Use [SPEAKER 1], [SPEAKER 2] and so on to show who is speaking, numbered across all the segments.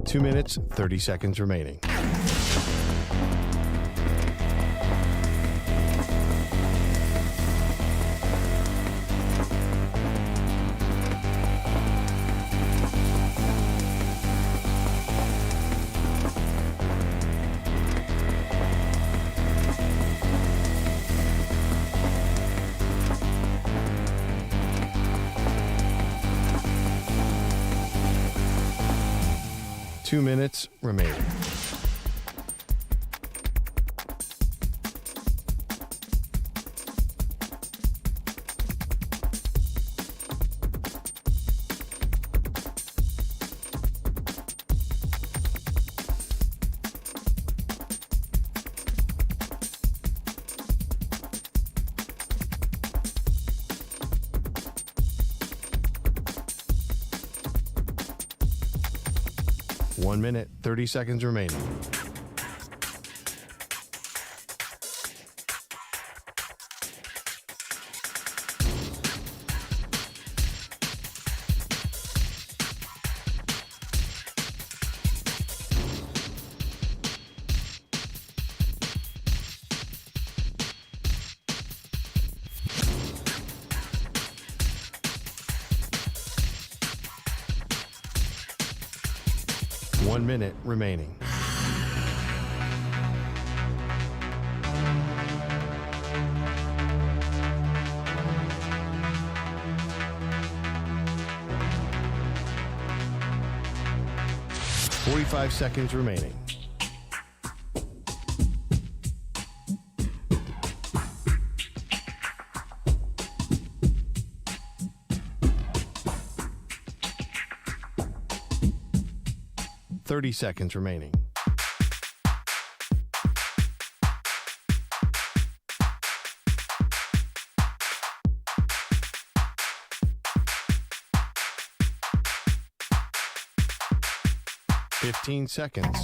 [SPEAKER 1] 2 minutes, 30 seconds remaining. Two minutes remaining. One minute, 30 seconds remaining. One minute remaining. Forty-five seconds remaining. Thirty seconds remaining. Fifteen seconds.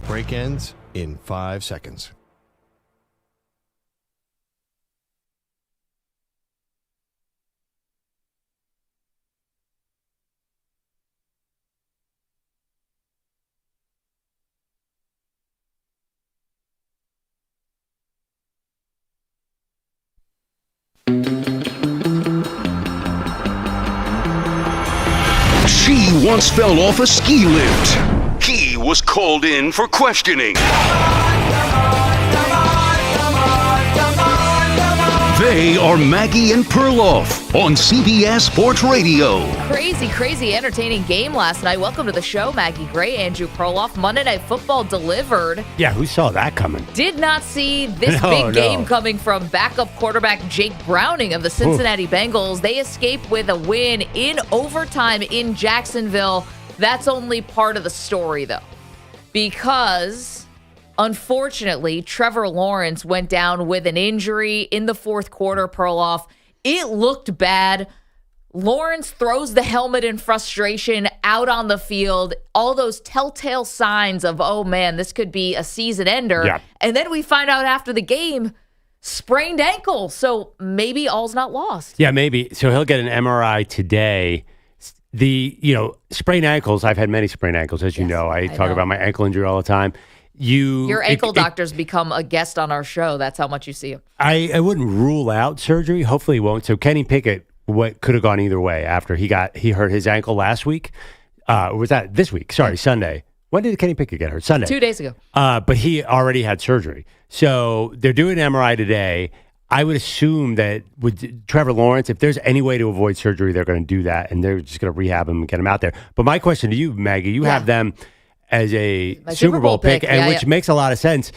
[SPEAKER 1] Break ends in 5 seconds.
[SPEAKER 2] She once fell off a ski lift. He was called in for questioning. They are Maggie and Perloff on CBS Sports Radio.
[SPEAKER 3] Crazy entertaining game last night. Welcome to the show, Maggie Gray, Andrew Perloff. Monday Night Football delivered.
[SPEAKER 4] Yeah, who saw that coming?
[SPEAKER 3] Did not see this big game coming from backup quarterback Jake Browning of the Cincinnati Bengals. They escape with a win in overtime in Jacksonville. That's only part of the story, though, because unfortunately, Trevor Lawrence went down with an injury in the fourth quarter, Perloff. It looked bad. Lawrence throws the helmet in frustration out on the field. All those telltale signs of, oh, man, this could be a season ender. Yeah. And then we find out after the game, sprained ankle. So maybe all's not lost.
[SPEAKER 4] Yeah, maybe. So he'll get an MRI today. Sprained ankles, I've had many sprained ankles, as you know. I talk about my ankle injury all the time. Your
[SPEAKER 3] ankle doctor's become a guest on our show. That's how much you see him.
[SPEAKER 4] I wouldn't rule out surgery. Hopefully he won't. So Kenny Pickett could have gone either way after he hurt his ankle last week. Was that this week? Sorry, Sunday. When did Kenny Pickett get hurt? Sunday.
[SPEAKER 3] 2 days ago.
[SPEAKER 4] But he already had surgery. So they're doing an MRI today. I would assume that with Trevor Lawrence, if there's any way to avoid surgery, they're going to do that, and they're just going to rehab him and get him out there. But my question to you, Maggie, you have them as a Super Bowl pick, and which makes a lot of sense.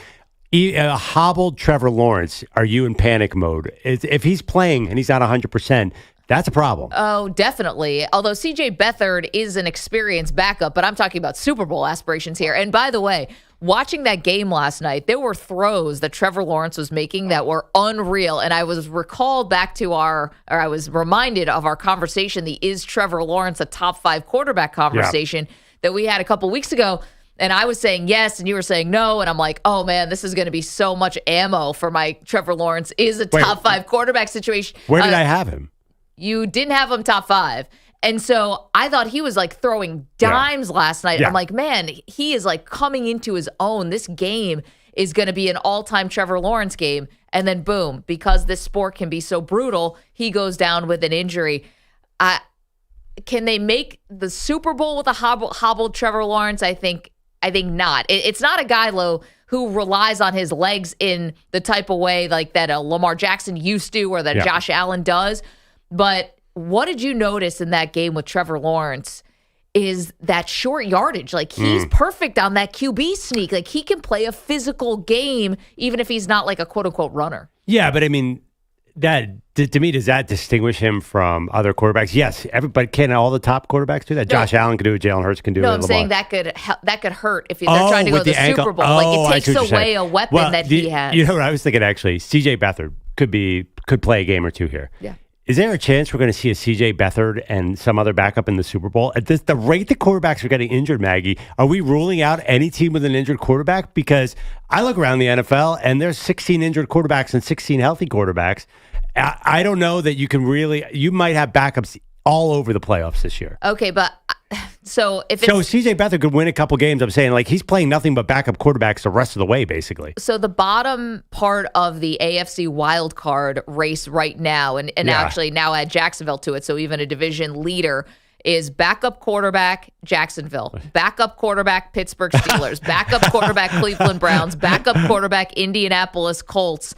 [SPEAKER 4] A hobbled Trevor Lawrence, are you in panic mode? If he's playing and he's not 100%, that's a problem.
[SPEAKER 3] Oh, definitely. Although C.J. Beathard is an experienced backup, but I'm talking about Super Bowl aspirations here. And by the way, watching that game last night, there were throws that Trevor Lawrence was making that were unreal. And I was I was reminded of our conversation, the is Trevor Lawrence a top 5 quarterback conversation that we had a couple weeks ago. And I was saying yes, and you were saying no. And I'm like, oh, man, this is going to be so much ammo for my Trevor Lawrence is a top 5 quarterback situation.
[SPEAKER 4] Where did I have him?
[SPEAKER 3] you didn't have him top 5. And so I thought he was like throwing dimes last night.
[SPEAKER 4] Yeah.
[SPEAKER 3] I'm like, man, he is like coming into his own. This game is going to be an all-time Trevor Lawrence game. And then boom, because this sport can be so brutal, he goes down with an injury. Can they make the Super Bowl with a hobbled Trevor Lawrence? I think not. It's not a guy, who relies on his legs in the type of way like that Lamar Jackson used to, or that Josh Allen does. But what did you notice in that game with Trevor Lawrence is that short yardage. Like, he's perfect on that QB sneak. Like, he can play a physical game even if he's not like a quote-unquote runner.
[SPEAKER 4] Yeah, but I mean, that to me, does that distinguish him from other quarterbacks? Yes, everybody can. All the top quarterbacks do that.
[SPEAKER 3] No.
[SPEAKER 4] Josh Allen can do it. Jalen Hurts can do it.
[SPEAKER 3] No, I'm saying that could hurt if they're trying to go to the Super Bowl. Like, it takes away a weapon that he has.
[SPEAKER 4] You know what I was thinking, actually? C.J. Beathard could play a game or two here.
[SPEAKER 3] Yeah.
[SPEAKER 4] Is there a chance we're going to see a C.J. Beathard and some other backup in the Super Bowl? At the rate the quarterbacks are getting injured, Maggie, are we ruling out any team with an injured quarterback? Because I look around the NFL, and there's 16 injured quarterbacks and 16 healthy quarterbacks. I don't know that you might have backups all over the playoffs this year.
[SPEAKER 3] Okay, but so
[SPEAKER 4] C.J. Beathard could win a couple games. I'm saying, like, he's playing nothing but backup quarterbacks the rest of the way, basically.
[SPEAKER 3] So the bottom part of the AFC wild card race right now, and actually now add Jacksonville to it, so even a division leader, is backup quarterback Jacksonville, backup quarterback Pittsburgh Steelers, backup quarterback Cleveland Browns, backup quarterback Indianapolis Colts.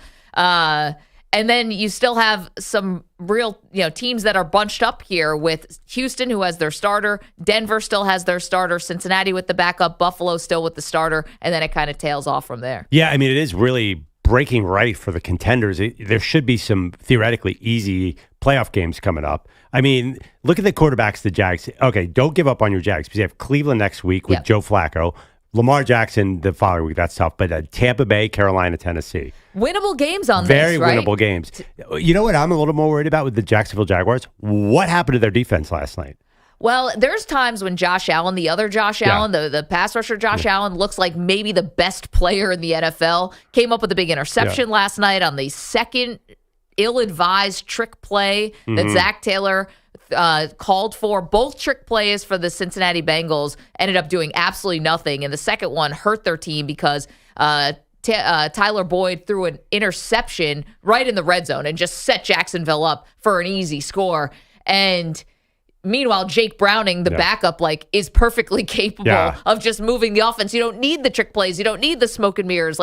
[SPEAKER 3] And then you still have some real, teams that are bunched up here with Houston, who has their starter. Denver still has their starter. Cincinnati with the backup. Buffalo still with the starter. And then it kind of tails off from there.
[SPEAKER 4] Yeah, I mean, it is really breaking right for the contenders. There should be some theoretically easy playoff games coming up. I mean, look at the quarterbacks, the Jags. Okay, don't give up on your Jags because you have Cleveland next week with Joe Flacco. Lamar Jackson the following week, that's tough. But Tampa Bay, Carolina, Tennessee.
[SPEAKER 3] Winnable games on
[SPEAKER 4] Very
[SPEAKER 3] this, right?
[SPEAKER 4] winnable games. You know what I'm a little more worried about with the Jacksonville Jaguars? What happened to their defense last night?
[SPEAKER 3] Well, there's times when Josh Allen, the other Josh Allen, the pass rusher Josh Allen, looks like maybe the best player in the NFL. Came up with a big interception last night on the second ill-advised trick play that Zach Taylor called for. Both trick plays for the Cincinnati Bengals ended up doing absolutely nothing, and the second one hurt their team because Tyler Boyd threw an interception right in the red zone and just set Jacksonville up for an easy score. And meanwhile, Jake Browning, the backup, is perfectly capable of just moving the offense. You don't need the trick plays. You don't need the smoke and mirrors.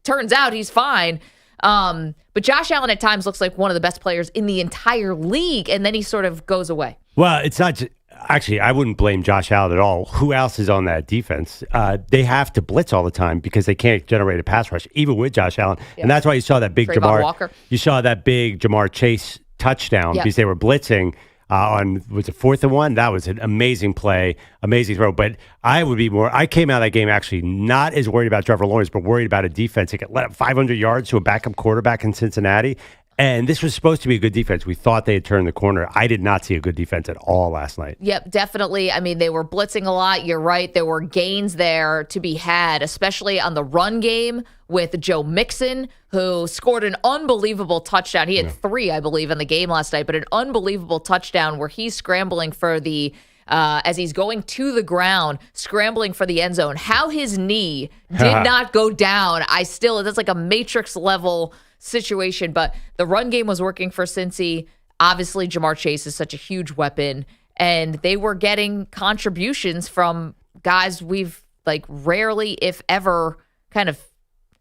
[SPEAKER 3] Turns out he's fine. But Josh Allen at times looks like one of the best players in the entire league, and then he sort of goes away.
[SPEAKER 4] Well, it's not actually, I wouldn't blame Josh Allen at all. Who else is on that defense? They have to blitz all the time because they can't generate a pass rush, even with Josh Allen. And that's why you saw that big Jamar Chase touchdown because they were blitzing. Was it 4th and 1? That was an amazing play, amazing throw. But I came out of that game actually not as worried about Trevor Lawrence, but worried about a defense that could let up 500 yards to a backup quarterback in Cincinnati. And this was supposed to be a good defense. We thought they had turned the corner. I did not see a good defense at all last night.
[SPEAKER 3] Yep, definitely. I mean, they were blitzing a lot. You're right. There were gains there to be had, especially on the run game with Joe Mixon, who scored an unbelievable touchdown. He had 3, I believe, in the game last night, but an unbelievable touchdown where he's scrambling for the as he's going to the ground, scrambling for the end zone. How his knee did not go down, that's like a Matrix level situation, but the run game was working for Cincy. Obviously, Jamar Chase is such a huge weapon, and they were getting contributions from guys we've rarely, if ever, kind of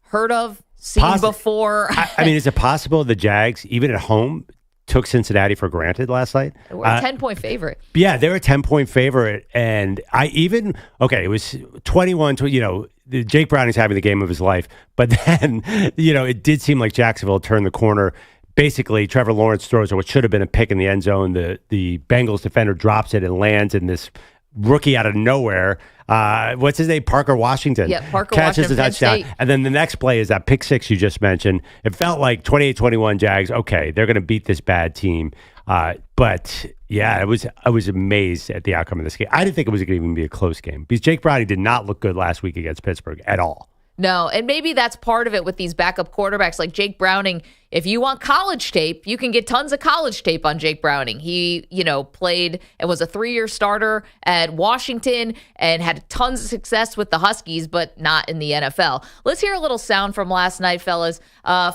[SPEAKER 3] heard of, seen before.
[SPEAKER 4] I mean, is it possible the Jags, even at home, took Cincinnati for granted last night?
[SPEAKER 3] We're a 10-point favorite.
[SPEAKER 4] Yeah, they're a 10-point favorite, and it was 21 to, Jake Browning's having the game of his life, but then, it did seem like Jacksonville turned the corner. Basically, Trevor Lawrence throws what should have been a pick in the end zone. The Bengals defender drops it and lands in this rookie out of nowhere. What's his name? Parker Washington.
[SPEAKER 3] Yeah, Parker
[SPEAKER 4] catches
[SPEAKER 3] Washington,
[SPEAKER 4] the touchdown.
[SPEAKER 3] State. And
[SPEAKER 4] then the next play is that pick six you just mentioned. It felt like 28-21 Jags. Okay, they're going to beat this bad team. But yeah, I was amazed at the outcome of this game. I didn't think it was going to even be a close game because Jake Browning did not look good last week against Pittsburgh at all.
[SPEAKER 3] No, and maybe that's part of it with these backup quarterbacks like Jake Browning. If you want college tape, you can get tons of college tape on Jake Browning. He, played and was a 3-year starter at Washington and had tons of success with the Huskies, but not in the NFL. Let's hear a little sound from last night, fellas.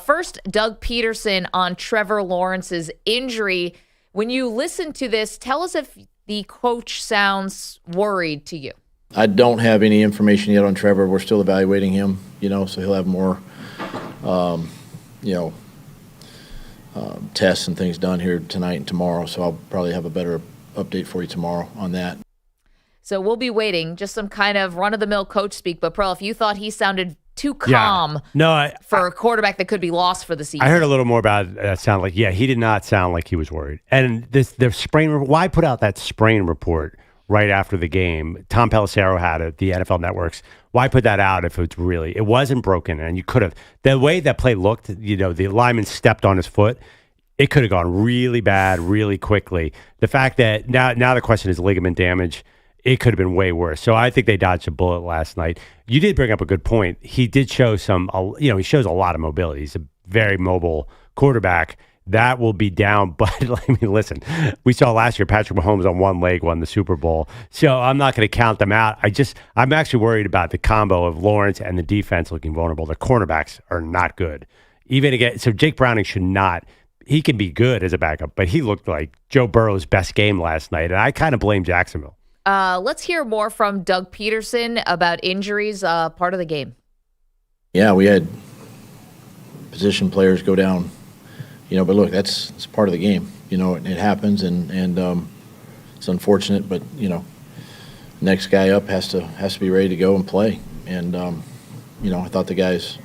[SPEAKER 3] First, Doug Peterson on Trevor Lawrence's injury. When you listen to this, tell us if the coach sounds worried to you.
[SPEAKER 5] I don't have any information yet on Trevor. We're still evaluating him, so he'll have more, tests and things done here tonight and tomorrow. So I'll probably have a better update for you tomorrow on that.
[SPEAKER 3] So we'll be waiting, just some kind of run-of-the-mill coach speak. But, Perloff, you thought he sounded too calm for a quarterback that could be lost for the season.
[SPEAKER 4] I heard a little more about it. Sound like, he did not sound like he was worried. And the sprain, why put out that sprain report right after the game? Tom Pelissero had it, the NFL networks. Why put that out if it wasn't broken? And you could have, the way that play looked, the lineman stepped on his foot. It could have gone really bad really quickly. The fact that now the question is ligament damage. It could have been way worse. So I think they dodged a bullet last night. You did bring up a good point. He did show he shows a lot of mobility. He's a very mobile quarterback. That will be down. But listen, we saw last year Patrick Mahomes on one leg won the Super Bowl. So I'm not going to count them out. I'm actually worried about the combo of Lawrence and the defense looking vulnerable. The cornerbacks are not good. So Jake Browning should not. He can be good as a backup, but he looked like Joe Burrow's best game last night. And I kind of blame Jacksonville.
[SPEAKER 3] Let's hear more from Doug Peterson about injuries, part of the game.
[SPEAKER 5] Yeah, we had position players go down, but look, it's part of the game. It happens, and it's unfortunate, but next guy up has to be ready to go and play. And I thought the guys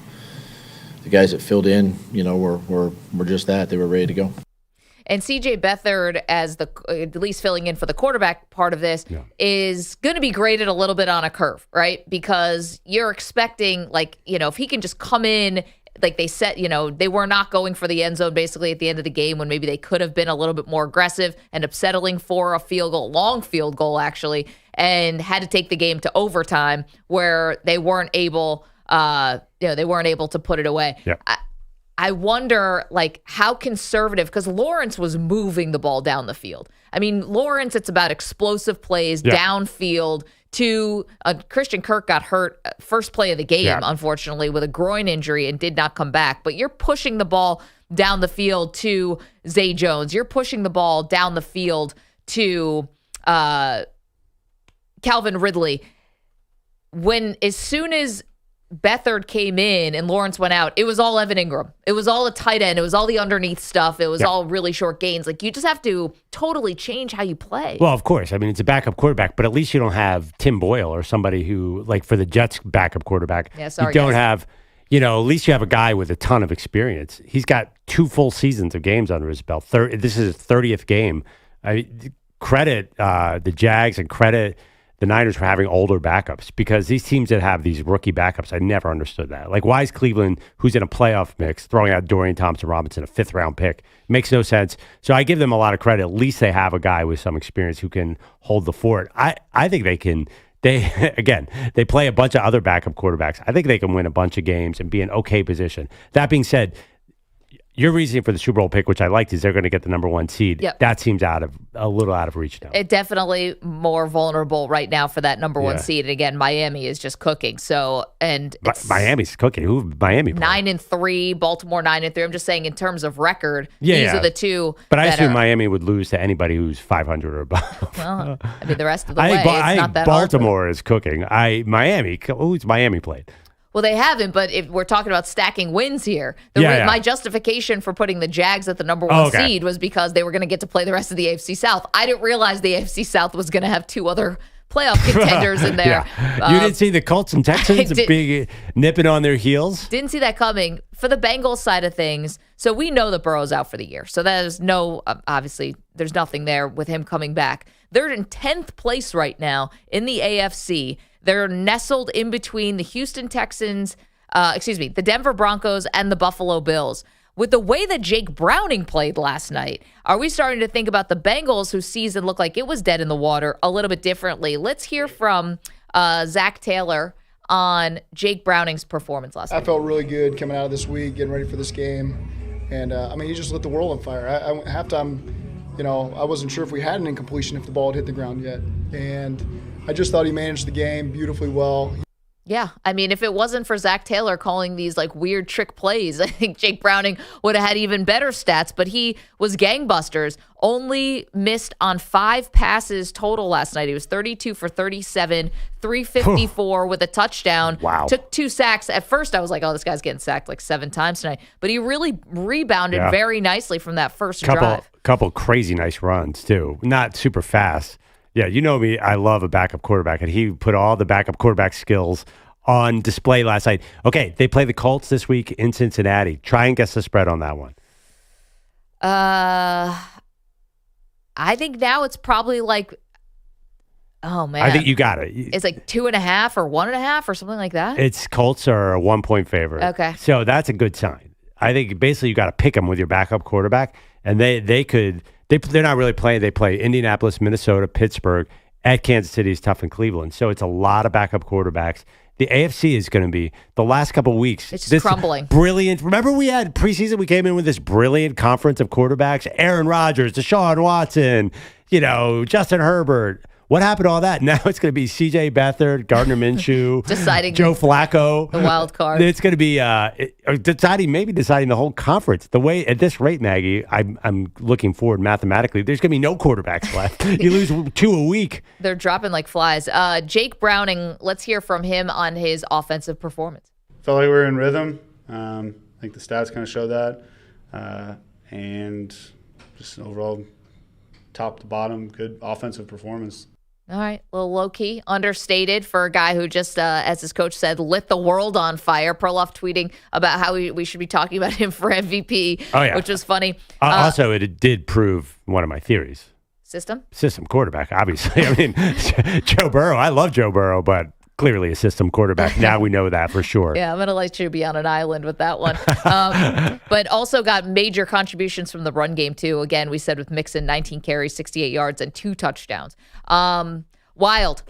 [SPEAKER 5] that filled in, were just that. They were ready to go.
[SPEAKER 3] And C.J. Beathard, as at least filling in for the quarterback part of this, is going to be graded a little bit on a curve, right? Because you're expecting, if he can just come in, like they said, they were not going for the end zone basically at the end of the game when maybe they could have been a little bit more aggressive, end up settling for a field goal, long field goal actually, and had to take the game to overtime where they weren't able, to put it away.
[SPEAKER 4] Yeah.
[SPEAKER 3] I wonder, how conservative, because Lawrence was moving the ball down the field. I mean, Lawrence, it's about explosive plays downfield to Christian Kirk got hurt first play of the game, unfortunately, with a groin injury and did not come back. But you're pushing the ball down the field to Zay Jones. You're pushing the ball down the field to Calvin Ridley. As soon as Beathard came in and Lawrence went out, it was all Evan Ingram. It was all a tight end. It was all the underneath stuff. It was all really short gains. You just have to totally change how you play.
[SPEAKER 4] Well, of course. I mean, it's a backup quarterback, but at least you don't have Tim Boyle or somebody who, for the Jets backup quarterback, you don't have, at least you have a guy with a ton of experience. He's got 2 full seasons of games under his belt. This is his 30th game. Credit the Jags and credit the Niners for having older backups, because these teams that have these rookie backups, I never understood that. Why is Cleveland, who's in a playoff mix, throwing out Dorian Thompson-Robinson, a 5th-round pick? Makes no sense. So I give them a lot of credit. At least they have a guy with some experience who can hold the fort. I think they can. They play a bunch of other backup quarterbacks. I think they can win a bunch of games and be in okay position. That being said, your reasoning for the Super Bowl pick, which I liked, is they're going to get the number 1 seed.
[SPEAKER 3] Yep.
[SPEAKER 4] That seems a little out of reach now.
[SPEAKER 3] It definitely more vulnerable right now for that number 1 seed. And again, Miami is just cooking. So, and
[SPEAKER 4] Miami's cooking. Who Miami?
[SPEAKER 3] 9-3, Baltimore 9-3. I'm just saying in terms of record, these are the two.
[SPEAKER 4] But I assume Miami would lose to anybody who's 500 or above.
[SPEAKER 3] Well, the rest of the way, it's not that
[SPEAKER 4] Baltimore is cooking. Who's Miami played?
[SPEAKER 3] Well, they haven't, but if we're talking about stacking wins here, my justification for putting the Jags at the number 1 seed was because they were going to get to play the rest of the AFC South. I didn't realize the AFC South was going to have 2 other playoff contenders in there.
[SPEAKER 4] You didn't see the Colts and Texans nipping on their heels?
[SPEAKER 3] Didn't see that coming. For the Bengals side of things, so we know that Burrow's out for the year. So that is obviously, there's nothing there with him coming back. They're in 10th place right now in the AFC. They're nestled in between the Houston Texans, the Denver Broncos, and the Buffalo Bills. With the way that Jake Browning played last night, are we starting to think about the Bengals, whose season looked like it was dead in the water, a little bit differently? Let's hear from Zach Taylor on Jake Browning's performance last night?
[SPEAKER 6] I felt really good coming out of this week, getting ready for this game. And, he just lit the world on fire. Halftime, I wasn't sure if we had an incompletion if the ball had hit the ground yet. And I just thought he managed the game beautifully well.
[SPEAKER 3] Yeah, if it wasn't for Zach Taylor calling these weird trick plays, I think Jake Browning would have had even better stats, but he was gangbusters. Only missed on 5 passes total last night. He was 32 for 37, 354 with a touchdown.
[SPEAKER 4] Wow.
[SPEAKER 3] Took 2 sacks. At first I was like, oh, this guy's getting sacked 7 times tonight. But he really rebounded very nicely from that first drive.
[SPEAKER 4] Couple crazy nice runs too. Not super fast. Yeah, you know me, I love a backup quarterback, and he put all the backup quarterback skills on display last night. Okay, they play the Colts this week in Cincinnati. Try and guess the spread on that one.
[SPEAKER 3] I think now it's probably oh man.
[SPEAKER 4] I think you got it.
[SPEAKER 3] It's 2.5 or 1.5 or something like that.
[SPEAKER 4] It's Colts are a 1-point favorite.
[SPEAKER 3] Okay.
[SPEAKER 4] So that's a good sign. I think basically you got to pick them with your backup quarterback, and they're not really playing. They play Indianapolis, Minnesota, Pittsburgh, at Kansas City is tough in Cleveland. So it's a lot of backup quarterbacks. The AFC is going to be the last couple of weeks.
[SPEAKER 3] It's just crumbling.
[SPEAKER 4] Brilliant. Remember we had preseason, we came in with this brilliant conference of quarterbacks, Aaron Rodgers, Deshaun Watson, Justin Herbert. What happened to all that? Now it's going to be C.J. Beathard, Gardner Minshew,
[SPEAKER 3] deciding
[SPEAKER 4] Joe Flacco,
[SPEAKER 3] the wild card.
[SPEAKER 4] It's going to be deciding the whole conference. The way at this rate, Maggie, I'm looking forward mathematically. There's going to be no quarterbacks left. You lose 2 a week.
[SPEAKER 3] They're dropping like flies. Jake Browning, let's hear from him on his offensive performance.
[SPEAKER 7] Felt like we were in rhythm. I think the stats kind of show that, and just overall, top to bottom, good offensive performance.
[SPEAKER 3] All right, a little low-key, understated for a guy who just, as his coach said, lit the world on fire. Perloff tweeting about how we should be talking about him for MVP, which was funny.
[SPEAKER 4] Also, it did prove one of my theories.
[SPEAKER 3] System
[SPEAKER 4] quarterback, obviously. Joe Burrow, I love Joe Burrow, but clearly a system quarterback. Now we know that for sure.
[SPEAKER 3] Yeah, I'm going to let you be on an island with that one. But also got major contributions from the run game, too. Again, we said with Mixon, 19 carries, 68 yards, and 2 touchdowns. Wild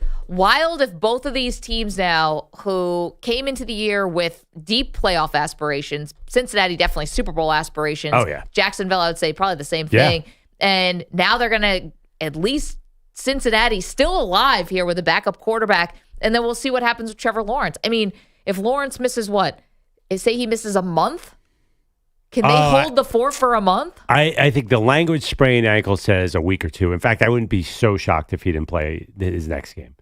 [SPEAKER 3] if both of these teams now who came into the year with deep playoff aspirations, Cincinnati definitely Super Bowl aspirations.
[SPEAKER 4] Oh, yeah.
[SPEAKER 3] Jacksonville, I would say probably the same thing. And now they're going to, at least Cincinnati still alive here with a backup quarterback. And then we'll see what happens with Trevor Lawrence. If Lawrence misses say he misses a month, can they hold the fort for a month?
[SPEAKER 4] I think the language sprained ankle says a week or 2. In fact, I wouldn't be so shocked if he didn't play his next game.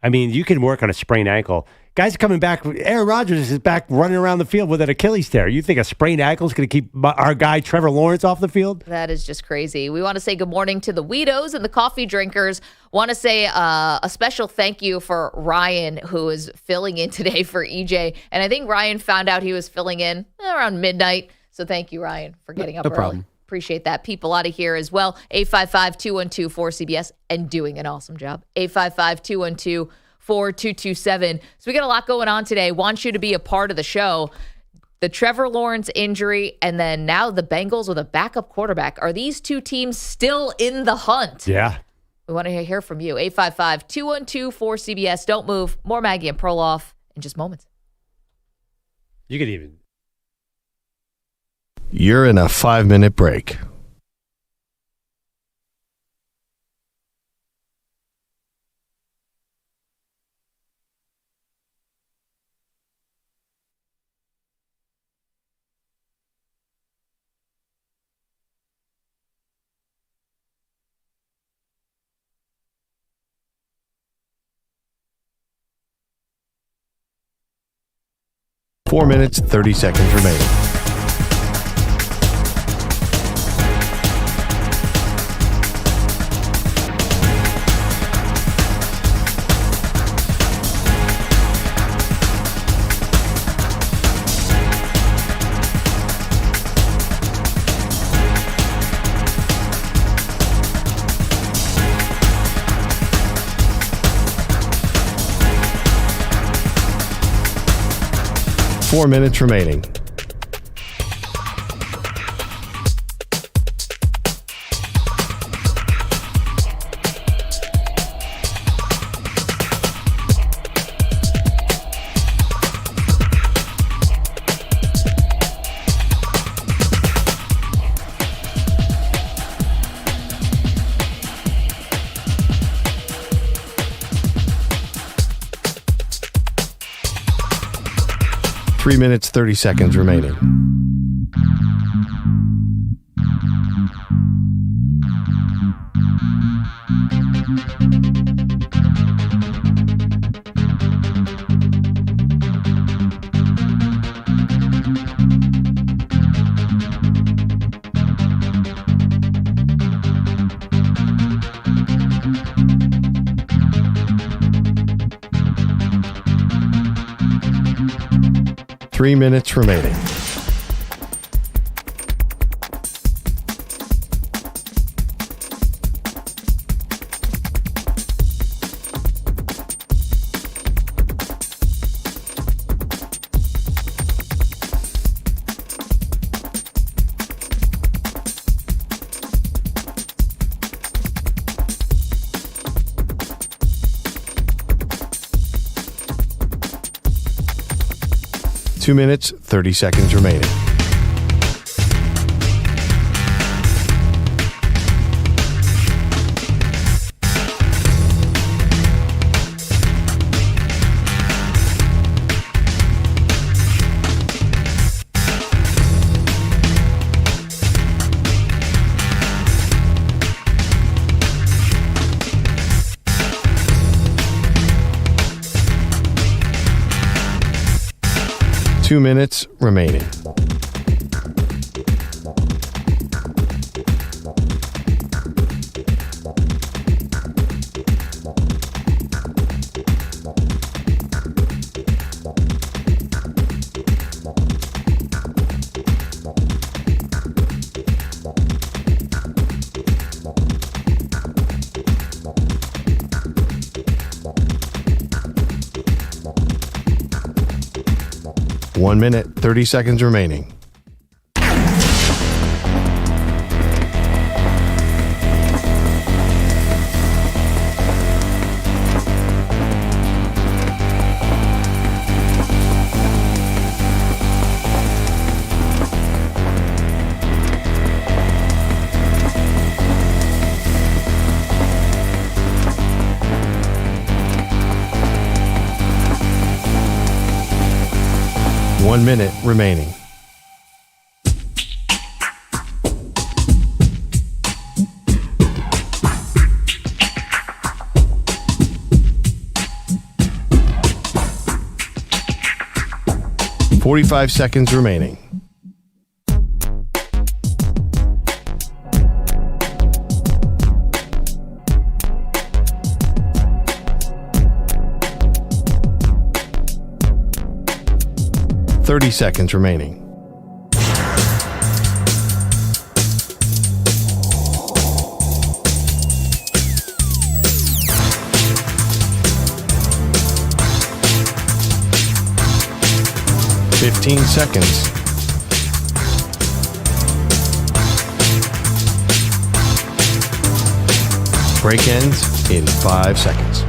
[SPEAKER 4] You can work on a sprained ankle. Guys are coming back. Aaron Rodgers is back running around the field with an Achilles tear. You think a sprained ankle is going to keep our guy Trevor Lawrence off the field?
[SPEAKER 3] That is just crazy. We want to say good morning to the Weedos and the coffee drinkers. Want to say a special thank you for Ryan, who is filling in today for EJ. And I think Ryan found out he was filling in around midnight. So thank you, Ryan, for getting up early.
[SPEAKER 4] Problem.
[SPEAKER 3] Appreciate that. People out of here as well. 855-212-4CBS and doing an awesome job. 855-212-4227. So we got a lot going on today. Want you to be a part of the show. The Trevor Lawrence injury and then now the Bengals with a backup quarterback. Are these two teams still in the hunt?
[SPEAKER 4] Yeah.
[SPEAKER 3] We want to hear from you. 855-212-4CBS. Don't move. More Maggie and Perloff in just moments.
[SPEAKER 4] You could even.
[SPEAKER 1] You're in a 5-minute break. Four minutes, 30 seconds remaining. Four minutes remaining. 3 minutes, 30 seconds remaining. Three minutes remaining. Two minutes, 30 seconds remaining. Two minutes remaining. One minute, 30 seconds remaining. One minute remaining. Forty-five seconds remaining. Thirty seconds remaining. Fifteen seconds. Break ends in 5 seconds.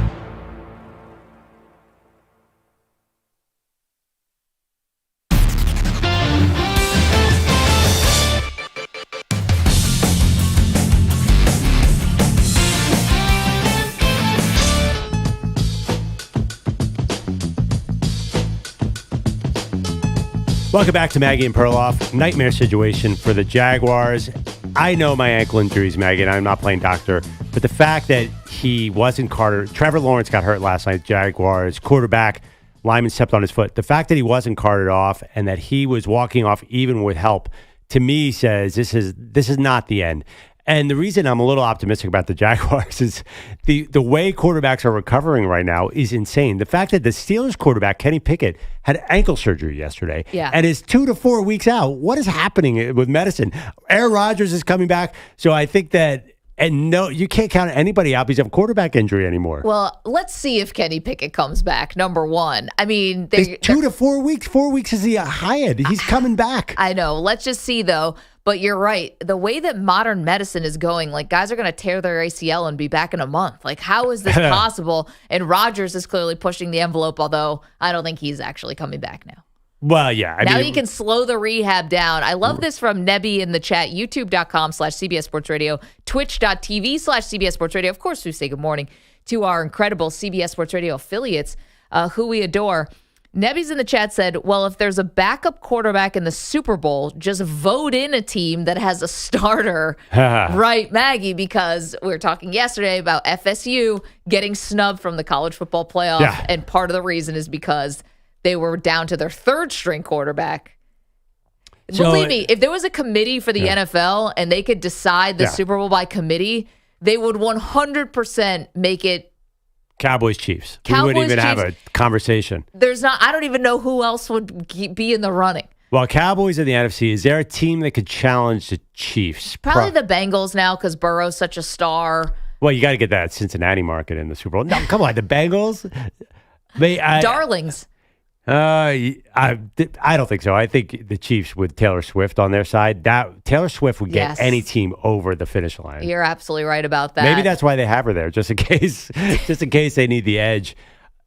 [SPEAKER 4] Welcome back to Maggie and Perloff. Nightmare situation for the Jaguars. I know my ankle injuries, Maggie, and I'm not playing doctor, but the fact that he wasn't carted, Trevor Lawrence got hurt last night, Jaguars, quarterback, lineman stepped on his foot. The fact that he wasn't carted off and that he was walking off even with help, to me says this is not the end. And the reason I'm a little optimistic about the Jaguars is the way quarterbacks are recovering right now is insane. The fact that the Steelers quarterback, Kenny Pickett, had ankle surgery yesterday and is 2 to 4 weeks out. What is happening with medicine? Aaron Rodgers is coming back. So I think that, and no, you can't count anybody out because you have a quarterback injury anymore.
[SPEAKER 3] Well, let's see if Kenny Pickett comes back, number one. I mean,
[SPEAKER 4] it's 2 to 4 weeks. 4 weeks is the high end. He's coming back.
[SPEAKER 3] I know. Let's just see, though. But you're right. The way that modern medicine is going, like, guys are going to tear their ACL and be back in a month. Like, how is this possible? And Rodgers is clearly pushing the envelope, although I don't think he's actually coming back now.
[SPEAKER 4] Well, yeah.
[SPEAKER 3] Now you can slow the rehab down. I love this from Nebby in the chat, youtube.com/CBS Sports Radio, twitch.tv/CBS Sports Radio. Of course, we say good morning to our incredible CBS Sports Radio affiliates who we adore. Nebby's in the chat said, well, if there's a backup quarterback in the Super Bowl, just vote in a team that has a starter. Right, Maggie, because we were talking yesterday about FSU getting snubbed from the college football playoff.
[SPEAKER 4] Yeah.
[SPEAKER 3] And part of the reason is because they were down to their third string quarterback.
[SPEAKER 4] So,
[SPEAKER 3] believe me, if there was a committee for the NFL and they could decide the Super Bowl by committee, they would 100% make it
[SPEAKER 4] Cowboys, Chiefs. We
[SPEAKER 3] Cowboys,
[SPEAKER 4] wouldn't even have
[SPEAKER 3] Chiefs.
[SPEAKER 4] a conversation.
[SPEAKER 3] I don't even know who else would be in the running.
[SPEAKER 4] Well, Cowboys in the NFC, is there a team that could challenge the Chiefs?
[SPEAKER 3] Probably the Bengals now because Burrow's such a star.
[SPEAKER 4] Well, you got to get that Cincinnati market in the Super Bowl. No, come on, the Bengals?
[SPEAKER 3] Darlings.
[SPEAKER 4] I don't think so. I think the Chiefs with Taylor Swift on their side, that Taylor Swift would get any team over the finish line.
[SPEAKER 3] You're absolutely right about that.
[SPEAKER 4] Maybe that's why they have her there, just in case they need the edge.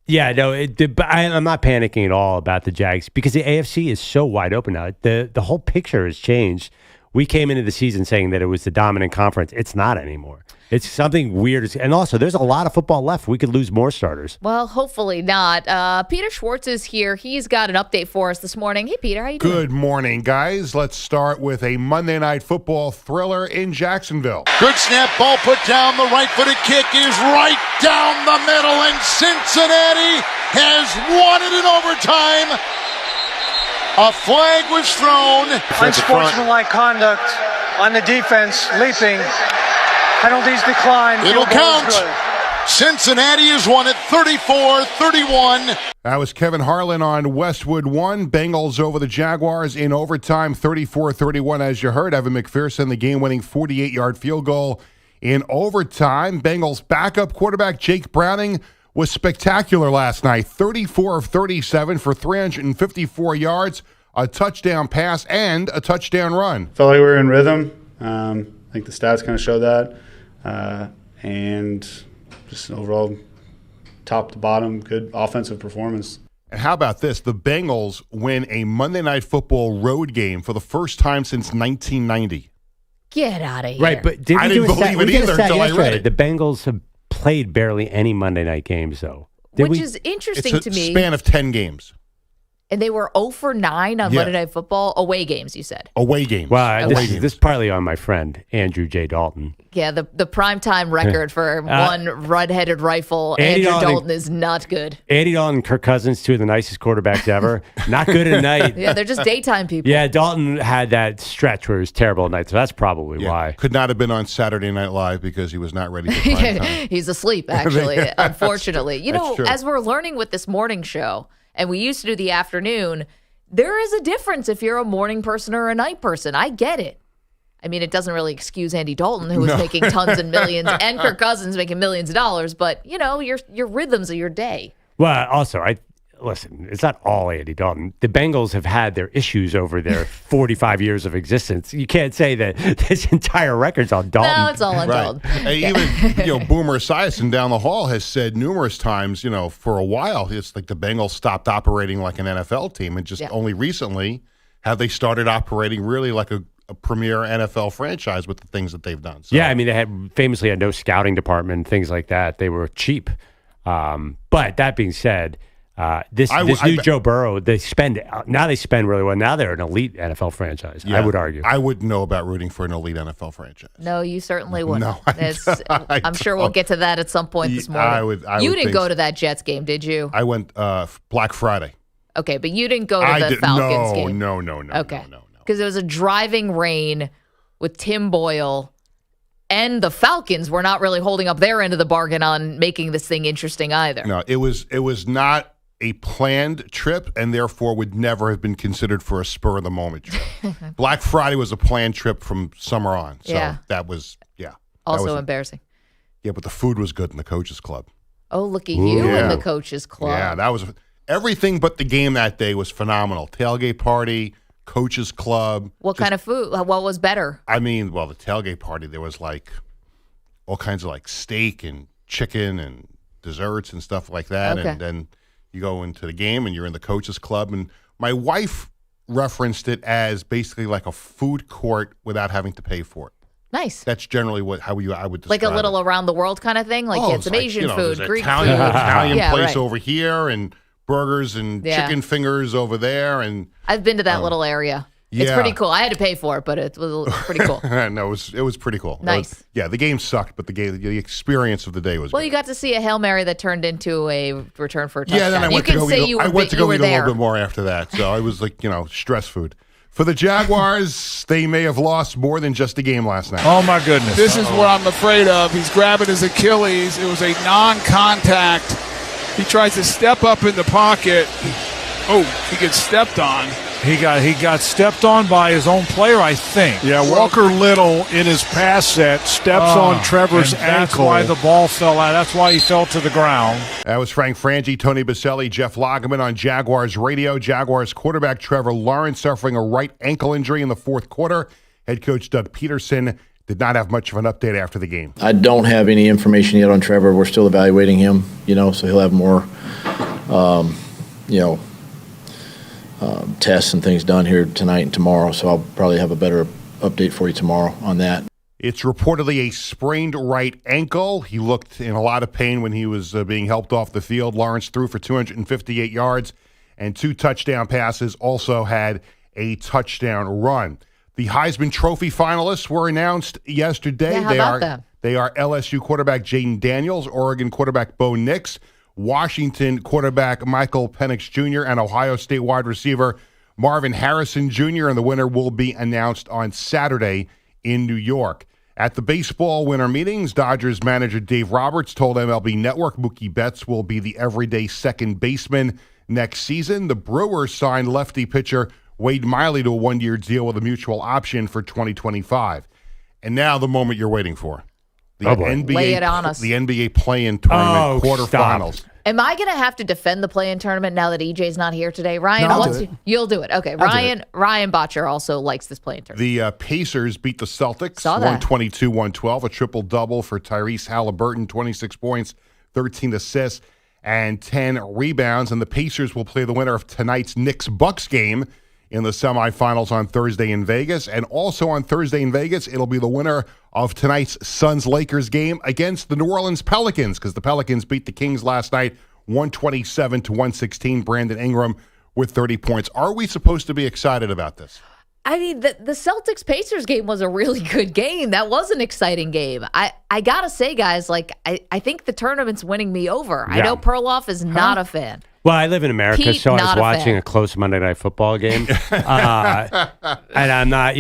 [SPEAKER 4] Yeah, no, I'm not panicking at all about the Jags because the AFC is so wide open now. The whole picture has changed. We came into the season saying that it was the dominant conference. It's not anymore. It's something weird. And also, there's a lot of football left. We could lose more starters.
[SPEAKER 3] Well, hopefully not. Peter Schwartz is here. He's got an update for us this morning. Hey, Peter, how you doing?
[SPEAKER 8] Good morning, guys. Let's start with a Monday Night Football thriller in Jacksonville.
[SPEAKER 9] Good snap, ball put down. The right-footed kick is right down the middle, and Cincinnati has won it in overtime. A flag was thrown.
[SPEAKER 10] Unsportsmanlike conduct on the defense, leaping. Penalties decline.
[SPEAKER 9] It'll count. Cincinnati has won it 34-31.
[SPEAKER 8] That was Kevin Harlan on Westwood 1. Bengals over the Jaguars in overtime, 34-31. As you heard, Evan McPherson, the game-winning 48-yard field goal in overtime. Bengals backup quarterback Jake Browning was spectacular last night. 34 of 37 for 354 yards, a touchdown pass, and a touchdown run.
[SPEAKER 7] Felt like we were in rhythm. I think the stats kind of show that. And just overall, top to bottom, good offensive performance.
[SPEAKER 8] And how about this? The Bengals win a Monday Night Football road game for the first time since 1990.
[SPEAKER 3] Get out of here.
[SPEAKER 4] Right, but
[SPEAKER 8] I didn't believe it either until I read it.
[SPEAKER 4] The Bengals have played barely any Monday night games, though.
[SPEAKER 3] Which is interesting to me.
[SPEAKER 8] It's a span of 10 games.
[SPEAKER 3] And they were 0 for 9 on Monday Night Football. Away games, you said.
[SPEAKER 8] Away games.
[SPEAKER 4] Well, this is partly on my friend, Andrew J. Dalton.
[SPEAKER 3] Yeah, the primetime record for one red-headed rifle, Andrew Dalton, is not good.
[SPEAKER 4] Andy Dalton and Kirk Cousins, two of the nicest quarterbacks ever. Not good at night.
[SPEAKER 3] Yeah, they're just daytime people.
[SPEAKER 4] Yeah, Dalton had that stretch where he was terrible at night, so that's probably why.
[SPEAKER 8] Could not have been on Saturday Night Live because he was not ready for prime time.
[SPEAKER 3] He's asleep, actually, unfortunately.
[SPEAKER 8] You know,
[SPEAKER 3] as we're learning with this morning show, and we used to do the afternoon, there is a difference if you're a morning person or a night person. I get it. I mean, it doesn't really excuse Andy Dalton, who was making tons and millions, and Kirk Cousins making millions of dollars, but, you know, your rhythms of your day.
[SPEAKER 4] Well, also, listen, it's not all Andy Dalton. The Bengals have had their issues over their 45 years of existence. You can't say that this entire record's on Dalton.
[SPEAKER 3] No, it's all on Dalton.
[SPEAKER 8] Even Boomer Esiason down the hall has said numerous times, for a while, it's like the Bengals stopped operating like an NFL team, and just only recently have they started operating really like a premier NFL franchise with the things that they've done. So.
[SPEAKER 4] Yeah, I mean, they famously had no scouting department, things like that. They were cheap. But that being said, this new Joe Burrow, they spend really well. Now they're an elite NFL franchise. Yeah, I would argue.
[SPEAKER 8] I wouldn't know about rooting for an elite NFL franchise.
[SPEAKER 3] No, you certainly wouldn't.
[SPEAKER 8] No,
[SPEAKER 3] I'm sure we'll get to that at some point this morning. You didn't go to that Jets game, did you?
[SPEAKER 8] I went Black Friday.
[SPEAKER 3] Okay, but you didn't go to the Falcons game.
[SPEAKER 8] No.
[SPEAKER 3] Okay, because it was a driving rain with Tim Boyle. And the Falcons were not really holding up their end of the bargain on making this thing interesting either.
[SPEAKER 8] No, it was not a planned trip, and therefore would never have been considered for a spur-of-the-moment trip. Black Friday was a planned trip from summer on. So that was,
[SPEAKER 3] Also embarrassing.
[SPEAKER 8] Yeah, but the food was good in the Coaches Club.
[SPEAKER 3] Oh, look at you in the Coaches Club.
[SPEAKER 8] Yeah, that was everything but the game that day was phenomenal. Tailgate party, Coaches Club.
[SPEAKER 3] What kind of food? What was better?
[SPEAKER 8] I mean, well, the tailgate party, there was like all kinds of like steak and chicken and desserts and stuff like that.
[SPEAKER 3] Okay.
[SPEAKER 8] And then you go into the game and you're in the Coaches Club. And my wife referenced it as basically like a food court without having to pay for it.
[SPEAKER 3] Nice.
[SPEAKER 8] That's generally I would describe
[SPEAKER 3] like a little
[SPEAKER 8] it.
[SPEAKER 3] Around the world kind of thing? Like get some Asian food, Greek food.
[SPEAKER 8] Italian place over here and burgers and chicken fingers over there. And
[SPEAKER 3] I've been to that little area. It's pretty cool. I had to pay for it, but it was pretty cool.
[SPEAKER 8] No, it was pretty cool.
[SPEAKER 3] Nice.
[SPEAKER 8] The game sucked, but the experience of the day was
[SPEAKER 3] well,
[SPEAKER 8] good.
[SPEAKER 3] you got to see a Hail Mary that turned into a return for a touchdown.
[SPEAKER 8] Yeah, then I went to go eat a little bit more after that. So I was like, stress food. For the Jaguars, they may have lost more than just a game last night.
[SPEAKER 11] Oh, my goodness. This is what I'm afraid of. He's grabbing his Achilles. It was a non-contact. He tries to step up in the pocket. Oh, he gets stepped on. He got stepped on by his own player, I think.
[SPEAKER 12] Yeah, Walker Little in his pass set steps on Trevor's ankle.
[SPEAKER 11] That's why the ball fell out. That's why he fell to the ground.
[SPEAKER 8] That was Frank Frangie, Tony Baselli, Jeff Lageman on Jaguars Radio. Jaguars quarterback Trevor Lawrence suffering a right ankle injury in the fourth quarter. Head coach Doug Peterson did not have much of an update after the game.
[SPEAKER 5] I don't have any information yet on Trevor. We're still evaluating him, so he'll have more, tests and things done here tonight and tomorrow. So I'll probably have a better update for you tomorrow on that.
[SPEAKER 8] It's reportedly a sprained right ankle. He looked in a lot of pain when he was being helped off the field. Lawrence threw for 258 yards and 2 touchdown passes, also had a touchdown run. The Heisman Trophy finalists were announced yesterday.
[SPEAKER 3] Yeah, how about them?
[SPEAKER 8] They are LSU quarterback Jaden Daniels, Oregon quarterback Bo Nix, Washington quarterback Michael Penix Jr., and Ohio State wide receiver Marvin Harrison Jr., and the winner will be announced on Saturday in New York. At the baseball winter meetings, Dodgers manager Dave Roberts told MLB Network Mookie Betts will be the everyday second baseman next season. The Brewers signed lefty pitcher Wade Miley to a one-year deal with a mutual option for 2025. And now the moment you're waiting for. The NBA,
[SPEAKER 3] lay it on us.
[SPEAKER 8] The NBA play-in tournament quarterfinals.
[SPEAKER 3] Stop. Am I going to have to defend the play-in tournament now that EJ's not here today? Ryan, you'll do it. Okay, Ryan Botcher also likes this play-in tournament.
[SPEAKER 8] The Pacers beat the Celtics 122-112, a triple-double for Tyrese Halliburton, 26 points, 13 assists, and 10 rebounds. And the Pacers will play the winner of tonight's Knicks-Bucks game in the semifinals on Thursday in Vegas. And also on Thursday in Vegas, it'll be the winner of tonight's Suns-Lakers game against the New Orleans Pelicans, because the Pelicans beat the Kings last night 127-116. Brandon Ingram with 30 points. Are we supposed to be excited about this?
[SPEAKER 3] I mean, the Celtics-Pacers game was a really good game. That was an exciting game. I got to say, guys, I think the tournament's winning me over. Yeah. I know Perloff is not a fan.
[SPEAKER 4] Well, I live in America, so I was watching a close Monday Night Football game. And I'm not,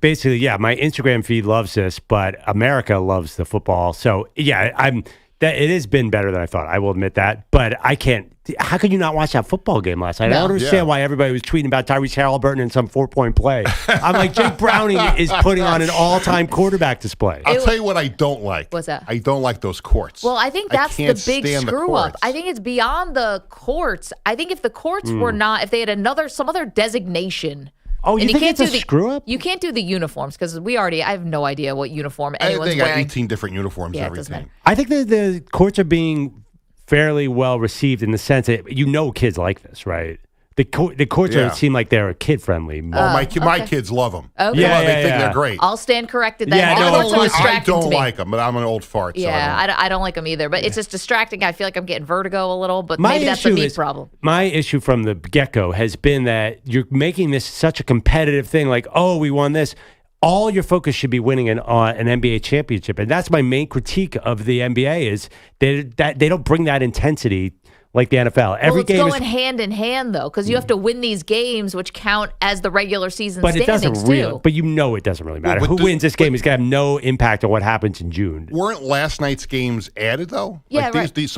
[SPEAKER 4] basically, my Instagram feed loves this, but America loves the football. So, it has been better than I thought. I will admit that. But I can't. How could you not watch that football game last night? I don't understand why everybody was tweeting about Tyrese Halliburton and some 4-point play. I'm like, Jake Browning is putting on an all-time quarterback display.
[SPEAKER 8] I'll tell you what I don't like.
[SPEAKER 3] What's that?
[SPEAKER 8] I don't like those courts.
[SPEAKER 3] Well, I think that's the big screw-up. I think it's beyond the courts. I think if the courts were not, if they had some other designation.
[SPEAKER 4] Oh, you think it's a screw-up?
[SPEAKER 3] You can't do the uniforms because I have no idea what uniform anyone's
[SPEAKER 8] they got
[SPEAKER 3] wearing.
[SPEAKER 8] 18 different uniforms every team.
[SPEAKER 4] I think that the courts are being fairly well received in the sense that kids like this, right? The courts seem like they're kid friendly.
[SPEAKER 8] My kids love them.
[SPEAKER 3] Okay.
[SPEAKER 8] They think they're great.
[SPEAKER 3] I'll stand corrected. Then
[SPEAKER 8] I don't like them, but I'm an old fart.
[SPEAKER 3] Yeah,
[SPEAKER 8] so
[SPEAKER 3] I don't like them either. But it's just distracting. I feel like I'm getting vertigo a little. But maybe that's a me problem.
[SPEAKER 4] My issue from the get-go has been that you're making this such a competitive thing. Like, oh, we won this. All your focus should be winning an NBA championship, and that's my main critique of the NBA is they don't bring that intensity like the NFL.
[SPEAKER 3] It's going hand in hand, though, because you have to win these games, which count as the regular season standings, too.
[SPEAKER 4] But it doesn't really matter. Who wins this game is going to have no impact on what happens in June.
[SPEAKER 8] Weren't last night's games added, though?
[SPEAKER 3] Yeah, right.
[SPEAKER 8] These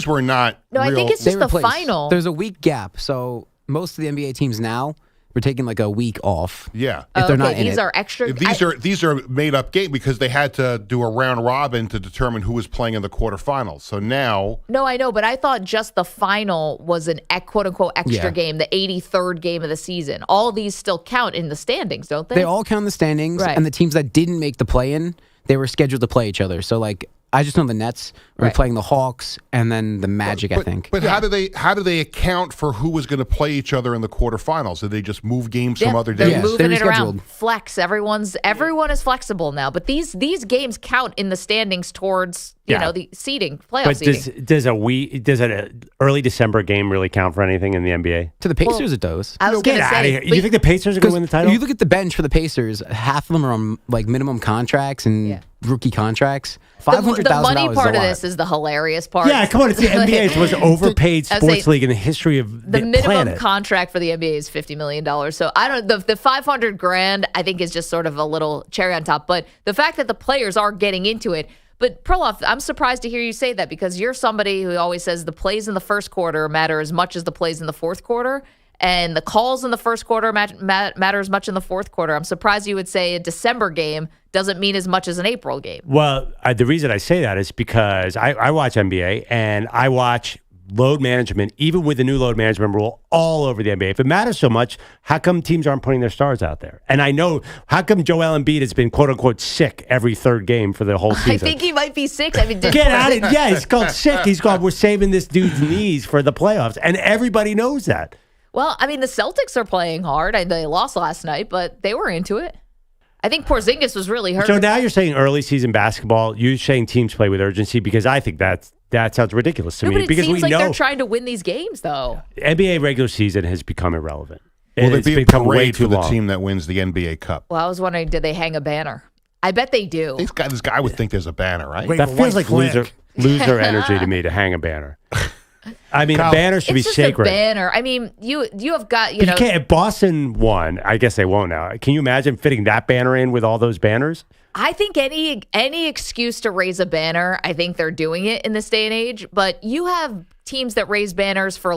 [SPEAKER 8] were not
[SPEAKER 3] No, I think it's just the final.
[SPEAKER 13] There's a week gap, so most of the NBA teams now we're taking like a week off.
[SPEAKER 8] Yeah.
[SPEAKER 13] If they're not in
[SPEAKER 3] these
[SPEAKER 13] it.
[SPEAKER 3] are extra.
[SPEAKER 8] These are made up game because they had to do a round robin to determine who was playing in the quarterfinals. So now.
[SPEAKER 3] No, I know, but I thought just the final was an quote unquote extra game, the 83rd game of the season. All these still count in the standings, don't they?
[SPEAKER 13] They all count in the standings,
[SPEAKER 3] right.
[SPEAKER 13] And the teams that didn't make the play-in, they were scheduled to play each other. So like I just know the Nets are playing the Hawks and then the Magic, I think.
[SPEAKER 8] But how do they account for who was going to play each other in the quarterfinals? Did they just move games some other days?
[SPEAKER 3] They're moving it around. Flex. Everyone is flexible now. But these games count in the standings towards the seeding, playoff seeding.
[SPEAKER 4] Does an early December game really count for anything in the NBA?
[SPEAKER 13] To the Pacers, it does.
[SPEAKER 3] I was
[SPEAKER 4] Get out of here. You think the Pacers are going to win the title?
[SPEAKER 13] You look at the bench for the Pacers, half of them are on like minimum contracts and rookie contracts. $500,000.
[SPEAKER 3] The money part of this is the hilarious part.
[SPEAKER 4] Yeah, come on. It's the NBA. It's the most overpaid sports league in the history of the
[SPEAKER 3] minimum
[SPEAKER 4] planet.
[SPEAKER 3] contract for the NBA is $50 million. So I don't. The $500,000 I think is just sort of a little cherry on top. But the fact that the players are getting into it. But Perloff, I'm surprised to hear you say that because you're somebody who always says the plays in the first quarter matter as much as the plays in the fourth quarter. And the calls in the first quarter matter as much in the fourth quarter. I'm surprised you would say a December game doesn't mean as much as an April game.
[SPEAKER 4] Well, the reason I say that is because I watch NBA and I watch load management, even with the new load management rule, all over the NBA. If it matters so much, how come teams aren't putting their stars out there? And I know, how come Joel Embiid has been, quote unquote, sick every third game for the whole season?
[SPEAKER 3] I think he might be sick. I mean,
[SPEAKER 4] get out of it. Yeah, he's called sick. He's called, we're saving this dude's knees for the playoffs. And everybody knows that.
[SPEAKER 3] Well, I mean, the Celtics are playing hard. They lost last night, but they were into it. I think Porzingis was really hurt.
[SPEAKER 4] So now you're saying early season basketball, you're saying teams play with urgency because I think that sounds ridiculous to me.
[SPEAKER 3] But it
[SPEAKER 4] because
[SPEAKER 3] seems
[SPEAKER 4] we
[SPEAKER 3] like
[SPEAKER 4] know
[SPEAKER 3] they're trying to win these games, though.
[SPEAKER 4] NBA regular season has become irrelevant.
[SPEAKER 8] Will there
[SPEAKER 4] It's
[SPEAKER 8] be a
[SPEAKER 4] become way
[SPEAKER 8] parade
[SPEAKER 4] too
[SPEAKER 8] for the
[SPEAKER 4] long.
[SPEAKER 8] team that wins the NBA Cup?
[SPEAKER 3] Well, I was wondering, did they hang a banner? I bet they do.
[SPEAKER 8] This guy would think there's a banner, right?
[SPEAKER 4] That feels like loser energy to me to hang a banner. I mean, a banner should be
[SPEAKER 3] just
[SPEAKER 4] sacred.
[SPEAKER 3] A banner. I mean, you have got
[SPEAKER 4] But you can't. If Boston won, I guess they won't now. Can you imagine fitting that banner in with all those banners?
[SPEAKER 3] I think any excuse to raise a banner, I think they're doing it in this day and age. But you have teams that raise banners for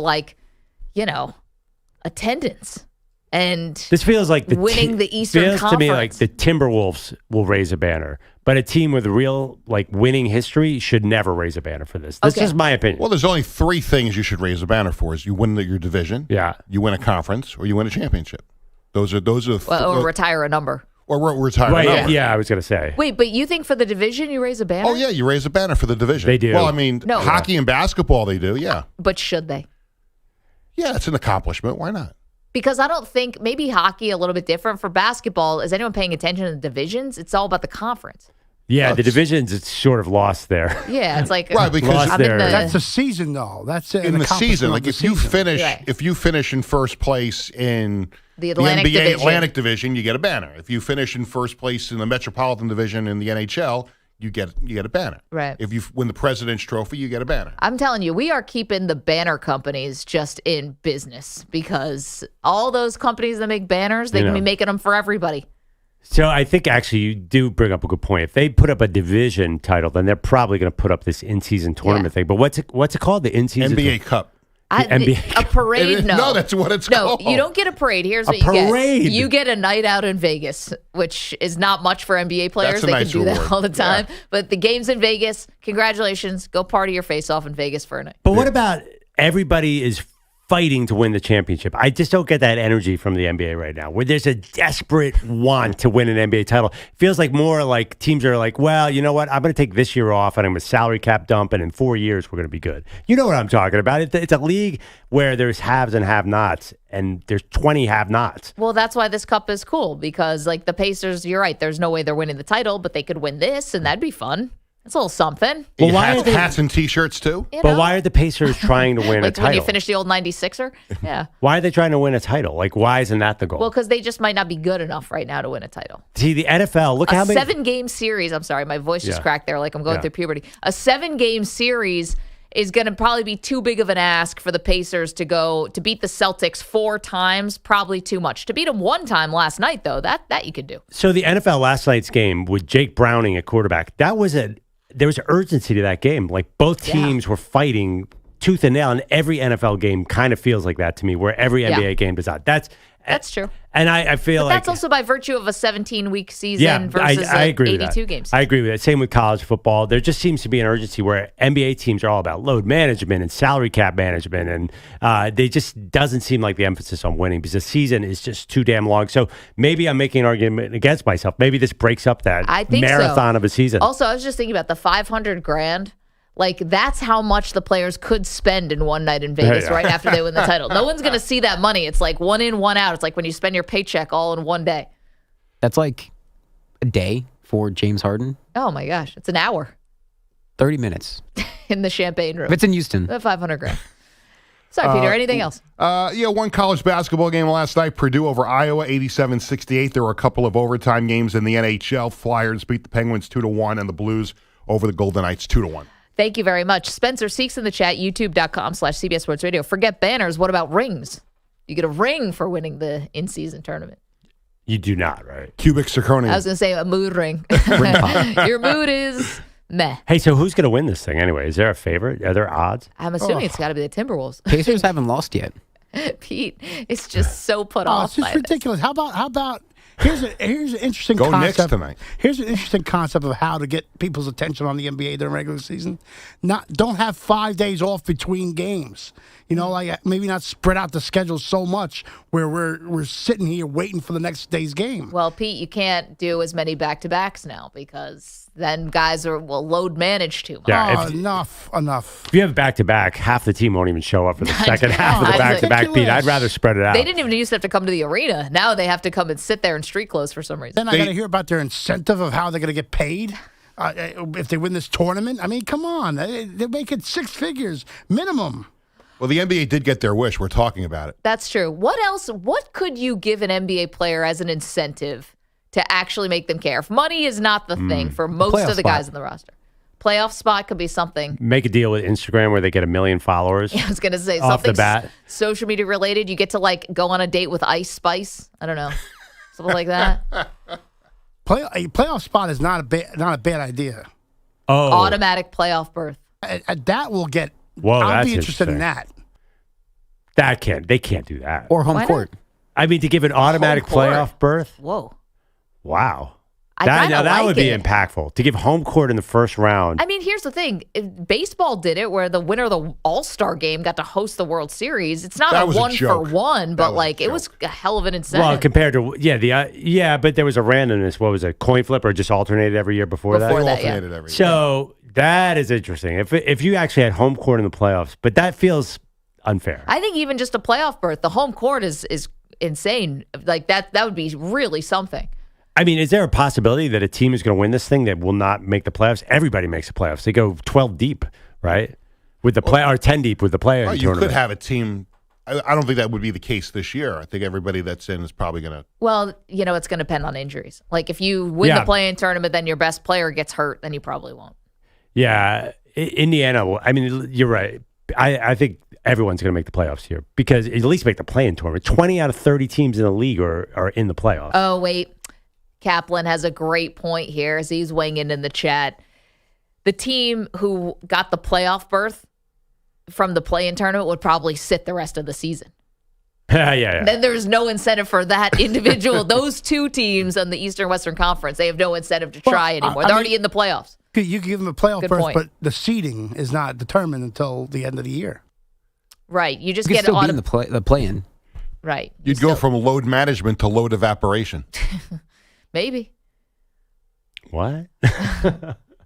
[SPEAKER 3] attendance. And
[SPEAKER 4] this feels like
[SPEAKER 3] winning the Eastern
[SPEAKER 4] feels
[SPEAKER 3] Conference.
[SPEAKER 4] to me like the Timberwolves will raise a banner, but a team with real winning history should never raise a banner for this. This is my opinion.
[SPEAKER 8] Well, there's only three things you should raise a banner for: is you win your division, you win a conference, or you win a championship. Those are
[SPEAKER 3] or retire a number.
[SPEAKER 8] Or retire a number.
[SPEAKER 4] Yeah, I was going to say.
[SPEAKER 3] Wait, but you think for the division you raise a banner?
[SPEAKER 8] Oh yeah, you raise a banner for the division.
[SPEAKER 4] They do.
[SPEAKER 8] Well, I mean, hockey and basketball they do. Yeah,
[SPEAKER 3] but should they?
[SPEAKER 8] Yeah, it's an accomplishment. Why not?
[SPEAKER 3] Because I don't think, maybe hockey a little bit different. For basketball, is anyone paying attention to the divisions? It's all about the conference.
[SPEAKER 4] Yeah, the divisions, it's sort of lost there.
[SPEAKER 3] Yeah, it's like
[SPEAKER 8] right, because
[SPEAKER 12] that's a season though. That's
[SPEAKER 8] in the season. Like if you finish in first place in
[SPEAKER 3] the Atlantic
[SPEAKER 8] NBA
[SPEAKER 3] Division.
[SPEAKER 8] Atlantic Division, you get a banner. If you finish in first place in the Metropolitan Division in the NHL, you get a banner.
[SPEAKER 3] Right.
[SPEAKER 8] If you win the President's Trophy, you get a banner.
[SPEAKER 3] I'm telling you, we are keeping the banner companies just in business because all those companies that make banners, they can be making them for everybody.
[SPEAKER 4] So I think actually you do bring up a good point. If they put up a division title, then they're probably going to put up this in-season tournament thing. But what's it called? The in-season
[SPEAKER 8] NBA Cup.
[SPEAKER 3] A parade? No.
[SPEAKER 8] That's what it's called.
[SPEAKER 3] No, you don't get a parade. Here's what you get. You get a night out in Vegas, which is not much for NBA players. They
[SPEAKER 8] nice
[SPEAKER 3] can do
[SPEAKER 8] reward.
[SPEAKER 3] that all the time. Yeah. But the game's in Vegas. Congratulations. Go party your face off in Vegas for a night.
[SPEAKER 4] But what about everybody is fighting to win the championship? I just don't get that energy from the NBA right now, where there's a desperate want to win an NBA title. It feels like more like teams are like, well, you know what? I'm going to take this year off and I'm a salary cap dump, and in 4 years we're going to be good. You know what I'm talking about? It's a league where there's haves and have-nots, and there's 20 have-nots.
[SPEAKER 3] Well, that's why this cup is cool, because like the Pacers, you're right, there's no way they're winning the title, but they could win this, and that'd be fun. It's a little something.
[SPEAKER 8] Well, hats and T-shirts too?
[SPEAKER 4] But why are the Pacers trying to win a title?
[SPEAKER 3] Like when you finish the old 96er? Yeah.
[SPEAKER 4] Why are they trying to win a title? Like, why isn't that the goal?
[SPEAKER 3] Well, because they just might not be good enough right now to win a title.
[SPEAKER 4] See, the NFL, look how many...
[SPEAKER 3] 7-game series. I'm sorry, my voice just cracked there like I'm going through puberty. A 7-game series is going to probably be too big of an ask for the Pacers to beat the Celtics 4 times. Probably too much. To beat them 1 time last night, though, that you could do.
[SPEAKER 4] So the NFL last night's game with Jake Browning at quarterback, there was urgency to that game. Like both teams were fighting tooth and nail, and every NFL game kind of feels like that to me, where every NBA game does that.
[SPEAKER 3] That's true.
[SPEAKER 4] And I feel
[SPEAKER 3] but
[SPEAKER 4] like
[SPEAKER 3] that's also by virtue of a 17-week season versus
[SPEAKER 4] I agree
[SPEAKER 3] 82
[SPEAKER 4] with that.
[SPEAKER 3] games.
[SPEAKER 4] I agree with that. Same with college football. There just seems to be an urgency where NBA teams are all about load management and salary cap management, and they just doesn't seem like the emphasis on winning because the season is just too damn long. So maybe I'm making an argument against myself. Maybe this breaks up that marathon of a season.
[SPEAKER 3] Also, I was just thinking about the $500,000. Like, that's how much the players could spend in one night in Vegas right after they win the title. No one's going to see that money. It's like one in, one out. It's like when you spend your paycheck all in one day.
[SPEAKER 13] That's like a day for James Harden.
[SPEAKER 3] Oh, my gosh. It's an hour
[SPEAKER 13] 30 minutes.
[SPEAKER 3] in the Champagne Room.
[SPEAKER 13] If it's in Houston.
[SPEAKER 3] $500,000. Sorry, Peter. Anything else?
[SPEAKER 8] One college basketball game last night. Purdue over Iowa, 87-68. There were a couple of overtime games in the NHL. Flyers beat the Penguins 2-1, and the Blues over the Golden Knights 2-1.
[SPEAKER 3] Thank you very much. Spencer Seeks in the chat, youtube.com/CBS Sports Radio. Forget banners. What about rings? You get a ring for winning the in-season tournament.
[SPEAKER 4] You do not, right?
[SPEAKER 8] Cubic zirconia.
[SPEAKER 3] I was going to say a mood ring. Your mood is meh.
[SPEAKER 4] Hey, so who's going to win this thing anyway? Is there a favorite? Are there odds?
[SPEAKER 3] I'm assuming it's got to be the Timberwolves.
[SPEAKER 13] Pacers haven't lost yet.
[SPEAKER 3] Pete is just so put off
[SPEAKER 14] it's just
[SPEAKER 3] by
[SPEAKER 14] ridiculous. How about here's an interesting
[SPEAKER 8] Go
[SPEAKER 14] concept.
[SPEAKER 8] Knicks tonight.
[SPEAKER 14] Here's an interesting concept of how to get people's attention on the NBA during regular season. Don't have 5 days off between games. You know, like maybe not spread out the schedule so much where we're sitting here waiting for the next day's game.
[SPEAKER 3] Well, Pete, you can't do as many back-to-backs now because then guys will load manage too much.
[SPEAKER 4] Yeah,
[SPEAKER 14] enough.
[SPEAKER 4] If you have back-to-back, half the team won't even show up for the second half of the back-to-back, Pete. I'd rather spread it out.
[SPEAKER 3] They didn't even used to have to come to the arena. Now they have to come and sit there in street clothes for some reason.
[SPEAKER 14] Then I got to hear about their incentive of how they're going to get paid if they win this tournament. I mean, come on. They're making six figures minimum.
[SPEAKER 8] Well, the NBA did get their wish. We're talking about it.
[SPEAKER 3] That's true. What else? What could you give an NBA player as an incentive to actually make them care? If money is not the thing for most of the guys in the roster. Playoff spot could be something.
[SPEAKER 4] Make a deal with Instagram where they get 1 million followers.
[SPEAKER 3] Yeah, I was going to say
[SPEAKER 4] off
[SPEAKER 3] something
[SPEAKER 4] the bat.
[SPEAKER 3] Social media related. You get to like go on a date with Ice Spice. I don't know. Something like that.
[SPEAKER 14] A playoff spot is not a bad idea.
[SPEAKER 4] Oh.
[SPEAKER 3] Automatic playoff berth.
[SPEAKER 14] That will get.
[SPEAKER 4] Whoa,
[SPEAKER 14] I'll
[SPEAKER 4] that's
[SPEAKER 14] be interested in
[SPEAKER 4] interesting.
[SPEAKER 14] that.
[SPEAKER 4] They can't do that.
[SPEAKER 13] Or home court.
[SPEAKER 4] I mean, to give an automatic playoff berth?
[SPEAKER 3] Whoa.
[SPEAKER 4] Wow.
[SPEAKER 3] I
[SPEAKER 4] That
[SPEAKER 3] like
[SPEAKER 4] would be
[SPEAKER 3] it.
[SPEAKER 4] impactful. To give home court in the first round.
[SPEAKER 3] I mean, here's the thing. Baseball did it where the winner of the All-Star game got to host the World Series. It's not
[SPEAKER 8] That
[SPEAKER 3] a
[SPEAKER 8] was a joke.
[SPEAKER 3] 1-for-1, but like it was a hell of an incentive.
[SPEAKER 4] Well, compared to, but there was a randomness. What was it? Coin flip or just alternated every year before that?
[SPEAKER 3] Before that,
[SPEAKER 8] Alternated every year.
[SPEAKER 4] So that is interesting. If you actually had home court in the playoffs, but that feels unfair.
[SPEAKER 3] I think even just a playoff berth, the home court is insane. Like that would be really something.
[SPEAKER 4] I mean, is there a possibility that a team is going to win this thing that will not make the playoffs? Everybody makes the playoffs. They go 12 deep, right? With the or 10 deep with the play-in
[SPEAKER 8] You
[SPEAKER 4] tournament.
[SPEAKER 8] could have a team. I don't think that would be the case this year. I think everybody that's in is probably going to.
[SPEAKER 3] Well, it's going to depend on injuries. Like if you win the play-in tournament, then your best player gets hurt, then you probably won't.
[SPEAKER 4] Yeah, Indiana. I mean, you're right. I think everyone's going to make the playoffs here because at least make the play-in tournament. 20 out of 30 teams in the league are in the playoffs.
[SPEAKER 3] Oh, wait. Kaplan has a great point here as he's weighing in the chat. The team who got the playoff berth from the play-in tournament would probably sit the rest of the season.
[SPEAKER 4] Yeah.
[SPEAKER 3] Then there's no incentive for that individual. Those two teams on the Eastern Western Conference, they have no incentive to try anymore. They're already in the playoffs.
[SPEAKER 14] You can give them a playoff
[SPEAKER 3] Good
[SPEAKER 14] berth,
[SPEAKER 3] point.
[SPEAKER 14] but the seeding is not determined until the end of the year.
[SPEAKER 3] Right. You just
[SPEAKER 13] You
[SPEAKER 3] get
[SPEAKER 13] can still
[SPEAKER 3] it
[SPEAKER 13] be in the play-in.
[SPEAKER 3] Right.
[SPEAKER 8] You'd go from load management to load evaporation.
[SPEAKER 3] Maybe.
[SPEAKER 4] What?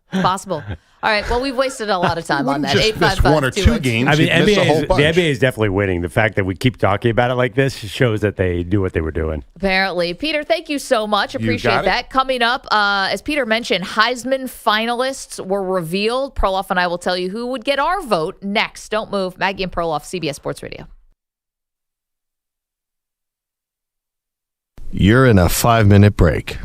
[SPEAKER 3] Possible. All right. Well, we've wasted a lot of time on that.
[SPEAKER 8] Just miss one or two games.
[SPEAKER 4] I mean,
[SPEAKER 8] you'd miss a whole
[SPEAKER 4] the
[SPEAKER 8] bunch.
[SPEAKER 4] NBA is definitely winning. The fact that we keep talking about it like this shows that they knew what they were doing.
[SPEAKER 3] Apparently. Peter, thank you so much. Appreciate
[SPEAKER 8] got it.
[SPEAKER 3] that. Coming up, as Peter mentioned, Heisman finalists were revealed. Perloff and I will tell you who would get our vote next. Don't move. Maggie and Perloff, CBS Sports Radio.
[SPEAKER 1] You're in a 5-minute break.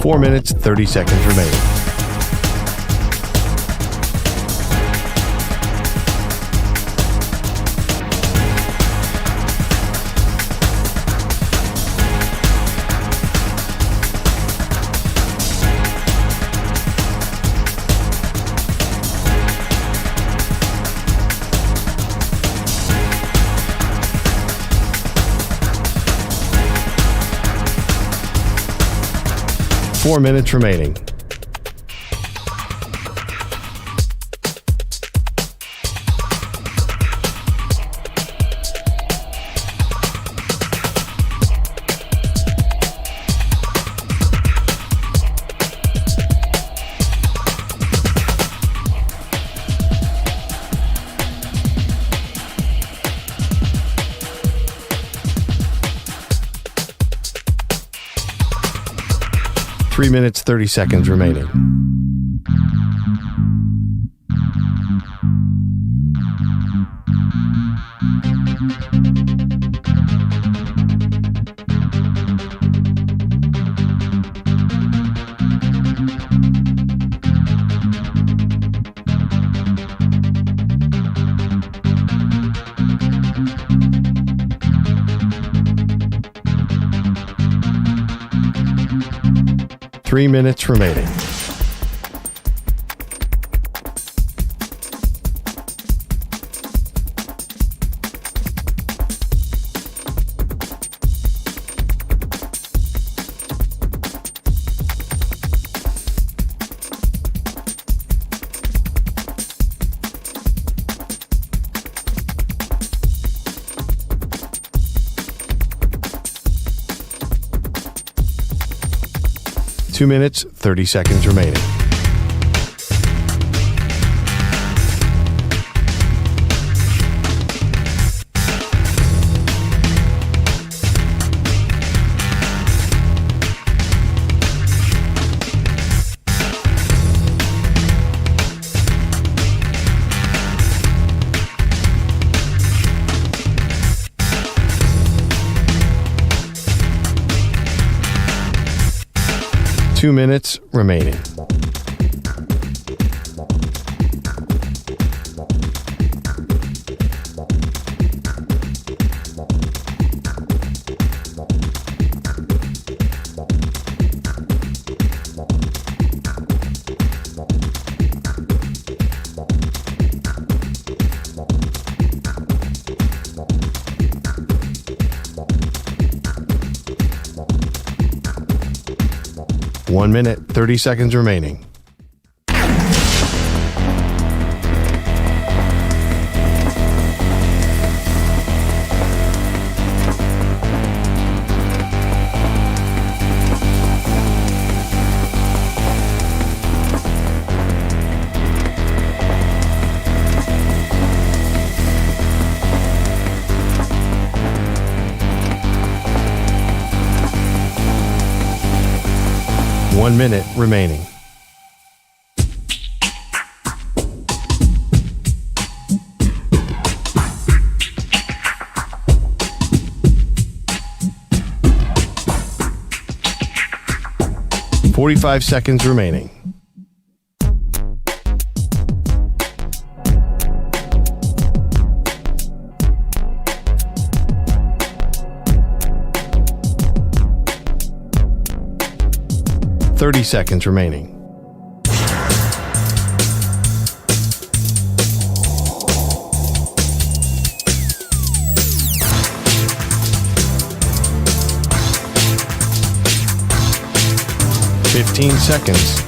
[SPEAKER 1] Four minutes, 30 seconds remaining. 4 minutes remaining. Three minutes, 30 seconds remaining. Three minutes remaining. Two minutes, 30 seconds remaining. Two minutes remaining. One minute, 30 seconds remaining. One minute remaining. $45 seconds remaining. $30 seconds remaining. $15 seconds.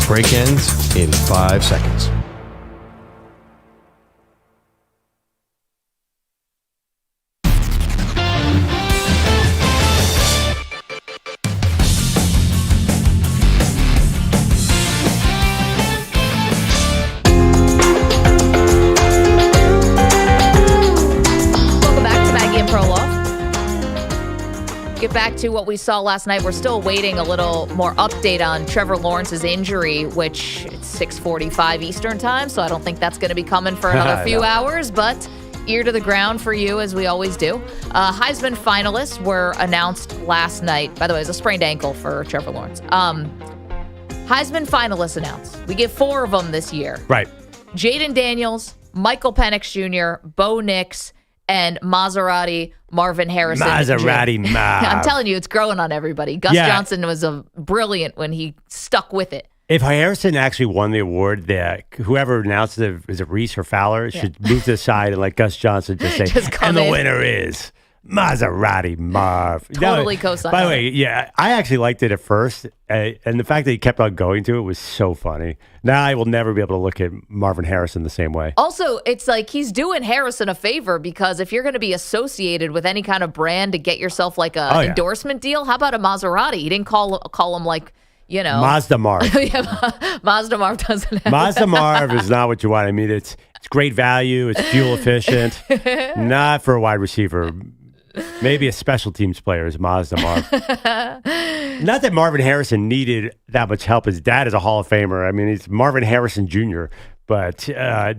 [SPEAKER 1] Break ends in 5 seconds.
[SPEAKER 3] Get back to what we saw last night. We're still waiting a little more update on Trevor Lawrence's injury, which it's 6:45 Eastern time, so I don't think that's going to be coming for another few hours, but ear to the ground for you, as we always do. Heisman finalists were announced last night. By the way, it's a sprained ankle for Trevor Lawrence. Heisman finalists announced. We get 4 of them this year.
[SPEAKER 4] Right.
[SPEAKER 3] Jaden Daniels, Michael Penix Jr., Bo Nix, and Maserati Marvin Harrison.
[SPEAKER 4] Maserati Marv.
[SPEAKER 3] I'm telling you, it's growing on everybody. Gus Johnson was brilliant when he stuck with it.
[SPEAKER 4] If Harrison actually won the award, that whoever announces it, is it Reese or Fowler, should move to the side and let Gus Johnson just say, and the winner is Maserati Marv.
[SPEAKER 3] Totally co-sign.
[SPEAKER 4] By the way, yeah, I actually liked it at first, and the fact that he kept on going to it was so funny. Now I will never be able to look at Marvin Harrison the same way.
[SPEAKER 3] Also, it's like he's doing Harrison a favor because if you're going to be associated with any kind of brand to get yourself like a endorsement deal, how about a Maserati? He didn't call him like,
[SPEAKER 4] Mazda Marv.
[SPEAKER 3] Mazda Marv doesn't have
[SPEAKER 4] Mazda Marv is not what you want. I mean, it's great value. It's fuel efficient. Not for a wide receiver. Maybe a special teams player is Mazda Marv. Not that Marvin Harrison needed that much help. His dad is a Hall of Famer. I mean, he's Marvin Harrison Jr., but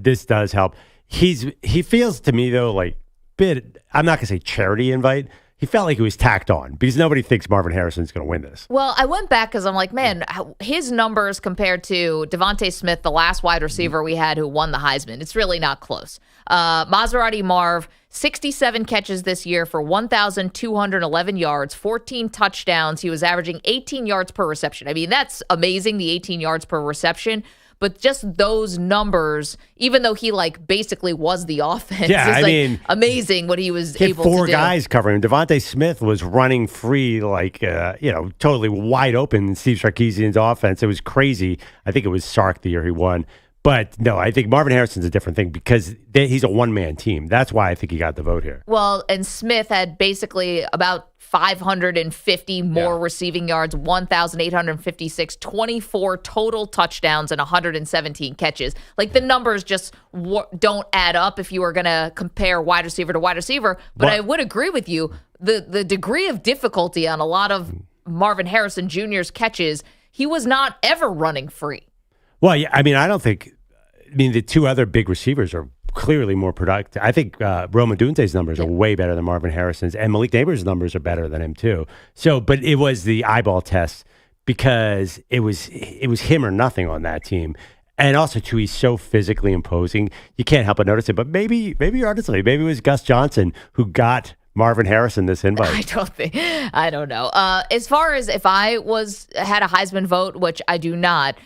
[SPEAKER 4] this does help. He feels to me, though, like I'm not going to say charity invite. He felt like he was tacked on because nobody thinks Marvin Harrison's going to win this.
[SPEAKER 3] Well, I went back because I'm like, man, his numbers compared to Devontae Smith, the last wide receiver we had who won the Heisman, it's really not close. Maserati Marv, 67 catches this year for 1,211 yards, 14 touchdowns. He was averaging 18 yards per reception. I mean, that's amazing, the 18 yards per reception. But just those numbers, even though he basically was the offense, is amazing what he was able to do.
[SPEAKER 4] 4 guys covering him. Devontae Smith was running free, totally wide open in Steve Sarkisian's offense. It was crazy. I think it was Sark the year he won. But no, I think Marvin Harrison's a different thing because he's a one-man team. That's why I think he got the vote here.
[SPEAKER 3] Well, and Smith had basically about 550 more receiving yards, 1,856, 24 total touchdowns, and 117 catches. Like, the numbers just don't add up if you were going to compare wide receiver to wide receiver. But I would agree with you. The degree of difficulty on a lot of Marvin Harrison Jr.'s catches, he was not ever running free.
[SPEAKER 4] Well, yeah, I mean, the 2 other big receivers are clearly more productive. I think Rome Odunze's numbers are way better than Marvin Harrison's, and Malik Neighbors' numbers are better than him too. So, but it was the eyeball test because it was him or nothing on that team. And also, too, he's so physically imposing, you can't help but notice it. But maybe honestly, maybe it was Gus Johnson who got Marvin Harrison this invite.
[SPEAKER 3] I don't know. As far as if I had a Heisman vote, which I do not,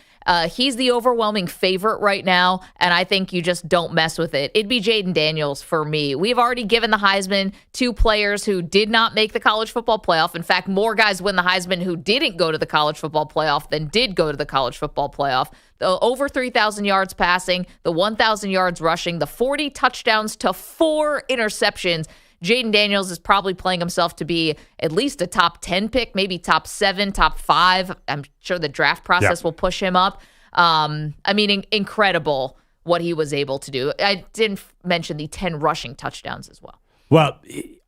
[SPEAKER 3] he's the overwhelming favorite right now, and I think you just don't mess with it. It'd be Jaden Daniels for me. We've already given the Heisman to players who did not make the college football playoff. In fact, more guys win the Heisman who didn't go to the college football playoff than did go to the college football playoff. The over 3,000 yards passing, the 1,000 yards rushing, the 40 touchdowns to 4 interceptions. Jaden Daniels is probably playing himself to be at least a top 10 pick, maybe top 7, top 5. I'm sure the draft process will push him up. Incredible what he was able to do. I didn't mention the 10 rushing touchdowns as well.
[SPEAKER 4] Well,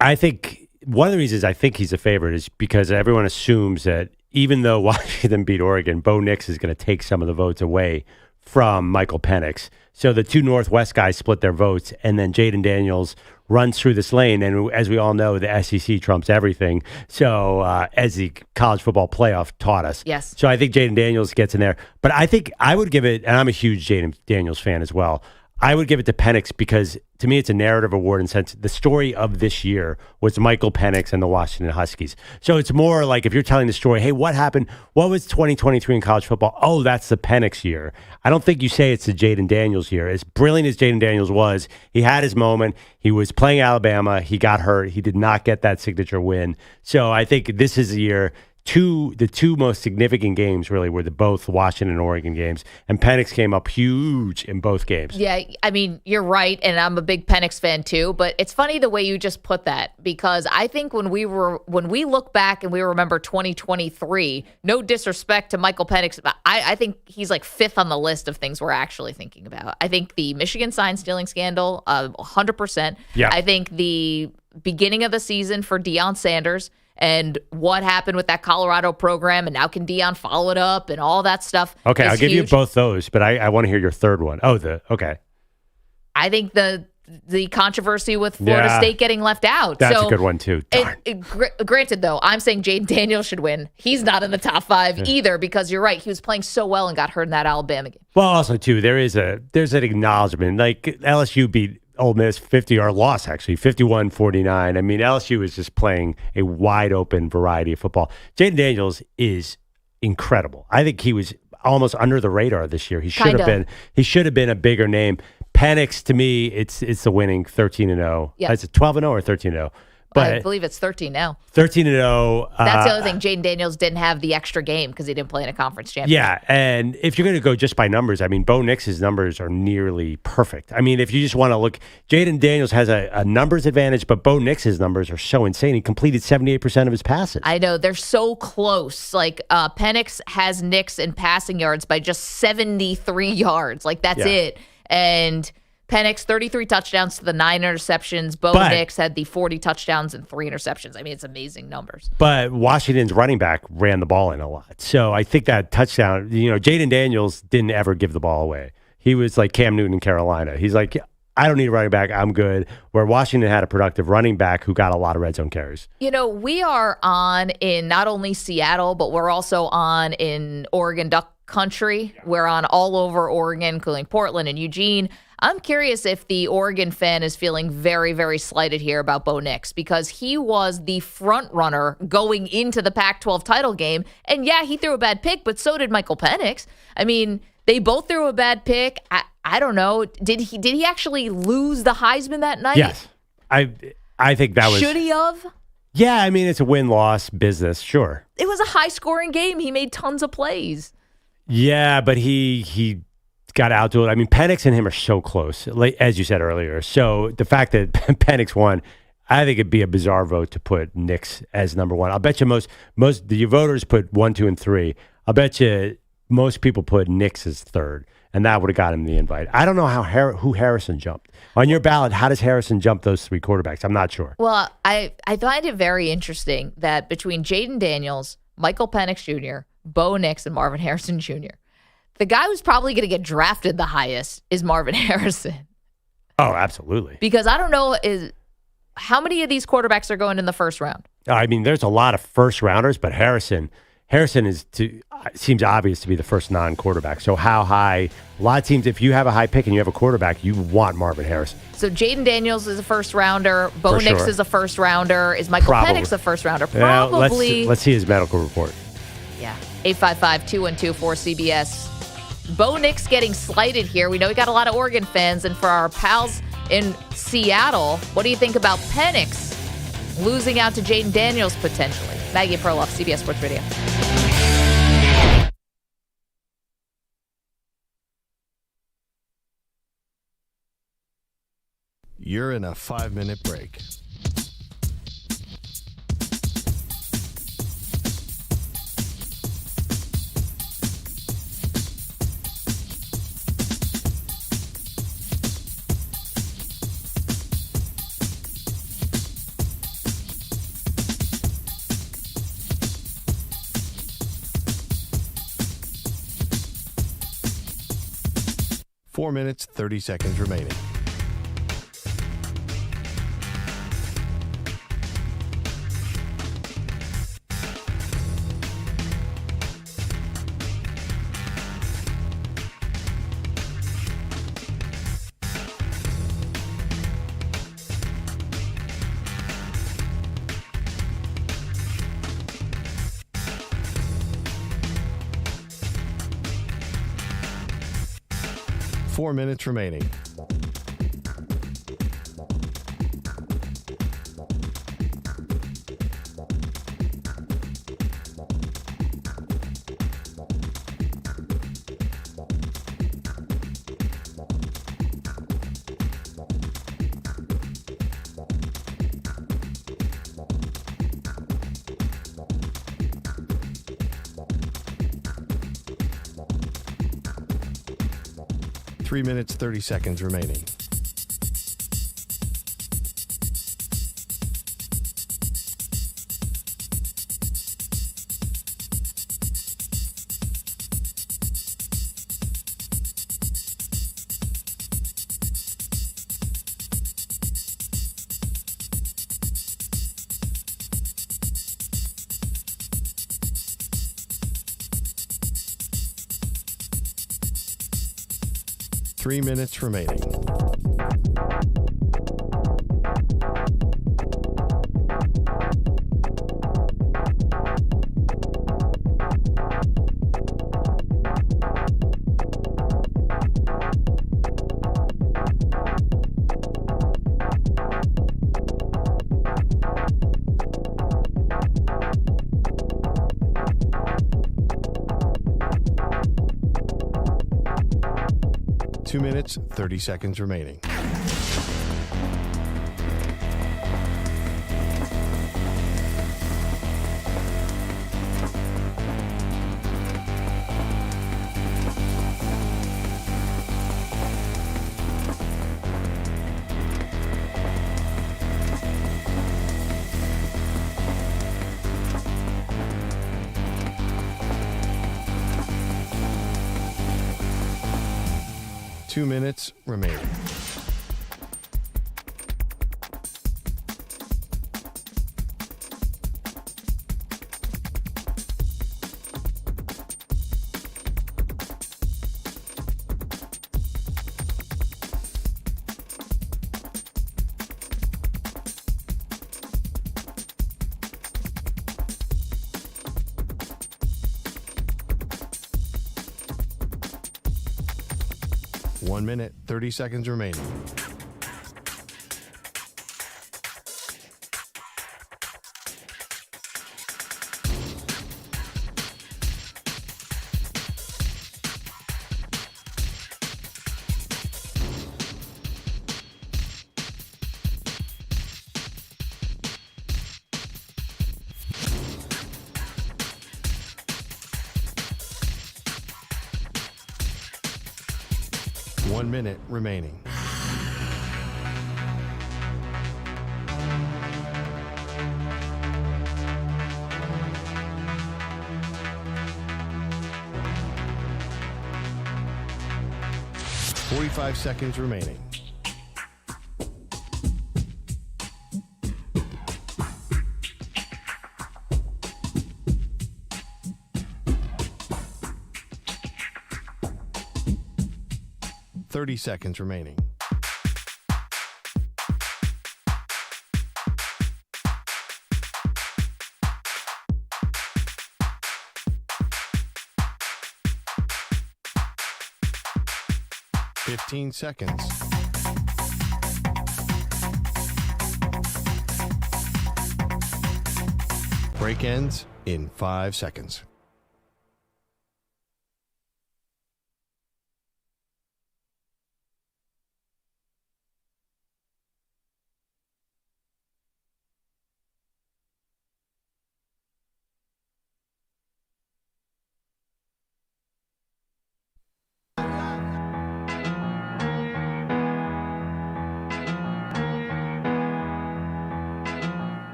[SPEAKER 4] I think one of the reasons I think he's a favorite is because everyone assumes that even though Washington beat Oregon, Bo Nix is going to take some of the votes away from Michael Penix. So the 2 Northwest guys split their votes, and then Jaden Daniels runs through this lane. And as we all know, the SEC trumps everything. So as the college football playoff taught us.
[SPEAKER 3] Yes.
[SPEAKER 4] So I think Jaden Daniels gets in there. But I think I would give it, and I'm a huge Jaden Daniels fan as well, I would give it to Penix because to me it's a narrative award in sense the story of this year was Michael Penix and the Washington Huskies. So it's more like if you're telling the story, hey, what happened? What was 2023 in college football? Oh, that's the Penix year. I don't think you say it's the Jaden Daniels year. As brilliant as Jaden Daniels was, he had his moment. He was playing Alabama. He got hurt. He did not get that signature win. So I think this is a year. The 2 most significant games really were both Washington and Oregon games, and Penix came up huge in both games.
[SPEAKER 3] Yeah, I mean, you're right, and I'm a big Penix fan too, but it's funny the way you just put that, because I think when we look back and we remember 2023, no disrespect to Michael Penix, but I think he's like 5th on the list of things we're actually thinking about. I think the Michigan sign stealing scandal, 100%.
[SPEAKER 4] Yeah.
[SPEAKER 3] I think the beginning of the season for Deion Sanders, and what happened with that Colorado program, and now can Deion follow it up and all that stuff.
[SPEAKER 4] Okay, I'll give
[SPEAKER 3] huge.
[SPEAKER 4] you both those, but I want to hear your third one. Okay.
[SPEAKER 3] I think the controversy with Florida State getting left out.
[SPEAKER 4] That's a good one too.
[SPEAKER 3] Granted, though, I'm saying Jaden Daniels should win. He's not in the top 5 either because you're right. He was playing so well and got hurt in that Alabama game.
[SPEAKER 4] Well, also too, there's an acknowledgement. Like LSU beat Ole Miss 51-49. I mean, LSU is just playing a wide open variety of football. Jaden Daniels is incredible. I think he was almost under the radar this year. He should have
[SPEAKER 3] Kinda.
[SPEAKER 4] been. He should have been a bigger name. Penix, to me, it's the winning 13-0.
[SPEAKER 3] Yeah.
[SPEAKER 4] Is it 12-0 or 13-0?
[SPEAKER 3] I believe it's 13 now.
[SPEAKER 4] 13-0.
[SPEAKER 3] That's the other thing. Jaden Daniels didn't have the extra game because he didn't play in a conference championship.
[SPEAKER 4] Yeah, and if you're going to go just by numbers, I mean, Bo Nix's numbers are nearly perfect. I mean, if you just want to look, Jaden Daniels has a numbers advantage, but Bo Nix's numbers are so insane. He completed 78% of his passes.
[SPEAKER 3] I know. They're so close. Like, Penix has Nix in passing yards by just 73 yards. Like, that's it. And Penix, 33 touchdowns to the 9 interceptions. Bo Nix had the 40 touchdowns and 3 interceptions. I mean, it's amazing numbers.
[SPEAKER 4] But Washington's running back ran the ball in a lot. So I think that touchdown, Jaden Daniels didn't ever give the ball away. He was like Cam Newton in Carolina. He's like, I don't need a running back. I'm good. Where Washington had a productive running back who got a lot of red zone carries.
[SPEAKER 3] We are on in not only Seattle, but we're also on in Oregon Duck country. We're on all over Oregon, including Portland and Eugene. I'm curious if the Oregon fan is feeling very, very slighted here about Bo Nix because he was the front runner going into the Pac-12 title game. And yeah, he threw a bad pick, but so did Michael Penix. I mean, they both threw a bad pick. I don't know. Did he actually lose the Heisman that night?
[SPEAKER 4] Yes. I think that was.
[SPEAKER 3] Should he have?
[SPEAKER 4] Yeah, I mean, it's a win-loss business, sure.
[SPEAKER 3] It was a high-scoring game. He made tons of plays.
[SPEAKER 4] Yeah, but he got out to it. I mean, Penix and him are so close, like, as you said earlier. So the fact that Penix won, I think it'd be a bizarre vote to put Nix as number one. I'll bet you most the voters put 1, 2, and 3. I'll bet you most people put Nix as third, and that would have got him the invite. I don't know who Harrison jumped. On your ballot, how does Harrison jump those 3 quarterbacks? I'm not sure.
[SPEAKER 3] Well, I find it very interesting that between Jaden Daniels, Michael Penix Jr., Bo Nix, and Marvin Harrison Jr., the guy who's probably going to get drafted the highest is Marvin Harrison.
[SPEAKER 4] Oh, absolutely.
[SPEAKER 3] Because I don't know how many of these quarterbacks are going in the first round.
[SPEAKER 4] I mean, there's a lot of first rounders, but Harrison seems obvious to be the first non-quarterback. So how high? A lot of teams, if you have a high pick and you have a quarterback, you want Marvin Harrison.
[SPEAKER 3] So Jaden Daniels is a first rounder. Bo Nix is a first rounder. Is Michael Penix a first rounder? Probably.
[SPEAKER 4] Let's see his medical report.
[SPEAKER 3] Yeah. 855-212-4CBS. Bo Nix getting slighted here. We know we got a lot of Oregon fans. And for our pals in Seattle, what do you think about Penix losing out to Jaden Daniels potentially? Maggie and Perloff, CBS Sports Radio.
[SPEAKER 1] You're in a 5-minute break. Four minutes, 30 seconds remaining. Four minutes remaining. Three minutes, 30 seconds remaining. Three minutes remaining. 2 minutes, 30 seconds remaining. Two minutes remaining. One minute, 30 seconds remaining. One minute remaining. Forty-five seconds remaining. Thirty seconds remaining. Fifteen seconds. Break ends in 5 seconds.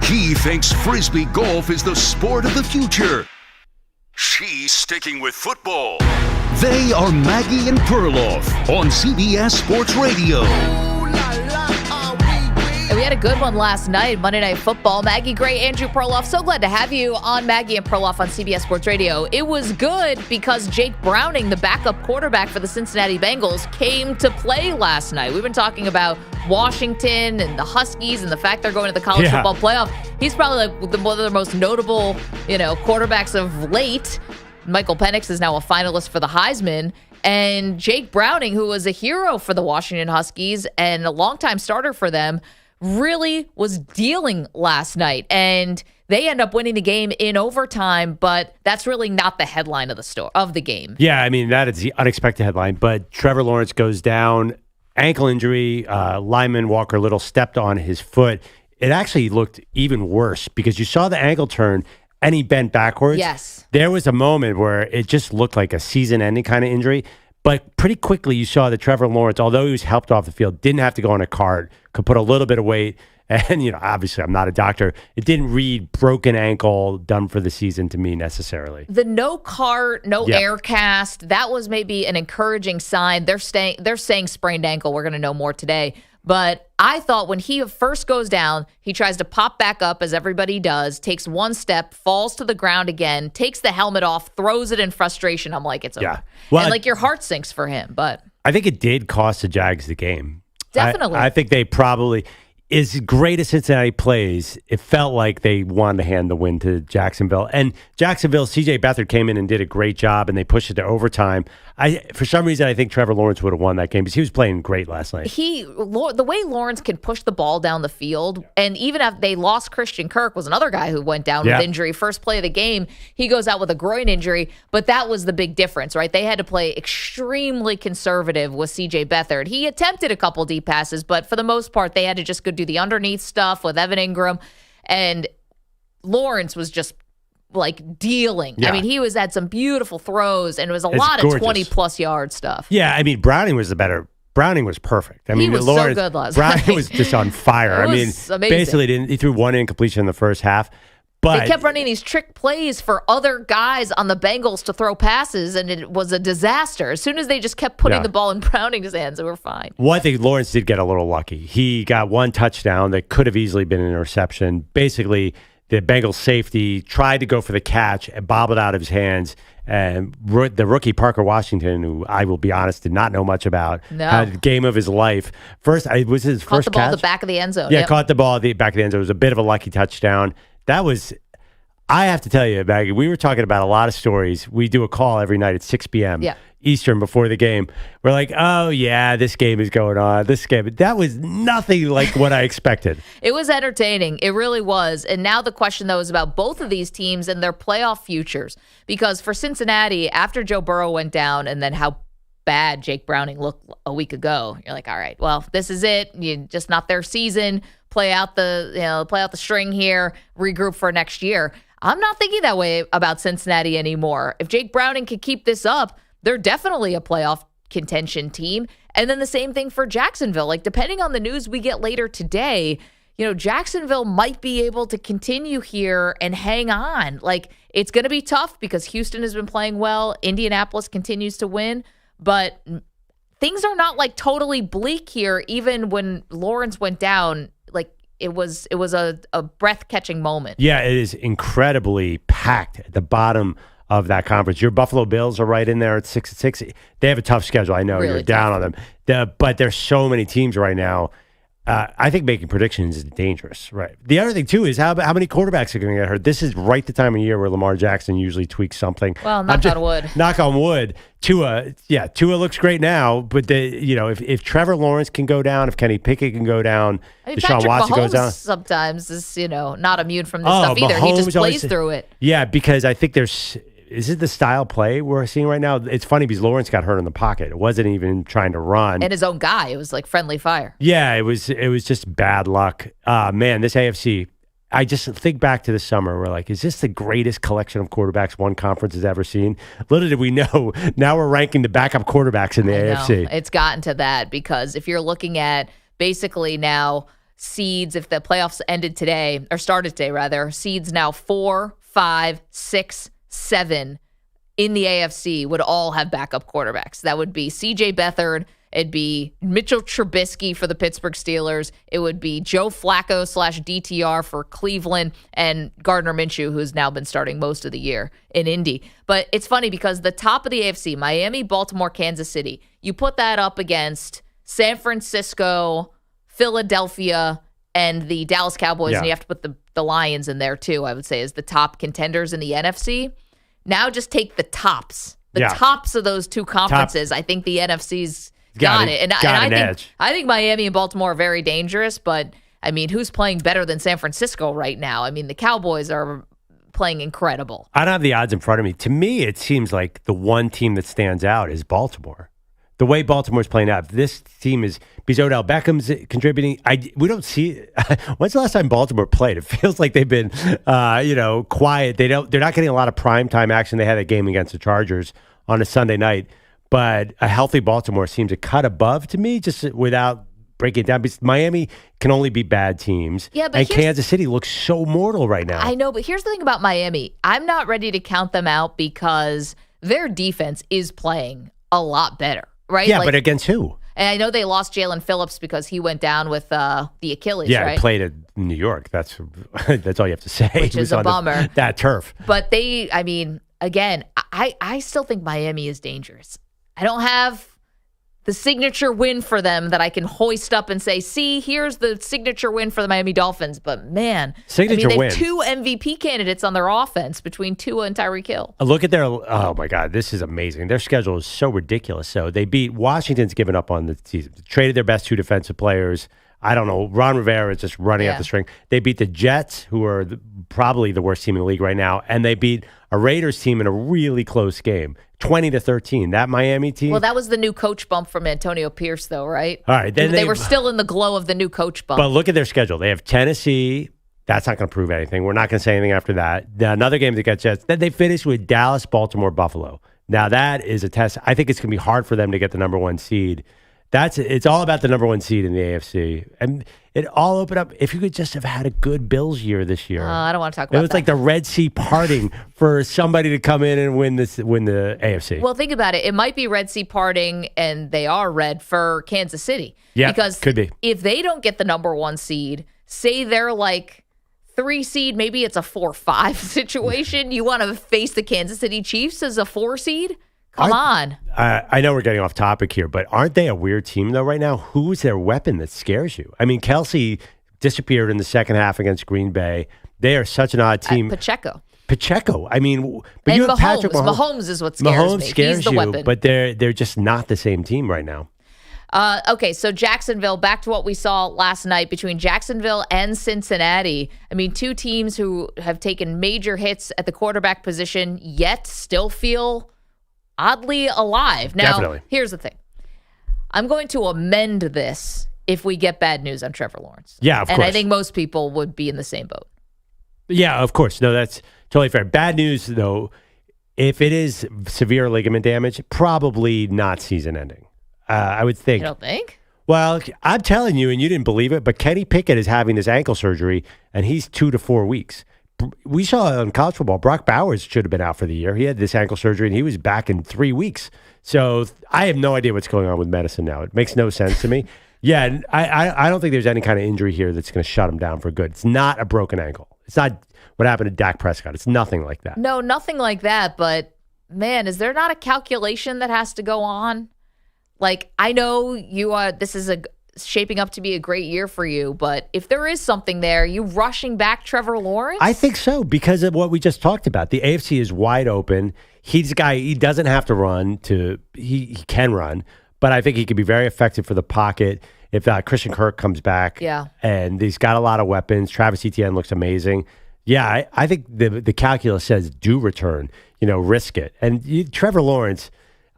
[SPEAKER 2] He thinks Frisbee golf is the sport of the future. She's sticking with football. They are Maggie and Perloff on CBS Sports Radio.
[SPEAKER 3] And we had a good one last night, Monday Night Football. Maggie Gray, Andrew Perloff, so glad to have you on Maggie and Perloff on CBS Sports Radio. It was good because Jake Browning, the backup quarterback for the Cincinnati Bengals, came to play last night. We've been talking about Washington and the Huskies and the fact they're going to the college football playoff. He's probably like one of the most notable, quarterbacks of late. Michael Penix is now a finalist for the Heisman. And Jake Browning, who was a hero for the Washington Huskies and a longtime starter for them, really was dealing last night. And they end up winning the game in overtime, but that's really not the headline of the game.
[SPEAKER 4] Yeah, I mean, that is the unexpected headline. But Trevor Lawrence goes down, ankle injury. Lyman Walker Little stepped on his foot. It actually looked even worse because you saw the ankle turn and he bent backwards.
[SPEAKER 3] Yes.
[SPEAKER 4] There was a moment where it just looked like a season-ending kind of injury. But pretty quickly you saw that Trevor Lawrence, although he was helped off the field, didn't have to go on a cart, could put a little bit of weight. And, obviously I'm not a doctor. It didn't read broken ankle, done for the season to me necessarily.
[SPEAKER 3] The no cart, no air cast, that was maybe an encouraging sign. They're saying sprained ankle. We're going to know more today. But I thought when he first goes down, he tries to pop back up as everybody does, takes one step, falls to the ground again, takes the helmet off, throws it in frustration. I'm like, it's over. Well, and your heart sinks for him. But
[SPEAKER 4] I think it did cost the Jags the game.
[SPEAKER 3] Definitely.
[SPEAKER 4] I think they probably, as great as Cincinnati plays, it felt like they wanted to hand the win to Jacksonville. And Jacksonville, C.J. Beathard came in and did a great job, and they pushed it to overtime. For some reason, I think Trevor Lawrence would have won that game because he was playing great last night.
[SPEAKER 3] The way Lawrence can push the ball down the field, and even after they lost Christian Kirk, was another guy who went down with injury. First play of the game, he goes out with a groin injury, but that was the big difference, right? They had to play extremely conservative with C.J. Beathard. He attempted a couple deep passes, but for the most part, they had to just go do the underneath stuff with Evan Ingram, and Lawrence was just like dealing.
[SPEAKER 4] Yeah.
[SPEAKER 3] I mean, he had some beautiful throws, and it was a lot of 20-plus yard stuff.
[SPEAKER 4] Yeah, I mean, Browning was the better. Browning was perfect. I mean,
[SPEAKER 3] he was
[SPEAKER 4] Lawrence,
[SPEAKER 3] so good last
[SPEAKER 4] Browning
[SPEAKER 3] night.
[SPEAKER 4] was just on fire. I mean,
[SPEAKER 3] amazing.
[SPEAKER 4] basically, he threw one incompletion in the first half. But
[SPEAKER 3] they kept running these trick plays for other guys on the Bengals to throw passes, and it was a disaster. As soon as they just kept putting the ball in Browning's hands, they were fine.
[SPEAKER 4] Well, I think Lawrence did get a little lucky. He got one touchdown that could have easily been an interception. Basically, the Bengals safety tried to go for the catch and bobbled out of his hands. And the rookie Parker Washington, who I will be honest, did not know much about, had the game of his life. It was his
[SPEAKER 3] Caught
[SPEAKER 4] first
[SPEAKER 3] the ball
[SPEAKER 4] catch.
[SPEAKER 3] at the back of the end zone.
[SPEAKER 4] Yeah, caught the ball at the back of the end zone. It was a bit of a lucky touchdown. That was, I have to tell you, Maggie, we were talking about a lot of stories. We do a call every night at 6 p.m. Eastern before the game. We're like, oh, yeah, this game is going on. This game. That was nothing like what I expected.
[SPEAKER 3] It was entertaining. It really was. And now the question, though, is about both of these teams and their playoff futures. Because for Cincinnati, after Joe Burrow went down and then how bad Jake Browning looked a week ago, you're like, all right, well, this is it. Just not their season. Play out the string here, regroup for next year. I'm not thinking that way about Cincinnati anymore. If Jake Browning can keep this up, they're definitely a playoff contention team. And then the same thing for Jacksonville. Like, depending on the news we get later today, Jacksonville might be able to continue here and hang on. Like, it's going to be tough because Houston has been playing well. Indianapolis continues to win. But things are not like totally bleak here. Even when Lawrence went down, like, it was a breath-catching moment.
[SPEAKER 4] Yeah, it is incredibly packed at the bottom of that conference. Your Buffalo Bills are right in there at 6-6. They have a tough schedule. I know
[SPEAKER 3] really
[SPEAKER 4] you're down
[SPEAKER 3] tough.
[SPEAKER 4] on them. But there's so many teams right now. I think making predictions is dangerous. Right. The other thing, too, is how many quarterbacks are going to get hurt. This is right the time of year where Lamar Jackson usually tweaks something.
[SPEAKER 3] Well, knock on wood.
[SPEAKER 4] Knock on wood. Tua looks great now, but if Trevor Lawrence can go down, if Kenny Pickett can go down, Deshaun
[SPEAKER 3] Patrick
[SPEAKER 4] Watson
[SPEAKER 3] Mahomes
[SPEAKER 4] goes down.
[SPEAKER 3] Sometimes is not immune from this stuff either.
[SPEAKER 4] Mahomes
[SPEAKER 3] He just plays
[SPEAKER 4] always,
[SPEAKER 3] through it.
[SPEAKER 4] Yeah, because I think is it the style play we're seeing right now? It's funny because Lawrence got hurt in the pocket. It wasn't even trying to run.
[SPEAKER 3] And his own guy. It was like friendly fire.
[SPEAKER 4] Yeah, it was just bad luck. Man, this AFC, I just think back to the summer. We're like, is this the greatest collection of quarterbacks one conference has ever seen? Little did we know, now we're ranking the backup quarterbacks in the AFC.
[SPEAKER 3] It's gotten to that because if you're looking at basically now seeds, if the playoffs ended today, or started today rather, seeds now 4, 5, 6, 7 in the AFC would all have backup quarterbacks. That would be C.J. Beathard. It'd be Mitchell Trubisky for the Pittsburgh Steelers. It would be Joe Flacco / DTR for Cleveland, and Gardner Minshew, who's now been starting most of the year in Indy. But it's funny because the top of the AFC, Miami, Baltimore, Kansas City, you put that up against San Francisco, Philadelphia, and the Dallas Cowboys, and you have to put the Lions in there too, I would say, as the top contenders in the NFC. Now just take the tops. Tops of those two conferences. I think the NFC's got it. And I think Miami and Baltimore are very dangerous, but I mean, who's playing better than San Francisco right now? I mean, the Cowboys are playing incredible.
[SPEAKER 4] I don't have the odds in front of me. To me, it seems like the one team that stands out is Baltimore. The way Baltimore's playing out, this team is because Odell Beckham's contributing. We don't see. When's the last time Baltimore played? It feels like they've been, quiet. They're not getting a lot of primetime action. They had a game against the Chargers on a Sunday night, but a healthy Baltimore seems to cut above to me, just without breaking it down. Because Miami can only be bad teams, and Kansas City looks so mortal right now.
[SPEAKER 3] I know, but here's the thing about Miami. I'm not ready to count them out because their defense is playing a lot better. Right?
[SPEAKER 4] Yeah, but against who?
[SPEAKER 3] And I know they lost Jalen Phillips because he went down with the Achilles,
[SPEAKER 4] right?
[SPEAKER 3] Yeah,
[SPEAKER 4] he played at New York. That's all you have to say.
[SPEAKER 3] Which is a bummer.
[SPEAKER 4] That turf.
[SPEAKER 3] But again, I still think Miami is dangerous. I don't have the signature win for them that I can hoist up and say, see, here's the signature win for the Miami Dolphins. But man,
[SPEAKER 4] Signature
[SPEAKER 3] they
[SPEAKER 4] win.
[SPEAKER 3] have 2 MVP candidates on their offense between Tua and Tyreek Hill.
[SPEAKER 4] Look at their, oh my God, this is amazing. Their schedule is so ridiculous. So they beat Washington's given up on the season, traded their best 2 defensive players. I don't know. Ron Rivera is just running up the string. They beat the Jets, who are probably the worst team in the league right now, and they beat a Raiders team in a really close game, 20-13. That Miami team.
[SPEAKER 3] Well, that was the new coach bump from Antonio Pierce, though, right?
[SPEAKER 4] All right, then
[SPEAKER 3] they were still in the glow of the new coach bump.
[SPEAKER 4] But look at their schedule. They have Tennessee. That's not going to prove anything. We're not going to say anything after that. Another game that got Jets. Then they finished with Dallas, Baltimore, Buffalo. Now that is a test. I think it's going to be hard for them to get the number 1 seed. It's all about the number 1 seed in the AFC. And it all opened up. If you could just have had a good Bills year this year.
[SPEAKER 3] I don't want to talk about that.
[SPEAKER 4] It was like the Red Sea parting for somebody to come in and win the AFC.
[SPEAKER 3] Well, think about it. It might be Red Sea parting, and they are red for Kansas City.
[SPEAKER 4] Yeah,
[SPEAKER 3] because
[SPEAKER 4] could be.
[SPEAKER 3] If they don't get the number 1 seed, say they're like 3 seed, maybe it's a 4-5 situation. You want to face the Kansas City Chiefs as a 4 seed? Come on.
[SPEAKER 4] I know we're getting off topic here, but aren't they a weird team, though, right now? Who's their weapon that scares you? I mean, Kelsey disappeared in the second half against Green Bay. They are such an odd team.
[SPEAKER 3] Pacheco.
[SPEAKER 4] I mean, but
[SPEAKER 3] and
[SPEAKER 4] you have
[SPEAKER 3] Mahomes.
[SPEAKER 4] Patrick Mahomes.
[SPEAKER 3] Mahomes is what scares
[SPEAKER 4] Mahomes
[SPEAKER 3] me.
[SPEAKER 4] scares
[SPEAKER 3] He's the
[SPEAKER 4] you,
[SPEAKER 3] weapon.
[SPEAKER 4] but they're just not the same team right now.
[SPEAKER 3] Okay, so Jacksonville, back to what we saw last night between Jacksonville and Cincinnati. I mean, 2 teams who have taken major hits at the quarterback position, yet still feel oddly alive. Now,
[SPEAKER 4] Definitely.
[SPEAKER 3] Here's the thing. I'm going to amend this if we get bad news on Trevor Lawrence.
[SPEAKER 4] Yeah, of course.
[SPEAKER 3] And I think most people would be in the same boat.
[SPEAKER 4] Yeah, of course. No, that's totally fair. Bad news, though, if it is severe ligament damage, probably not season ending. I would think.
[SPEAKER 3] You don't think?
[SPEAKER 4] Well, I'm telling you, and you didn't believe it, but Kenny Pickett is having this ankle surgery, and he's 2 to 4 weeks. We saw on college football, Brock Bowers should have been out for the year. He had this ankle surgery, and he was back in 3 weeks. So I have no idea what's going on with medicine now. It makes no sense to me. Yeah, I don't think there's any kind of injury here that's going to shut him down for good. It's not a broken ankle. It's not what happened to Dak Prescott. It's nothing like that.
[SPEAKER 3] No, nothing like that. But, man, is there not a calculation that has to go on? Like, I know this is shaping up to be a great year for you, but if there is something there, you rushing back Trevor Lawrence?
[SPEAKER 4] I think so, because of what we just talked about. The AFC is wide open. He's a guy, he doesn't have to run he can run, but I think he could be very effective for the pocket if Christian Kirk comes back.
[SPEAKER 3] Yeah.
[SPEAKER 4] And he's got a lot of weapons. Travis Etienne looks amazing. Yeah, I think the calculus says do return, risk it. And Trevor Lawrence,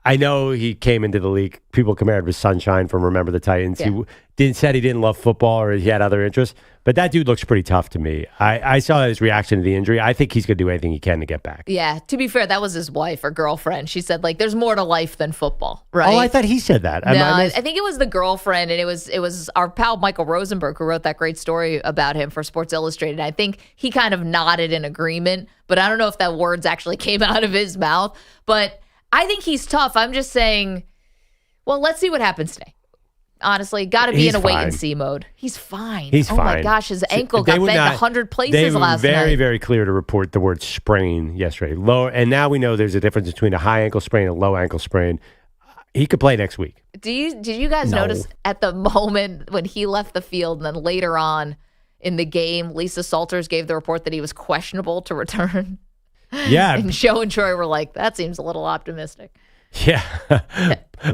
[SPEAKER 4] I know he came into the league. People compared him to Sunshine from Remember the Titans.
[SPEAKER 3] Yeah.
[SPEAKER 4] He said he didn't love football or he had other interests, but that dude looks pretty tough to me. I saw his reaction to the injury. I think he's going to do anything he can to get back.
[SPEAKER 3] Yeah, to be fair, that was his wife or girlfriend. She said, there's more to life than football, right?
[SPEAKER 4] Oh, I thought he said that.
[SPEAKER 3] I think it was the girlfriend, and it was our pal Michael Rosenberg who wrote that great story about him for Sports Illustrated. I think he kind of nodded in agreement, but I don't know if that words actually came out of his mouth. But I think he's tough. I'm just saying, well, let's see what happens today. Honestly, got to be in a wait-and-see mode. He's fine.
[SPEAKER 4] He's fine.
[SPEAKER 3] Oh, my gosh, his ankle got bent 100 places last night.
[SPEAKER 4] They were very, very clear to report the word sprain yesterday. And now we know there's a difference between a high ankle sprain and a low ankle sprain. He could play next week.
[SPEAKER 3] Did you guys notice at the moment when he left the field and then later on in the game, Lisa Salters gave the report that he was questionable to return?
[SPEAKER 4] Yeah.
[SPEAKER 3] And Show and Troy were like, that seems a little optimistic.
[SPEAKER 4] Yeah.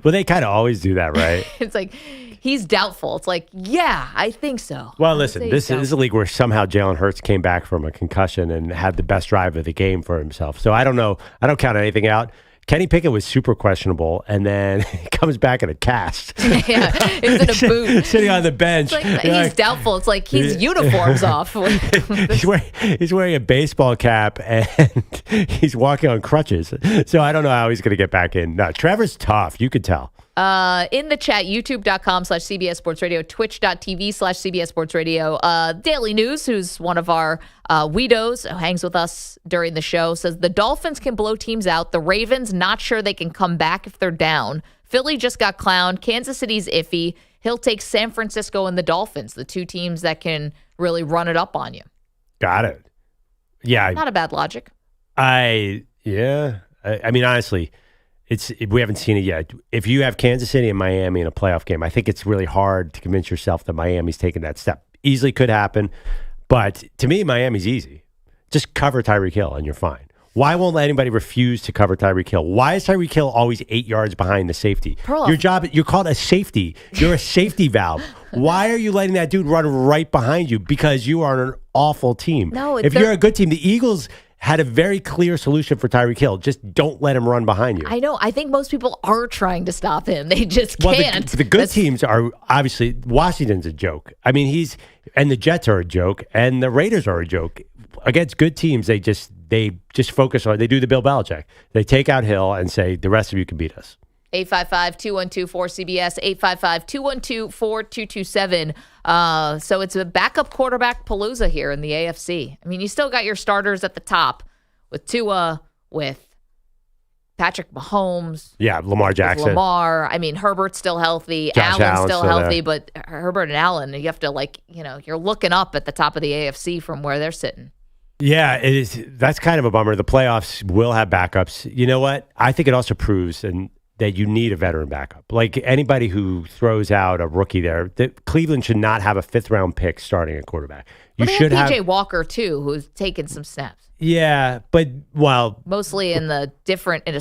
[SPEAKER 4] Well, they kind of always do that, right?
[SPEAKER 3] It's like, he's doubtful. It's like, yeah, I think so.
[SPEAKER 4] Well, listen, this is a league where somehow Jalen Hurts came back from a concussion and had the best drive of the game for himself. So I don't know. I don't count anything out. Kenny Pickett was super questionable, and then he comes back in a cast.
[SPEAKER 3] Yeah, it's in a boot.
[SPEAKER 4] Sitting on the bench.
[SPEAKER 3] It's he's doubtful. It's like his uniform's off.
[SPEAKER 4] He's wearing a baseball cap, and he's walking on crutches. So I don't know how he's going to get back in. No, Trevor's tough. You could tell.
[SPEAKER 3] In the chat, youtube.com/CBS Sports Radio, twitch.tv/CBS Sports Radio. Daily News, who's one of our Weedos, who hangs with us during the show, says the Dolphins can blow teams out. The Ravens, not sure they can come back if they're down. Philly just got clowned. Kansas City's iffy. He'll take San Francisco and the Dolphins, the two teams that can really run it up on you.
[SPEAKER 4] Got it. Yeah.
[SPEAKER 3] Not a bad logic.
[SPEAKER 4] I mean, honestly, We haven't seen it yet. If you have Kansas City and Miami in a playoff game, I think it's really hard to convince yourself that Miami's taking that step. Easily could happen, but to me, Miami's easy. Just cover Tyreek Hill and you're fine. Why won't anybody refuse to cover Tyreek Hill? Why is Tyreek Hill always 8 yards behind the safety? Your job, you're called a safety. You're a safety valve. Why are you letting that dude run right behind you? Because you are an awful team.
[SPEAKER 3] No,
[SPEAKER 4] if you're a good team, the Eagles had a very clear solution for Tyreek Hill. Just don't let him run behind you.
[SPEAKER 3] I know. I think most people are trying to stop him. They just can't.
[SPEAKER 4] The good teams are obviously Washington's a joke. I mean, and the Jets are a joke, and the Raiders are a joke. Against good teams, they just focus on. They do the Bill Belichick. They take out Hill and say the rest of you can beat us.
[SPEAKER 3] 855-212-4CBS, 855-212-4227. So it's a backup quarterback palooza here in the AFC. I mean, you still got your starters at the top with Tua, with Patrick Mahomes.
[SPEAKER 4] Yeah, Lamar Jackson.
[SPEAKER 3] Lamar. I mean, Herbert's still healthy. Allen's still healthy. But Herbert and Allen, you have to you're looking up at the top of the AFC from where they're sitting.
[SPEAKER 4] Yeah, it is. That's kind of a bummer. The playoffs will have backups. You know what? I think it also proves that you need a veteran backup. Like anybody who throws out a rookie there, Cleveland should not have a 5th-round pick starting a quarterback. You should have
[SPEAKER 3] PJ Walker too, who's taken some snaps.
[SPEAKER 4] Yeah, but
[SPEAKER 3] mostly in a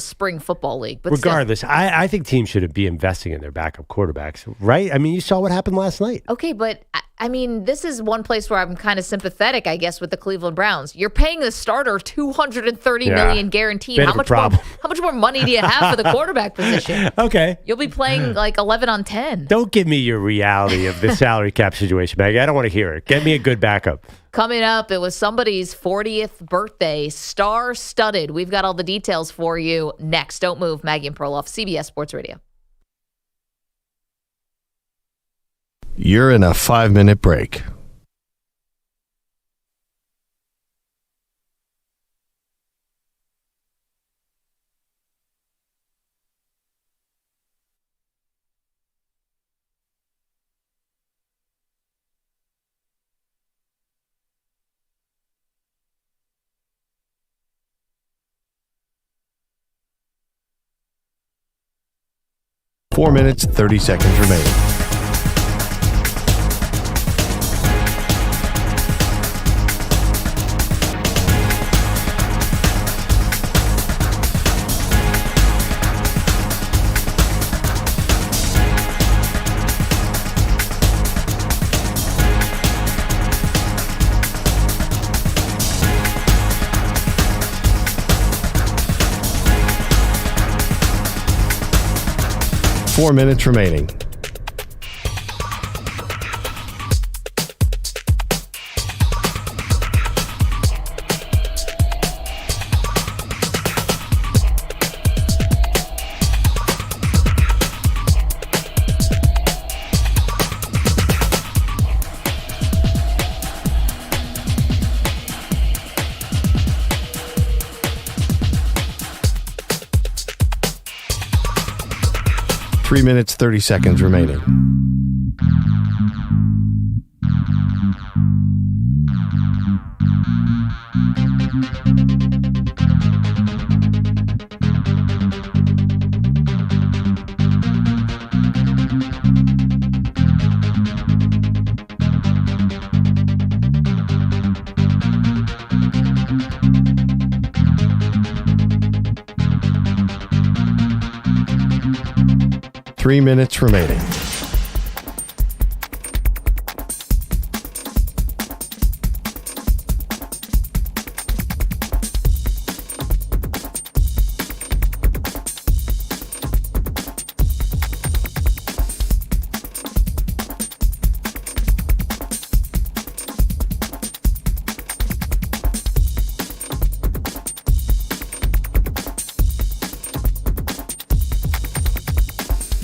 [SPEAKER 3] spring football league. But
[SPEAKER 4] regardless, I think teams should be investing in their backup quarterbacks, right? I mean, you saw what happened last night.
[SPEAKER 3] Okay, but I mean, this is one place where I'm kind of sympathetic, I guess, with the Cleveland Browns. You're paying the starter $230 million guaranteed. How much more money do you have for the quarterback position?
[SPEAKER 4] Okay,
[SPEAKER 3] you'll be playing like 11 on 10.
[SPEAKER 4] Don't give me your reality of the salary cap situation, Maggie. I don't want to hear it. Get me a good backup.
[SPEAKER 3] Coming up, it was somebody's 40th birthday, star-studded. We've got all the details for you next. Don't move. Maggie and Perloff, CBS Sports Radio.
[SPEAKER 1] You're in a 5-minute break. Four minutes, 30 seconds remaining. Four minutes remaining. Three minutes, 30 seconds remaining. Three minutes remaining.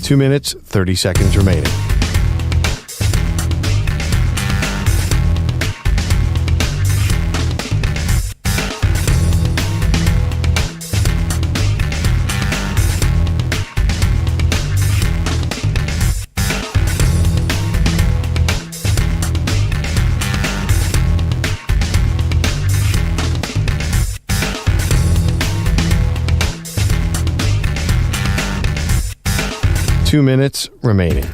[SPEAKER 1] Two minutes, 30 seconds remaining. 2 minutes remaining.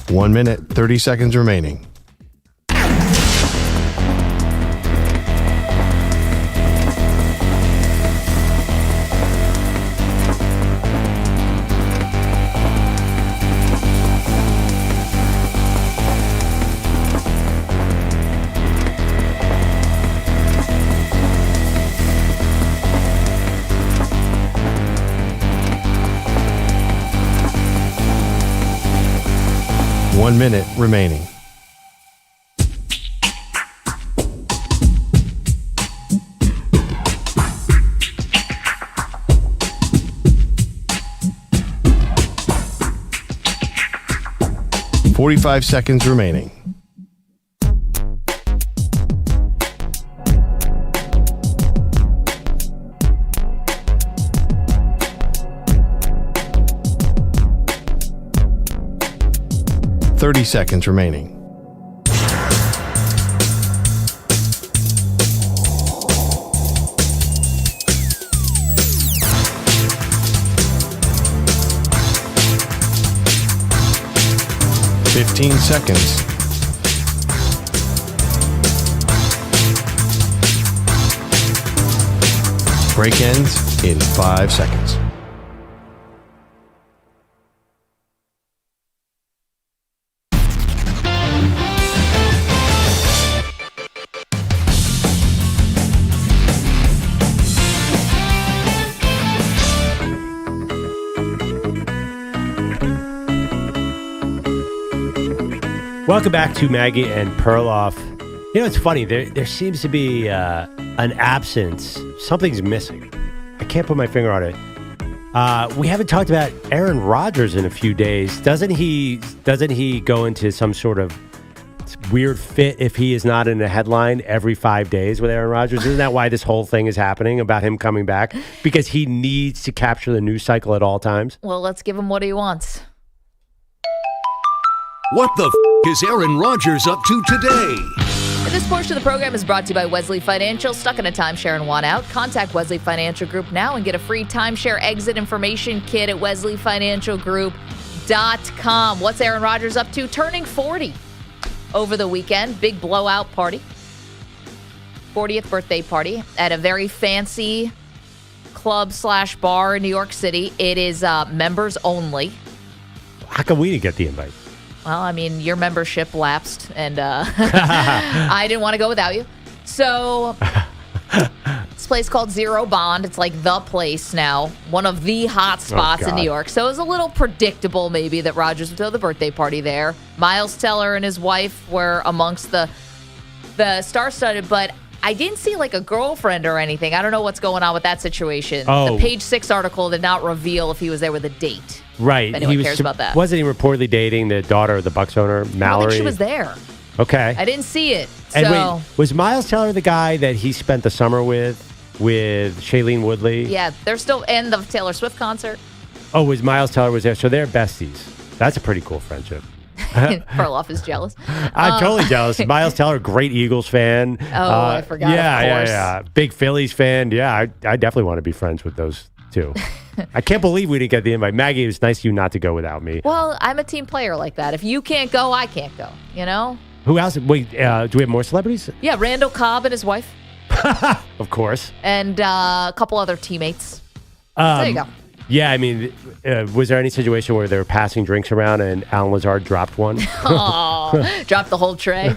[SPEAKER 1] One minute, 30 seconds remaining. One minute remaining. $45 seconds remaining. $30 seconds remaining. $15 seconds. Break ends in 5 seconds.
[SPEAKER 4] Welcome back to Maggie and Perloff. You know, it's funny. There seems to be an absence. Something's missing. I can't put my finger on it. We haven't talked about Aaron Rodgers in a few days. Doesn't he go into some sort of weird fit if he is not in a headline every 5 days with Aaron Rodgers? Isn't that why this whole thing is happening about him coming back? Because he needs to capture the news cycle at all times?
[SPEAKER 3] Well, let's give him what he wants.
[SPEAKER 2] What the is Aaron Rodgers up to today?
[SPEAKER 3] This portion of the program is brought to you by Wesley Financial. Stuck in a timeshare and want out? Contact Wesley Financial Group now and get a free timeshare exit information kit at wesleyfinancialgroup.com. What's Aaron Rodgers up to? Turning 40 over the weekend. Big blowout party. 40th birthday party at a very fancy club/bar in New York City. It is members only.
[SPEAKER 4] How come we didn't get the invite?
[SPEAKER 3] Well, I mean, your membership lapsed, and I didn't want to go without you. So, this place called Zero Bond. It's like the place now, one of the hot spots in New York. So, it was a little predictable, maybe, that Rodgers would throw the birthday party there. Miles Teller and his wife were amongst the star-studded, but I didn't see, like, a girlfriend or anything. I don't know what's going on with that situation.
[SPEAKER 4] Oh.
[SPEAKER 3] The Page 6 article did not reveal if he was there with a date.
[SPEAKER 4] Right.
[SPEAKER 3] If anyone cares about that.
[SPEAKER 4] Wasn't he reportedly dating the daughter of the Bucs owner, Mallory?
[SPEAKER 3] I think she was there.
[SPEAKER 4] Okay.
[SPEAKER 3] I didn't see it. So.
[SPEAKER 4] And wait, was Miles Teller the guy that he spent the summer with Shailene Woodley?
[SPEAKER 3] Yeah, they're still in the Taylor Swift concert.
[SPEAKER 4] Oh, was Miles Teller was there? So they're besties. That's a pretty cool friendship.
[SPEAKER 3] Perloff is jealous.
[SPEAKER 4] I'm totally jealous. Miles Teller, great Eagles fan.
[SPEAKER 3] Oh, I forgot.
[SPEAKER 4] Yeah. Big Phillies fan. Yeah, I definitely want to be friends with those two. I can't believe we didn't get the invite. Maggie, it was nice of you not to go without me.
[SPEAKER 3] Well, I'm a team player like that. If you can't go, I can't go, you know?
[SPEAKER 4] Who else? Wait, do we have more celebrities?
[SPEAKER 3] Yeah, Randall Cobb and his wife.
[SPEAKER 4] Of course.
[SPEAKER 3] And a couple other teammates. There you go.
[SPEAKER 4] Yeah, I mean, was there any situation where they were passing drinks around and Alan Lazard dropped one?
[SPEAKER 3] Oh, dropped the whole tray.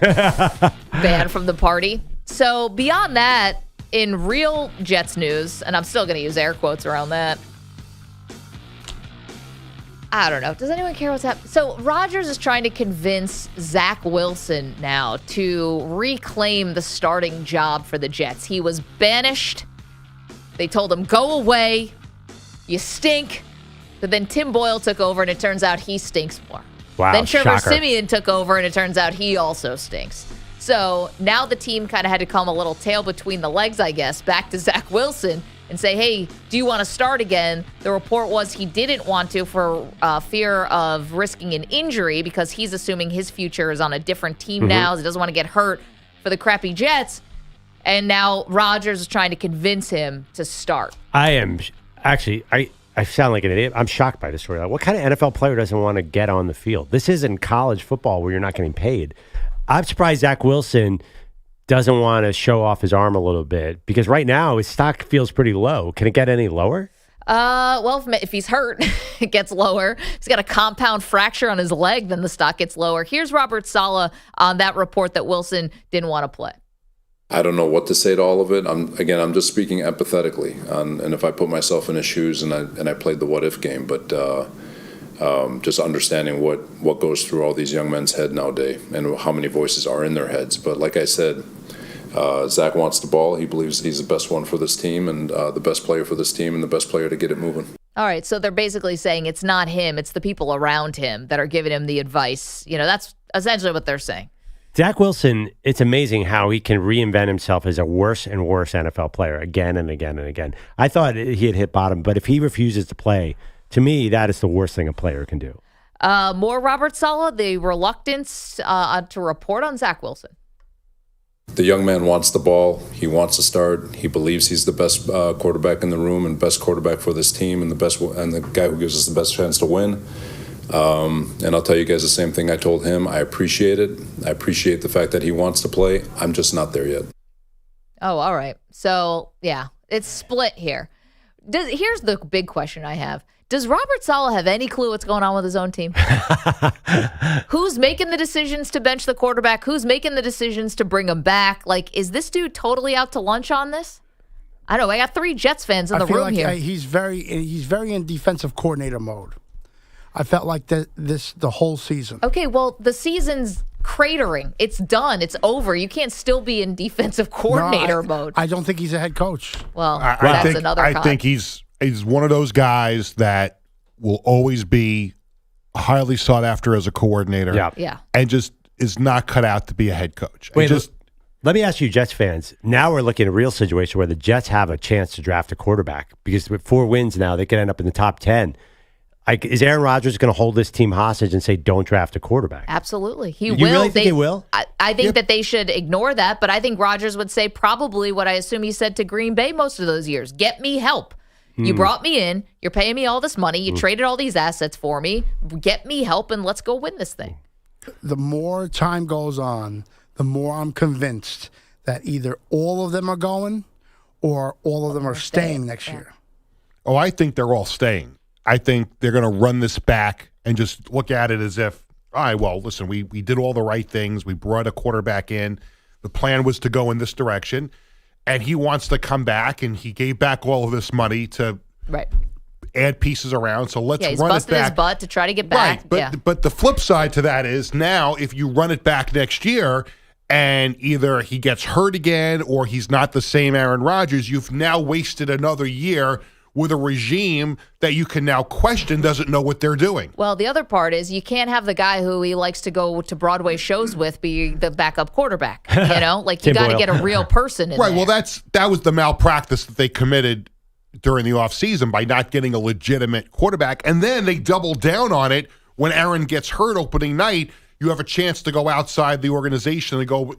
[SPEAKER 3] Banned from the party. So beyond that, in real Jets news, and I'm still going to use air quotes around that, I don't know. Does anyone care what's happening? So Rodgers is trying to convince Zach Wilson now to reclaim the starting job for the Jets. He was banished. They told him, go away. You stink. But then Tim Boyle took over, and it turns out he stinks more.
[SPEAKER 4] Wow,
[SPEAKER 3] Then Trevor
[SPEAKER 4] shocker.
[SPEAKER 3] Siemian took over, and it turns out he also stinks. So now the team kind of had to come a little tail between the legs, I guess, back to Zach Wilson and say, hey, do you want to start again? The report was he didn't want to for fear of risking an injury because he's assuming his future is on a different team now. He doesn't want to get hurt for the crappy Jets. And now Rodgers is trying to convince him to start.
[SPEAKER 4] I am actually, I sound like an idiot. I'm shocked by this story. What kind of NFL player doesn't want to get on the field? This isn't college football where you're not getting paid. I'm surprised Zach Wilson doesn't want to show off his arm a little bit because right now his stock feels pretty low. Can it get any lower?
[SPEAKER 3] Well, if he's hurt, it gets lower. He's got a compound fracture on his leg, then the stock gets lower. Here's Robert Saleh on that report that Wilson didn't want to play.
[SPEAKER 15] I don't know what to say to all of it. I'm just speaking empathetically, and if I put myself in his shoes and I played the what if game, but just understanding what goes through all these young men's head nowadays and how many voices are in their heads. But like I said, Zach wants the ball. He believes he's the best one for this team and the best player for this team and the best player to get it moving.
[SPEAKER 3] All right, so they're basically saying it's not him, it's the people around him that are giving him the advice. That's essentially what they're saying.
[SPEAKER 4] Zach Wilson, it's amazing how he can reinvent himself as a worse and worse NFL player again and again and again. I thought he had hit bottom, but if he refuses to play, to me, that is the worst thing a player can do.
[SPEAKER 3] More Robert Saleh, the reluctance to report on Zach Wilson.
[SPEAKER 15] The young man wants the ball. He wants to start. He believes he's the best quarterback in the room and best quarterback for this team and the guy who gives us the best chance to win. And I'll tell you guys the same thing I told him. I appreciate it. I appreciate the fact that he wants to play. I'm just not there yet.
[SPEAKER 3] Oh, all right. So, yeah, it's split here. Here's the big question I have. Does Robert Saleh have any clue what's going on with his own team? Who's making the decisions to bench the quarterback? Who's making the decisions to bring him back? Like, is this dude totally out to lunch on this? I don't know. I got 3 Jets fans in the room here.
[SPEAKER 14] He's very in defensive coordinator mode. I felt like the whole season.
[SPEAKER 3] Okay, well, the season's cratering. It's done. It's over. You can't still be in defensive coordinator mode.
[SPEAKER 14] I don't think he's a head coach.
[SPEAKER 3] Well, that's another
[SPEAKER 8] I think he's one of those guys that will always be highly sought after as a coordinator.
[SPEAKER 3] Yeah.
[SPEAKER 8] And just is not cut out to be a head coach.
[SPEAKER 4] Wait, let me ask you, Jets fans. Now we're looking at a real situation where the Jets have a chance to draft a quarterback because with 4 wins now, they could end up in the top 10. Is Aaron Rodgers going to hold this team hostage and say, don't draft a quarterback?
[SPEAKER 3] Absolutely. He
[SPEAKER 4] You
[SPEAKER 3] will.
[SPEAKER 4] really think he will?
[SPEAKER 3] I think that they should ignore that, but I think Rodgers would say probably what I assume he said to Green Bay most of those years. Get me help. You brought me in. You're paying me all this money. You traded all these assets for me. Get me help, and let's go win this thing.
[SPEAKER 14] The more time goes on, the more I'm convinced that either all of them are going or all of them are staying next year.
[SPEAKER 8] Oh, I think they're all staying. I think they're going to run this back and just look at it as if, all right, well, listen, we did all the right things. We brought a quarterback in. The plan was to go in this direction. And he wants to come back, and he gave back all of this money to add pieces around. So let's run it back.
[SPEAKER 3] He's busting his butt to try to get back.
[SPEAKER 8] Right, but the flip side to that is now if you run it back next year and either he gets hurt again or he's not the same Aaron Rodgers, you've now wasted another year with a regime that you can now question doesn't know what they're doing.
[SPEAKER 3] Well, the other part is you can't have the guy who he likes to go to Broadway shows with be the backup quarterback. You got to get a real person in there.
[SPEAKER 8] Right, well, that was the malpractice that they committed during the offseason by not getting a legitimate quarterback. And then they doubled down on it when Aaron gets hurt opening night. You have a chance to go outside the organization and go,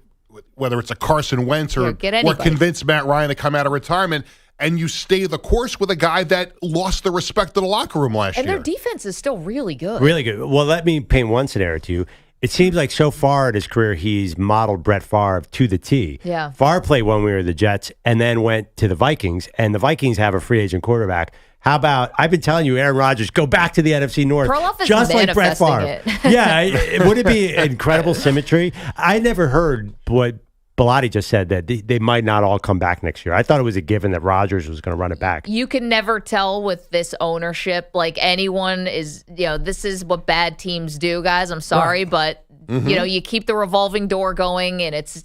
[SPEAKER 8] whether it's a Carson Wentz or convince Matt Ryan to come out of retirement. And you stay the course with a guy that lost the respect of the locker room last year.
[SPEAKER 3] And their defense is still really good.
[SPEAKER 4] Really good. Well, let me paint one scenario to you. It seems like so far in his career, he's modeled Brett Favre to the T.
[SPEAKER 3] Yeah.
[SPEAKER 4] Favre played when we were the Jets and then went to the Vikings, and the Vikings have a free agent quarterback. How about, I've been telling you, Aaron Rodgers, go back to the NFC North.
[SPEAKER 3] Perloff is
[SPEAKER 4] just like Brett Favre. Yeah, would it be incredible symmetry? I never heard what Bellotti just said, that they might not all come back next year. I thought it was a given that Rodgers was going to run it back.
[SPEAKER 3] You can never tell with this ownership. Like anyone is, this is what bad teams do, guys. I'm sorry, but you keep the revolving door going, and it's,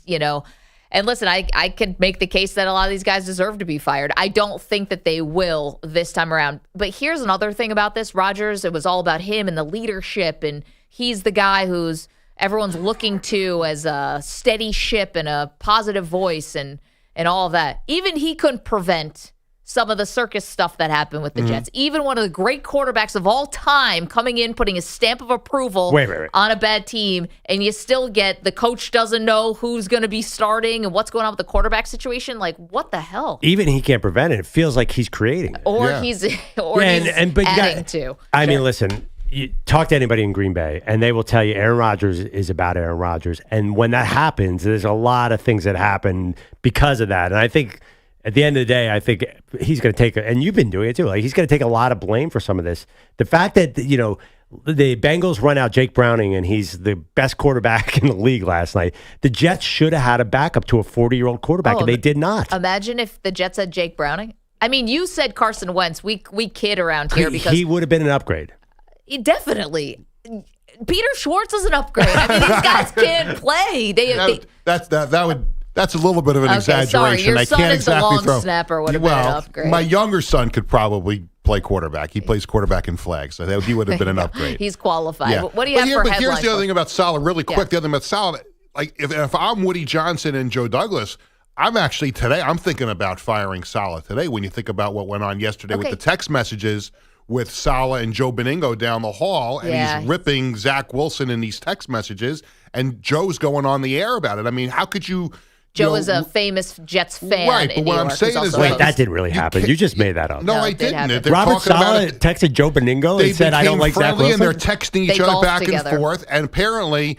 [SPEAKER 3] and listen, I can make the case that a lot of these guys deserve to be fired. I don't think that they will this time around. But here's another thing about this. Rodgers, it was all about him and the leadership, and he's the guy who's everyone's looking to as a steady ship and a positive voice and all of that. Even he couldn't prevent some of the circus stuff that happened with the Jets. Even one of the great quarterbacks of all time coming in, putting a stamp of approval on a bad team, and you still get the coach doesn't know who's going to be starting and what's going on with the quarterback situation. Like, what the hell?
[SPEAKER 4] Even he can't prevent it. It feels like he's creating it.
[SPEAKER 3] Or he's adding to.
[SPEAKER 4] I mean, listen, you talk to anybody in Green Bay, and they will tell you Aaron Rodgers is about Aaron Rodgers. And when that happens, there's a lot of things that happen because of that. And I think at the end of the day, I think he's going to take, and you've been doing it too, like he's going to take a lot of blame for some of this. The fact that, the Bengals run out Jake Browning and he's the best quarterback in the league last night. The Jets should have had a backup to a 40-year-old quarterback, and they did not.
[SPEAKER 3] Imagine if the Jets had Jake Browning. I mean, you said Carson Wentz. We kid around here because
[SPEAKER 4] he would have been an upgrade.
[SPEAKER 3] Definitely. Peter Schwartz is an upgrade. I mean, these guys can't play.
[SPEAKER 8] That's a little bit of an exaggeration.
[SPEAKER 3] Sorry, your son
[SPEAKER 8] can't
[SPEAKER 3] is
[SPEAKER 8] exactly
[SPEAKER 3] the long snapper. Would have been an upgrade.
[SPEAKER 8] My younger son could probably play quarterback. He plays quarterback in flags, so he would have been an upgrade.
[SPEAKER 3] He's qualified.
[SPEAKER 8] Yeah.
[SPEAKER 3] What do you have for headlines?
[SPEAKER 8] Here's the other thing about Saleh, really quick. The other thing about Saleh, like if I'm Woody Johnson and Joe Douglas, I'm thinking about firing Saleh today. When you think about what went on yesterday with the text messages with Saleh and Joe Beningo down the hall, and he's ripping Zach Wilson in these text messages, and Joe's going on the air about it. I mean, how could you?
[SPEAKER 3] Joe is a famous Jets fan.
[SPEAKER 8] Right, but what I'm saying is,
[SPEAKER 4] that didn't really happen. You just made that up.
[SPEAKER 8] No, I didn't.
[SPEAKER 4] Robert Saleh texted Joe Beningo and said, "I don't like Zach Wilson."
[SPEAKER 8] And they're texting each other back and forth. And apparently,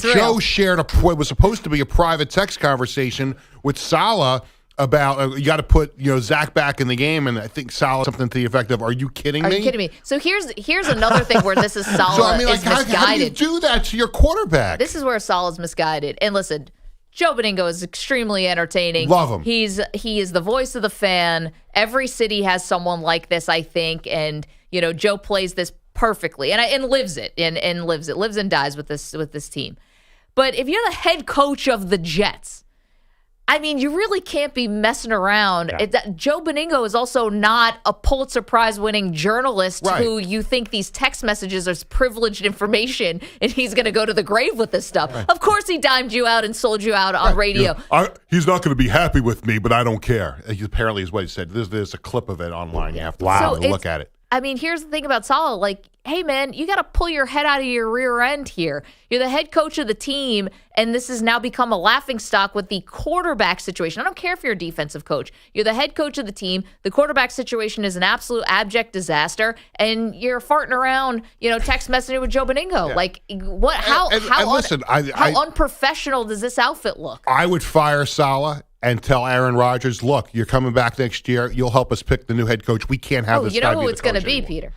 [SPEAKER 8] Joe shared what was supposed to be a private text conversation with Saleh about you got to put Zach back in the game, and I think Saleh something to the effect of, "Are you kidding me?
[SPEAKER 3] Are you kidding me?" So here's another thing where this is Saleh
[SPEAKER 8] so, I mean,
[SPEAKER 3] is misguided.
[SPEAKER 8] How do you do that to your quarterback?
[SPEAKER 3] This is where Saleh is misguided. And listen, Joe Beningo is extremely entertaining.
[SPEAKER 8] Love him.
[SPEAKER 3] He is the voice of the fan. Every city has someone like this, I think, and Joe plays this perfectly and lives it and lives and dies with this team. But if you're the head coach of the Jets, I mean, you really can't be messing around.
[SPEAKER 4] Yeah.
[SPEAKER 3] Joe Beningo is also not a Pulitzer Prize-winning journalist who you think these text messages are privileged information, and he's going to go to the grave with this stuff. Right. Of course he dimed you out and sold you out on radio.
[SPEAKER 8] He's not going to be happy with me, but I don't care. Apparently is what he said. There's a clip of it online. You have to look at it.
[SPEAKER 3] I mean, here's the thing about Saleh. Like, hey, man, you got to pull your head out of your rear end here. You're the head coach of the team, and this has now become a laughingstock with the quarterback situation. I don't care if you're a defensive coach. You're the head coach of the team. The quarterback situation is an absolute abject disaster, and you're farting around, text messaging with Joe Beningo. Yeah. Like, what? How unprofessional does this outfit look?
[SPEAKER 8] I would fire Saleh and tell Aaron Rodgers, look, you're coming back next year. You'll help us pick the new head coach. We can't have this guy be the coach.
[SPEAKER 3] You know who it's going to be, Peter?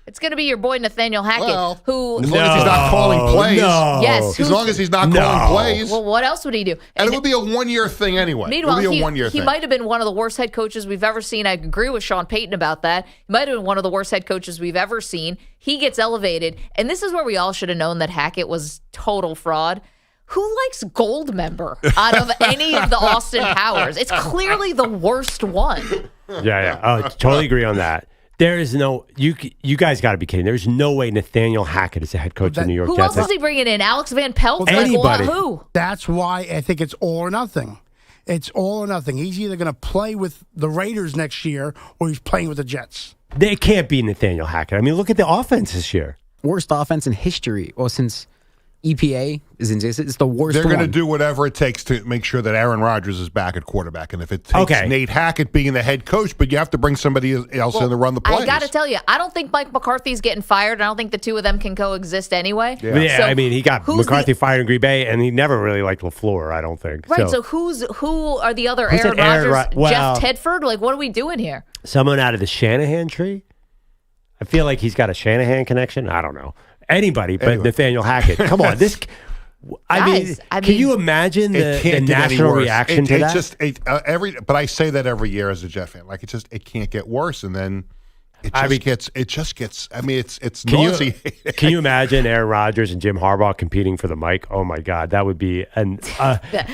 [SPEAKER 3] It's going to be your boy Nathaniel Hackett, who...
[SPEAKER 8] As long as he's not calling plays.
[SPEAKER 3] Yes.
[SPEAKER 8] As long as he's not calling plays.
[SPEAKER 3] Well, what else would he do?
[SPEAKER 8] And it would be a one-year thing anyway.
[SPEAKER 3] Meanwhile, he might have been one of the worst head coaches we've ever seen. I agree with Sean Payton about that. He might have been one of the worst head coaches we've ever seen. He gets elevated. And this is where we all should have known that Hackett was total fraud. Who likes Goldmember out of any of the Austin Powers? It's clearly the worst one.
[SPEAKER 4] Yeah. Oh, totally agree on that. There is no, you guys got to be kidding. There's no way Nathaniel Hackett is the head coach of the New York Jets.
[SPEAKER 3] Who else is he bringing in? Alex Van Pelt?
[SPEAKER 4] Anybody.
[SPEAKER 3] Who?
[SPEAKER 14] That's why I think it's all or nothing. It's all or nothing. He's either going to play with the Raiders next year or he's playing with the Jets.
[SPEAKER 4] They can't be Nathaniel Hackett. I mean, look at the offense this year.
[SPEAKER 13] Worst offense in history. Well, since EPA is in this. It's the worst.
[SPEAKER 8] They're going to do whatever it takes to make sure that Aaron Rodgers is back at quarterback. And if it takes Nate Hackett being the head coach, but you have to bring somebody else in to run the plays.
[SPEAKER 3] I got to tell you, I don't think Mike McCarthy's getting fired. I don't think the two of them can coexist anyway.
[SPEAKER 4] Yeah, so I mean, he got McCarthy fired in Green Bay, and he never really liked LaFleur, I don't think.
[SPEAKER 3] Right, so who are the other Aaron Rodgers? Jeff Tedford? Like, what are we doing here?
[SPEAKER 4] Someone out of the Shanahan tree? I feel like he's got a Shanahan connection. I don't know. Anybody but Nathaniel Hackett. Come on, this... I mean, can you imagine the national reaction to that?
[SPEAKER 8] But I say that every year as a Jet fan. Like, it can't get worse. And then It just gets. I mean, it's nauseating.
[SPEAKER 4] Can you imagine Aaron Rodgers and Jim Harbaugh competing for the mic? Oh my God, that would be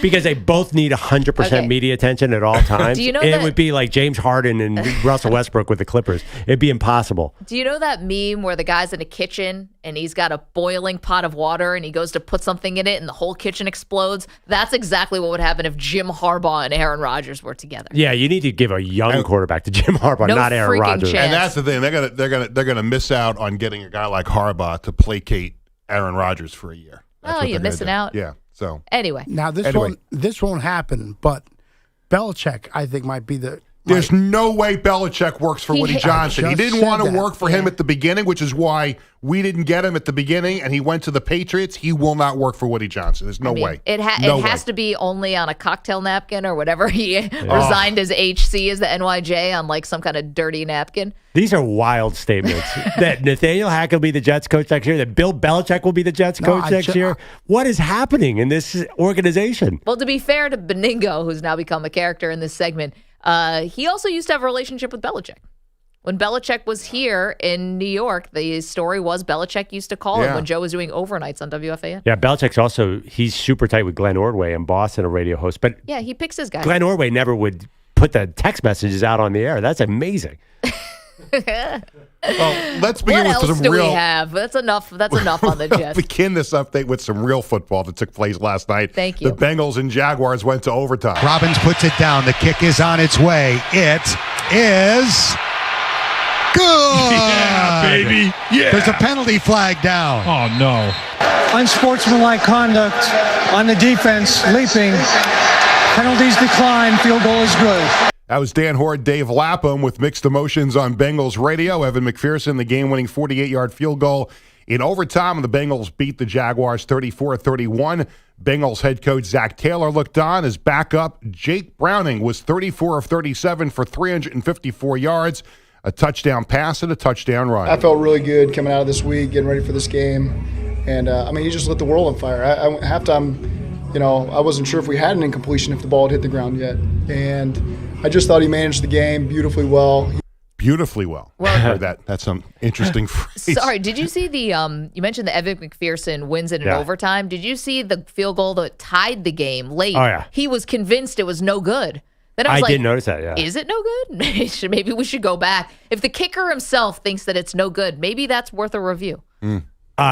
[SPEAKER 4] because they both need 100% media attention at all times.
[SPEAKER 3] Do you know
[SPEAKER 4] it would be like James Harden and Russell Westbrook with the Clippers. It'd be impossible.
[SPEAKER 3] Do you know that meme where the guy's in a kitchen and he's got a boiling pot of water and he goes to put something in it and the whole kitchen explodes? That's exactly what would happen if Jim Harbaugh and Aaron Rodgers were together.
[SPEAKER 4] Yeah, you need to give a young quarterback to Jim Harbaugh, not Aaron Rodgers.
[SPEAKER 8] And that's the thing. They're gonna miss out on getting a guy like Harbaugh to placate Aaron Rodgers for a year.
[SPEAKER 3] Oh, you're missing out.
[SPEAKER 8] Yeah. So
[SPEAKER 3] anyway,
[SPEAKER 14] now this won't happen. But Belichick, I think, might be the.
[SPEAKER 8] There's no way Belichick works for Woody Johnson. He didn't want to work for him at the beginning, which is why we didn't get him at the beginning, and he went to the Patriots. He will not work for Woody Johnson. There's no way.
[SPEAKER 3] It has to be only on a cocktail napkin or whatever. He resigned as HC as the NYJ on like some kind of dirty napkin.
[SPEAKER 4] These are wild statements. That Nathaniel Hackett will be the Jets coach next year, that Bill Belichick will be the Jets coach next year. What is happening in this organization?
[SPEAKER 3] Well, to be fair to Beningo, who's now become a character in this segment, he also used to have a relationship with Belichick. When Belichick was here in New York, the story was Belichick used to call him when Joe was doing overnights on WFAN.
[SPEAKER 4] Yeah, Belichick's he's super tight with Glenn Ordway in Boston, a radio host. But
[SPEAKER 3] yeah, he picks his guys.
[SPEAKER 4] Glenn Ordway never would put the text messages out on the air. That's amazing.
[SPEAKER 8] Well, let's begin
[SPEAKER 3] what
[SPEAKER 8] with
[SPEAKER 3] else
[SPEAKER 8] some
[SPEAKER 3] do
[SPEAKER 8] real.
[SPEAKER 3] we have? That's enough on the Jets.
[SPEAKER 8] Begin this update with some real football that took place last night.
[SPEAKER 3] Thank you.
[SPEAKER 8] The Bengals and Jaguars went to overtime.
[SPEAKER 16] Robbins puts it down. The kick is on its way. It is good.
[SPEAKER 12] Yeah, baby. Yeah.
[SPEAKER 16] There's a penalty flag down.
[SPEAKER 12] Oh, no.
[SPEAKER 10] Unsportsmanlike conduct on the defense, leaping. Penalties decline. Field goal is good.
[SPEAKER 8] That was Dan Hoard, Dave Lapham with mixed emotions on Bengals radio. Evan McPherson, the game-winning 48-yard field goal in overtime. The Bengals beat the Jaguars 34-31. Bengals head coach Zach Taylor looked on. His backup, Jake Browning, was 34 of 37 for 354 yards, a touchdown pass and a touchdown run.
[SPEAKER 6] I felt really good coming out of this week, getting ready for this game. And, he just lit the world on fire. Halftime, I wasn't sure if we had an incompletion if the ball had hit the ground yet. And I just thought he managed the game beautifully well.
[SPEAKER 8] Beautifully well. I heard that. That's some interesting phrase.
[SPEAKER 3] Sorry, did you see the you mentioned the Evan McPherson wins it in overtime. Did you see the field goal that tied the game late?
[SPEAKER 4] Oh, yeah.
[SPEAKER 3] He was convinced it was no good. Then I
[SPEAKER 4] didn't notice that, yeah.
[SPEAKER 3] Is it no good? Maybe we should go back. If the kicker himself thinks that it's no good, maybe that's worth a review.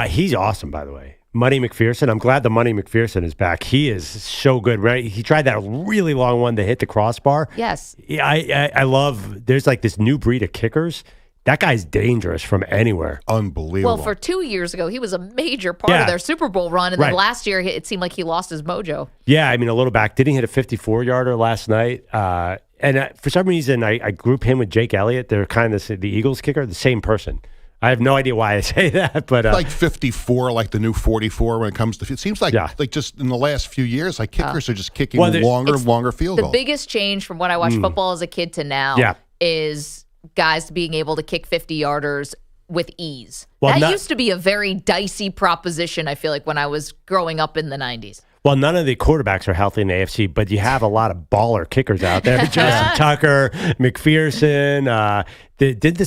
[SPEAKER 4] He's awesome, by the way. Money McPherson. I'm glad the Money McPherson is back. He is so good, right? He tried that really long one to hit the crossbar.
[SPEAKER 3] Yes.
[SPEAKER 4] I love, there's like this new breed of kickers. That guy's dangerous from anywhere.
[SPEAKER 8] Unbelievable.
[SPEAKER 3] Well, for 2 years ago, he was a major part of their Super Bowl run. And then last year, it seemed like he lost his mojo.
[SPEAKER 4] Yeah, a little back. Didn't hit a 54-yarder last night. And for some reason, I group him with Jake Elliott. They're kind of the Eagles kicker, the same person. I have no idea why I say that, but
[SPEAKER 8] like 54, like the new 44 when it comes to. It seems like just in the last few years, like kickers are just kicking longer field goals.
[SPEAKER 3] The biggest change from when I watched football as a kid to now is guys being able to kick 50-yarders with ease. Well, that used to be a very dicey proposition, I feel like, when I was growing up in the 90s.
[SPEAKER 4] Well, none of the quarterbacks are healthy in the AFC, but you have a lot of baller kickers out there. Justin Tucker, McPherson.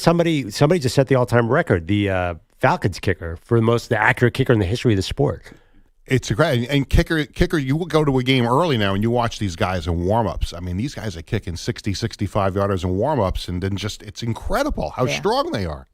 [SPEAKER 4] Somebody just set the all-time record, the Falcons kicker, for the accurate kicker in the history of the sport.
[SPEAKER 8] It's great. And kicker, you will go to a game early now and you watch these guys in warm-ups. These guys are kicking 60, 65-yarders in warm-ups, and then it's incredible how strong they are.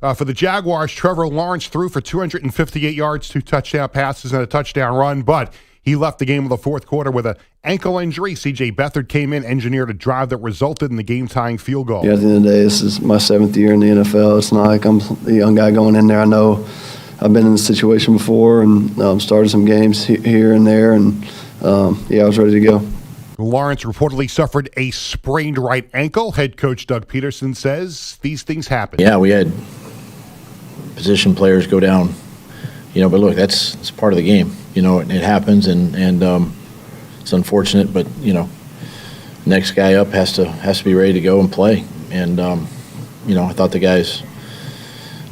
[SPEAKER 8] Yeah. For the Jaguars, Trevor Lawrence threw for 258 yards, 2 touchdown passes, and a touchdown run, but he left the game in the fourth quarter with an ankle injury. C.J. Beathard came in, engineered a drive that resulted in the game-tying field goal.
[SPEAKER 17] Yeah, at the end of the day, this is my 7th year in the NFL. It's not like I'm a young guy going in there. I know I've been in this situation before and started some games here and there, and I was ready to go.
[SPEAKER 8] Lawrence reportedly suffered a sprained right ankle. Head coach Doug Peterson says these things happen.
[SPEAKER 5] Yeah, we had position players go down, but look, it's part of the game. It happens, and it's unfortunate, but next guy up has to be ready to go and play. And I thought the guys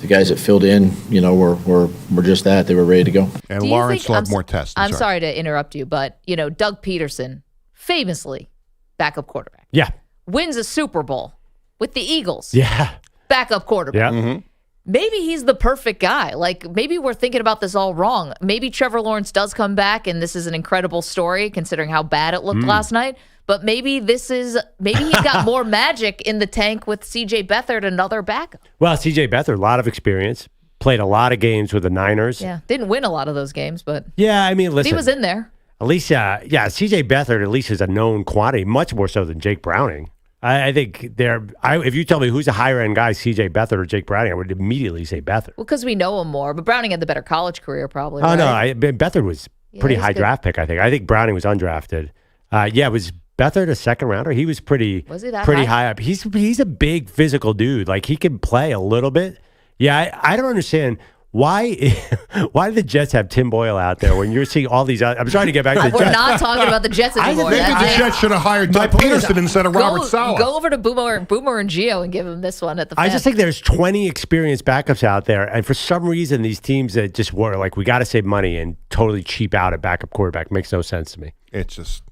[SPEAKER 5] that filled in, were just that. They were ready to go.
[SPEAKER 8] And Lawrence will have more tests.
[SPEAKER 3] I'm sorry to interrupt you, but Doug Peterson, famously backup quarterback,
[SPEAKER 4] yeah,
[SPEAKER 3] wins a Super Bowl with the Eagles.
[SPEAKER 4] Yeah.
[SPEAKER 3] backup quarterback.
[SPEAKER 4] Yeah.
[SPEAKER 3] Maybe he's the perfect guy. Like, maybe we're thinking about this all wrong. Maybe Trevor Lawrence does come back, and this is an incredible story considering how bad it looked last night. But maybe he's got more magic in the tank with C.J. Beathard, another backup.
[SPEAKER 4] Well, C.J. Beathard, a lot of experience, played a lot of games with the Niners.
[SPEAKER 3] Yeah, didn't win a lot of those games, but
[SPEAKER 4] yeah, I mean, listen,
[SPEAKER 3] he was in there.
[SPEAKER 4] At least, C.J. Beathard at least is a known quantity, much more so than Jake Browning. I think if you tell me who's a higher end guy, C.J. Beathard or Jake Browning, I would immediately say Beathard.
[SPEAKER 3] Well, because we know him more, but Browning had the better college career probably.
[SPEAKER 4] Oh,
[SPEAKER 3] right?
[SPEAKER 4] no, Beathard was pretty high draft pick, I think. I think Browning was undrafted. Was Beathard a second rounder? He was pretty high up. He's a big physical dude. Like, he can play a little bit. Yeah, I don't understand. Why do the Jets have Tim Boyle out there when you're seeing all these I'm trying to get back to the Jets.
[SPEAKER 3] We're not talking about the Jets anymore.
[SPEAKER 8] Maybe the Jets should have hired Doug Peterson instead of Robert Saleh.
[SPEAKER 3] Go over to Boomer and Gio and give him this one at the
[SPEAKER 4] I just think there's 20 experienced backups out there, and for some reason, these teams that just were like, we got to save money and totally cheap out at backup quarterback makes no sense to me.
[SPEAKER 8] It's just,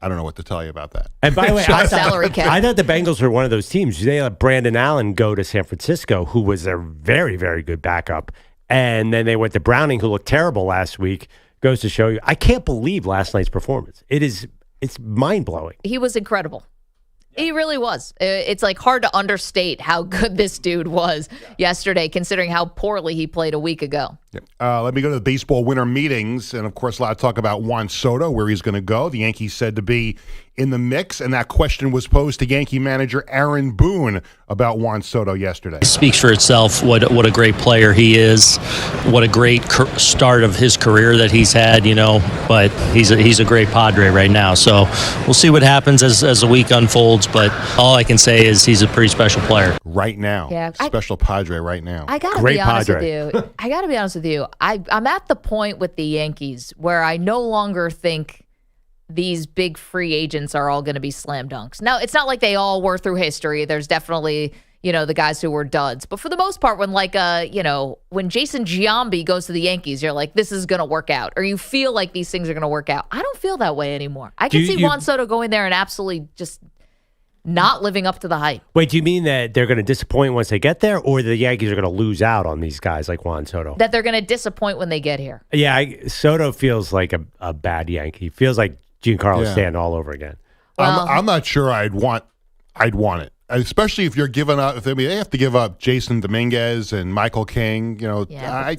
[SPEAKER 8] I don't know what to tell you about that.
[SPEAKER 4] And by the way,
[SPEAKER 3] I
[SPEAKER 4] thought the Bengals were one of those teams. They let Brandon Allen go to San Francisco, who was a very, very good backup. And then they went to Browning, who looked terrible last week. Goes to show you, I can't believe last night's performance. It's mind-blowing.
[SPEAKER 3] He was incredible. He really was. It's like hard to understate how good this dude was yesterday, considering how poorly he played a week ago.
[SPEAKER 8] Let me go to the baseball winter meetings. And, of course, a lot of talk about Juan Soto, where he's going to go. The Yankees said to be in the mix, and that question was posed to Yankee manager Aaron Boone about Juan Soto yesterday.
[SPEAKER 18] It speaks for itself what a great player he is, what a great start of his career that he's had, but he's a great Padre right now. So we'll see what happens as the week unfolds, but all I can say is he's a pretty special player.
[SPEAKER 8] Right now.
[SPEAKER 3] Yeah,
[SPEAKER 8] special Padre right now.
[SPEAKER 3] I got to be honest with you. I'm at the point with the Yankees where I no longer think these big free agents are all going to be slam dunks. Now, it's not like they all were through history. There's definitely, the guys who were duds. But for the most part, when when Jason Giambi goes to the Yankees, you're like, this is going to work out. Or you feel like these things are going to work out. I don't feel that way anymore. I can see Juan Soto going there and absolutely just not living up to the hype.
[SPEAKER 4] Wait, do you mean that they're going to disappoint once they get there, or the Yankees are going to lose out on these guys like Juan Soto?
[SPEAKER 3] That they're going to disappoint when they get here.
[SPEAKER 4] Yeah, Soto feels like a bad Yankee. Feels like Giancarlo Stanton all over again.
[SPEAKER 8] Well, I'm not sure I'd want it, especially if you're giving up. They have to give up Jason Dominguez and Michael King. I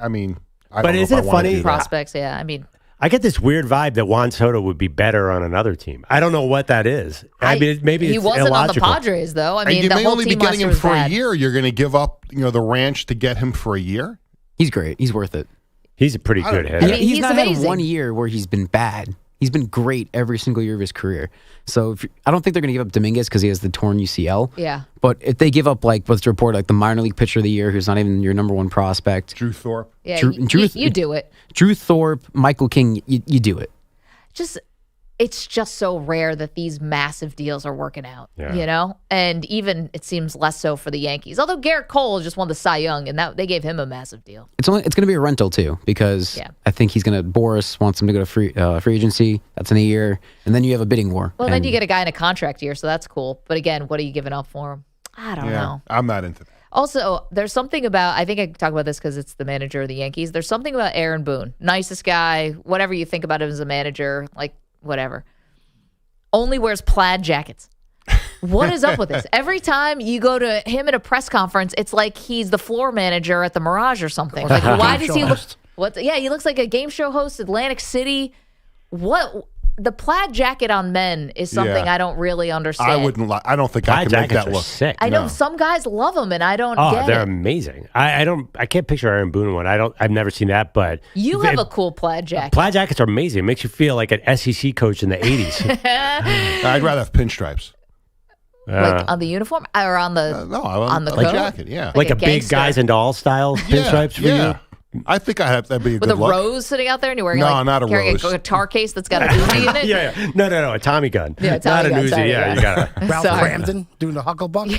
[SPEAKER 8] mean, I don't know
[SPEAKER 4] isn't
[SPEAKER 8] if
[SPEAKER 4] it
[SPEAKER 8] I wanna
[SPEAKER 4] funny?
[SPEAKER 8] do that.
[SPEAKER 3] Prospects, yeah. I mean,
[SPEAKER 4] I get this weird vibe that Juan Soto would be better on another team. I don't know what that is. Maybe
[SPEAKER 3] he
[SPEAKER 4] it's
[SPEAKER 3] wasn't
[SPEAKER 4] illogical.
[SPEAKER 3] on the Padres, though. I mean,
[SPEAKER 8] and you
[SPEAKER 3] the
[SPEAKER 8] may
[SPEAKER 3] whole
[SPEAKER 8] only be
[SPEAKER 3] team
[SPEAKER 8] getting him
[SPEAKER 3] was
[SPEAKER 8] for
[SPEAKER 3] bad.
[SPEAKER 8] a year. You're going to give up, the ranch to get him for a year.
[SPEAKER 13] He's great. He's worth it.
[SPEAKER 4] He's a pretty good hitter.
[SPEAKER 3] I mean,
[SPEAKER 13] he's not
[SPEAKER 3] amazing.
[SPEAKER 13] had 1 year where he's been bad. He's been great every single year of his career. So I don't think they're going to give up Dominguez because he has the torn UCL.
[SPEAKER 3] Yeah.
[SPEAKER 13] But if they give up, what's reported, the minor league pitcher of the year, who's not even your number one prospect.
[SPEAKER 8] Drew Thorpe.
[SPEAKER 3] Yeah, you do it.
[SPEAKER 13] Drew Thorpe, Michael King, you do it.
[SPEAKER 3] It's just so rare that these massive deals are working out, And even it seems less so for the Yankees. Although Garrett Cole just won the Cy Young, and they gave him a massive deal.
[SPEAKER 13] It's going to be a rental too, because I think Boris wants him to go to free agency. That's in a year, and then you have a bidding war.
[SPEAKER 3] Well, then you get a guy in a contract year, so that's cool. But again, what are you giving up for him? I don't know.
[SPEAKER 8] I'm not into that.
[SPEAKER 3] Also, there's something about, I think I can talk about this because it's the manager of the Yankees. There's something about Aaron Boone, nicest guy, whatever you think about him as a manager, whatever. Only wears plaid jackets. What is up with this? Every time you go to him at a press conference, it's like he's the floor manager at the Mirage or something. Like, why does he look? He looks like a game show host, Atlantic City. What? The plaid jacket on men is something I don't really understand.
[SPEAKER 8] I don't think I can make that look.
[SPEAKER 4] Sick.
[SPEAKER 3] I know some guys love them, and I don't get
[SPEAKER 4] they're
[SPEAKER 3] it.
[SPEAKER 4] amazing. I can't picture Aaron Boone in one. I've never seen that, but
[SPEAKER 3] you have a cool plaid jacket.
[SPEAKER 4] Plaid jackets are amazing. It makes you feel like an SEC coach in the 80s.
[SPEAKER 8] I'd rather have pinstripes.
[SPEAKER 3] Like on the uniform or on the on the coat?
[SPEAKER 8] Jacket, yeah.
[SPEAKER 4] Like a big guys and all style pinstripes for you?
[SPEAKER 8] I think that'd be a
[SPEAKER 3] with
[SPEAKER 8] good
[SPEAKER 3] a
[SPEAKER 8] look.
[SPEAKER 3] rose sitting out there, and you're wearing
[SPEAKER 8] not a
[SPEAKER 3] carrying
[SPEAKER 8] rose.
[SPEAKER 3] a guitar case that's got a Uzi in it.
[SPEAKER 4] Yeah. No, a Tommy gun.
[SPEAKER 3] Yeah, Tommy
[SPEAKER 4] not
[SPEAKER 3] gun,
[SPEAKER 4] an Uzi.
[SPEAKER 3] sorry,
[SPEAKER 4] You got
[SPEAKER 14] Ralph Cramden doing the Hucklebuck.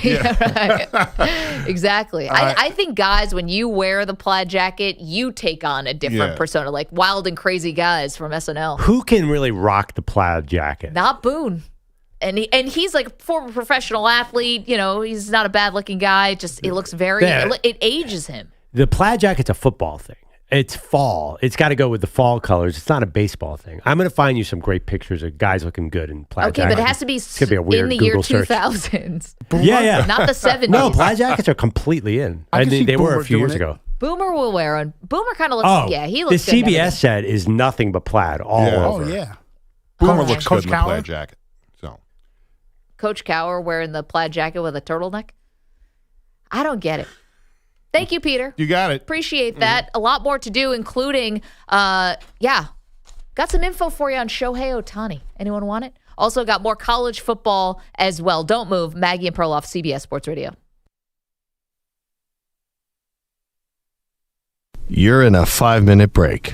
[SPEAKER 3] Right. Exactly. I think guys, when you wear the plaid jacket, you take on a different persona, like Wild and Crazy guys from SNL.
[SPEAKER 4] Who can really rock the plaid jacket?
[SPEAKER 3] Not Boone. And he's like former professional athlete. You know, he's not a bad looking guy. Just it looks it ages him.
[SPEAKER 4] The plaid jacket's a football thing. It's fall. It's got to go with the fall colors. It's not a baseball thing. I'm going to find you some great pictures of guys looking good in plaid jackets.
[SPEAKER 3] Okay, but it has to be
[SPEAKER 4] a weird
[SPEAKER 3] in the
[SPEAKER 4] Google
[SPEAKER 3] year
[SPEAKER 4] search.
[SPEAKER 3] 2000s.
[SPEAKER 4] Yeah.
[SPEAKER 3] Not the 70s.
[SPEAKER 4] No, plaid jackets are completely in.
[SPEAKER 14] I can see
[SPEAKER 4] They were
[SPEAKER 14] Boomer
[SPEAKER 4] a few
[SPEAKER 14] doing
[SPEAKER 4] years
[SPEAKER 14] it.
[SPEAKER 4] ago.
[SPEAKER 3] Boomer will wear one. Boomer kind of looks, he looks
[SPEAKER 4] the
[SPEAKER 3] good.
[SPEAKER 4] CBS set is nothing but plaid all over.
[SPEAKER 14] Oh, yeah.
[SPEAKER 8] Boomer
[SPEAKER 3] Okay.
[SPEAKER 8] looks good in the plaid jacket. So
[SPEAKER 3] Coach Cowher wearing the plaid jacket with a turtleneck. I don't get it. Thank you, Peter.
[SPEAKER 8] You got it.
[SPEAKER 3] Appreciate that. A lot more to do, including, got some info for you on Shohei Ohtani. Anyone want it? Also got more college football as well. Don't move. Maggie and Perloff, CBS Sports Radio.
[SPEAKER 1] You're in a 5-minute break.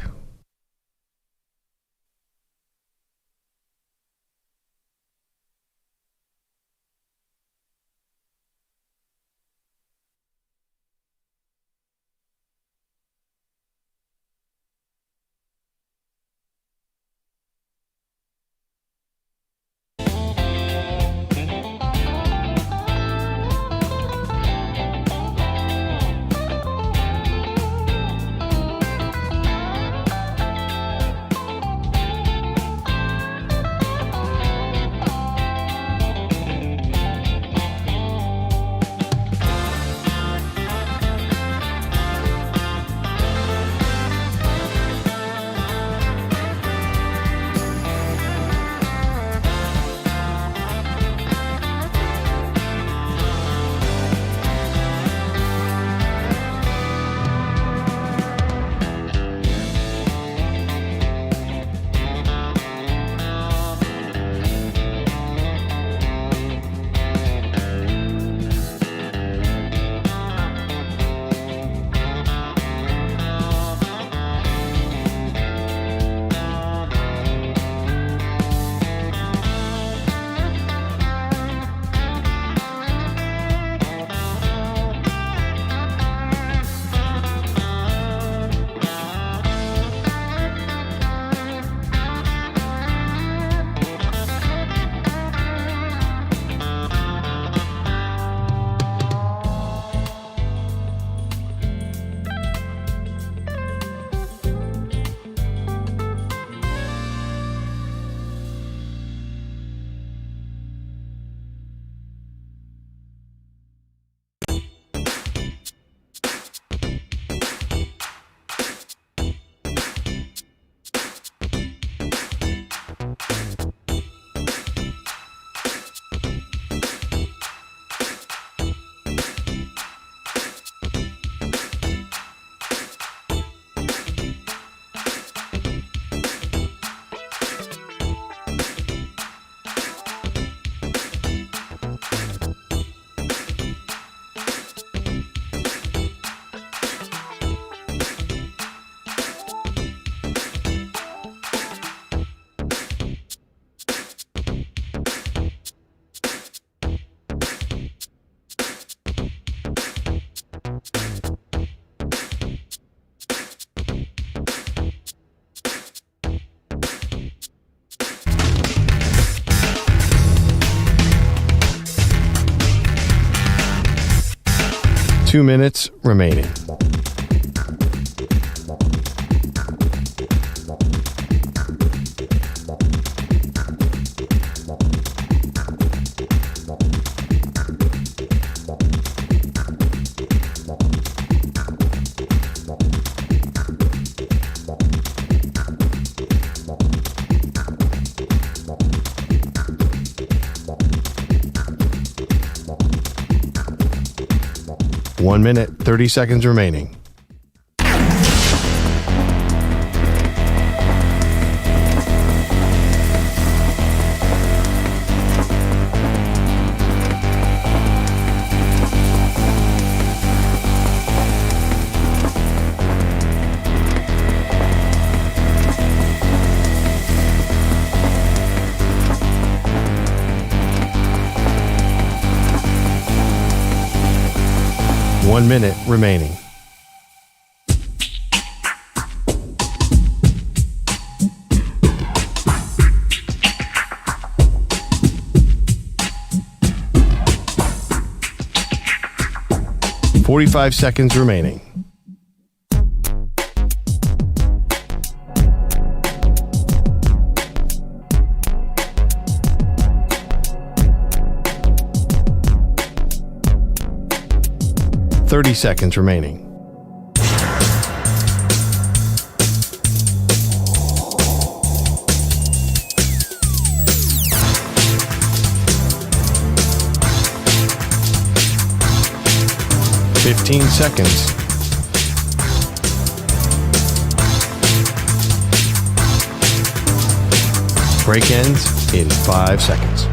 [SPEAKER 1] Two minutes remaining. One minute, 30 seconds remaining. One minute remaining. 45 seconds remaining. Thirty seconds remaining. Fifteen seconds. Break ends in 5 seconds.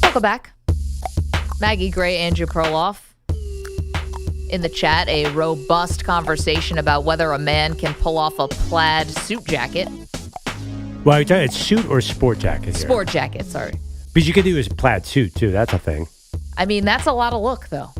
[SPEAKER 3] Welcome back. Maggie Gray, Andrew Perloff. In the chat, a robust conversation about whether a man can pull off a plaid suit jacket.
[SPEAKER 4] Well, you're talking it's suit or sport jacket here?
[SPEAKER 3] Sport jacket, sorry.
[SPEAKER 4] But you could do a plaid suit, too. That's a thing.
[SPEAKER 3] I mean, that's a lot of look, though.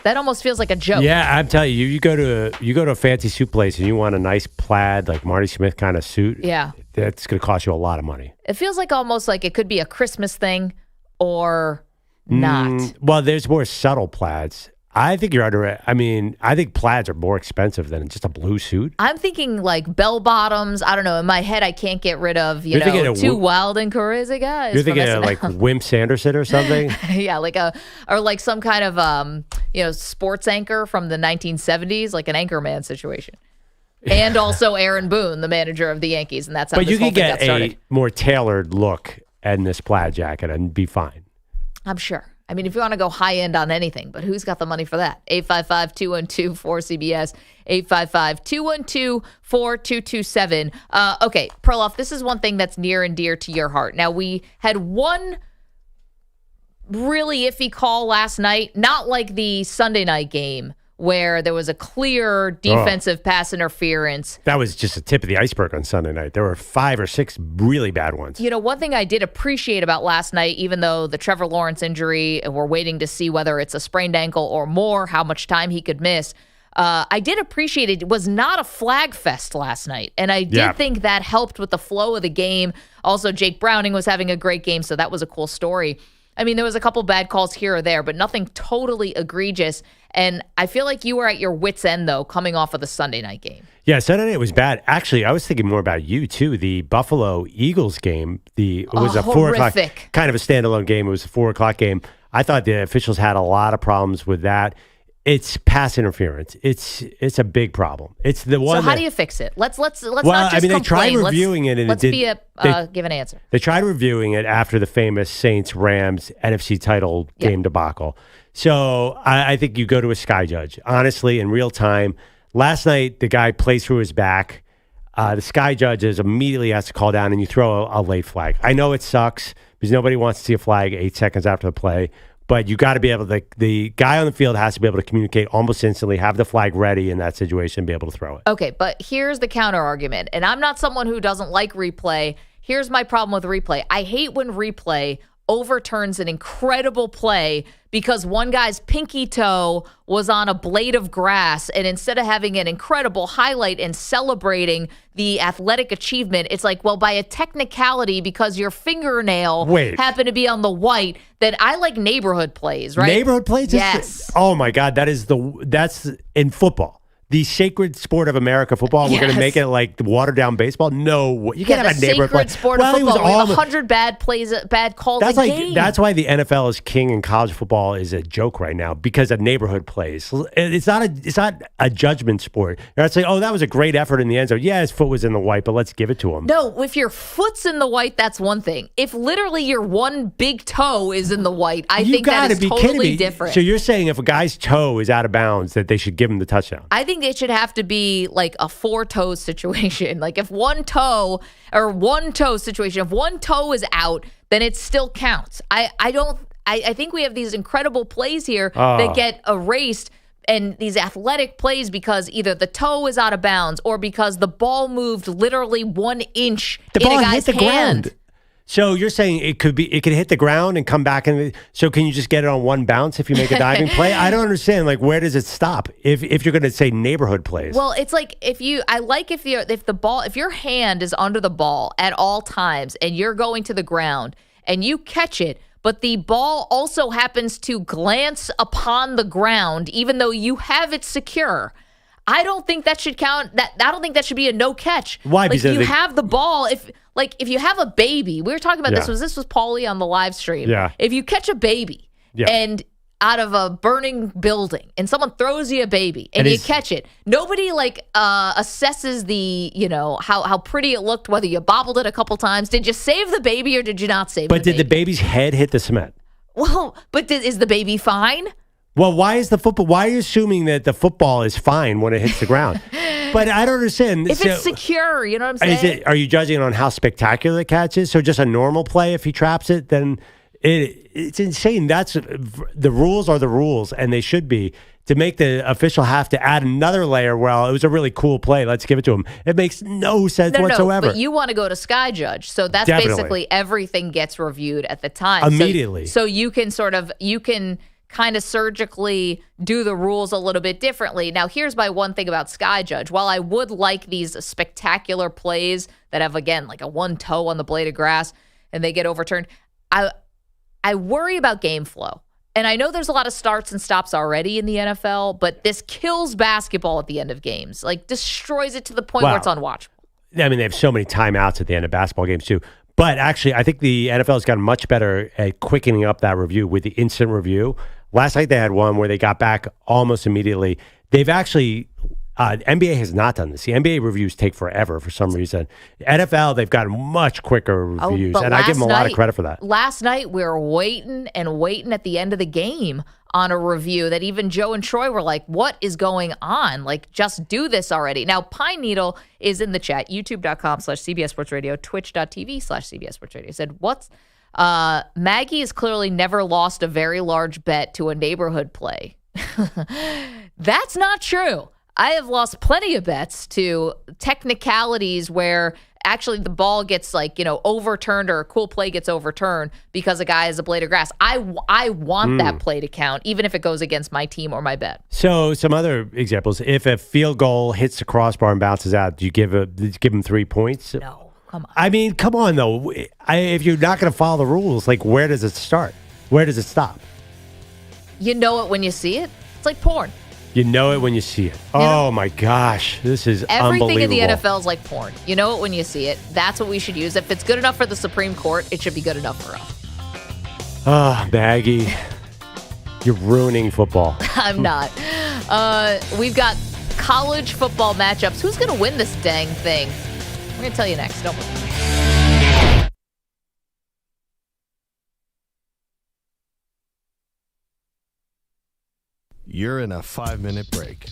[SPEAKER 3] That almost feels like a joke.
[SPEAKER 4] Yeah, I'm telling you, you go to a fancy suit place and you want a nice plaid, like Marty Smith kind of suit.
[SPEAKER 3] Yeah.
[SPEAKER 4] That's going to cost you a lot of money.
[SPEAKER 3] It feels like almost like it could be a Christmas thing or not.
[SPEAKER 4] Well, there's more subtle plaids. I think you're under. I mean, I think plaids are more expensive than just a blue suit.
[SPEAKER 3] I'm thinking like bell bottoms. I don't know. In my head, I can't get rid of, two wild and crazy guys.
[SPEAKER 4] You're thinking of like Wimp Sanderson or something?
[SPEAKER 3] Yeah, like some kind of sports anchor from the 1970s, like an Anchorman situation. And also Aaron Boone, the manager of the Yankees, and that's how this whole thing got started.
[SPEAKER 4] But you could get a more tailored look in this plaid jacket and be fine.
[SPEAKER 3] I'm sure. I mean, if you want to go high end on anything, but who's got the money for that? 855-212-4CBS, 855-212-4227. Okay, Perloff, this is one thing that's near and dear to your heart. Now, we had one really iffy call last night, not like the Sunday night game where there was a clear defensive pass interference.
[SPEAKER 4] That was just a tip of the iceberg on Sunday night. There were 5 or 6 really bad ones.
[SPEAKER 3] You know, one thing I did appreciate about last night, even though the Trevor Lawrence injury, we're waiting to see whether it's a sprained ankle or more, how much time he could miss. I did appreciate it. It was not a flag fest last night. And I did think that helped with the flow of the game. Also, Jake Browning was having a great game, so that was a cool story. I mean, there was a couple bad calls here or there, but nothing totally egregious. And I feel like you were at your wits' end, though, coming off of the Sunday night game.
[SPEAKER 4] Yeah, Sunday night was bad. Actually, I was thinking more about you, too. The Buffalo Eagles game, it was a 4 o'clock, kind of a standalone game. It was a 4 o'clock game. I thought the officials had a lot of problems with that. It's pass interference. It's a big problem. It's the one.
[SPEAKER 3] So how do you fix it? Let's not just complain.
[SPEAKER 4] They tried reviewing it, and
[SPEAKER 3] let's give an answer.
[SPEAKER 4] They tried reviewing it after the famous Saints-Rams NFC title game debacle. So I think you go to a sky judge. Honestly, in real time, last night the guy plays through his back. The sky judge immediately has to call down, and you throw a late flag. I know it sucks because nobody wants to see a flag 8 seconds after the play. But you got to be able to, the guy on the field has to be able to communicate almost instantly, have the flag ready in that situation, and be able to throw it.
[SPEAKER 3] Okay, but here's the counter argument. And I'm not someone who doesn't like replay. Here's my problem with replay. I hate when replay overturns an incredible play because one guy's pinky toe was on a blade of grass, and instead of having an incredible highlight and celebrating the athletic achievement, it's like, well, by a technicality, because your fingernail happened to be on the white, that I like neighborhood plays, right?
[SPEAKER 4] Neighborhood plays?
[SPEAKER 3] Yes.
[SPEAKER 4] Oh my God, that's in football. The sacred sport of America, football. We're going to make it like the watered down baseball. No, you can't have a neighborhood play.
[SPEAKER 3] The sacred sport of football. We have 100 bad calls a game.
[SPEAKER 4] That's why the NFL is king and college football is a joke right now because of neighborhood plays. It's not a judgment sport. You're not saying, oh, that was a great effort in the end zone. Yeah, his foot was in the white, but let's give it to him.
[SPEAKER 3] No, if your foot's in the white, that's one thing. If literally your one big toe is in the white, I think that is totally different.
[SPEAKER 4] So you're saying if a guy's toe is out of bounds, that they should give him the touchdown?
[SPEAKER 3] I think it should have to be like a 4-toe situation. Like if one toe situation, if one toe is out, then it still counts. I think we have these incredible plays here that get erased and these athletic plays because either the toe is out of bounds or because the ball moved literally 1 inch in a guy's hand.
[SPEAKER 4] Ground. So you're saying it could hit the ground and come back, and so can you just get it on one bounce if you make a diving play? I don't understand. Like, where does it stop? If you're going to say neighborhood plays,
[SPEAKER 3] well, it's like if your hand is under the ball at all times and you're going to the ground and you catch it, but the ball also happens to glance upon the ground, even though you have it secure. I don't think that should count. I don't think that should be a no catch.
[SPEAKER 4] Why?
[SPEAKER 3] Like,
[SPEAKER 4] because
[SPEAKER 3] you have the ball. If you have a baby, we were talking about this was Paulie on the live stream.
[SPEAKER 4] Yeah.
[SPEAKER 3] If you catch a baby and out of a burning building and someone throws you a baby and you catch it, nobody assesses the, how pretty it looked, whether you bobbled it a couple times. Did you save the baby or did you not save the baby?
[SPEAKER 4] But did the baby's head hit the cement?
[SPEAKER 3] Well, but is the baby fine?
[SPEAKER 4] Well, why are you assuming that the football is fine when it hits the ground? But I don't understand.
[SPEAKER 3] If it's secure, you know what I'm saying?
[SPEAKER 4] Are you judging it on how spectacular the catch is? So just a normal play, if he traps it, then it's insane. The rules are the rules, and they should be. To make the official have to add another layer, well, it was a really cool play, let's give it to him. It makes no sense whatsoever.
[SPEAKER 3] But you want to go to Sky Judge. So that's basically everything gets reviewed at the time.
[SPEAKER 4] Immediately.
[SPEAKER 3] So you can kind of surgically do the rules a little bit differently. Now, here's my one thing about Sky Judge. While I would like these spectacular plays that have, again, like a one toe on the blade of grass and they get overturned, I worry about game flow. And I know there's a lot of starts and stops already in the NFL, but this kills basketball at the end of games. Like, destroys it to the point where it's unwatchable.
[SPEAKER 4] I mean, they have so many timeouts at the end of basketball games, too. But actually, I think the NFL has gotten much better at quickening up that review with the instant review. Last night they had one where they got back almost immediately. They've actually, NBA has not done this. The NBA reviews take forever for some reason. NFL, they've gotten much quicker reviews, and I give them a lot of credit for that.
[SPEAKER 3] Last night we were waiting at the end of the game on a review that even Joe and Troy were like, what is going on? Like, just do this already. Now, Pine Needle is in the chat, youtube.com/CBS Sports Radio, twitch.tv/CBS Sports Radio. Said, Maggie has clearly never lost a very large bet to a neighborhood play. That's not true. I have lost plenty of bets to technicalities where actually the ball gets overturned or a cool play gets overturned because a guy has a blade of grass. I want that play to count, even if it goes against my team or my bet.
[SPEAKER 4] So some other examples. If a field goal hits the crossbar and bounces out, do you give him 3 points?
[SPEAKER 3] No. Come on.
[SPEAKER 4] I mean, come on, though. If you're not going to follow the rules, where does it start? Where does it stop?
[SPEAKER 3] You know it when you see it. It's like porn.
[SPEAKER 4] You know it when you see it. Oh, my gosh. This is
[SPEAKER 3] everything
[SPEAKER 4] unbelievable.
[SPEAKER 3] in the NFL is like porn. You know it when you see it. That's what we should use. If it's good enough for the Supreme Court, it should be good enough for us.
[SPEAKER 4] Oh, Maggie. You're ruining football.
[SPEAKER 3] I'm not. We've got college football matchups. Who's going to win this dang thing? We're going to tell you next. Don't worry.
[SPEAKER 1] You're in a 5-minute break.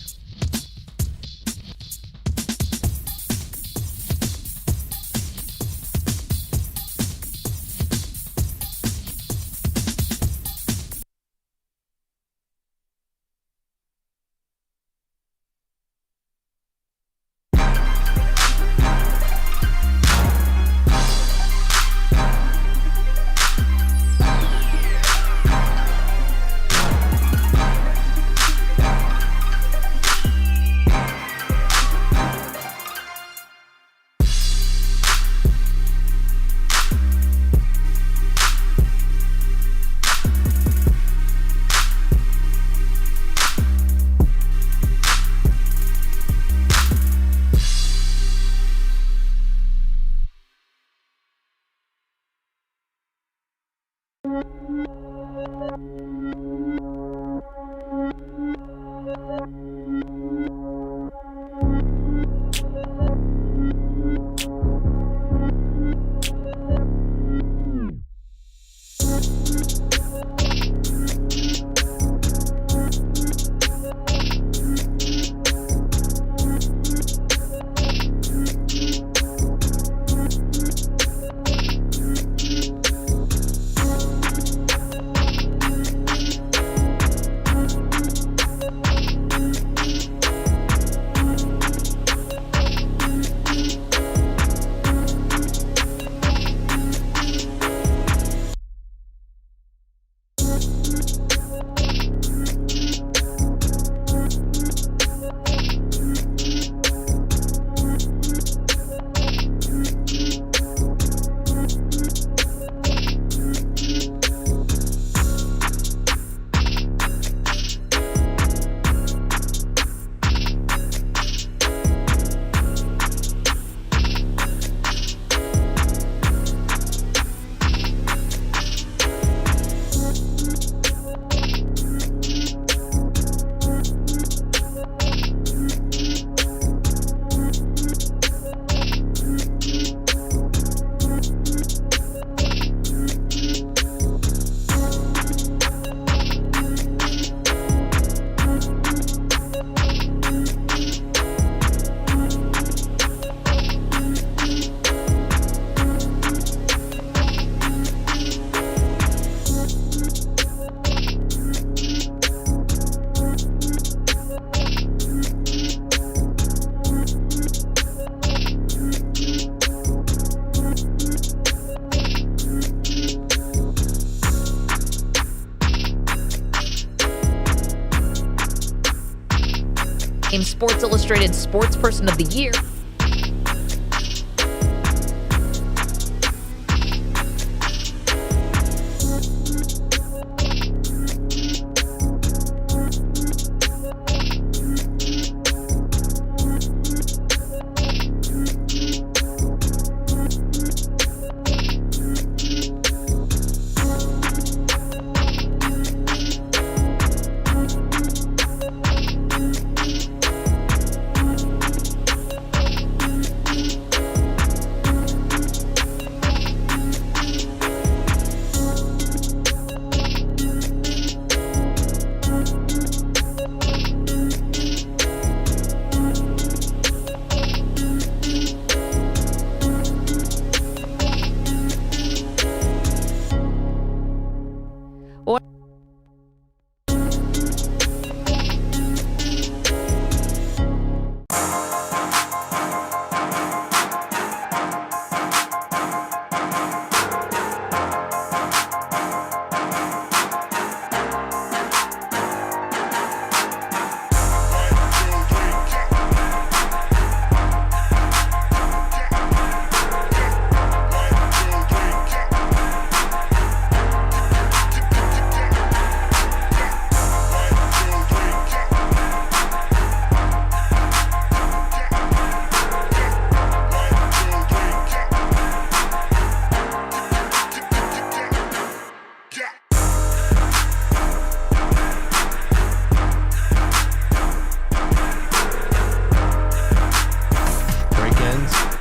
[SPEAKER 3] named Sports Illustrated Sports Person of the Year.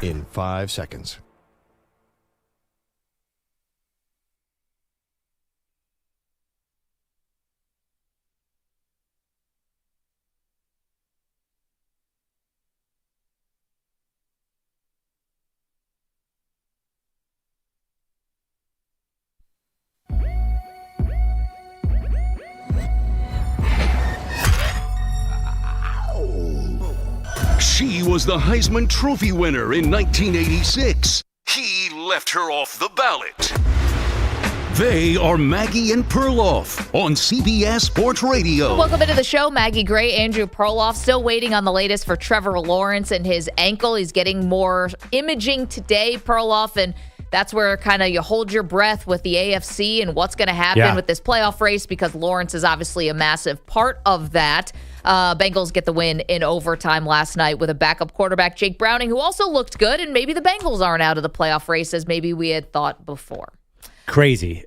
[SPEAKER 1] In 5 seconds.
[SPEAKER 2] She was the Heisman Trophy winner in 1986. He left her off the ballot. They are Maggie and Perloff on CBS Sports Radio.
[SPEAKER 3] Welcome into the show. Maggie Gray, Andrew Perloff, still waiting on the latest for Trevor Lawrence and his ankle. He's getting more imaging today, Perloff, and that's where kind of you hold your breath with the AFC and what's going to happen with this playoff race, because Lawrence is obviously a massive part of that. Bengals get the win in overtime last night with a backup quarterback, Jake Browning, who also looked good, and maybe the Bengals aren't out of the playoff race as maybe we had thought before.
[SPEAKER 4] Crazy.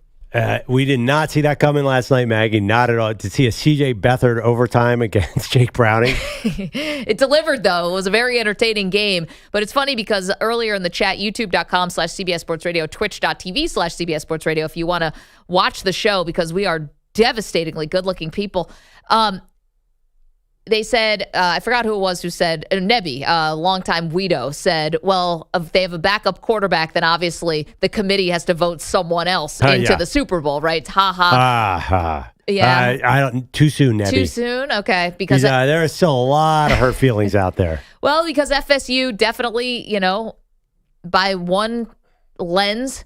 [SPEAKER 4] We did not see that coming last night, Maggie. Not at all. To see a C.J. Beathard overtime against Jake Browning.
[SPEAKER 3] It delivered, though. It was a very entertaining game. But it's funny because earlier in the chat, youtube.com/CBS Sports Radio, twitch.tv/CBS Sports Radio, if you want to watch the show, because we are devastatingly good-looking people. They said, I forgot who it was who said, Nebby, longtime Guido, said, well, if they have a backup quarterback, then obviously the committee has to vote someone else into the Super Bowl, right? Ha. Yeah.
[SPEAKER 4] I don't. Too soon, Nebby.
[SPEAKER 3] Too soon? Okay. Because
[SPEAKER 4] there are still a lot of hurt feelings out there.
[SPEAKER 3] Well, because FSU definitely, by one lens,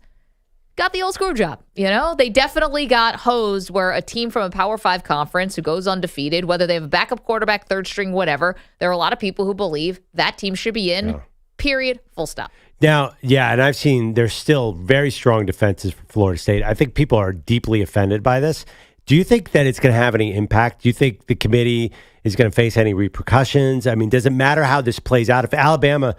[SPEAKER 3] got the old screw job. They definitely got hosed, where a team from a Power 5 conference who goes undefeated, whether they have a backup quarterback, third string, whatever, there are a lot of people who believe that team should be in, period, full stop.
[SPEAKER 4] Now, and I've seen there's still very strong defenses for Florida State. I think people are deeply offended by this. Do you think that it's going to have any impact? Do you think the committee is going to face any repercussions? I mean, does it matter how this plays out? If Alabama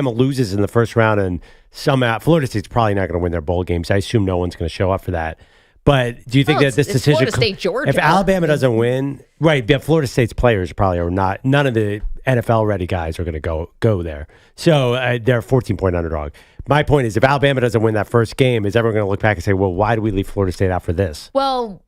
[SPEAKER 4] loses in the first round and somehow Florida State's probably not going to win their bowl games. I assume no one's going to show up for that. But do you think that this decision,
[SPEAKER 3] Florida State, Georgia,
[SPEAKER 4] if Alabama doesn't win, right? But Florida State's players probably are not. None of the NFL ready guys are going to go there. So they're a 14-point underdog. My point is, if Alabama doesn't win that first game, is everyone going to look back and say, well, why did we leave Florida State out for this?
[SPEAKER 3] Well,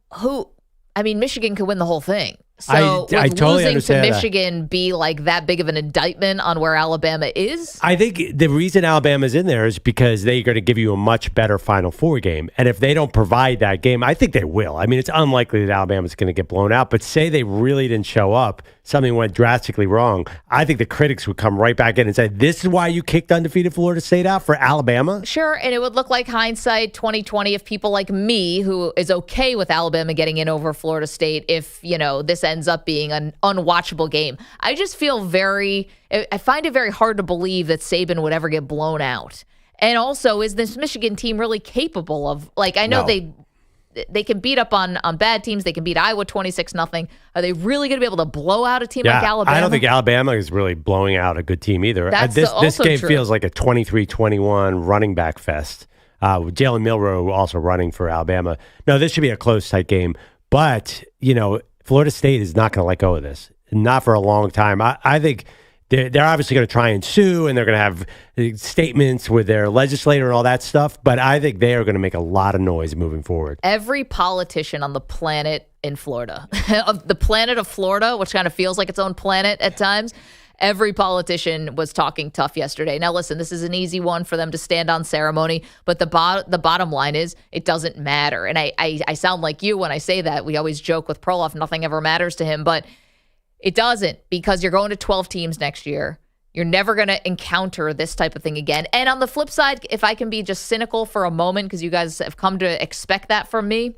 [SPEAKER 3] Michigan could win the whole thing. So
[SPEAKER 4] I totally
[SPEAKER 3] losing
[SPEAKER 4] understand
[SPEAKER 3] to Michigan be like that big of an indictment on where Alabama is?
[SPEAKER 4] I think the reason Alabama's in there is because they're going to give you a much better Final Four game. And if they don't provide that game, I think they will. I mean, it's unlikely that Alabama's going to get blown out. But say they really didn't show up, something went drastically wrong, I think the critics would come right back in and say, this is why you kicked undefeated Florida State out for Alabama?
[SPEAKER 3] Sure, and it would look like hindsight 2020 if people like me, who is okay with Alabama getting in over Florida State, if, this ends up being an unwatchable game. I just feel I find it very hard to believe that Saban would ever get blown out. And also, is this Michigan team really capable of, like, I know they can beat up on bad teams. They can beat Iowa 26-0. Are they really going to be able to blow out a team like Alabama?
[SPEAKER 4] I don't think Alabama is really blowing out a good team either.
[SPEAKER 3] That's
[SPEAKER 4] this game
[SPEAKER 3] true.
[SPEAKER 4] feels like a 23-21 running back fest. With Jalen Milroe also running for Alabama. No, this should be a close, tight game. But, Florida State is not going to let go of this. Not for a long time. I think they're obviously going to try and sue, and they're going to have statements with their legislator and all that stuff. But I think they are going to make a lot of noise moving forward.
[SPEAKER 3] Every politician on the planet in Florida, of the planet of Florida, which kind of feels like its own planet at times, every politician was talking tough yesterday. Now, listen, this is an easy one for them to stand on ceremony, but the bottom line is it doesn't matter. And I sound like you when I say that. We always joke with Perloff, nothing ever matters to him, but it doesn't, because you're going to 12 teams next year. You're never going to encounter this type of thing again. And on the flip side, if I can be just cynical for a moment, because you guys have come to expect that from me,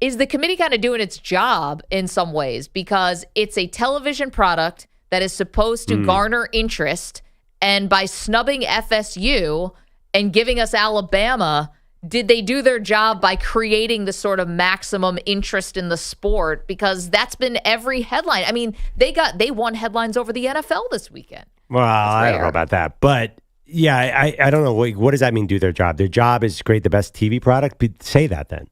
[SPEAKER 3] is the committee kind of doing its job in some ways, because it's a television product that is supposed to garner interest, and by snubbing FSU and giving us Alabama, did they do their job by creating the sort of maximum interest in the sport? Because that's been every headline. I mean, they won headlines over the NFL this weekend.
[SPEAKER 4] Well, I don't know about that, but yeah, I don't know. What does that mean, do their job? Their job is to create the best TV product? Say that then.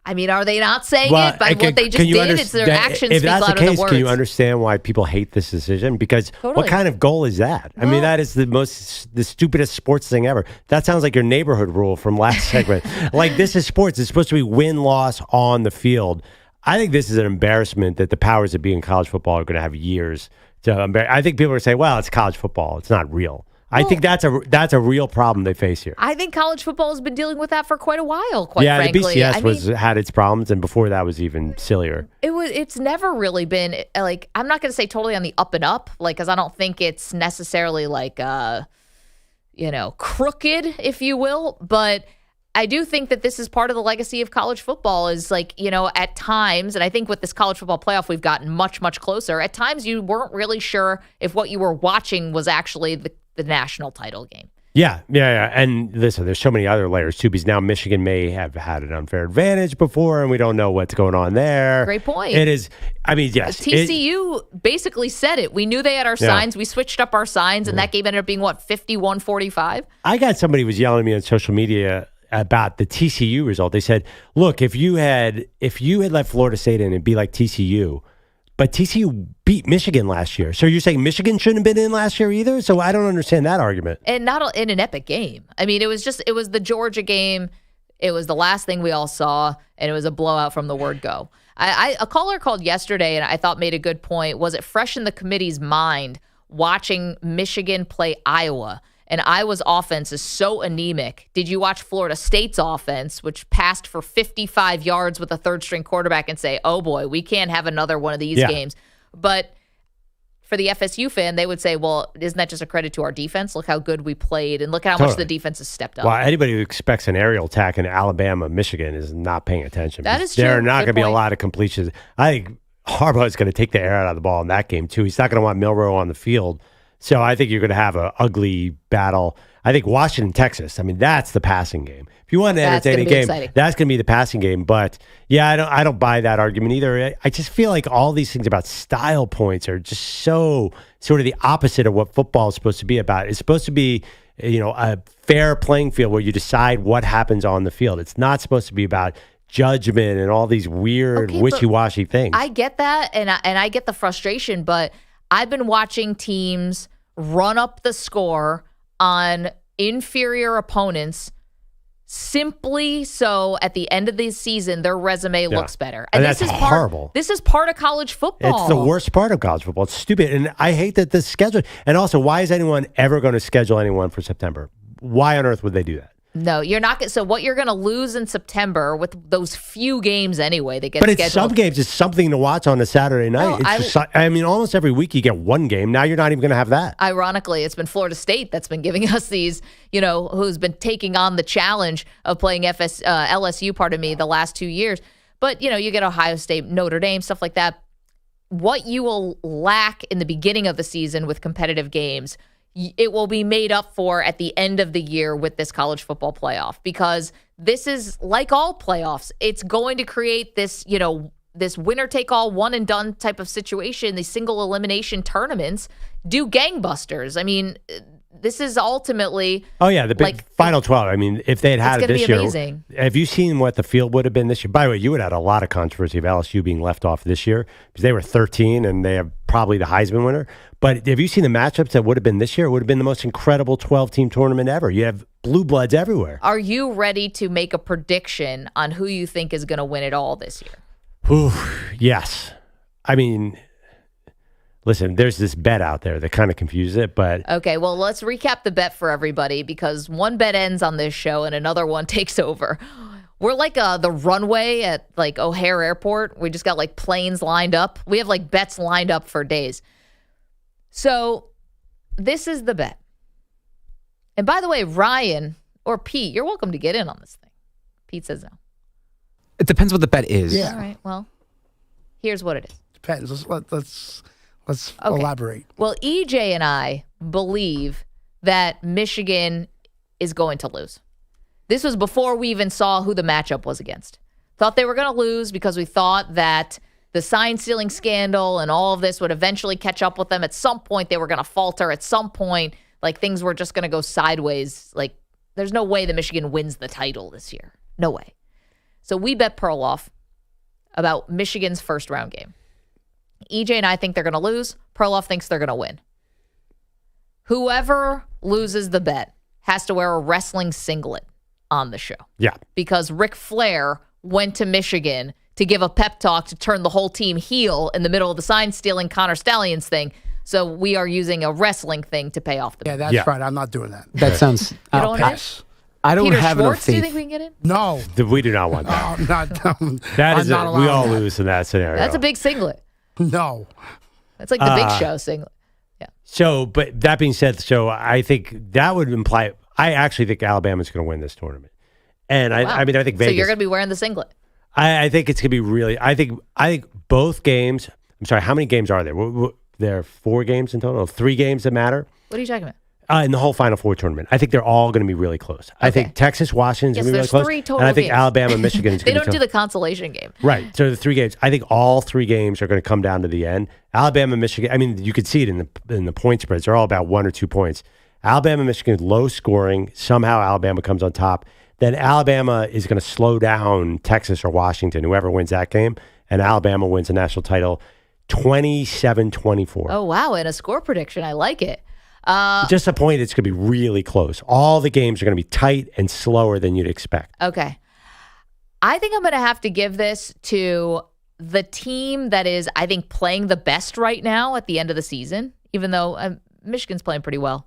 [SPEAKER 3] I mean, are they not saying it by what they just did? It's their actions speak louder than the words. If that's the case,
[SPEAKER 4] can you understand why people hate this decision? Because what kind of goal is that? I mean, that is the stupidest sports thing ever. That sounds like your neighborhood rule from last segment. Like, this is sports. It's supposed to be win-loss on the field. I think this is an embarrassment that the powers that be in college football are going to have years to embarrass. I think people are saying, well, it's college football. It's not real. I think that's a real problem they face here.
[SPEAKER 3] I think college football has been dealing with that for quite a while, quite frankly.
[SPEAKER 4] The BCS had its problems, and before that was even sillier.
[SPEAKER 3] It's never really been, like, I'm not going to say totally on the up and up, like, because I don't think it's necessarily like, crooked, if you will, but I do think that this is part of the legacy of college football is, like, at times, and I think with this college football playoff, we've gotten much, much closer. At times, you weren't really sure if what you were watching was actually the national title game.
[SPEAKER 4] Yeah. And listen, there's so many other layers too, because now Michigan may have had an unfair advantage before, and we don't know what's going on there.
[SPEAKER 3] Great point.
[SPEAKER 4] It is. I mean, yes.
[SPEAKER 3] TCU basically said it. We knew they had our signs. We switched up our signs, and that game ended up being, 51-45?
[SPEAKER 4] I got somebody who was yelling at me on social media about the TCU result. They said, look, if you had let Florida State in, it'd be like TCU. But TCU beat Michigan last year. So you're saying Michigan shouldn't have been in last year either? So I don't understand that argument.
[SPEAKER 3] And not in an epic game. I mean, it was the Georgia game. It was the last thing we all saw, and it was a blowout from the word go. A caller called yesterday, and I thought made a good point. Was it fresh in the committee's mind watching Michigan play Iowa? And Iowa's offense is so anemic. Did you watch Florida State's offense, which passed for 55 yards with a third-string quarterback, and say, oh, boy, we can't have another one of these games? But for the FSU fan, they would say, well, isn't that just a credit to our defense? Look how good we played, and look how much the defense has stepped up.
[SPEAKER 4] Well, anybody who expects an aerial attack in Alabama, Michigan is not paying attention.
[SPEAKER 3] That is true.
[SPEAKER 4] There are not going to be a lot of completions. I think Harbaugh is going to take the air out of the ball in that game, too. He's not going to want Milroe on the field. So I think you're going to have an ugly battle. I think Washington, Texas, I mean, that's the passing game. If you want an entertaining game, that's going to be the passing game. But, yeah, I don't buy that argument either. I just feel like all these things about style points are just so sort of the opposite of what football is supposed to be about. It's supposed to be, a fair playing field where you decide what happens on the field. It's not supposed to be about judgment and all these weird, wishy-washy things.
[SPEAKER 3] I get that, and I get the frustration, but I've been watching teams run up the score on inferior opponents simply so at the end of the season their resume looks better.
[SPEAKER 4] And this is horrible.
[SPEAKER 3] This is part of college football.
[SPEAKER 4] It's the worst part of college football. It's stupid. And I hate that this schedule. And also, why is anyone ever going to schedule anyone for September? Why on earth would they do that?
[SPEAKER 3] No, you're not. So what you're going to lose in September with those few games anyway that get scheduled.
[SPEAKER 4] But it's some games, it's something to watch on a Saturday night. I mean, almost every week you get one game. Now you're not even going to have that.
[SPEAKER 3] Ironically, it's been Florida State that's been giving us these, who's been taking on the challenge of playing LSU, the last 2 years. But, you get Ohio State, Notre Dame, stuff like that. What you will lack in the beginning of the season with competitive games, it will be made up for at the end of the year with this college football playoff, because this is like all playoffs. It's going to create this, this winner-take-all, one-and-done type of situation. These single elimination tournaments do gangbusters. I mean, this is ultimately...
[SPEAKER 4] Oh, yeah, the big Final 12. I mean, if they had it this year...
[SPEAKER 3] Amazing.
[SPEAKER 4] Have you seen what the field would have been this year? By the way, you would have had a lot of controversy of LSU being left off this year because they were 13 and they have probably the Heisman winner. But have you seen the matchups that would have been this year? It would have been the most incredible 12-team tournament ever. You have blue bloods everywhere.
[SPEAKER 3] Are you ready to make a prediction on who you think is going to win it all this year?
[SPEAKER 4] Yes. I mean, listen, there's this bet out there that kind of confuses it, but...
[SPEAKER 3] Okay, well, let's recap the bet for everybody, because one bet ends on this show and another one takes over. We're like the runway at like O'Hare Airport. We just got like planes lined up. We have like bets lined up for days. So this is the bet. And by the way, Ryan or Pete, you're welcome to get in on this thing. Pete says no.
[SPEAKER 13] It depends what the bet is.
[SPEAKER 14] Yeah.
[SPEAKER 3] All right. Well, here's what it is.
[SPEAKER 14] Depends. Let's elaborate.
[SPEAKER 3] Well, EJ and I believe that Michigan is going to lose. This was before we even saw who the matchup was against. Thought they were going to lose because we thought that the sign-stealing scandal and all of this would eventually catch up with them. At some point, they were going to falter. At some point, like, things were just going to go sideways. Like, there's no way that Michigan wins the title this year. No way. So we bet Perloff about Michigan's first-round game. EJ and I think they're going to lose. Perloff thinks they're going to win. Whoever loses the bet has to wear a wrestling singlet on the show.
[SPEAKER 4] Yeah.
[SPEAKER 3] Because Ric Flair went to Michigan to give a pep talk to turn the whole team heel in the middle of the sign-stealing Connor Stallions thing. So we are using a wrestling thing to pay off the bet.
[SPEAKER 14] Yeah, that's right. I'm not doing that.
[SPEAKER 13] That sounds...
[SPEAKER 3] You don't
[SPEAKER 14] pass.
[SPEAKER 13] I don't
[SPEAKER 3] Peter
[SPEAKER 13] have
[SPEAKER 3] Schwartz,
[SPEAKER 13] enough faith.
[SPEAKER 3] do you think we can get in?
[SPEAKER 14] No.
[SPEAKER 4] We do not want that. That is
[SPEAKER 14] not
[SPEAKER 4] we all
[SPEAKER 14] allowing that.
[SPEAKER 4] lose in that scenario.
[SPEAKER 3] That's a big singlet.
[SPEAKER 14] No.
[SPEAKER 3] That's like the Big Show singlet.
[SPEAKER 4] So, but that being said, so I think that would imply, I actually think Alabama's going to win this tournament. And I mean, I think Vegas.
[SPEAKER 3] So you're going to be wearing the singlet.
[SPEAKER 4] I think it's going to be really, I think both games, I'm sorry, how many games are there? There are 4 games in total, 3 games that matter.
[SPEAKER 3] What are you talking about?
[SPEAKER 4] In the whole Final Four tournament. I think they're all going to be really close. I think Texas, Washington's going to be really close.
[SPEAKER 3] 3 total
[SPEAKER 4] and I think
[SPEAKER 3] games.
[SPEAKER 4] Alabama, Michigan's
[SPEAKER 3] They
[SPEAKER 4] going to
[SPEAKER 3] don't do the consolation game.
[SPEAKER 4] Right. So the 3 games, I think all 3 games are going to come down to the end. Alabama, Michigan, I mean, you could see it in the point spreads. They're all about 1 or 2 points. Alabama, Michigan, low scoring. Somehow Alabama comes on top. Then Alabama is going to slow down Texas or Washington, whoever wins that game. And Alabama wins the national title 27-24.
[SPEAKER 3] Oh, wow. And a score prediction. I like it.
[SPEAKER 4] Just a point, it's going to be really close. All the games are going to be tight and slower than you'd expect.
[SPEAKER 3] Okay. I think I'm going to have to give this to the team that is, I think, playing the best right now at the end of the season, even though Michigan's playing pretty well.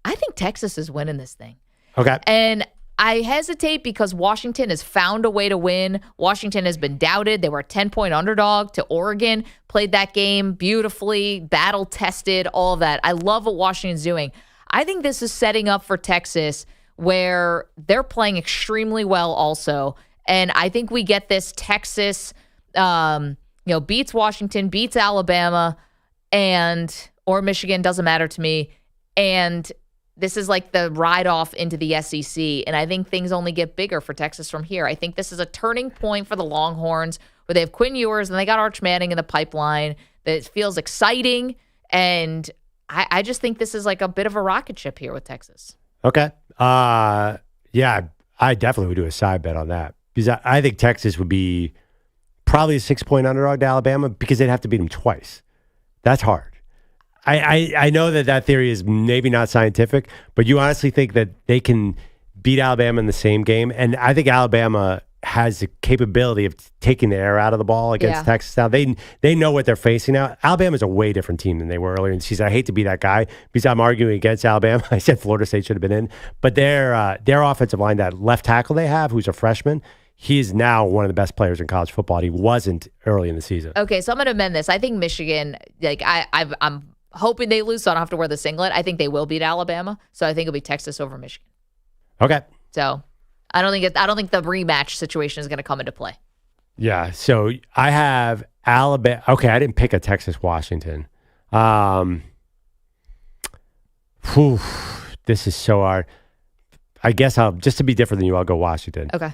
[SPEAKER 3] I think Texas is winning this thing.
[SPEAKER 4] Okay.
[SPEAKER 3] And I hesitate because Washington has found a way to win. Washington has been doubted. They were a 10-point underdog to Oregon, played that game beautifully, battle-tested, all of that. I love what Washington's doing. I think this is setting up for Texas where they're playing extremely well also. And I think we get this Texas, beats Washington, beats Alabama, or Michigan, doesn't matter to me. And this is like the ride off into the SEC, and I think things only get bigger for Texas from here. I think this is a turning point for the Longhorns where they have Quinn Ewers and they got Arch Manning in the pipeline. That feels exciting, and I just think this is like a bit of a rocket ship here with Texas.
[SPEAKER 4] Okay. Yeah, I definitely would do a side bet on that because I think Texas would be probably a 6-point underdog to Alabama because they'd have to beat them twice. That's hard. I know that theory is maybe not scientific, but you honestly think that they can beat Alabama in the same game? And I think Alabama has the capability of taking the air out of the ball against Texas now. They know what they're facing now. Alabama's a way different team than they were earlier in the season. I hate to be that guy because I'm arguing against Alabama. I said Florida State should have been in. But their offensive line, that left tackle they have, who's a freshman, he is now one of the best players in college football. And he wasn't early in the season.
[SPEAKER 3] Okay, so I'm going to amend this. I think Michigan, I'm hoping they lose so I don't have to wear the singlet. I think they will beat Alabama. So I think it'll be Texas over Michigan.
[SPEAKER 4] Okay.
[SPEAKER 3] So I don't think the rematch situation is going to come into play.
[SPEAKER 4] Yeah, so I have Alabama. Okay, I didn't pick a Texas-Washington. This is so hard. I guess just to be different than you, I'll go Washington.
[SPEAKER 3] Okay.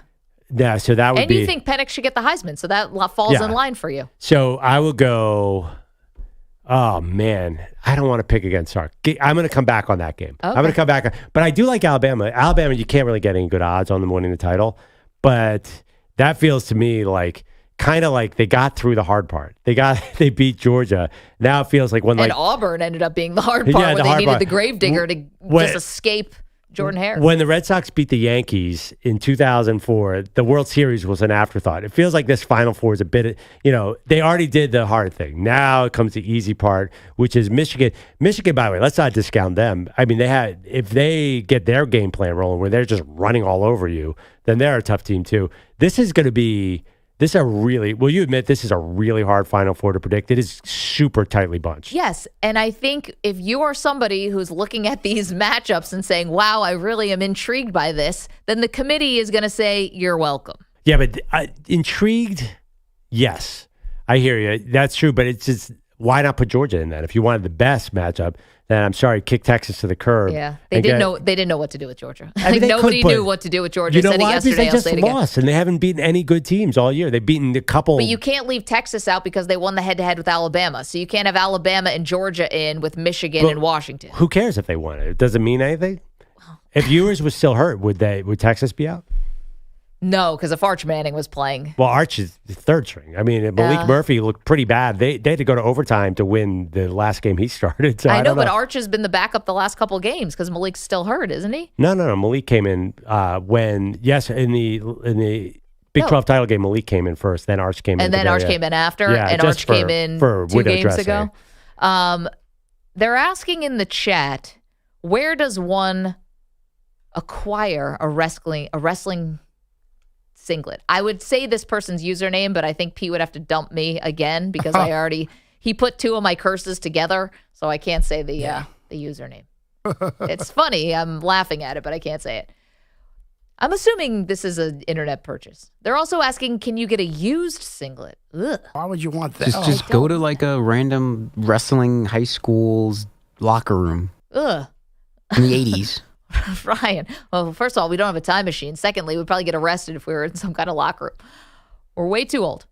[SPEAKER 4] Yeah, so that would
[SPEAKER 3] and
[SPEAKER 4] be.
[SPEAKER 3] And you think Penix should get the Heisman, so that falls in line for you.
[SPEAKER 4] So I will go. Oh man, I don't want to pick against Sark. I'm going to come back on that game. Okay. I'm going to come back, but I do like Alabama. Alabama, you can't really get any good odds on them winning the title, but that feels to me like kind of like they got through the hard part. They beat Georgia. Now it feels like when
[SPEAKER 3] and Auburn ended up being the hard part when they needed the gravedigger to just escape Jordan Hare.
[SPEAKER 4] When the Red Sox beat the Yankees in 2004, the World Series was an afterthought. It feels like this Final Four is a bit, they already did the hard thing. Now it comes the easy part, which is Michigan. Michigan, by the way, let's not discount them. I mean, if they get their game plan rolling where they're just running all over you, then they're a tough team too. This is will you admit this is a really hard Final Four to predict? It is super tightly bunched.
[SPEAKER 3] Yes, and I think if you are somebody who's looking at these matchups and saying, wow, I really am intrigued by this, then the committee is going to say, you're welcome.
[SPEAKER 4] Yeah, but intrigued, yes. I hear you. That's true, but it's just, why not put Georgia in that? If you wanted the best matchup, then I'm sorry, kick Texas to the curb.
[SPEAKER 3] Yeah, they didn't know what to do with Georgia. Nobody knew what to do with Georgia.
[SPEAKER 4] You know
[SPEAKER 3] said
[SPEAKER 4] why?
[SPEAKER 3] It yesterday.
[SPEAKER 4] Because they just lost, and they haven't beaten any good teams all year. They've beaten a couple.
[SPEAKER 3] But you can't leave Texas out because they won the head-to-head with Alabama. So you can't have Alabama and Georgia in with Michigan and Washington.
[SPEAKER 4] Who cares if they won it? It doesn't mean anything. If Ewers was still hurt, would Texas be out?
[SPEAKER 3] No, because if Arch Manning was playing.
[SPEAKER 4] Well, Arch is the third string. I mean, Malik Murphy looked pretty bad. They had to go to overtime to win the last game he started. So I know,
[SPEAKER 3] but Arch has been the backup the last couple games because Malik's still hurt, isn't he?
[SPEAKER 4] No. Malik came in in the Big 12 title game. Malik came in first, then Arch came in.
[SPEAKER 3] And then Arch came in after, and Arch came in 2 games ago. They're asking in the chat, where does one acquire a wrestling singlet? I would say this person's username, but I think Pete would have to dump me again because he put 2 of my curses together, so I can't say the username. It's funny. I'm laughing at it, but I can't say it. I'm assuming this is an internet purchase. They're also asking, can you get a used singlet? Ugh.
[SPEAKER 14] Why would you want that?
[SPEAKER 13] Just go to like a random wrestling high school's locker room.
[SPEAKER 3] Ugh.
[SPEAKER 13] In the 80s.
[SPEAKER 3] Ryan, well, first of all, we don't have a time machine. Secondly, we'd probably get arrested if we were in some kind of locker room. We're way too old.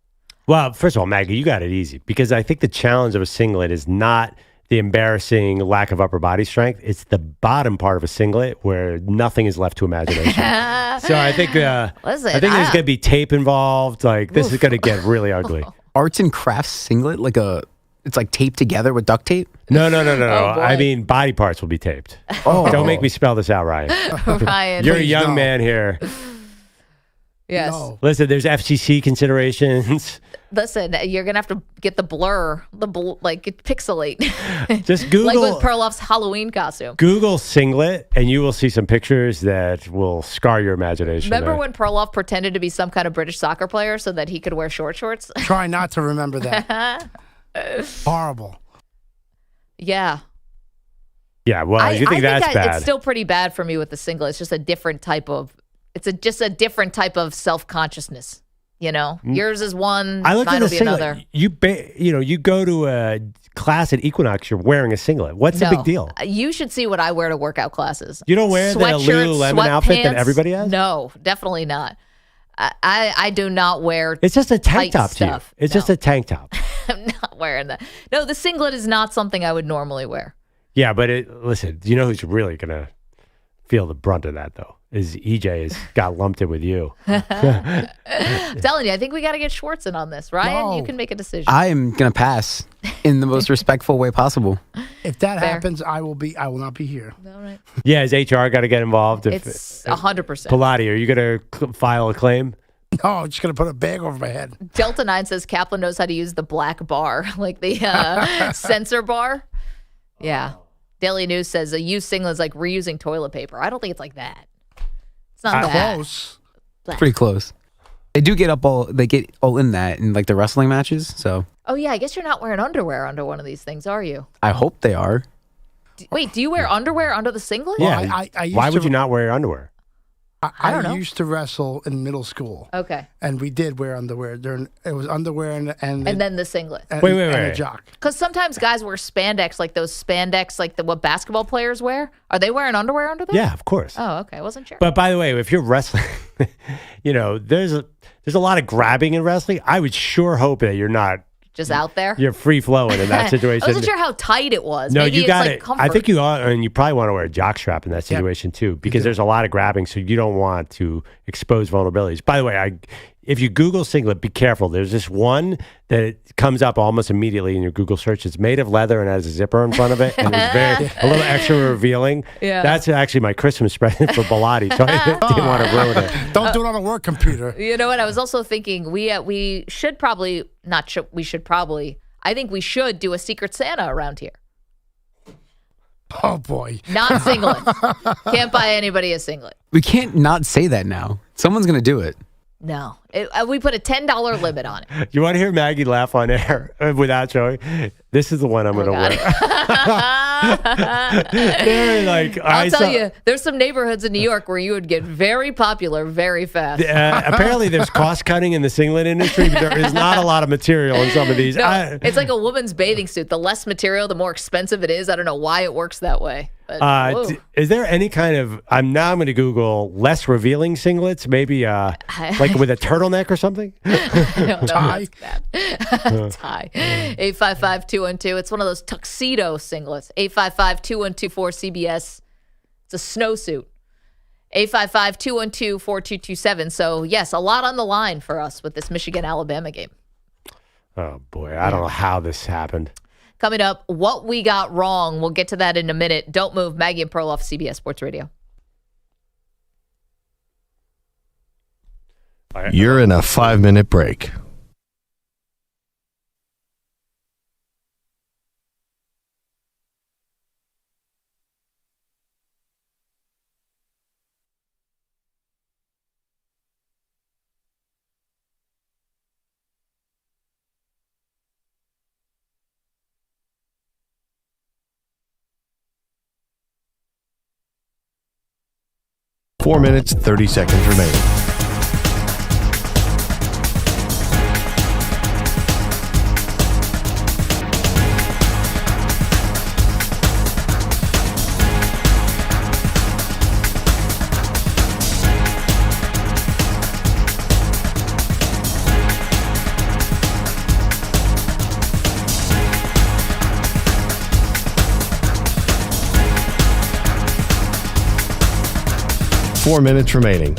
[SPEAKER 4] Well, first of all, Maggie, you got it easy because I think the challenge of a singlet is not the embarrassing lack of upper body strength. It's the bottom part of a singlet where nothing is left to imagination. So I think there's going to be tape involved. Like this is going to get really ugly.
[SPEAKER 13] Arts and crafts singlet, it's like taped together with duct tape?
[SPEAKER 4] No. I mean, body parts will be taped. Oh. Don't make me spell this out, Ryan.
[SPEAKER 3] Ryan.
[SPEAKER 4] You're a young man here.
[SPEAKER 3] Yes.
[SPEAKER 14] No.
[SPEAKER 4] Listen, there's FCC considerations.
[SPEAKER 3] Listen, you're going to have to get the blur, pixelate.
[SPEAKER 4] Just Google.
[SPEAKER 3] Like with Perloff's Halloween costume.
[SPEAKER 4] Google singlet, and you will see some pictures that will scar your imagination.
[SPEAKER 3] Remember when Perloff pretended to be some kind of British soccer player so that he could wear short shorts?
[SPEAKER 14] Try not to remember that. Horrible.
[SPEAKER 3] Yeah.
[SPEAKER 4] Yeah, well, you think that's bad.
[SPEAKER 3] It's still pretty bad for me with the singlet. It's just a different type of different type of self-consciousness, Yours is one,
[SPEAKER 4] I looked
[SPEAKER 3] mine
[SPEAKER 4] at
[SPEAKER 3] will
[SPEAKER 4] the
[SPEAKER 3] be
[SPEAKER 4] singlet.
[SPEAKER 3] another.
[SPEAKER 4] You go to a class at Equinox, you're wearing a singlet. What's the big deal?
[SPEAKER 3] You should see what I wear to workout classes.
[SPEAKER 4] You don't wear the Lululemon outfit that everybody has?
[SPEAKER 3] No, definitely not. I do not wear.
[SPEAKER 4] It's just a tank top to you. It's just a tank top.
[SPEAKER 3] I'm not wearing that. No, the singlet is not something I would normally wear.
[SPEAKER 4] Yeah, but listen, do you know who's really going to feel the brunt of that, though? Is EJ has got lumped in with you.
[SPEAKER 3] I'm telling you, I think we got to get Schwartz in on this. Ryan, you can make a decision.
[SPEAKER 13] I'm going to pass in the most respectful way possible.
[SPEAKER 14] If that happens, I will not be here.
[SPEAKER 3] All right.
[SPEAKER 4] Yeah, has HR got to get involved?
[SPEAKER 3] It's 100%.
[SPEAKER 4] Pilati, are you going to file a claim?
[SPEAKER 14] No, I'm just going to put a bag over my head.
[SPEAKER 3] Delta 9 says Kaplan knows how to use the black bar, like the sensor bar. Yeah. Daily News says a used singlet is like reusing toilet paper. I don't think it's like that. It's not that
[SPEAKER 14] close.
[SPEAKER 13] Pretty close. They get all in that in like the wrestling matches. So.
[SPEAKER 3] Oh yeah, I guess you're not wearing underwear under one of these things, are you?
[SPEAKER 13] I hope they are.
[SPEAKER 3] Wait, do you wear underwear under the singlet?
[SPEAKER 4] Yeah. Why would you not wear your underwear?
[SPEAKER 3] I don't know.
[SPEAKER 14] used to wrestle in middle school.
[SPEAKER 3] Okay.
[SPEAKER 14] And we did wear underwear. It was underwear and
[SPEAKER 3] then the singlet.
[SPEAKER 14] And,
[SPEAKER 4] Wait.
[SPEAKER 14] And a jock.
[SPEAKER 3] Because sometimes guys wear spandex, like those spandex, like what basketball players wear. Are they wearing underwear under there?
[SPEAKER 4] Yeah, of course.
[SPEAKER 3] Oh, okay. I wasn't sure.
[SPEAKER 4] But by the way, if you're wrestling, there's a lot of grabbing in wrestling. I would sure hope that you're not
[SPEAKER 3] just out there.
[SPEAKER 4] You're free flowing in that situation.
[SPEAKER 3] I wasn't sure how tight it was.
[SPEAKER 4] No,
[SPEAKER 3] Maybe
[SPEAKER 4] you
[SPEAKER 3] it's
[SPEAKER 4] got
[SPEAKER 3] like
[SPEAKER 4] it.
[SPEAKER 3] comfort.
[SPEAKER 4] I think you are, and you probably want to wear a jock strap in that situation too, because there's a lot of grabbing, so you don't want to expose vulnerabilities. By the way, if you Google singlet, be careful. There's this one that comes up almost immediately in your Google search. It's made of leather and has a zipper in front of it, and it's a little extra revealing.
[SPEAKER 3] Yeah.
[SPEAKER 4] That's actually my Christmas present for Bilotti, so I didn't want to ruin it.
[SPEAKER 14] Don't do it on a work computer.
[SPEAKER 3] You know what? I was also thinking we should probably not. We should probably. I think we should do a Secret Santa around here.
[SPEAKER 14] Oh boy!
[SPEAKER 3] Not singlet. Can't buy anybody a singlet.
[SPEAKER 13] We can't not say that now. Someone's going to do it.
[SPEAKER 3] No, we put a $10 limit on it.
[SPEAKER 4] You want to hear Maggie laugh on air without showing? This is the one I'm going to wear.
[SPEAKER 3] I'll tell you, there's some neighborhoods in New York where you would get very popular very fast.
[SPEAKER 4] Apparently, there's cost cutting in the singlet industry, but there is not a lot of material in some of these.
[SPEAKER 3] No, it's like a woman's bathing suit. The less material, the more expensive it is. I don't know why it works that way. But,
[SPEAKER 4] is there any kind of? I'm going to Google less revealing singlets, maybe like with a turtleneck or something.
[SPEAKER 14] Tie.
[SPEAKER 3] Tie. 855-212. It's one of those tuxedo singlets. 855-212-4CBS. It's a snowsuit. 855-212-4227. So yes, a lot on the line for us with this Michigan-Alabama game.
[SPEAKER 4] Oh boy, I don't know how this happened.
[SPEAKER 3] Coming up, what we got wrong. We'll get to that in a minute. Don't move. Maggie and Perloff, CBS Sports Radio.
[SPEAKER 1] You're in a 5-minute break. Four minutes, 30 seconds remaining. Four minutes remaining.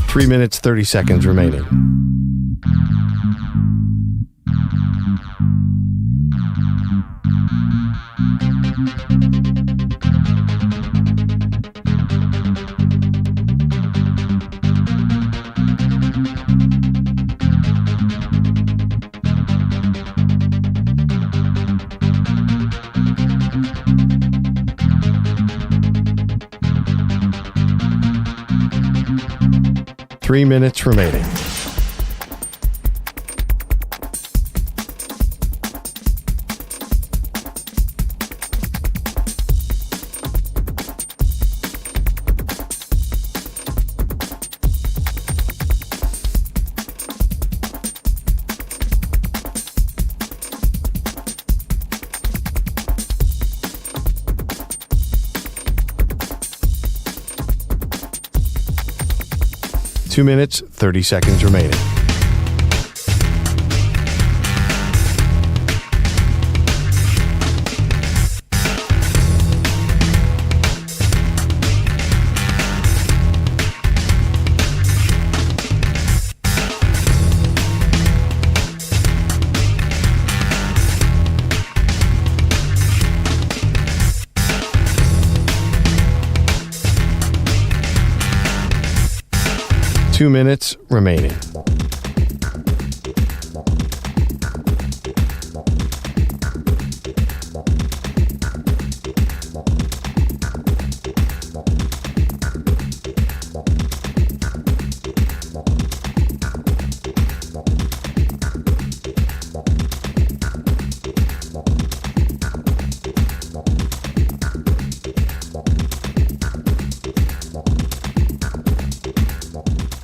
[SPEAKER 1] Three minutes, 30 seconds remaining. Three minutes remaining. Two minutes, 30 seconds remaining. 2 minutes remaining.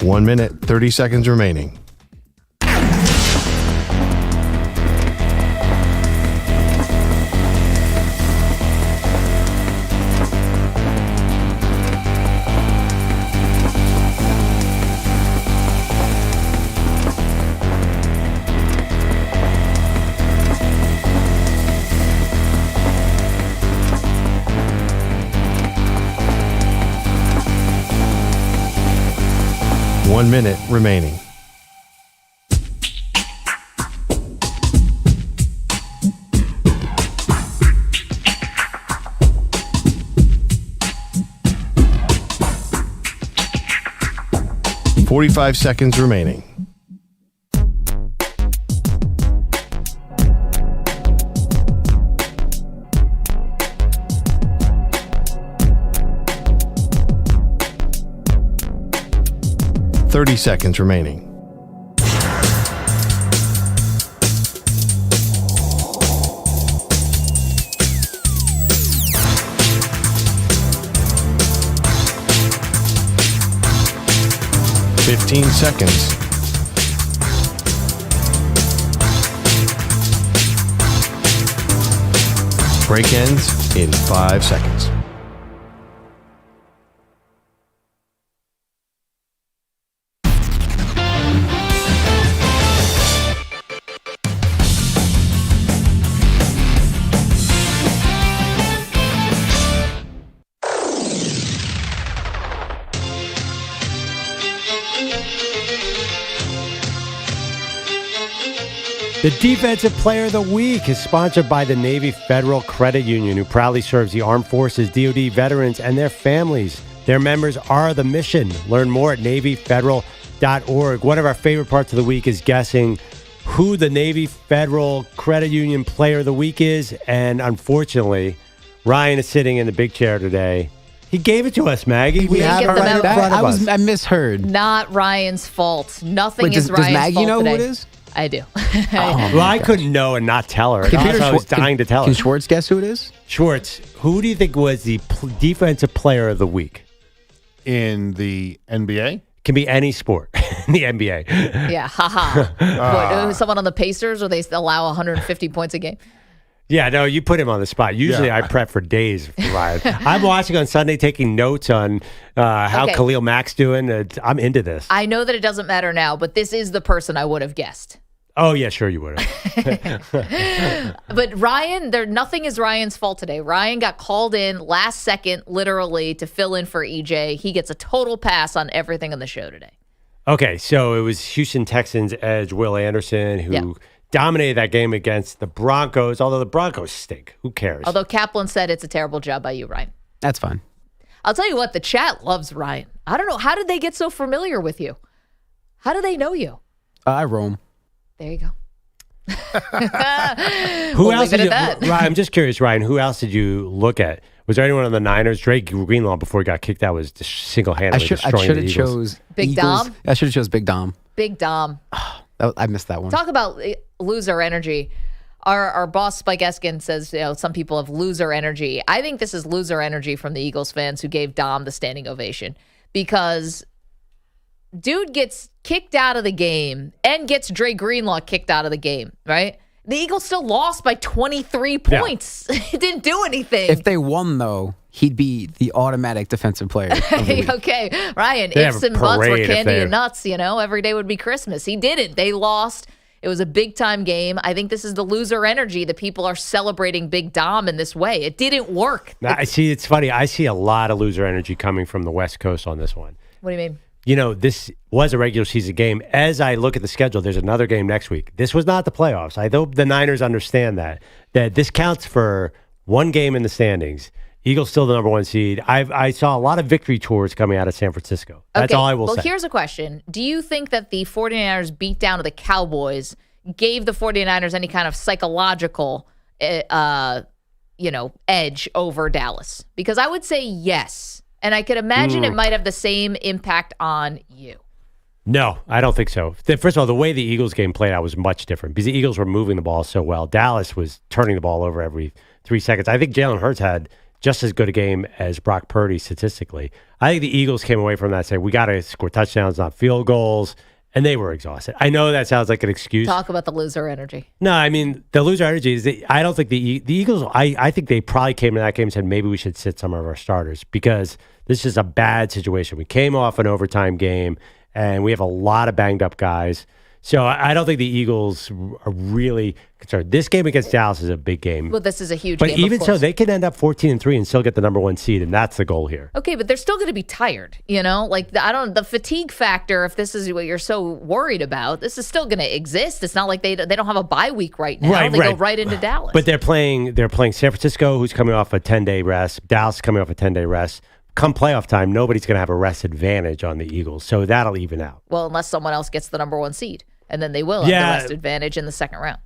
[SPEAKER 1] One minute, 30 seconds remaining. One minute remaining. Forty-five seconds remaining. Thirty seconds remaining. Fifteen seconds. Break ends in 5 seconds.
[SPEAKER 4] The Defensive Player of the Week is sponsored by the Navy Federal Credit Union, who proudly serves the Armed Forces, DoD veterans, and their families. Their members are the mission. Learn more at NavyFederal.org. One of our favorite parts of the week is guessing who the Navy Federal Credit Union Player of the Week is. And unfortunately, Ryan is sitting in the big chair today. He gave it to us, Maggie.
[SPEAKER 3] We have it right in front
[SPEAKER 13] of us. I misheard.
[SPEAKER 3] Not Ryan's fault. Nothing is Ryan's fault.
[SPEAKER 13] Does Maggie know
[SPEAKER 3] today.
[SPEAKER 13] who it is?
[SPEAKER 3] I do.
[SPEAKER 4] Well, I couldn't know and not tell her. I was dying to tell her.
[SPEAKER 13] Can Schwartz guess who it is?
[SPEAKER 4] Schwartz, who do you think was the Defensive Player of the Week?
[SPEAKER 8] In the NBA?
[SPEAKER 4] Can be any sport in the NBA.
[SPEAKER 3] Yeah, haha. Someone on the Pacers where they allow 150 points a game?
[SPEAKER 4] Yeah, no, you put him on the spot. Usually I prep for days for Ryan. I'm watching on Sunday, taking notes on how Khalil Mack's doing. I'm into this.
[SPEAKER 3] I know that it doesn't matter now, but this is the person I would have guessed.
[SPEAKER 4] Oh, yeah, sure you would have.
[SPEAKER 3] But Ryan, nothing is Ryan's fault today. Ryan got called in last second, literally, to fill in for EJ. He gets a total pass on everything on the show today.
[SPEAKER 4] Okay, so it was Houston Texans edge Will Anderson who dominated that game against the Broncos, although the Broncos stink. Who cares?
[SPEAKER 3] Although Kaplan said it's a terrible job by you, Ryan.
[SPEAKER 13] That's fine.
[SPEAKER 3] I'll tell you what, the chat loves Ryan. I don't know. How did they get so familiar with you? How do they know you?
[SPEAKER 13] I roam.
[SPEAKER 3] There you go.
[SPEAKER 4] Who else did you, Ryan, I'm just curious, Ryan, who else did you look at? Was there anyone on the Niners? Drake Greenlaw, before he got kicked out, was just single-handedly destroying the Eagles.
[SPEAKER 13] I should have chose
[SPEAKER 3] Big Dom?
[SPEAKER 13] I should have chose Big Dom.
[SPEAKER 3] Big Dom.
[SPEAKER 13] I missed that one.
[SPEAKER 3] Talk about loser energy. Our boss, Spike Eskin, says some people have loser energy. I think this is loser energy from the Eagles fans who gave Dom the standing ovation because dude gets kicked out of the game and gets Dre Greenlaw kicked out of the game, right? The Eagles still lost by 23 points. Yeah. It didn't do anything.
[SPEAKER 13] If they won, though, he'd be the automatic defensive player.
[SPEAKER 3] Okay, Ryan, ifs and buts were candy and nuts, every day would be Christmas. He didn't. They lost. It was a big-time game. I think this is the loser energy that people are celebrating Big Dom in this way. It didn't work.
[SPEAKER 4] It's funny. I see a lot of loser energy coming from the West Coast on this one.
[SPEAKER 3] What do you mean?
[SPEAKER 4] This was a regular season game. As I look at the schedule, there's another game next week. This was not the playoffs. I hope the Niners understand that this counts for one game in the standings. Eagles still the number 1 seed. I saw a lot of victory tours coming out of San Francisco. That's all I will say.
[SPEAKER 3] Well, here's a question. Do you think that the 49ers beat down to the Cowboys gave the 49ers any kind of psychological edge over Dallas? Because I would say yes. And I could imagine it might have the same impact on you.
[SPEAKER 4] No, I don't think so. First of all, the way the Eagles game played out was much different because the Eagles were moving the ball so well. Dallas was turning the ball over every 3 seconds. I think Jalen Hurts had just as good a game as Brock Purdy statistically. I think the Eagles came away from that saying, we got to score touchdowns, not field goals, and they were exhausted. I know that sounds like an excuse.
[SPEAKER 3] Talk about the loser energy.
[SPEAKER 4] No, I mean, the loser energy is I don't think the Eagles, I think they probably came to that game and said, maybe we should sit some of our starters because this is a bad situation. We came off an overtime game, and we have a lot of banged up guys. So I don't think the Eagles are really concerned. This game against Dallas is a big game.
[SPEAKER 3] Well, this is a huge game,
[SPEAKER 4] but even so, they can end up 14-3 and still get the number 1 seed, and that's the goal here.
[SPEAKER 3] Okay, but they're still going to be tired, Like the fatigue factor. If this is what you're so worried about, this is still going to exist. It's not like they don't have a bye week right now. They go right into Dallas.
[SPEAKER 4] But they're playing San Francisco, who's coming off a 10-day rest. Dallas coming off a 10-day rest. Come playoff time, nobody's going to have a rest advantage on the Eagles, so that'll even out.
[SPEAKER 3] Well, unless someone else gets the number 1 seed. And then they will have the rest advantage in the second round.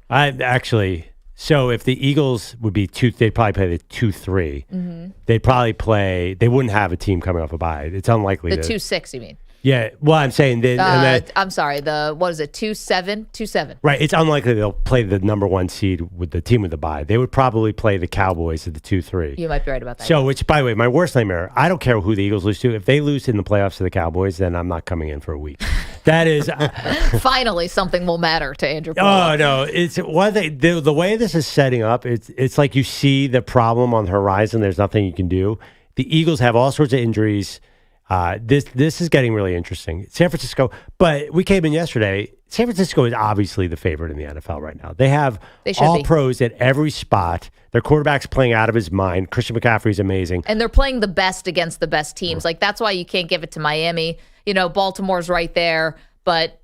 [SPEAKER 4] So if the Eagles would be they'd probably play the 2-3. Mm-hmm. They'd probably they wouldn't have a team coming off a bye. It's unlikely.
[SPEAKER 3] The 2-6, you mean?
[SPEAKER 4] Yeah. Well, I'm saying
[SPEAKER 3] I'm sorry. What is it? 2-7? 2-7.
[SPEAKER 4] Right. It's unlikely they'll play the number 1 seed with the team with the bye. They would probably play the Cowboys at the 2-3.
[SPEAKER 3] You might be right about that.
[SPEAKER 4] So, which, by the way, my worst nightmare, I don't care who the Eagles lose to. If they lose in the playoffs to the Cowboys, then I'm not coming in for a week. That is...
[SPEAKER 3] Finally, something will matter to Andrew Perloff.
[SPEAKER 4] Oh, no. It's one thing. The way this is setting up, it's like you see the problem on the horizon. There's nothing you can do. The Eagles have all sorts of injuries. This is getting really interesting. San Francisco, but we came in yesterday. San Francisco is obviously the favorite in the NFL right now. They have all pros at every spot. Their quarterback's playing out of his mind. Christian McCaffrey's amazing.
[SPEAKER 3] And they're playing the best against the best teams. Like, that's why you can't give it to Miami. Baltimore's right there, but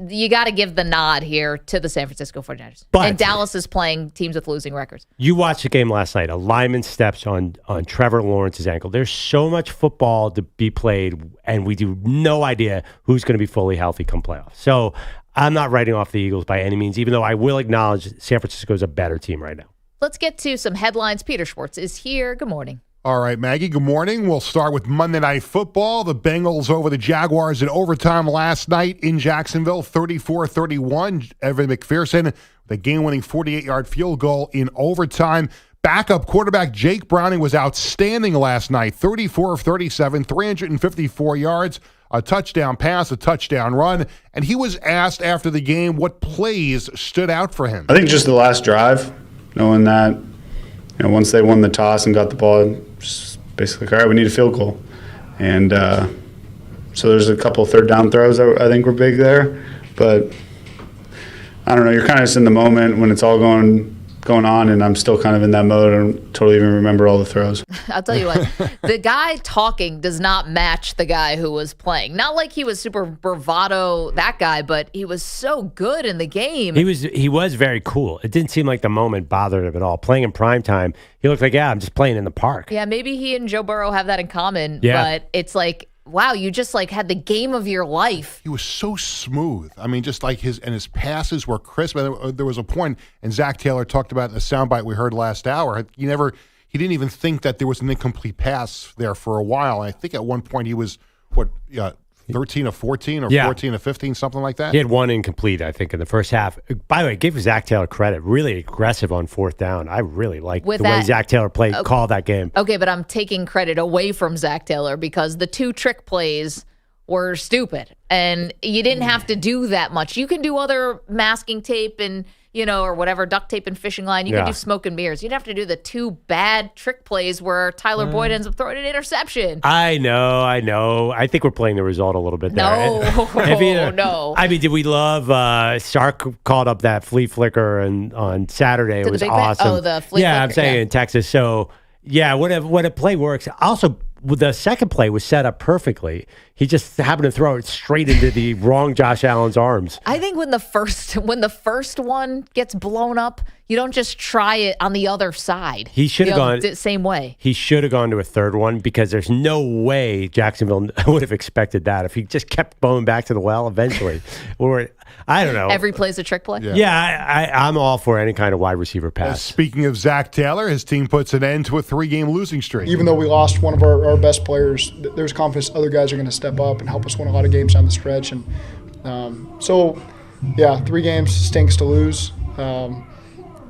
[SPEAKER 3] you got to give the nod here to the San Francisco 49ers. And Dallas is playing teams with losing records.
[SPEAKER 4] You watched the game last night. A lineman steps on Trevor Lawrence's ankle. There's so much football to be played, and we do no idea who's going to be fully healthy come playoffs. So I'm not writing off the Eagles by any means, even though I will acknowledge San Francisco is a better team right now.
[SPEAKER 3] Let's get to some headlines. Peter Schwartz is here. Good morning.
[SPEAKER 8] All right, Maggie, good morning. We'll start with Monday Night Football. The Bengals over the Jaguars in overtime last night in Jacksonville, 34-31. Evan McPherson, the game-winning 48-yard field goal in overtime. Backup quarterback Jake Browning was outstanding last night, 34 of 37, 354 yards, a touchdown pass, a touchdown run. And he was asked after the game what plays stood out for him.
[SPEAKER 7] I think just the last drive, knowing that once they won the toss and got the ball, just basically, all right, we need a field goal. And so there's a couple third down throws that I think were big there. But I don't know, you're kind of just in the moment when it's all going on, and I'm still kind of in that mode. I don't totally even remember all the throws.
[SPEAKER 3] I'll tell you what, the guy talking does not match the guy who was playing. Not like he was super bravado, that guy, but he was so good in the game.
[SPEAKER 4] He was very cool. It didn't seem like the moment bothered him at all. Playing in primetime, he looked like, I'm just playing in the park.
[SPEAKER 3] Yeah, maybe he and Joe Burrow have that in common,
[SPEAKER 4] but
[SPEAKER 3] it's like, wow, you just had the game of your life.
[SPEAKER 8] He was so smooth. I mean, just like his passes were crisp. There was a point, and Zach Taylor talked about in the soundbite we heard last hour. He didn't even think that there was an incomplete pass there for a while. And I think at one point he was 13 of 14 or 14 of 15, something like that.
[SPEAKER 4] He had one incomplete, I think, in the first half. By the way, give Zach Taylor credit. Really aggressive on fourth down. I really like the way Zach Taylor called that game.
[SPEAKER 3] Okay, but I'm taking credit away from Zach Taylor because the 2 trick plays were stupid. And you didn't have to do that much. You can do other masking tape and, or whatever, duct tape and fishing line. You can do smoke and mirrors. You'd have to do the 2 bad trick plays where Tyler Boyd ends up throwing an interception.
[SPEAKER 4] I know. I think we're playing the result a little bit there.
[SPEAKER 3] No.
[SPEAKER 4] I mean, did we love Sark called up that flea flicker on Saturday? It was awesome.
[SPEAKER 3] The flea flicker.
[SPEAKER 4] I'm saying in Texas. So, yeah, when a play works. Also, the second play was set up perfectly. He just happened to throw it straight into the wrong Josh Allen's arms.
[SPEAKER 3] I think when the first one gets blown up, you don't just try it on the other side.
[SPEAKER 4] He should have gone
[SPEAKER 3] the same way.
[SPEAKER 4] He should have gone to a third one because there's no way Jacksonville would have expected that if he just kept going back to the well eventually. Or I don't know.
[SPEAKER 3] Every play's a trick play?
[SPEAKER 4] Yeah, I'm all for any kind of wide receiver pass.
[SPEAKER 8] Speaking of Zach Taylor, his team puts an end to a 3-game losing streak.
[SPEAKER 6] Even though we lost one of our best players, there's confidence other guys are going to step up and help us win a lot of games down the stretch. And 3 games stinks to lose.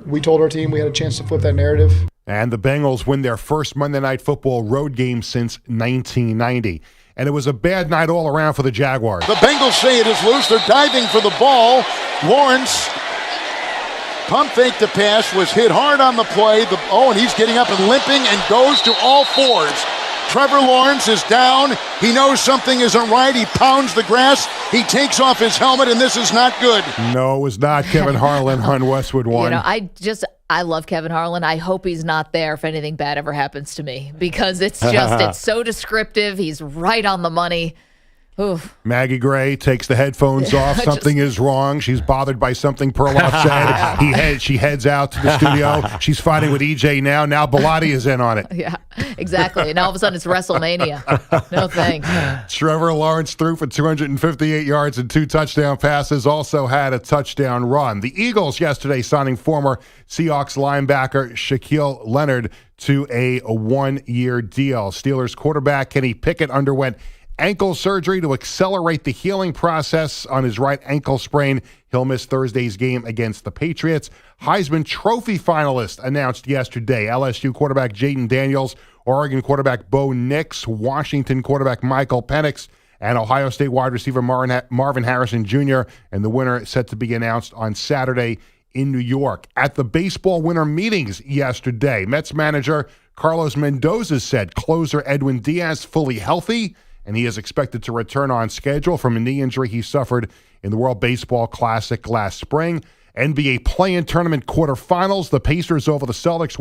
[SPEAKER 6] We told our team we had a chance to flip that narrative.
[SPEAKER 8] And the Bengals win their first Monday Night Football road game since 1990. And it was a bad night all around for the Jaguars.
[SPEAKER 9] The Bengals say it is loose. They're diving for the ball. Lawrence, pump fake the pass, was hit hard on the play. And he's getting up and limping and goes to all fours. Trevor Lawrence is down. He knows something isn't right. He pounds the grass. He takes off his helmet, and this is not good.
[SPEAKER 8] No, it was not Kevin Harlan on Westwood One.
[SPEAKER 3] I love Kevin Harlan. I hope he's not there if anything bad ever happens to me because it's so descriptive. He's right on the money. Oof.
[SPEAKER 8] Maggie Gray takes the headphones off. Something is wrong. She's bothered by something Perloff said. She heads out to the studio. She's fighting with EJ now. Now Bilotti is in on it.
[SPEAKER 3] Yeah, exactly. And all of a sudden it's WrestleMania. No thanks.
[SPEAKER 8] Trevor Lawrence threw for 258 yards and 2 touchdown passes. Also had a touchdown run. The Eagles yesterday signing former Seahawks linebacker Shaquille Leonard to a 1-year deal. Steelers quarterback Kenny Pickett underwent ankle surgery to accelerate the healing process on his right ankle sprain. He'll miss Thursday's game against the Patriots. Heisman Trophy finalist announced yesterday. LSU quarterback Jaden Daniels, Oregon quarterback Bo Nix, Washington quarterback Michael Penix, and Ohio State wide receiver Marvin Harrison Jr. And the winner set to be announced on Saturday in New York. At the baseball winter meetings yesterday, Mets manager Carlos Mendoza said closer Edwin Diaz fully healthy, and he is expected to return on schedule from a knee injury he suffered in the World Baseball Classic last spring. NBA play-in tournament quarterfinals, the Pacers over the Celtics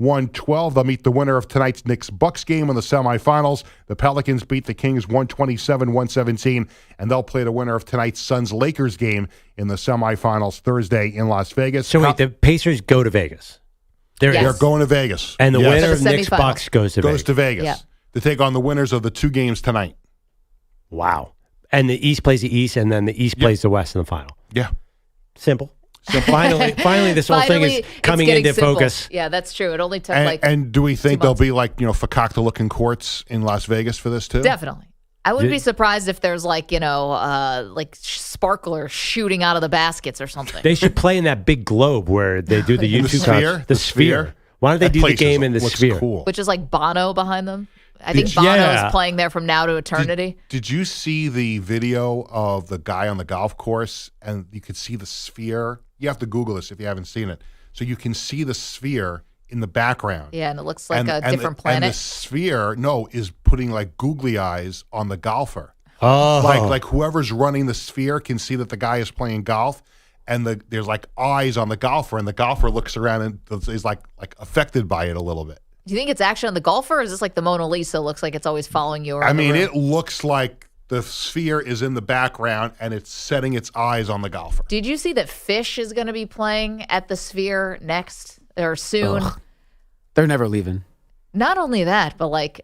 [SPEAKER 8] 122-112. They'll meet the winner of tonight's Knicks-Bucks game in the semifinals. The Pelicans beat the Kings 127-117, and they'll play the winner of tonight's Suns-Lakers game in the semifinals Thursday in Las Vegas.
[SPEAKER 4] So wait, the Pacers go to Vegas?
[SPEAKER 8] They're going to Vegas.
[SPEAKER 4] And the winner of Knicks-Bucks goes to Vegas.
[SPEAKER 3] Yeah.
[SPEAKER 8] To take on the winners of the 2 games tonight.
[SPEAKER 4] Wow. And the East plays the East, and then the East plays the West in the final.
[SPEAKER 8] Yeah.
[SPEAKER 4] Simple. So finally, this whole thing is coming into focus.
[SPEAKER 3] Yeah, that's true. It only took
[SPEAKER 8] And do we think there'll be Fakakta-looking courts in Las Vegas for this too?
[SPEAKER 3] Definitely. I wouldn't be surprised if there's sparklers shooting out of the baskets or something.
[SPEAKER 4] They should play in that big globe where they do the YouTube
[SPEAKER 8] sphere?
[SPEAKER 4] The sphere. Why don't they do the game in the sphere?
[SPEAKER 8] Cool.
[SPEAKER 3] Which is like Bono behind them. I think Bono is playing there from now to eternity.
[SPEAKER 8] Did you see the video of the guy on the golf course? And you could see the sphere. You have to Google this if you haven't seen it. So you can see the sphere in the background.
[SPEAKER 3] Yeah, and it looks like a different planet.
[SPEAKER 8] And the sphere, is putting like googly eyes on the golfer.
[SPEAKER 4] Oh.
[SPEAKER 8] Like whoever's running the sphere can see that the guy is playing golf. And there's like eyes on the golfer, and the golfer looks around and is like affected by it a little bit.
[SPEAKER 3] Do you think it's actually on the golfer, or is this like the Mona Lisa looks like it's always following you around the room?
[SPEAKER 8] It looks like the sphere is in the background and it's setting its eyes on the golfer.
[SPEAKER 3] Did you see that Fish is going to be playing at the sphere next or soon?
[SPEAKER 13] Ugh. They're never leaving.
[SPEAKER 3] Not only that, but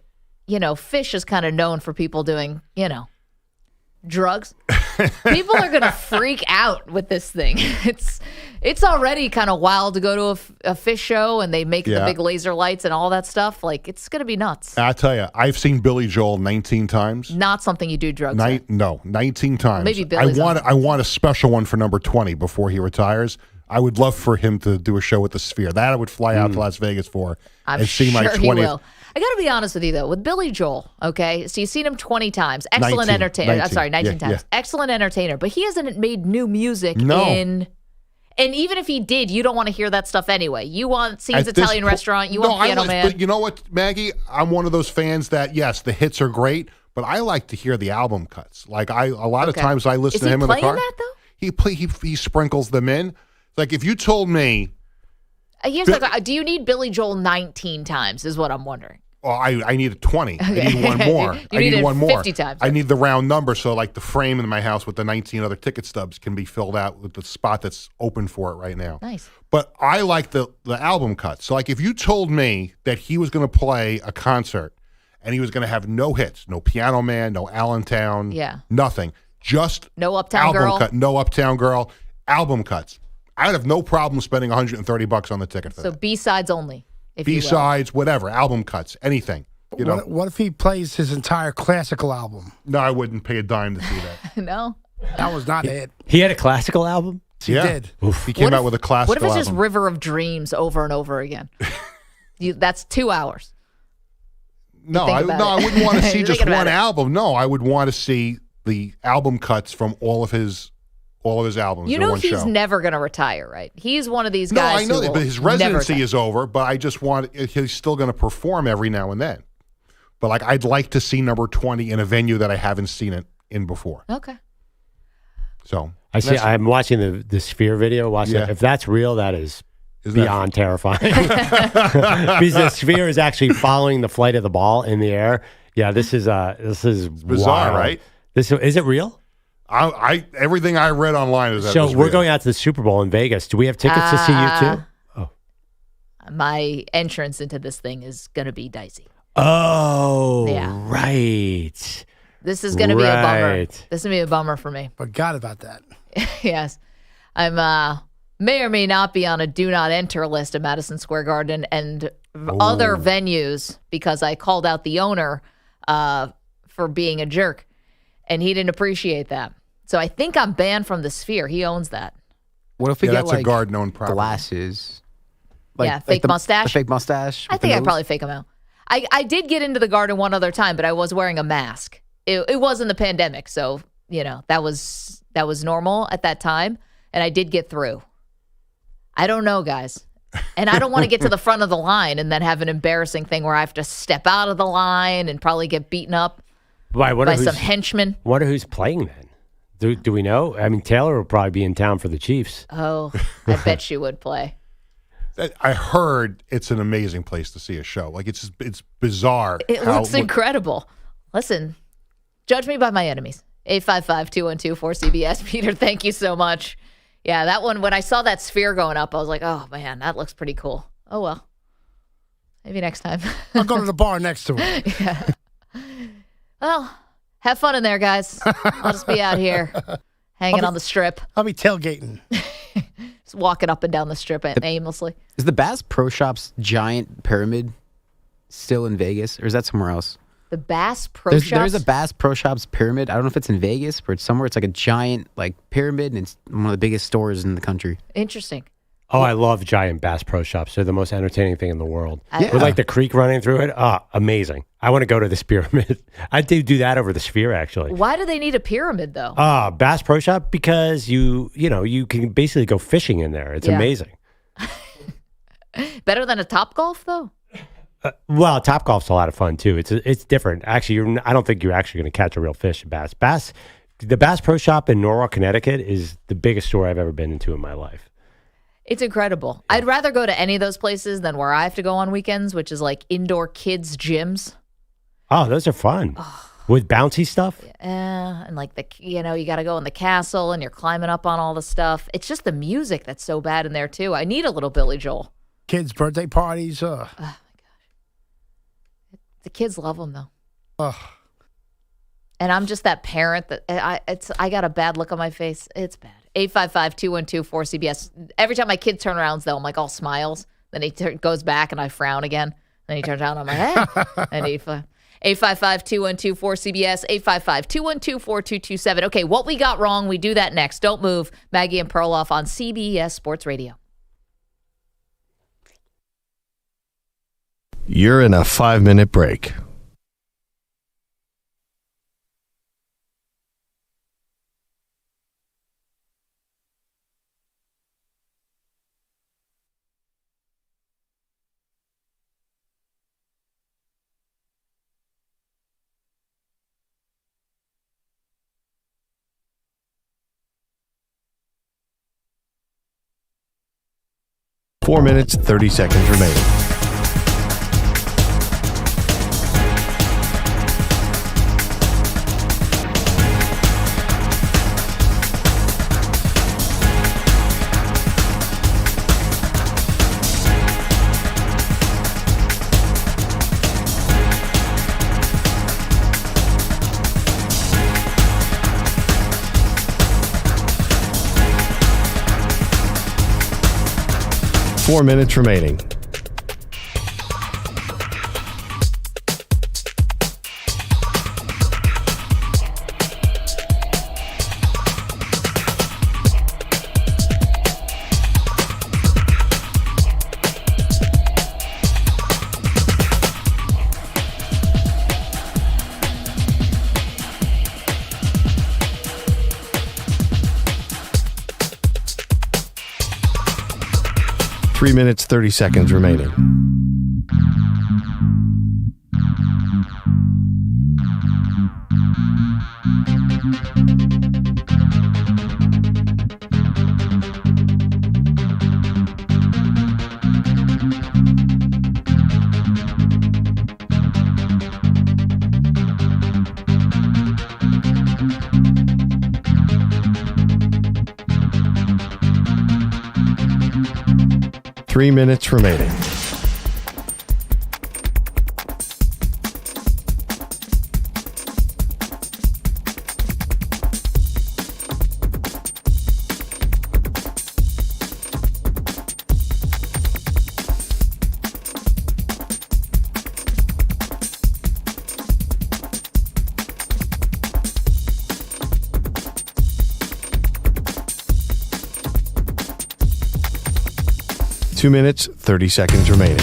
[SPEAKER 3] Fish is kind of known for people doing, drugs. People are going to freak out with this thing. It's already kind of wild to go to a Fish show and they make the big laser lights and all that stuff. It's going to be nuts.
[SPEAKER 8] I tell you, I've seen Billy Joel 19 times.
[SPEAKER 3] Not something you do drugs with.
[SPEAKER 8] No, 19 times.
[SPEAKER 3] Maybe Billy's
[SPEAKER 8] I want a special one for number 20 before he retires. I would love for him to do a show with the Sphere. That I would fly out to Las Vegas for.
[SPEAKER 3] I'm
[SPEAKER 8] see
[SPEAKER 3] sure
[SPEAKER 8] my 20th.
[SPEAKER 3] he will. I got to be honest with you, though. With Billy Joel, okay? So you've seen him 20 times. Excellent entertainer. I'm sorry, 19 times. Yeah. Excellent entertainer. But he hasn't made new music in... And even if he did, you don't want to hear that stuff anyway. You want Scene's Italian Restaurant. You want Piano Man.
[SPEAKER 8] But you know what, Maggie? I'm one of those fans that, yes, the hits are great, but I like to hear the album cuts. A lot of times I listen to him in the car.
[SPEAKER 3] Is he playing that,
[SPEAKER 8] though? He sprinkles them in. Like, if you told me...
[SPEAKER 3] do you need Billy Joel 19 times is what I'm wondering.
[SPEAKER 8] Oh, I need a 20. I need one more.
[SPEAKER 3] You
[SPEAKER 8] I need
[SPEAKER 3] needed
[SPEAKER 8] one more.
[SPEAKER 3] 50 times.
[SPEAKER 8] I need the round number so like the frame in my house with the 19 other ticket stubs can be filled out with the spot that's open for it right now.
[SPEAKER 3] Nice.
[SPEAKER 8] But I like the album cuts. So like if you told me that he was going to play a concert and he was going to have no hits, no Piano Man, no Allentown, nothing, just
[SPEAKER 3] no Uptown
[SPEAKER 8] album
[SPEAKER 3] Girl,
[SPEAKER 8] cut, no Uptown Girl, album cuts. I would have no problem spending $130 on the ticket for
[SPEAKER 3] so
[SPEAKER 8] that.
[SPEAKER 3] B-sides only. If you will.
[SPEAKER 8] B-sides, whatever, album cuts, anything. You know,
[SPEAKER 14] What if he plays his entire classical album?
[SPEAKER 8] no, I wouldn't pay a dime to see that.
[SPEAKER 3] No.
[SPEAKER 14] That was not it.
[SPEAKER 4] He had a classical album?
[SPEAKER 14] He did.
[SPEAKER 8] He came out with a classical
[SPEAKER 3] What if it's
[SPEAKER 8] album.
[SPEAKER 3] just River of Dreams over and over again? That's 2 hours.
[SPEAKER 8] No, I wouldn't want to see just one album. No, I would want to see the album cuts from all of his albums
[SPEAKER 3] You
[SPEAKER 8] in
[SPEAKER 3] know
[SPEAKER 8] one
[SPEAKER 3] he's
[SPEAKER 8] show.
[SPEAKER 3] never going to retire, right? He's one of these
[SPEAKER 8] No,
[SPEAKER 3] guys.
[SPEAKER 8] I know
[SPEAKER 3] who
[SPEAKER 8] that,
[SPEAKER 3] will
[SPEAKER 8] but his
[SPEAKER 3] never
[SPEAKER 8] residency
[SPEAKER 3] retire.
[SPEAKER 8] is over. But I just want he's still going to perform every now and then. But like I'd like to see number 20 in a venue that I haven't seen it in before.
[SPEAKER 3] Okay.
[SPEAKER 8] So
[SPEAKER 4] I'm watching the Sphere video.
[SPEAKER 8] Yeah.
[SPEAKER 4] If that's real, that is
[SPEAKER 8] Isn't
[SPEAKER 4] beyond terrifying. Because the Sphere is actually following the flight of the ball in the air. Yeah, this is
[SPEAKER 8] bizarre,
[SPEAKER 4] wild.
[SPEAKER 8] right?
[SPEAKER 4] Is it real?
[SPEAKER 8] I everything I read online is that
[SPEAKER 4] So
[SPEAKER 8] it's
[SPEAKER 4] we're
[SPEAKER 8] real.
[SPEAKER 4] going out to the Super Bowl in Vegas. Do we have tickets to see you too?
[SPEAKER 3] My entrance into this thing is going to be dicey.
[SPEAKER 4] Oh,
[SPEAKER 3] Yeah.
[SPEAKER 4] right.
[SPEAKER 3] This is going to be a bummer.
[SPEAKER 4] Right.
[SPEAKER 3] This is going to be a bummer for me.
[SPEAKER 14] Forgot about that.
[SPEAKER 3] Yes. I'm may or may not be on a do not enter list at Madison Square Garden and other venues because I called out the owner for being a jerk, and he didn't appreciate that. So I think I'm banned from the Sphere. He owns that.
[SPEAKER 13] What if we get
[SPEAKER 8] that's a
[SPEAKER 13] like
[SPEAKER 8] garden-owned property.
[SPEAKER 13] glasses?
[SPEAKER 3] Fake mustache.
[SPEAKER 13] The fake mustache.
[SPEAKER 3] I
[SPEAKER 13] with the
[SPEAKER 3] think I'd
[SPEAKER 13] nose?
[SPEAKER 3] probably fake them out. I did get into the garden one other time, but I was wearing a mask. It was in the pandemic, so that was normal at that time, and I did get through. I don't know, guys, and I don't want to get to the front of the line and then have an embarrassing thing where I have to step out of the line and probably get beaten up by some henchmen.
[SPEAKER 4] Wonder who's playing then? Do we know? I mean, Taylor will probably be in town for the Chiefs.
[SPEAKER 3] Oh, I bet she would play.
[SPEAKER 8] I heard it's an amazing place to see a show. Like it's bizarre.
[SPEAKER 3] It looks incredible. Listen, judge me by my enemies. 855-212-4CBS. Peter, thank you so much. Yeah, that one, when I saw that Sphere going up, I was like, oh, man, that looks pretty cool. Oh, well. Maybe next time.
[SPEAKER 14] I'll go to the bar next to him.
[SPEAKER 3] Yeah. Well, have fun in there, guys. I'll just be out here hanging on the strip.
[SPEAKER 14] I'll be tailgating.
[SPEAKER 3] Just walking up and down the strip aimlessly.
[SPEAKER 13] Is the Bass Pro Shops giant pyramid still in Vegas, or is that somewhere else?
[SPEAKER 3] The Bass Pro Shops?
[SPEAKER 13] There's a Bass Pro Shops pyramid. I don't know if it's in Vegas, but it's somewhere. It's like a giant pyramid, and it's one of the biggest stores in the country.
[SPEAKER 3] Interesting.
[SPEAKER 4] Oh, I love giant Bass Pro Shops. They're the most entertaining thing in the world.
[SPEAKER 3] Yeah.
[SPEAKER 4] With the creek running through it. Amazing. I want to go to this pyramid. I do that over the Sphere, actually.
[SPEAKER 3] Why do they need a pyramid, though?
[SPEAKER 4] Bass Pro Shop, because you can basically go fishing in there. It's amazing.
[SPEAKER 3] Better than a Topgolf, though?
[SPEAKER 4] Well, Topgolf's a lot of fun, too. It's different. Actually, I don't think you're actually going to catch a real fish in Bass. The Bass Pro Shop in Norwalk, Connecticut is the biggest store I've ever been into in my life.
[SPEAKER 3] It's incredible. I'd rather go to any of those places than where I have to go on weekends, which is like indoor kids' gyms.
[SPEAKER 4] Oh, those are fun. With bouncy stuff?
[SPEAKER 3] And like you got to go in the castle and you're climbing up on all the stuff. It's just the music that's so bad in there, too. I need a little Billy Joel.
[SPEAKER 14] Kids' birthday parties.
[SPEAKER 3] Oh, my gosh. The kids love them, though. And I'm just that parent that I got a bad look on my face. It's bad. 855-212-4CBS. Every time my kid turns around, though, I'm like all smiles. Then he goes back and I frown again. Then he turns around and I'm like, hey. And 855-212-4CBS. 855-212-4227. Okay, what we got wrong, we do that next. Don't move. Maggie and Perloff on CBS Sports Radio.
[SPEAKER 1] You're in a 5-minute break. Four minutes, 30 seconds remaining. 4 minutes remaining. Three minutes, 30 seconds remaining. Three minutes remaining. Two minutes, 30 seconds remaining.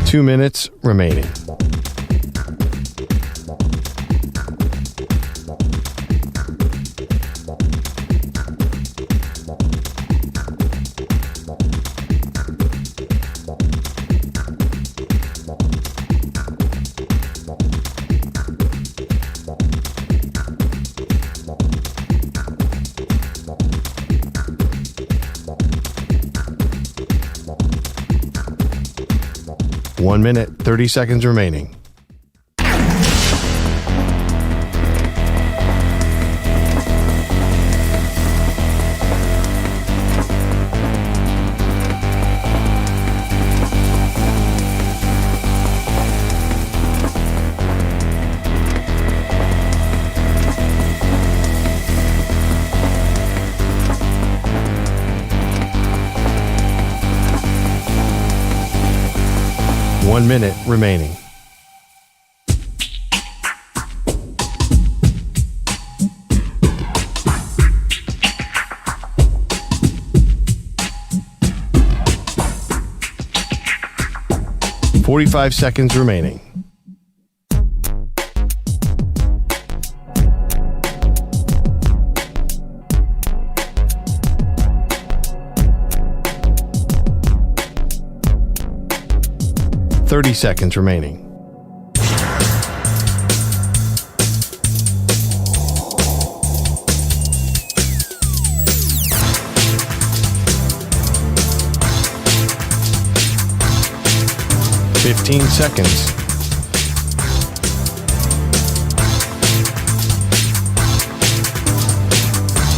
[SPEAKER 1] Two minutes remaining. One minute, 30 seconds remaining. One minute remaining. Forty-five seconds remaining. Thirty seconds remaining. Fifteen seconds.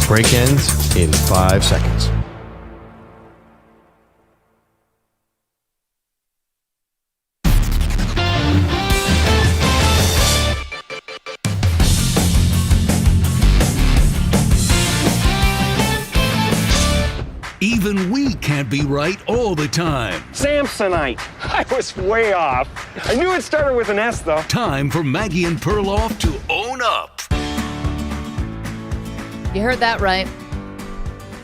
[SPEAKER 1] Break ends in 5 seconds.
[SPEAKER 2] Even we can't be right all the time.
[SPEAKER 19] Samsonite. I was way off. I knew it started with an S, though.
[SPEAKER 2] Time for Maggie and Perloff to own up.
[SPEAKER 3] You heard that right.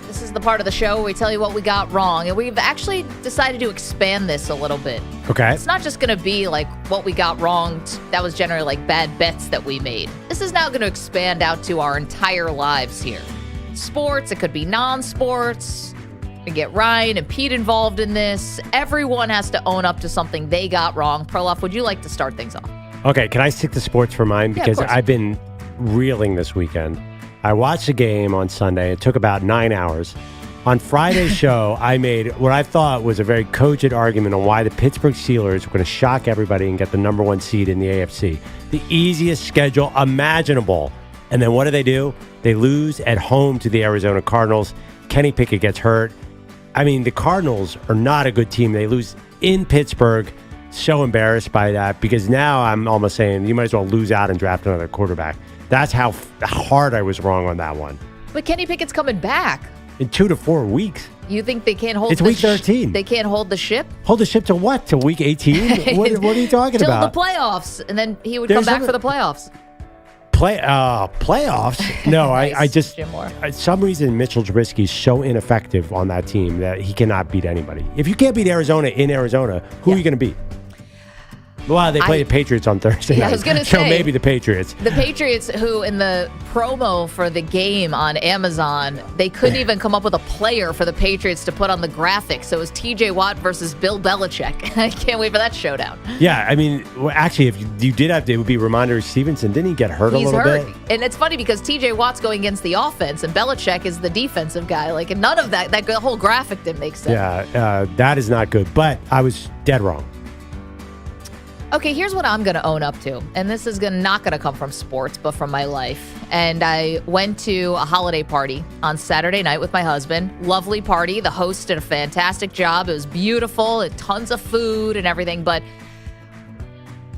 [SPEAKER 3] This is the part of the show where we tell you what we got wrong. And we've actually decided to expand this a little bit.
[SPEAKER 4] Okay.
[SPEAKER 3] It's not just going to be like what we got wrong. That was generally like bad bets that we made. This is now going to expand out to our entire lives here. Sports, it could be non-sports. We get Ryan and Pete involved in this. Everyone has to own up to something they got wrong. Perloff, would you like to start things off?
[SPEAKER 4] Okay, can I stick to sports for mine? Because I've been reeling this weekend. I watched the game on Sunday. It took about 9 hours. On Friday's show, I made what I thought was a very cogent argument on why the Pittsburgh Steelers were going to shock everybody and get the number 1 seed in the AFC. The easiest schedule imaginable. And then what do? They lose at home to the Arizona Cardinals. Kenny Pickett gets hurt. I mean, the Cardinals are not a good team. They lose in Pittsburgh. So embarrassed by that because now I'm almost saying you might as well lose out and draft another quarterback. That's how hard I was wrong on that one.
[SPEAKER 3] But Kenny Pickett's coming back.
[SPEAKER 4] In 2 to 4 weeks.
[SPEAKER 3] You think they can't hold
[SPEAKER 4] It's week 13.
[SPEAKER 3] They can't hold the ship?
[SPEAKER 4] Hold the ship to what? To week 18? What are you talking about?
[SPEAKER 3] Till the playoffs. And then he would come back for the playoffs.
[SPEAKER 4] Playoffs? No, I just, some reason Mitchell Trubisky's so ineffective on that team that he cannot beat anybody. If you can't beat Arizona in Arizona, who are you going to beat? Well, they play the Patriots on Thursday night.
[SPEAKER 3] I was going to
[SPEAKER 4] so
[SPEAKER 3] say.
[SPEAKER 4] Maybe the Patriots.
[SPEAKER 3] The Patriots, who in the promo for the game on Amazon, they couldn't even come up with a player for the Patriots to put on the graphics. So it was TJ Watt versus Bill Belichick. I can't wait for that showdown.
[SPEAKER 4] Yeah, I mean, actually, if you did have to, it would be Ramondre Stevenson. Didn't he get hurt a little bit?
[SPEAKER 3] And it's funny because TJ Watt's going against the offense and Belichick is the defensive guy. Like, and none of that whole graphic didn't make sense.
[SPEAKER 4] Yeah, that is not good. But I was dead wrong.
[SPEAKER 3] Okay, here's what I'm going to own up to. And this is not going to come from sports, but from my life. And I went to a holiday party on Saturday night with my husband. Lovely party. The host did a fantastic job. It was beautiful. Tons of food and everything. But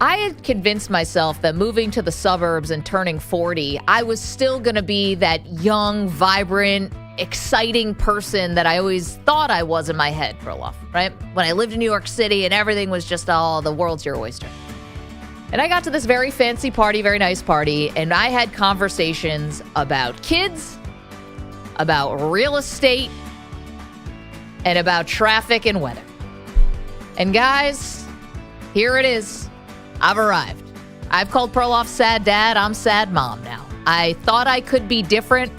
[SPEAKER 3] I had convinced myself that moving to the suburbs and turning 40, I was still going to be that young, vibrant, exciting person that I always thought I was in my head, Perloff, right? When I lived in New York City and everything was just, the world's your oyster. And I got to this very fancy party, very nice party, and I had conversations about kids, about real estate, and about traffic and weather. And guys, here it is. I've arrived. I've called Perloff sad dad. I'm sad mom now. I thought I could be different,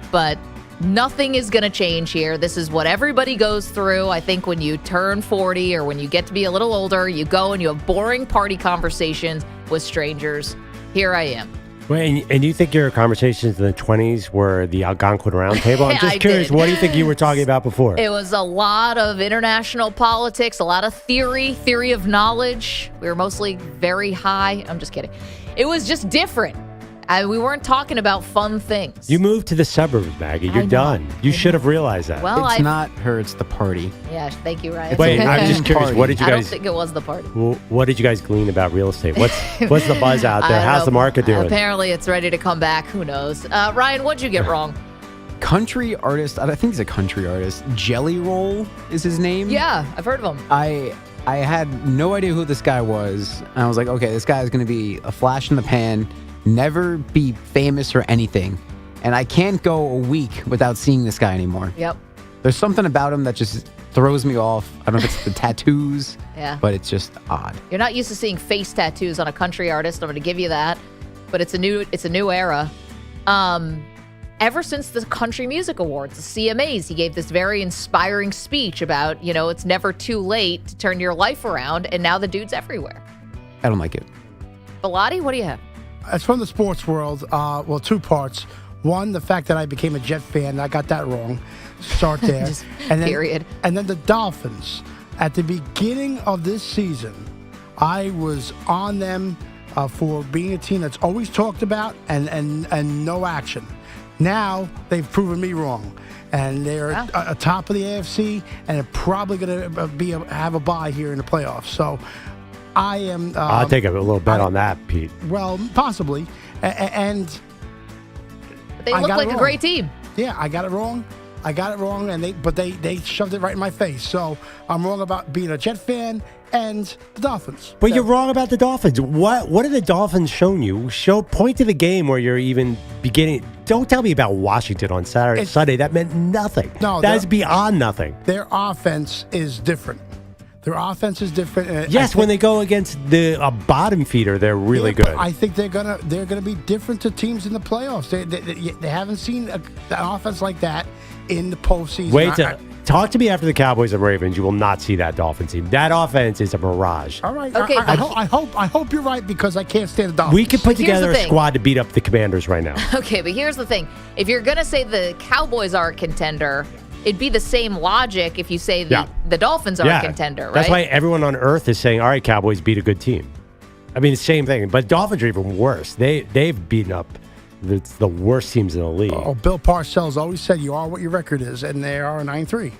[SPEAKER 3] but nothing is going to change here. This is what everybody goes through. I think when you turn 40 or when you get to be a little older, you go and you have boring party conversations with strangers. Here I am.
[SPEAKER 4] Wait, and you think your conversations in the 20s were the Algonquin Round Table? I'm just curious, what do you think you were talking about before?
[SPEAKER 3] It was a lot of international politics, a lot of theory of knowledge. We were mostly very high. I'm just kidding. It was just different. We weren't talking about fun things.
[SPEAKER 4] You moved to the suburbs, Maggie. You're done. You should have realized that.
[SPEAKER 3] Well,
[SPEAKER 13] it's not her, it's the party.
[SPEAKER 3] Yeah, thank you, Ryan.
[SPEAKER 4] Wait, I'm just curious. What did you guys?
[SPEAKER 3] I don't think it was the party.
[SPEAKER 4] What did you guys glean about real estate? What's the buzz out there? How's the market doing?
[SPEAKER 3] Apparently, it's ready to come back. Who knows? Ryan, what'd you get wrong?
[SPEAKER 13] Country artist. I think he's a country artist. Jelly Roll is his name.
[SPEAKER 3] Yeah, I've heard of him.
[SPEAKER 13] I had no idea who this guy was. And I was like, okay, this guy is going to be a flash in the pan. Never be famous or anything. And I can't go a week without seeing this guy anymore.
[SPEAKER 3] Yep.
[SPEAKER 13] There's something about him that just throws me off. I don't know if it's the tattoos, but it's just odd.
[SPEAKER 3] You're not used to seeing face tattoos on a country artist. I'm going to give you that. But it's a new era. Ever since the Country Music Awards, the CMAs, he gave this very inspiring speech about, it's never too late to turn your life around. And now the dude's everywhere.
[SPEAKER 13] I don't like it.
[SPEAKER 3] Bilotti, what do you have?
[SPEAKER 14] It's from the sports world. Well, two parts. One, the fact that I became a Jet fan. I got that wrong. Start there.
[SPEAKER 3] Period.
[SPEAKER 14] And then the Dolphins. At the beginning of this season, I was on them for being a team that's always talked about and no action. Now they've proven me wrong. And they're atop of the AFC, and they're probably going to have a bye here in the playoffs. So I am.
[SPEAKER 4] I'll take a little bet on that, Pete.
[SPEAKER 14] Well, possibly. And
[SPEAKER 3] they look like a great team.
[SPEAKER 14] Yeah, I got it wrong. And they shoved it right in my face. So I'm wrong about being a Jet fan and the Dolphins.
[SPEAKER 4] But you're wrong about the Dolphins. What have the Dolphins shown you? Point to the game where you're even beginning. Don't tell me about Washington on Sunday. That meant nothing. No, that's beyond nothing.
[SPEAKER 14] Their offense is different.
[SPEAKER 4] Yes, when they go against a bottom feeder, they're really good.
[SPEAKER 14] I think they're gonna be different to teams in the playoffs. They haven't seen an offense like that in the postseason.
[SPEAKER 4] Talk to me after the Cowboys and Ravens. You will not see that Dolphins team. That offense is a mirage.
[SPEAKER 14] All right. Okay. I hope you're right because I can't stand the Dolphins.
[SPEAKER 4] We could put together a squad to beat up the Commanders right now.
[SPEAKER 3] Okay, but here's the thing: if you're gonna say the Cowboys are a contender, it'd be the same logic if you say the Dolphins are a contender, right?
[SPEAKER 4] That's why everyone on earth is saying, all right, Cowboys beat a good team. I mean, the same thing. But Dolphins are even worse. They've beaten up the worst teams in the league.
[SPEAKER 14] Oh, Bill Parcells always said you are what your record is, and they are 9-3.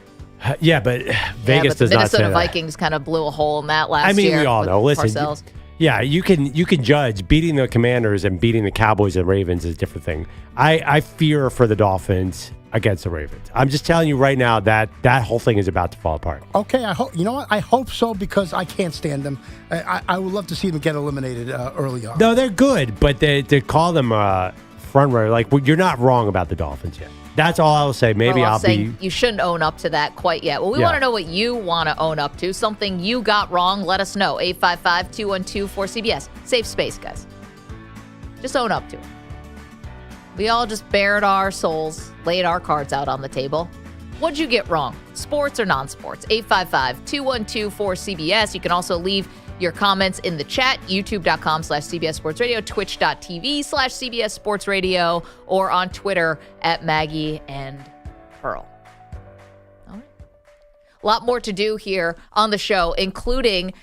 [SPEAKER 4] Yeah, but Vegas does not say that.
[SPEAKER 3] Minnesota Vikings kind of blew a hole in that last year.
[SPEAKER 4] I mean, we all know. Listen,
[SPEAKER 3] Parcells.
[SPEAKER 4] Yeah, you can judge beating the Commanders and beating the Cowboys and Ravens is a different thing. I fear for the Dolphins against the Ravens. I'm just telling you right now that whole thing is about to fall apart.
[SPEAKER 14] Okay, I hope. You know what? I hope so because I can't stand them. I would love to see them get eliminated early on.
[SPEAKER 4] No, they're good, but to call them front runner, like you're not wrong about the Dolphins yet. That's all I will say. Maybe I'll be.
[SPEAKER 3] You shouldn't own up to that quite yet. Well, we want to know what you want to own up to. Something you got wrong. Let us know. 855-212-4CBS. Safe space, guys. Just own up to it. We all just bared our souls, laid our cards out on the table. What'd you get wrong? Sports or non-sports? 855-212-4CBS. You can also leave your comments in the chat, youtube.com/CBS Sports Radio, twitch.tv/CBS Sports Radio, or on Twitter at Maggie and Pearl. All right. A lot more to do here on the show, including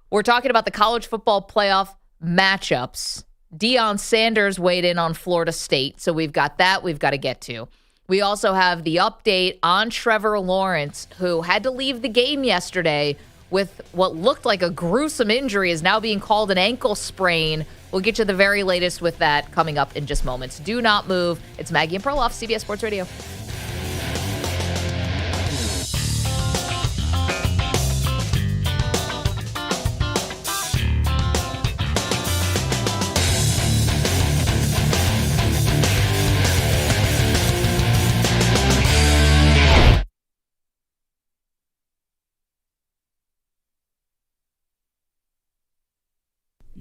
[SPEAKER 3] we're talking about the college football playoff matchups. Deion Sanders weighed in on Florida State, so we've got that we've got to get to. We also have the update on Trevor Lawrence, who had to leave the game yesterday with what looked like a gruesome injury, is now being called an ankle sprain. We'll get you the very latest with that coming up in just moments. Do not move. It's Maggie and Perloff, CBS Sports Radio.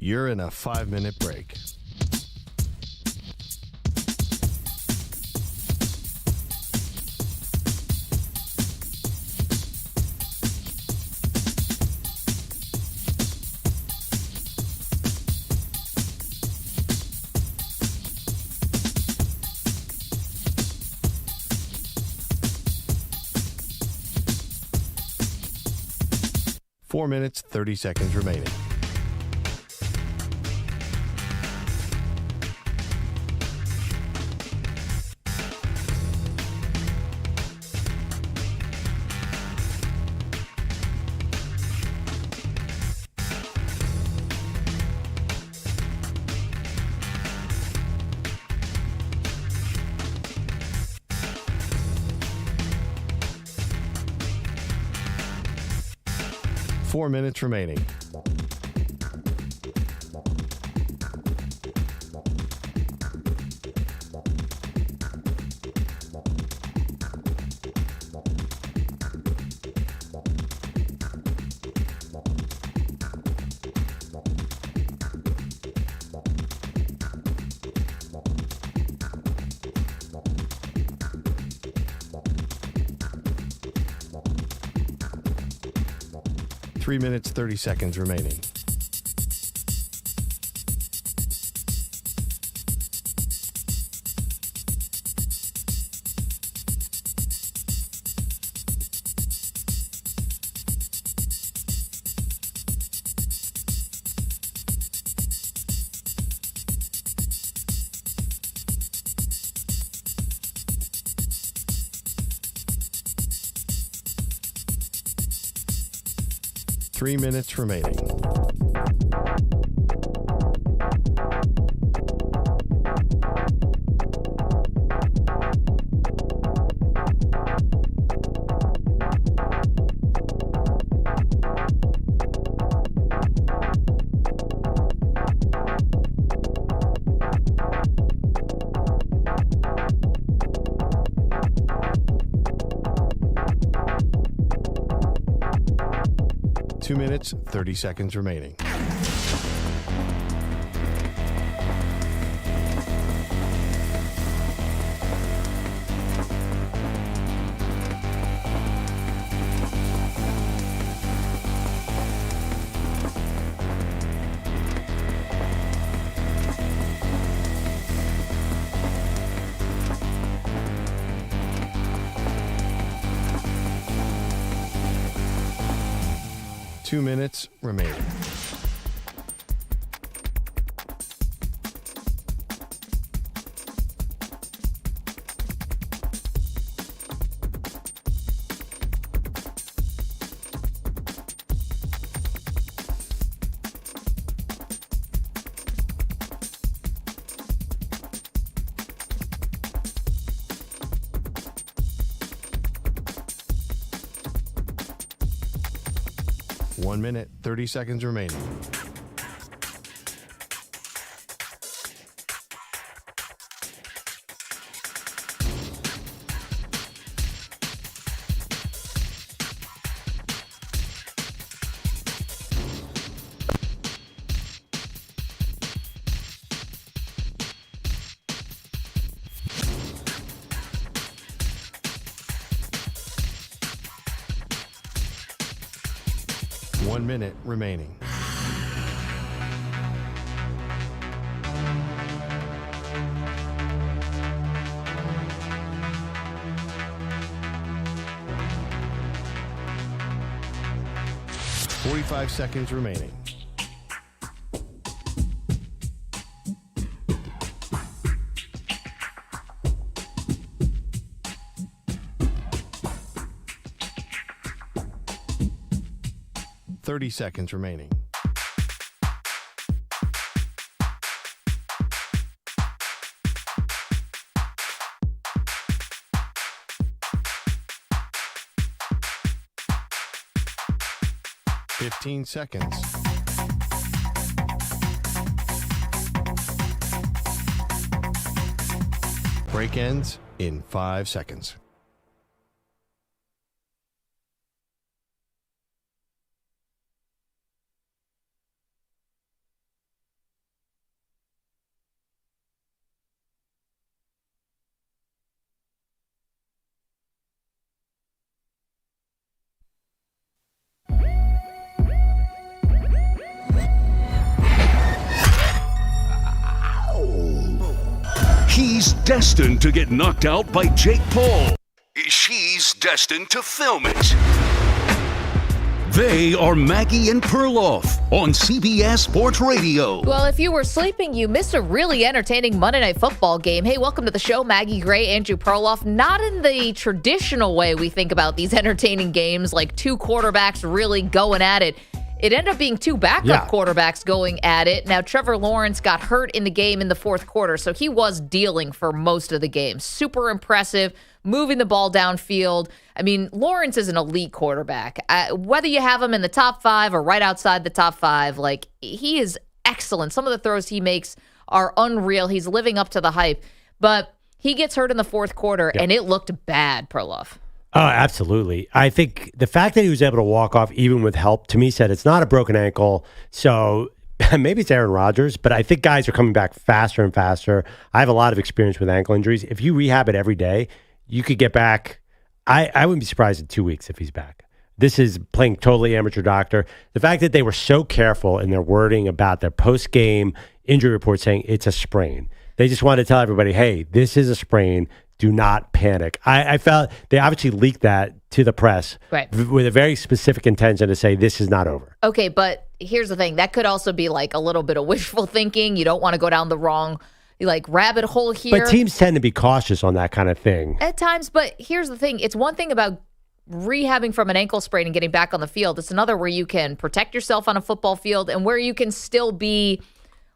[SPEAKER 1] You're in a 5-minute break. Four minutes, 30 seconds remaining. Four minutes remaining. Three minutes, 30 seconds remaining. Three minutes remaining. Two minutes, 30 seconds remaining. 2 minutes remaining. One minute, 30 seconds remaining. One minute remaining. Forty-five seconds remaining. Seconds remaining. Fifteen seconds. Break ends in 5 seconds.
[SPEAKER 2] He's destined to get knocked out by Jake Paul. She's destined to film it. They are Maggie and Perloff on CBS Sports Radio.
[SPEAKER 3] Well, if you were sleeping, you missed a really entertaining Monday Night Football game. Hey, welcome to the show, Maggie Gray, Andrew Perloff. Not in the traditional way we think about these entertaining games, like two quarterbacks really going at it. It ended up being two backup quarterbacks going at it. Now, Trevor Lawrence got hurt in the game in the fourth quarter, so he was dealing for most of the game. Super impressive, moving the ball downfield. I mean, Lawrence is an elite quarterback. Whether you have him in the top 5 or right outside the top 5, like, he is excellent. Some of the throws he makes are unreal. He's living up to the hype. But he gets hurt in the fourth quarter, and it looked bad, Perloff.
[SPEAKER 4] Oh, absolutely. I think the fact that he was able to walk off even with help, to me, said it's not a broken ankle. So maybe it's Aaron Rodgers, but I think guys are coming back faster and faster. I have a lot of experience with ankle injuries. If you rehab it every day, you could get back. I wouldn't be surprised in 2 weeks if he's back. This is playing totally amateur doctor. The fact that they were so careful in their wording about their post-game injury report saying it's a sprain. They just wanted to tell everybody, hey, this is a sprain. Do not panic. I felt they obviously leaked that to the press with a very specific intention to say this is not over.
[SPEAKER 3] Okay, but here's the thing. That could also be like a little bit of wishful thinking. You don't want to go down the wrong rabbit hole here.
[SPEAKER 4] But teams tend to be cautious on that kind of thing.
[SPEAKER 3] At times, but here's the thing. It's one thing about rehabbing from an ankle sprain and getting back on the field. It's another where you can protect yourself on a football field and where you can still be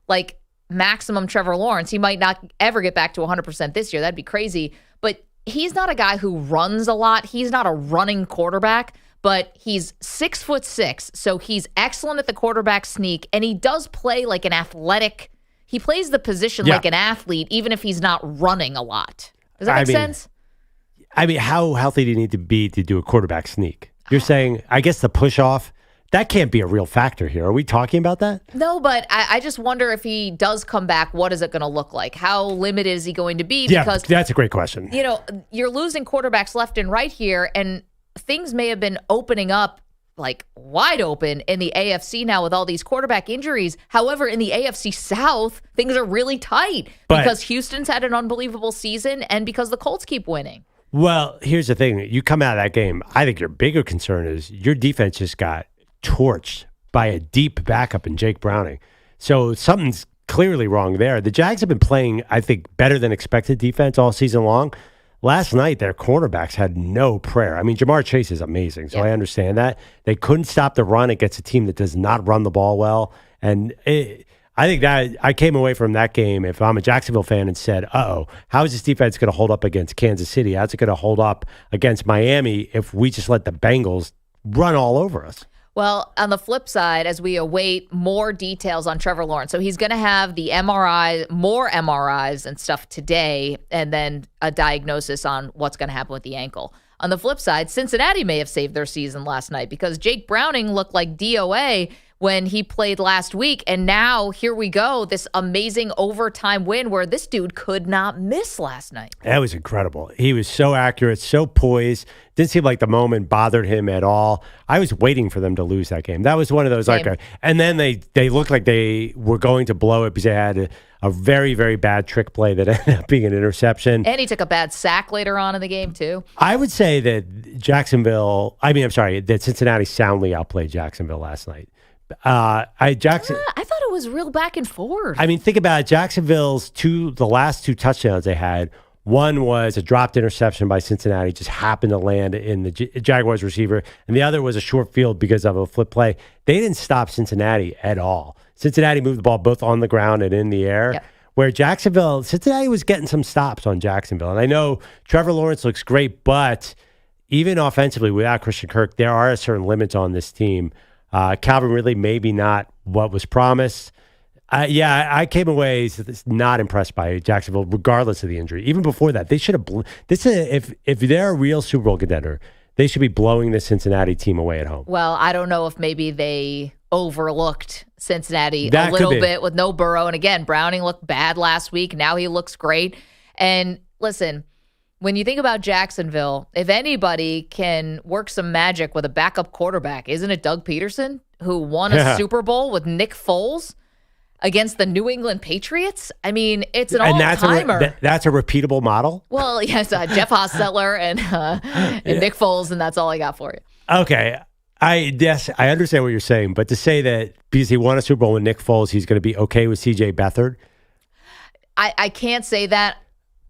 [SPEAKER 3] like maximum Trevor Lawrence. He might not ever get back to 100% this year. That'd be crazy. But he's not a guy who runs a lot. He's not a running quarterback, but he's 6'6", so he's excellent at the quarterback sneak, and he does play like an athletic. He plays the position like an athlete, even if he's not running a lot. Does that make sense?
[SPEAKER 4] I mean, how healthy do you need to be to do a quarterback sneak? You're saying, I guess the push off, that can't be a real factor here. Are we talking about that?
[SPEAKER 3] No, but I just wonder if he does come back, what is it going to look like? How limited is he going to be?
[SPEAKER 4] Because that's a great question.
[SPEAKER 3] You know, you're losing quarterbacks left and right here, and things may have been opening up like wide open in the AFC now with all these quarterback injuries. However, in the AFC South, things are really tight because Houston's had an unbelievable season and because the Colts keep winning.
[SPEAKER 4] Well, here's the thing. You come out of that game, I think your bigger concern is your defense just got torched by a deep backup in Jake Browning. So something's clearly wrong there. The Jags have been playing, I think, better than expected defense all season long. Last night, their cornerbacks had no prayer. I mean, Jamar Chase is amazing, so I understand that. They couldn't stop the run against a team that does not run the ball well. And I think that I came away from that game, if I'm a Jacksonville fan, and said, uh-oh, how is this defense going to hold up against Kansas City? How's it going to hold up against Miami if we just let the Bengals run all over us?
[SPEAKER 3] Well, on the flip side, as we await more details on Trevor Lawrence, so he's going to have the more MRIs and stuff today, and then a diagnosis on what's going to happen with the ankle. On the flip side, Cincinnati may have saved their season last night because Jake Browning looked like DOA when he played last week. And now here we go, this amazing overtime win where this dude could not miss last night.
[SPEAKER 4] That was incredible. He was so accurate, so poised. Didn't seem like the moment bothered him at all. I was waiting for them to lose that game. That was one of those, and then they looked like they were going to blow it because they had a very, very bad trick play that ended up being an interception.
[SPEAKER 3] And he took a bad sack later on in the game, too.
[SPEAKER 4] I would say that that Cincinnati soundly outplayed Jacksonville last night.
[SPEAKER 3] I thought it was real back and forth.
[SPEAKER 4] I mean, think about it. Jacksonville's the last two touchdowns they had. One was a dropped interception by Cincinnati, just happened to land in the Jaguars receiver, and the other was a short field because of a flip play. They didn't stop Cincinnati at all. Cincinnati moved the ball both on the ground and in the air. Yep. Where Cincinnati was getting some stops on Jacksonville. And I know Trevor Lawrence looks great, but even offensively without Christian Kirk, there are certain limits on this team. Calvin Ridley, maybe not what was promised. I came away not impressed by Jacksonville, regardless of the injury. Even before that, they should have. If they're a real Super Bowl contender, they should be blowing the Cincinnati team away at home.
[SPEAKER 3] Well, I don't know if maybe they overlooked Cincinnati a little bit with no Burrow. And again, Browning looked bad last week. Now he looks great. And listen, when you think about Jacksonville, if anybody can work some magic with a backup quarterback, isn't it Doug Peterson, who won a Super Bowl with Nick Foles against the New England Patriots? I mean, it's an all-timer.
[SPEAKER 4] That's a repeatable model?
[SPEAKER 3] Well, yes, Jeff Hostetler and Nick Foles, and that's all I got for you.
[SPEAKER 4] Okay. I understand what you're saying, but to say that because he won a Super Bowl with Nick Foles, he's going to be okay with C.J. Beathard?
[SPEAKER 3] I can't say that.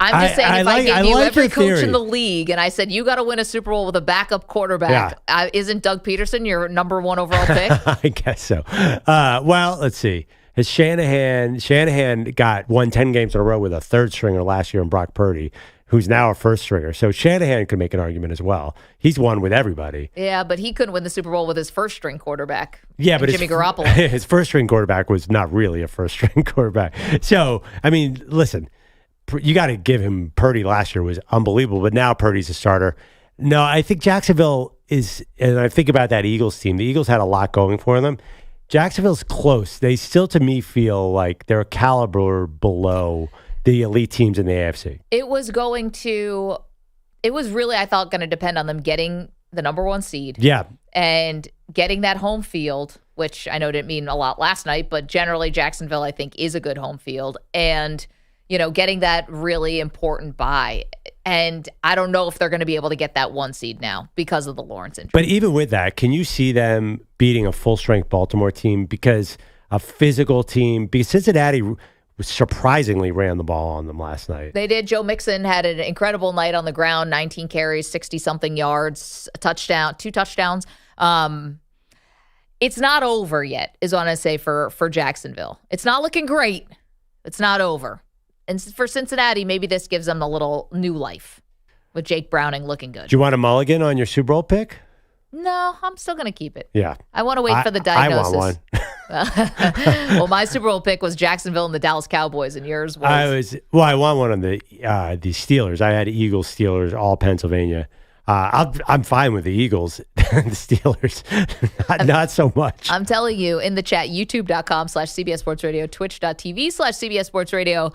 [SPEAKER 3] I'm just saying if I gave you every coach in the league and I said, you got to win a Super Bowl with a backup quarterback, isn't Doug Peterson your number one overall pick?
[SPEAKER 4] I guess so. Well, let's see. Has Shanahan won 10 games in a row with a third stringer last year in Brock Purdy, who's now a first stringer. So Shanahan could make an argument as well. He's won with everybody.
[SPEAKER 3] Yeah, but he couldn't win the Super Bowl with his first string quarterback.
[SPEAKER 4] Yeah, but
[SPEAKER 3] Jimmy Garoppolo.
[SPEAKER 4] His first string quarterback was not really a first string quarterback. So, I mean, listen, you got to give him Purdy last year was unbelievable, but now Purdy's a starter. No, I think Jacksonville is, and I think about that Eagles team. The Eagles had a lot going for them. Jacksonville's close. They still, to me, feel like they're a caliber below the elite teams in the AFC.
[SPEAKER 3] It was really, I thought, going to depend on them getting the number one seed.
[SPEAKER 4] Yeah.
[SPEAKER 3] And getting that home field, which I know didn't mean a lot last night, but generally Jacksonville, I think, is a good home field. And, getting that really important bye. And I don't know if they're going to be able to get that one seed now because of the Lawrence injury.
[SPEAKER 4] But even with that, can you see them beating a full-strength Baltimore team because a physical team? Because Cincinnati surprisingly ran the ball on them last night.
[SPEAKER 3] They did. Joe Mixon had an incredible night on the ground, 19 carries, 60-something yards, a touchdown, 2 touchdowns. It's not over yet, is what I say for Jacksonville. It's not looking great. It's not over. And for Cincinnati, maybe this gives them a little new life with Jake Browning looking good.
[SPEAKER 4] Do you want a mulligan on your Super Bowl pick?
[SPEAKER 3] No, I'm still going to keep it.
[SPEAKER 4] Yeah.
[SPEAKER 3] I want to wait for the diagnosis.
[SPEAKER 4] I want one.
[SPEAKER 3] Well, my Super Bowl pick was Jacksonville and the Dallas Cowboys, and yours was?
[SPEAKER 4] I want one on the Steelers. I had Eagles, Steelers, all Pennsylvania. I'm fine with the Eagles. The Steelers, not so much.
[SPEAKER 3] I'm telling you, in the chat, youtube.com/CBS Sports Radio, twitch.tv/CBS Sports Radio.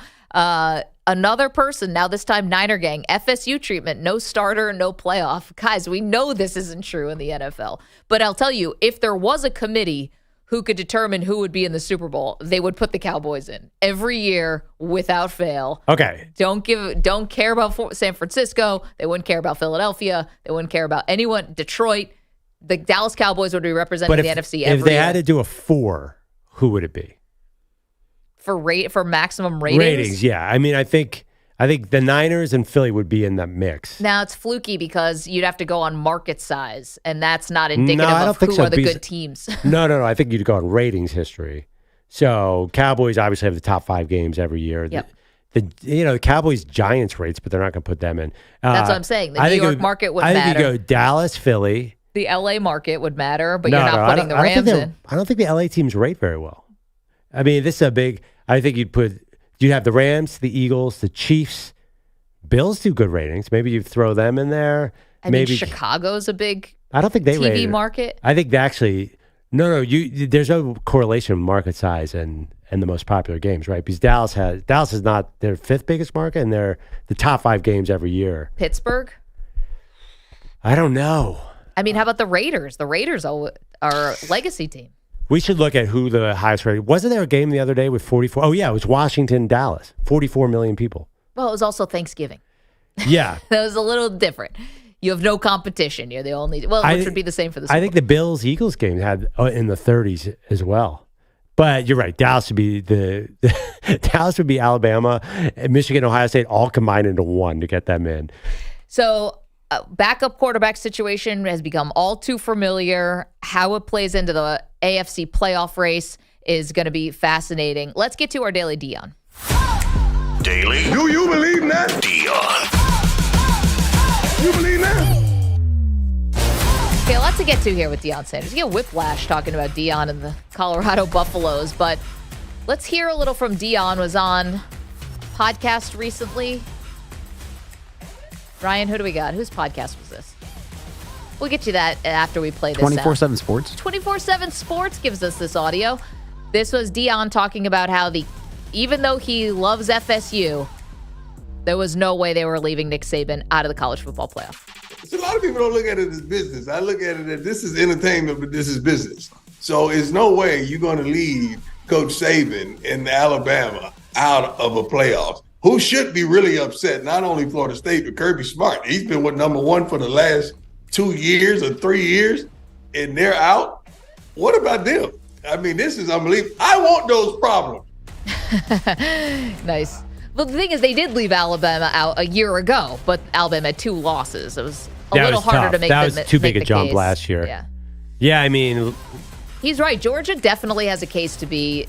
[SPEAKER 3] Another person, now this time Niner gang, FSU treatment, no starter, no playoff. Guys, we know this isn't true in the NFL. But I'll tell you, if there was a committee who could determine who would be in the Super Bowl, they would put the Cowboys in every year without fail.
[SPEAKER 4] Okay.
[SPEAKER 3] Don't care about San Francisco. They wouldn't care about Philadelphia. They wouldn't care about anyone. Detroit. The Dallas Cowboys would be representing the NFC every
[SPEAKER 4] If they
[SPEAKER 3] year.
[SPEAKER 4] had to do a 4, who would it be?
[SPEAKER 3] For maximum ratings?
[SPEAKER 4] Ratings, yeah. I mean, I think the Niners and Philly would be in that mix.
[SPEAKER 3] Now, it's fluky because you'd have to go on market size, and that's not indicative
[SPEAKER 4] I don't
[SPEAKER 3] of
[SPEAKER 4] think
[SPEAKER 3] who
[SPEAKER 4] so,
[SPEAKER 3] are the
[SPEAKER 4] because-
[SPEAKER 3] good teams.
[SPEAKER 4] No. I think you'd go on ratings history. So Cowboys obviously have the top 5 games every year.
[SPEAKER 3] Yep.
[SPEAKER 4] The Cowboys Giants rates, but they're not going to put them in.
[SPEAKER 3] That's what I'm saying. The New York market would
[SPEAKER 4] I think
[SPEAKER 3] matter.
[SPEAKER 4] you go Dallas, Philly.
[SPEAKER 3] The LA market would matter, but you're not putting the Rams in.
[SPEAKER 4] I don't think the LA teams rate very well. I mean, this is a big. I think you'd have the Rams, the Eagles, the Chiefs. Bills do good ratings. Maybe you throw them in there.
[SPEAKER 3] I
[SPEAKER 4] Maybe
[SPEAKER 3] mean, Chicago's a big
[SPEAKER 4] I don't think they rate
[SPEAKER 3] TV
[SPEAKER 4] it.
[SPEAKER 3] market.
[SPEAKER 4] I think they actually no. There's no correlation with market size and the most popular games, right? Because Dallas is not their 5th biggest market, and they're the top 5 games every year.
[SPEAKER 3] Pittsburgh?
[SPEAKER 4] I don't know.
[SPEAKER 3] I mean, how about the Raiders? The Raiders are a legacy team.
[SPEAKER 4] We should look at who the highest rated. Wasn't there a game the other day with 44? Oh yeah, it was Washington, Dallas, 44 million people.
[SPEAKER 3] Well, it was also Thanksgiving.
[SPEAKER 4] Yeah,
[SPEAKER 3] That was a little different. You have no competition. You're the only. Well, which would be the same for the Super
[SPEAKER 4] I think the Bills Eagles game had in the 30s as well. But you're right. Dallas would be Dallas would be Alabama, and Michigan, Ohio State all combined into one to get them in.
[SPEAKER 3] So, backup quarterback situation has become all too familiar. How it plays into the AFC playoff race is going to be fascinating. Let's get to our Daily Dion.
[SPEAKER 2] Daily. Do you believe that? Dion. You believe that?
[SPEAKER 3] Okay, a lot to get to here with Deion Sanders. You get whiplash talking about Deion and the Colorado Buffaloes, but let's hear a little from Deion. Was on a podcast recently. Ryan, who do we got? Whose podcast was this? We'll get you that after we play this
[SPEAKER 13] 24/7 Sports.
[SPEAKER 3] 24/7 Sports gives us this audio. This was Deion talking about how even though he loves FSU, there was no way they were leaving Nick Saban out of the college football playoff.
[SPEAKER 20] So a lot of people don't look at it as business. I look at it as this is entertainment, but this is business. So there's no way you're going to leave Coach Saban in Alabama out of a playoff. Who should be really upset? Not only Florida State, but Kirby Smart. He's been number 1 for the last 2 years or 3 years, and they're out. What about them? I mean, this is unbelievable. I want those problems.
[SPEAKER 3] Nice. Well, the thing is, they did leave Alabama out a year ago, but Alabama had 2 losses. It was a little harder
[SPEAKER 4] tough.
[SPEAKER 3] to make
[SPEAKER 4] that
[SPEAKER 3] the
[SPEAKER 4] was too big a
[SPEAKER 3] make the
[SPEAKER 4] jump
[SPEAKER 3] case.
[SPEAKER 4] last year.
[SPEAKER 3] Yeah.
[SPEAKER 4] Yeah, I mean,
[SPEAKER 3] He's right. Georgia definitely has a case to be.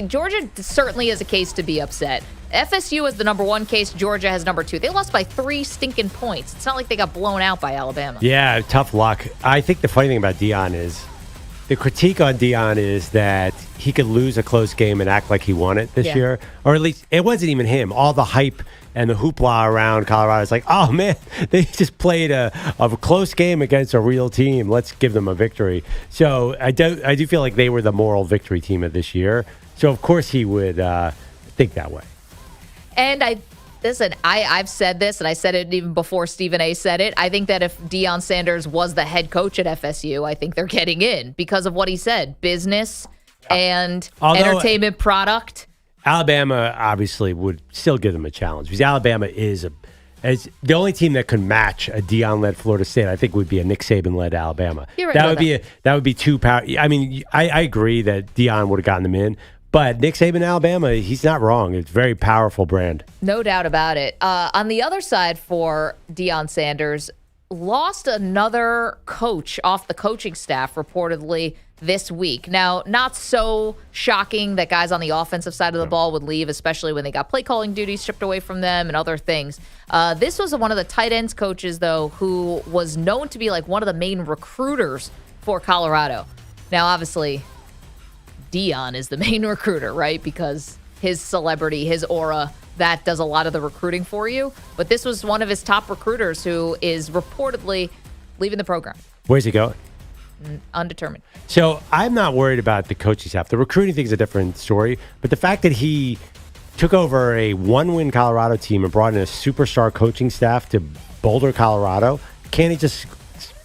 [SPEAKER 3] Georgia certainly has a case to be upset. FSU is the number 1 case. Georgia has number 2. They lost by 3 stinking points. It's not like they got blown out by Alabama.
[SPEAKER 4] yeah, tough luck. I think the funny thing about Deion is the critique on Deion is that he could lose a close game and act like he won it this year. Or at least it wasn't even him. All the hype and the hoopla around Colorado is like, oh man, they just played a close game against a real team. Let's give them a victory. So I do feel like they were the moral victory team of this year. So of course he would think that way.
[SPEAKER 3] And I've said this, and I said it even before Stephen A. said it. I think that if Deion Sanders was the head coach at FSU, I think they're getting in because of what he said. Business and entertainment product.
[SPEAKER 4] Alabama obviously would still give them a challenge because Alabama is the only team that could match a Deion-led Florida State. I think would be a Nick Saban-led Alabama.
[SPEAKER 3] You're right
[SPEAKER 4] that
[SPEAKER 3] about
[SPEAKER 4] would that would be too power. I mean, I agree that Deion would have gotten them in, but Nick Saban, Alabama, he's not wrong. It's a very powerful brand.
[SPEAKER 3] No doubt about it. On the other side for Deion Sanders, lost another coach off the coaching staff reportedly this week. Now, not so shocking that guys on the offensive side of the ball would leave, especially when they got play calling duties stripped away from them and other things. This was one of the tight ends coaches, though, who was known to be like one of the main recruiters for Colorado. Now, obviously, Deion is the main recruiter, right? Because his celebrity, his aura, that does a lot of the recruiting for you. But this was one of his top recruiters who is reportedly leaving the program.
[SPEAKER 4] Where's he going?
[SPEAKER 3] Undetermined.
[SPEAKER 4] So I'm not worried about the coaching staff. The recruiting thing is a different story. But the fact that he took over a 1-win Colorado team and brought in a superstar coaching staff to Boulder, Colorado, can't he just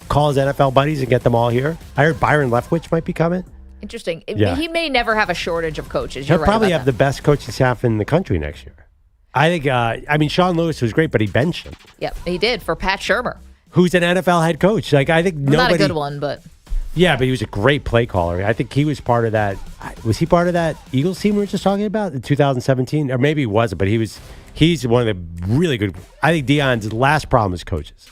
[SPEAKER 4] call his NFL buddies and get them all here? I heard Byron Leftwich might be coming.
[SPEAKER 3] Interesting.
[SPEAKER 4] Yeah.
[SPEAKER 3] He may never have a shortage of coaches.
[SPEAKER 4] He'll probably have the best coaching staff in the country next year. I think, Sean Lewis was great, but he benched him.
[SPEAKER 3] Yep, he did for Pat Shurmur.
[SPEAKER 4] who's an NFL head coach. Like, I think nobody.
[SPEAKER 3] Not a good one, but.
[SPEAKER 4] Yeah, but he was a great play caller. I think he was part of that. Was he part of that Eagles team we were just talking about in 2017? Or maybe he wasn't, but he's one of the really good. I think Deion's last problem is coaches.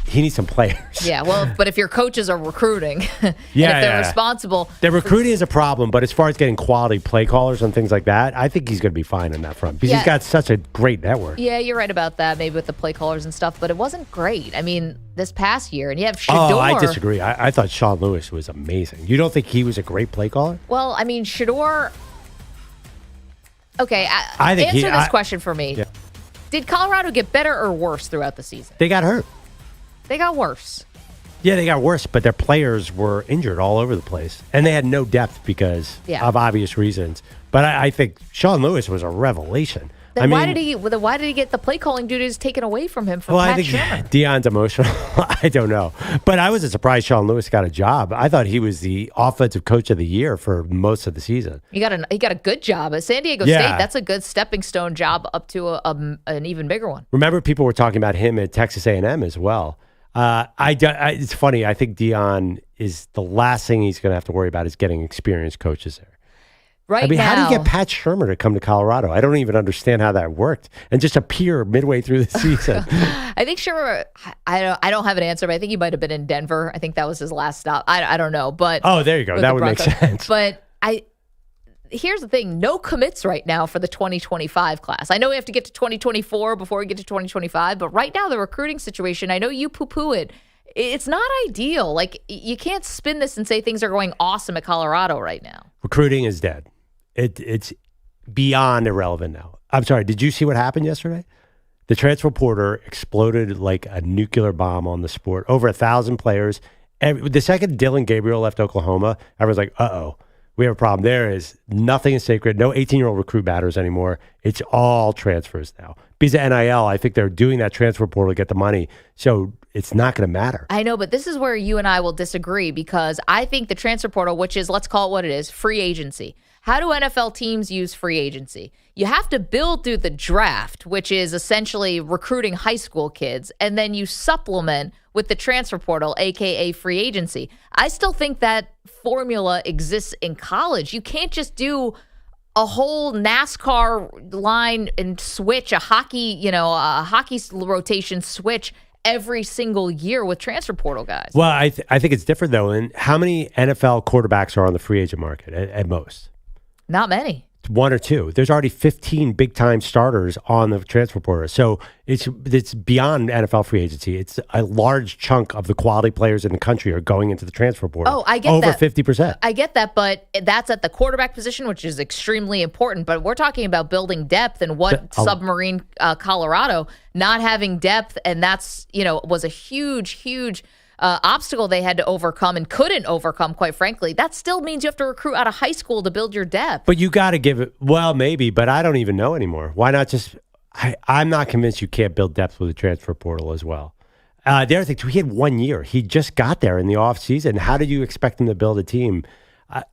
[SPEAKER 4] He needs some players.
[SPEAKER 3] Yeah, well, but if your coaches are recruiting, and if they're responsible.
[SPEAKER 4] Their recruiting is a problem, but as far as getting quality play callers and things like that, I think he's going to be fine on that front because he's got such a great network.
[SPEAKER 3] Yeah, you're right about that, maybe with the play callers and stuff, but it wasn't great. I mean, this past year, and you have Shedeur.
[SPEAKER 4] Oh, I disagree. I thought Sean Lewis was amazing. You don't think he was a great play caller?
[SPEAKER 3] Well, I mean, Shedeur. Okay,
[SPEAKER 4] I think
[SPEAKER 3] answer this question for me.
[SPEAKER 4] Yeah.
[SPEAKER 3] Did Colorado get better or worse throughout the season?
[SPEAKER 4] They got hurt.
[SPEAKER 3] They got worse.
[SPEAKER 4] Yeah, they got worse, but their players were injured all over the place. And they had no depth because of obvious reasons. But I think Sean Lewis was a revelation.
[SPEAKER 3] Then why did he get the play calling duties taken away from him from Pat
[SPEAKER 4] I think
[SPEAKER 3] Shermer?
[SPEAKER 4] Deion's emotional. I don't know. But I wasn't surprised Sean Lewis got a job. I thought he was the offensive coach of the year for most of the season.
[SPEAKER 3] He got a good job at San Diego State. That's a good stepping stone job up to an even bigger one.
[SPEAKER 4] Remember, people were talking about him at Texas A&M as well. It's funny. I think Deion is the last thing he's going to have to worry about is getting experienced coaches there.
[SPEAKER 3] Right now,
[SPEAKER 4] how do you get Pat Shermer to come to Colorado? I don't even understand how that worked and just appear midway through the season.
[SPEAKER 3] I think Shermer. I don't have an answer, but I think he might have been in Denver. I think that was his last stop. I don't know, but
[SPEAKER 4] there you go. That would make sense.
[SPEAKER 3] But here's the thing: no commits right now for the 2025 class. I know we have to get to 2024 before we get to 2025, but right now the recruiting situation. I know you poo-poo it. It's not ideal. Like, you can't spin this and say things are going awesome at Colorado right now.
[SPEAKER 4] Recruiting is dead. It's beyond irrelevant now. I'm sorry. Did you see what happened yesterday? The transfer portal exploded like a nuclear bomb on the sport. Over 1,000 players. The second Dylan Gabriel left Oklahoma, everyone's like, uh-oh, we have a problem. There is nothing is sacred. No 18-year-old recruit matters anymore. It's all transfers now. Because of NIL, I think they're doing that transfer portal to get the money. So it's not going to matter.
[SPEAKER 3] I know, but this is where you and I will disagree because I think the transfer portal, which is, let's call it what it is, free agency. How do NFL teams use free agency? You have to build through the draft, which is essentially recruiting high school kids, and then you supplement with the transfer portal, aka free agency. I still think that formula exists in college. You can't just do a whole NASCAR line and switch a hockey rotation switch every single year with transfer portal guys.
[SPEAKER 4] Well, I think it's different though. And how many NFL quarterbacks are on the free agent market at most?
[SPEAKER 3] Not many.
[SPEAKER 4] One or two. There's already 15 big-time starters on the transfer portal. So it's beyond NFL free agency. It's a large chunk of the quality players in the country are going into the transfer portal.
[SPEAKER 3] Oh, I get that.
[SPEAKER 4] Over 50%.
[SPEAKER 3] I get that, but that's at the quarterback position, which is extremely important. But we're talking about building depth and what submarine Colorado not having depth, and that's was a huge obstacle they had to overcome and couldn't overcome, quite frankly. That still means you have to recruit out of high school to build your depth.
[SPEAKER 4] But you got to give it, well, maybe, but I don't even know anymore. Why not just, I'm not convinced you can't build depth with a transfer portal as well. The other thing, he had 1 year. He just got there in the offseason. How did you expect him to build a team?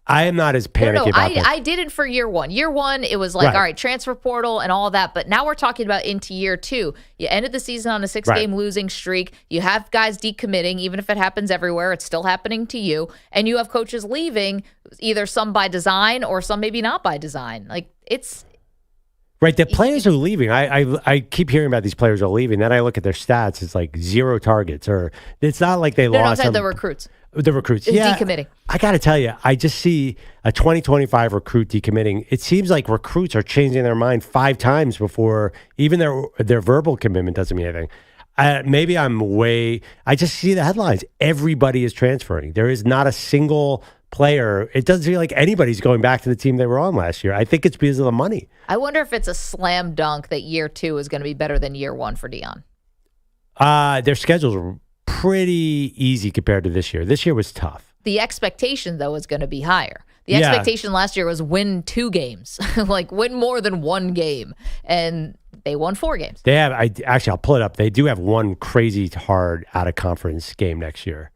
[SPEAKER 4] I am not as panicky about this.
[SPEAKER 3] I did it for year one. Year one, it was like, all right, transfer portal and all that. But now we're talking about into year two. You ended the season on a 6-game losing streak. You have guys decommitting. Even if it happens everywhere, it's still happening to you. And you have coaches leaving, either some by design or some maybe not by design. Like, it's...
[SPEAKER 4] Right, the players are leaving. I keep hearing about these players are leaving. Then I look at their stats. It's like 0 targets. Or it's not like they lost...
[SPEAKER 3] No, the recruits.
[SPEAKER 4] The recruits.
[SPEAKER 3] Yeah. Decommitting.
[SPEAKER 4] I got to tell you, I just see a 2025 recruit decommitting. It seems like recruits are changing their mind 5 times before even their verbal commitment doesn't mean anything. Maybe I just see the headlines. Everybody is transferring. There is not a single player. It doesn't feel like anybody's going back to the team they were on last year. I think it's because of the money.
[SPEAKER 3] I wonder if it's a slam dunk that year two is going to be better than year one for Deion.
[SPEAKER 4] Their schedules are pretty easy compared to this year. This year was tough.
[SPEAKER 3] The expectation, though, is going to I higher. The expectation last year was win 2 games, like win more than 1 game, and they won 4 games.
[SPEAKER 4] They have. I'll pull it up. They do have one crazy hard out of conference game next year.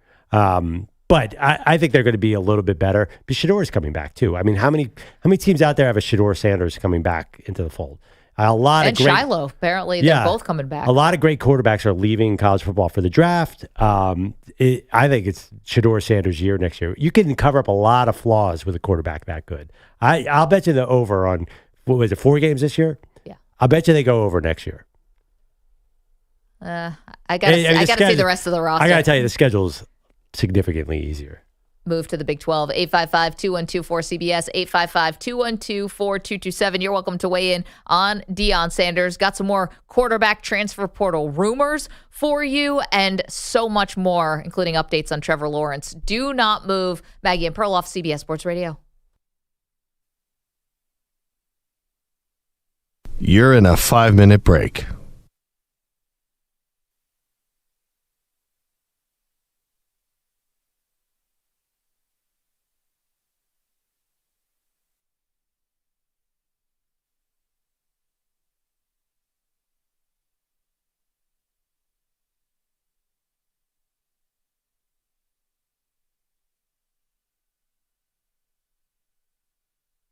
[SPEAKER 4] But I think they're going to be a little bit better. But Shedeur is coming back too. I mean, how many teams out there have a Shedeur Sanders coming back into the fold? A lot
[SPEAKER 3] and
[SPEAKER 4] of great,
[SPEAKER 3] Shiloh, apparently, they're both coming back.
[SPEAKER 4] A lot of great quarterbacks are leaving college football for the draft. I think it's Shedeur Sanders' year next year. You can cover up a lot of flaws with a quarterback that good. I'll bet you the over on, what was it, 4 games this year?
[SPEAKER 3] Yeah.
[SPEAKER 4] I'll bet you they go over next year.
[SPEAKER 3] I gotta see the rest of the roster.
[SPEAKER 4] I gotta tell you, the schedule's significantly easier.
[SPEAKER 3] Move to the Big 12. 855-212-4CBS, 855-212-4227. You're welcome to weigh in on Deion Sanders. Got some more quarterback transfer portal rumors for you and so much more, including updates on Trevor Lawrence. Do not move. Maggie and Perloff, CBS Sports Radio.
[SPEAKER 1] You're in a 5-minute break.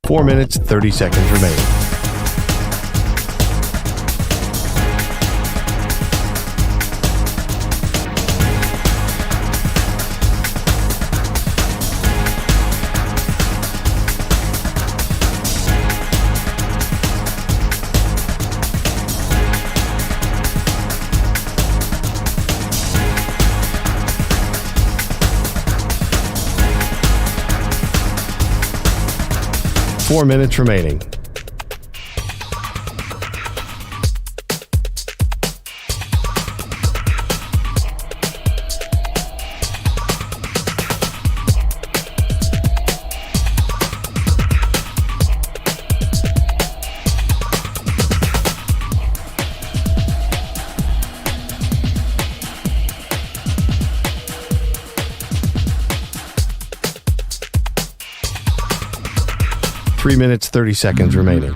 [SPEAKER 1] Four minutes, 30 seconds remaining. Four minutes remaining. Three minutes, 30 seconds remaining.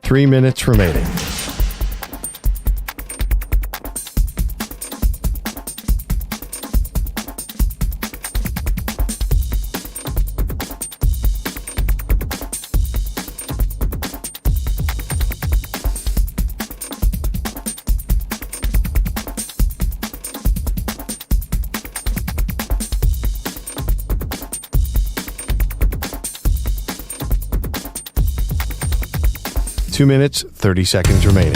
[SPEAKER 1] Three minutes remaining. Two minutes, 30 seconds remaining.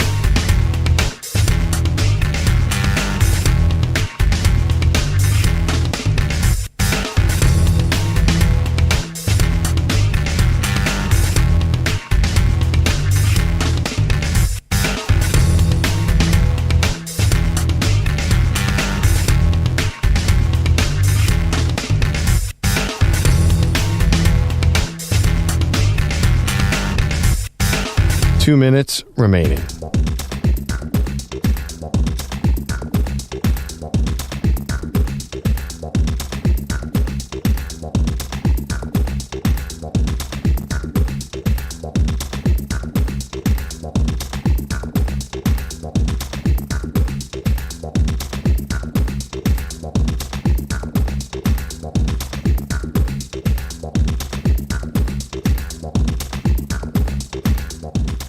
[SPEAKER 1] Two minutes remaining.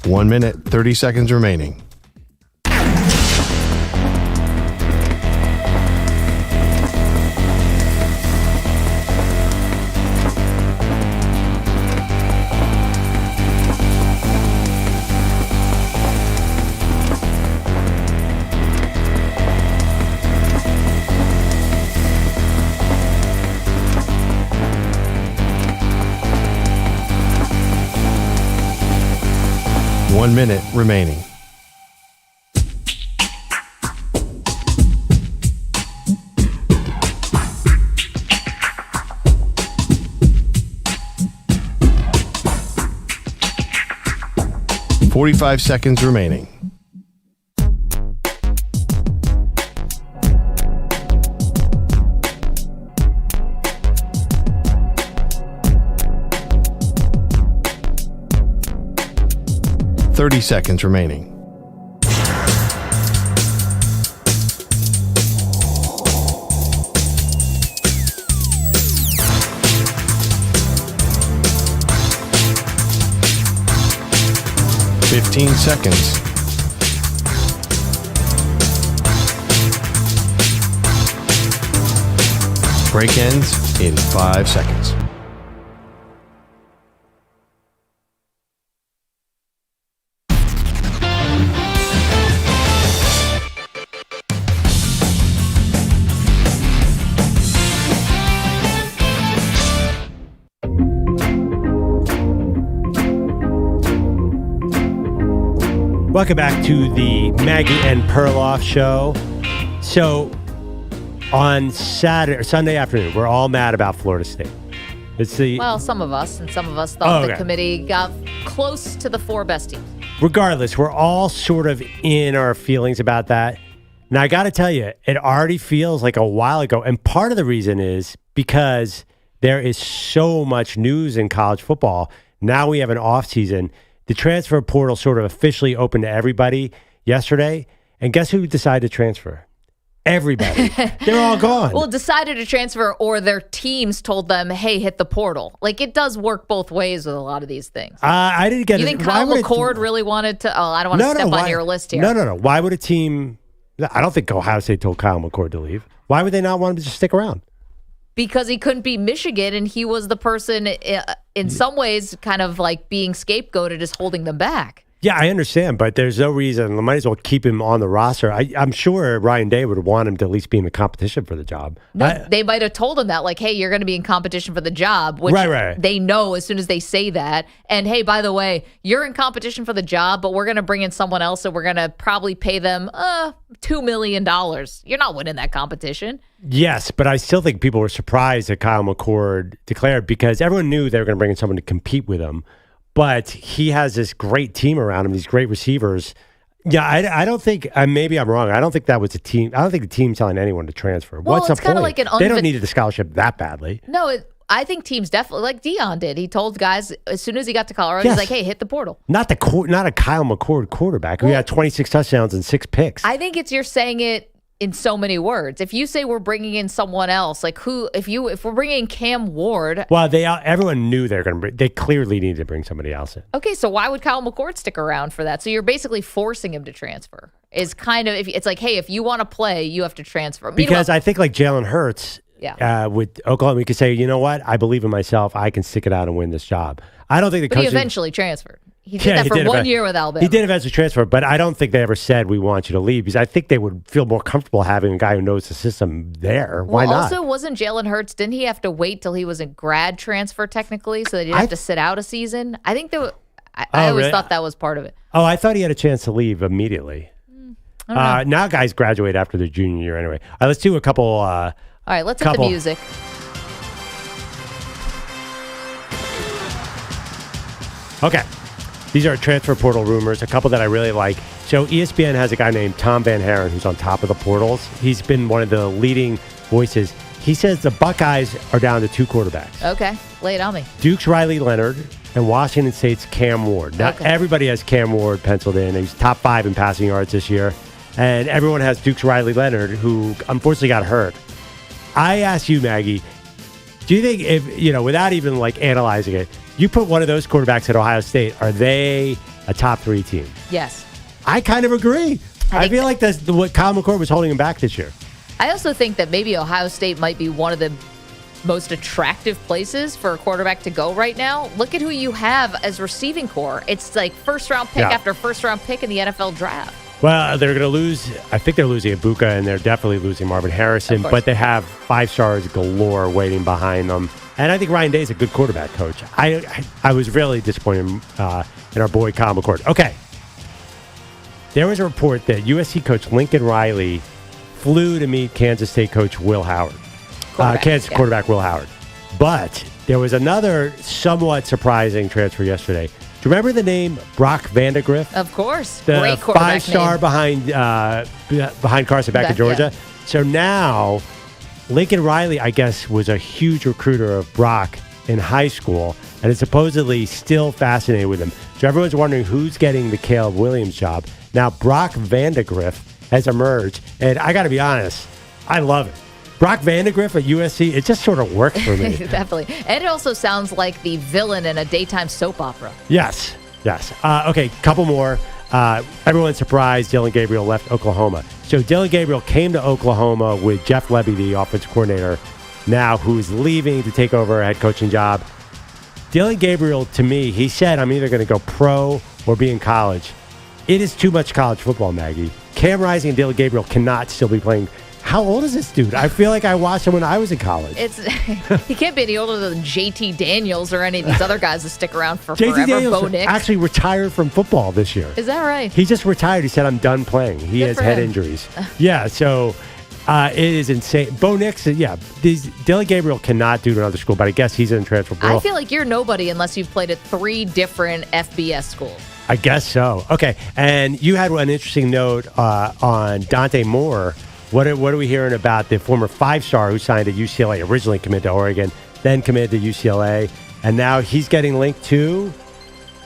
[SPEAKER 1] One minute, 30 seconds remaining. One minute remaining. .45 seconds remaining. 30 seconds remaining. Fifteen seconds. Break ends in 5 seconds.
[SPEAKER 4] Welcome back to the Maggie and Perloff show. So on Sunday afternoon, we're all mad about Florida State.
[SPEAKER 3] Well, some of us, and some of us thought the committee got close to the 4 best teams.
[SPEAKER 4] Regardless, we're all sort of in our feelings about that. Now, I got to tell you, it already feels like a while ago. And part of the reason is because there is so much news in college football. Now we have an offseason. The transfer portal sort of officially opened to everybody yesterday. And guess who decided to transfer? Everybody. They're all gone.
[SPEAKER 3] Well, decided to transfer, or their teams told them, hey, hit the portal. Like, it does work both ways with a lot of these things.
[SPEAKER 4] I didn't get it.
[SPEAKER 3] You think Kyle McCord really wanted to? Oh, I don't want to step on your list here.
[SPEAKER 4] No. Why would a team? I don't think Ohio State told Kyle McCord to leave. Why would they not want him to just stick around?
[SPEAKER 3] Because he couldn't beat Michigan, and he was the person, in some ways, kind of like being scapegoated, just holding them back.
[SPEAKER 4] Yeah, I understand, but there's no reason. I might as well keep him on the roster. I'm sure Ryan Day would want him to at least be in the competition for the job.
[SPEAKER 3] No, they might have told him that, like, hey, you're going to be in competition for the job, which they know as soon as they say that. And, hey, by the way, you're in competition for the job, but we're going to bring in someone else, and we're going to probably pay them $2 million. You're not winning that competition.
[SPEAKER 4] Yes, but I still think people were surprised that Kyle McCord declared, because everyone knew they were going to bring in someone to compete with him. But he has this great team around him, these great receivers. Yeah, I don't think, maybe I'm wrong. I don't think that was a team. I don't think the team's telling anyone to transfer.
[SPEAKER 3] Well,
[SPEAKER 4] what's the point?
[SPEAKER 3] Like
[SPEAKER 4] they don't need the scholarship that badly.
[SPEAKER 3] No, I think teams definitely, like Deion did. He told guys as soon as he got to Colorado, he's like, hey, hit the portal.
[SPEAKER 4] Not a Kyle McCord quarterback who had 26 touchdowns and 6 picks.
[SPEAKER 3] I think you're saying it in so many words. If you say we're bringing in someone else, like who? If we're bringing in Cam Ward,
[SPEAKER 4] well, everyone knew they were going to bring. They clearly needed to bring somebody else in.
[SPEAKER 3] Okay, so why would Kyle McCord stick around for that? So you're basically forcing him to transfer. Is kind of it's like, hey, if you want to play, you have to transfer.
[SPEAKER 4] Because I think like Jalen Hurts, with Oklahoma, he could say, you know what, I believe in myself. I can stick it out and win this job. I don't think the coach.
[SPEAKER 3] He eventually transferred. He did that for 1 year with Alabama.
[SPEAKER 4] He did eventually transfer, but I don't think they ever said, we want you to leave, because I think they would feel more comfortable having a guy who knows the system there. Why not?
[SPEAKER 3] Also, wasn't Jalen Hurts, didn't he have to wait till he was a grad transfer technically so that he didn't have to sit out a season? I think I always thought that was part of it.
[SPEAKER 4] Oh, I thought he had a chance to leave immediately. Now guys graduate after their junior year anyway. All right, let's do a couple.
[SPEAKER 3] All right, let's hit the music.
[SPEAKER 4] Okay. These are transfer portal rumors, a couple that I really like. So ESPN has a guy named Tom Van Haren who's on top of the portals. He's been one of the leading voices. He says the Buckeyes are down to 2 quarterbacks.
[SPEAKER 3] Okay, lay it on me.
[SPEAKER 4] Duke's Riley Leonard and Washington State's Cam Ward. Now, everybody has Cam Ward penciled in. He's top 5 in passing yards this year. And everyone has Duke's Riley Leonard, who unfortunately got hurt. I ask you, Maggie, do you think if, without even like analyzing it, you put one of those quarterbacks at Ohio State, are they a top 3 team?
[SPEAKER 3] Yes.
[SPEAKER 4] I kind of agree. I feel like that's what Kyle McCord was holding him back this year.
[SPEAKER 3] I also think that maybe Ohio State might be one of the most attractive places for a quarterback to go right now. Look at who you have as receiving core. It's like first-round pick after first-round pick in the NFL draft.
[SPEAKER 4] Well, they're going to lose. I think they're losing Ibuka, and they're definitely losing Marvin Harrison, but they have 5 stars galore waiting behind them. And I think Ryan Day's a good quarterback coach. I was really disappointed in our boy Kyle McCord. Okay. There was a report that USC coach Lincoln Riley flew to meet Kansas State coach Will Howard. Kansas quarterback Will Howard. But there was another somewhat surprising transfer yesterday. Do you remember the name Brock Vandagriff?
[SPEAKER 3] Of course.
[SPEAKER 4] The
[SPEAKER 3] great quarterback
[SPEAKER 4] 5-star behind Carson Beck in Georgia.
[SPEAKER 3] Yeah.
[SPEAKER 4] So now Lincoln Riley, I guess, was a huge recruiter of Brock in high school and is supposedly still fascinated with him. So everyone's wondering who's getting the Caleb Williams job. Now, Brock Vandegrift has emerged, and I got to be honest, I love it. Brock Vandegrift at USC, it just sort of works for me.
[SPEAKER 3] Definitely. And it also sounds like the villain in a daytime soap opera.
[SPEAKER 4] Yes. Okay, couple more. Everyone's surprised Dylan Gabriel left Oklahoma. So Dylan Gabriel came to Oklahoma with Jeff Lebby, the offensive coordinator, now who's leaving to take over a head coaching job. Dylan Gabriel, to me, he said, I'm either going to go pro or be in college. It is too much college football, Maggie. Cam Rising and Dylan Gabriel cannot still be playing. How old is this dude? I feel like I watched him when I was in college.
[SPEAKER 3] He can't be any older than JT Daniels or any of these other guys that stick around for
[SPEAKER 4] JT
[SPEAKER 3] forever.
[SPEAKER 4] Daniels
[SPEAKER 3] Bo Nix.
[SPEAKER 4] actually retired from football this year.
[SPEAKER 3] Is that right?
[SPEAKER 4] He just retired. He said, I'm done playing. He
[SPEAKER 3] Good
[SPEAKER 4] has
[SPEAKER 3] for
[SPEAKER 4] head
[SPEAKER 3] him.
[SPEAKER 4] injuries. Yeah, so it is insane. Bo Nix, Dylan Gabriel cannot do to another school, but I guess he's in transfer portal.
[SPEAKER 3] I feel like you're nobody unless you've played at 3 different FBS schools.
[SPEAKER 4] I guess so. Okay, and you had an interesting note on Dante Moore. What are we hearing about the former 5-star who signed at UCLA, originally committed to Oregon, then committed to UCLA, and now he's getting linked to,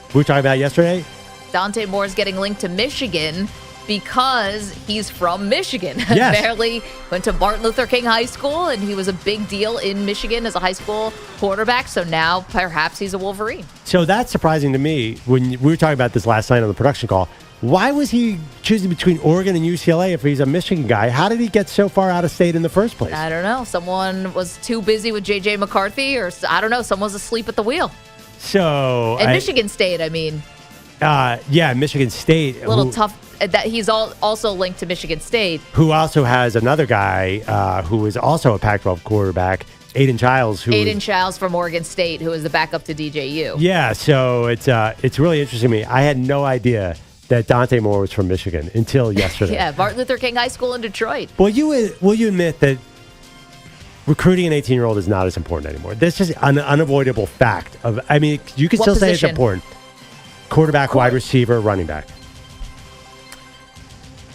[SPEAKER 4] we were talking about yesterday?
[SPEAKER 3] Dante Moore is getting linked to Michigan because he's from Michigan.
[SPEAKER 4] Yes.
[SPEAKER 3] Apparently went to Martin Luther King High School, and he was a big deal in Michigan as a high school quarterback, so now perhaps he's a Wolverine.
[SPEAKER 4] So that's surprising to me. When we were talking about this last night on the production call, why was he choosing between Oregon and UCLA if he's a Michigan guy? How did he get so far out of state in the first place?
[SPEAKER 3] I don't know. Someone was too busy with J.J. McCarthy, or I don't know. Someone was asleep at the wheel.
[SPEAKER 4] So
[SPEAKER 3] And Michigan State, I mean.
[SPEAKER 4] Michigan State.
[SPEAKER 3] A little tough. That he's also linked to Michigan State.
[SPEAKER 4] Who also has another guy who is also a Pac-12 quarterback, Aiden Childs.
[SPEAKER 3] Aiden Childs from Oregon State, who is the backup to DJU.
[SPEAKER 4] Yeah, so it's really interesting to me. I had no idea that Dante Moore was from Michigan until yesterday.
[SPEAKER 3] Yeah, Martin Luther King High School in Detroit.
[SPEAKER 4] Will you admit that recruiting an 18-year-old is not as important anymore? That's just an unavoidable fact. You can
[SPEAKER 3] What
[SPEAKER 4] still say it's
[SPEAKER 3] position?
[SPEAKER 4] important. Quarterback, wide receiver, running back.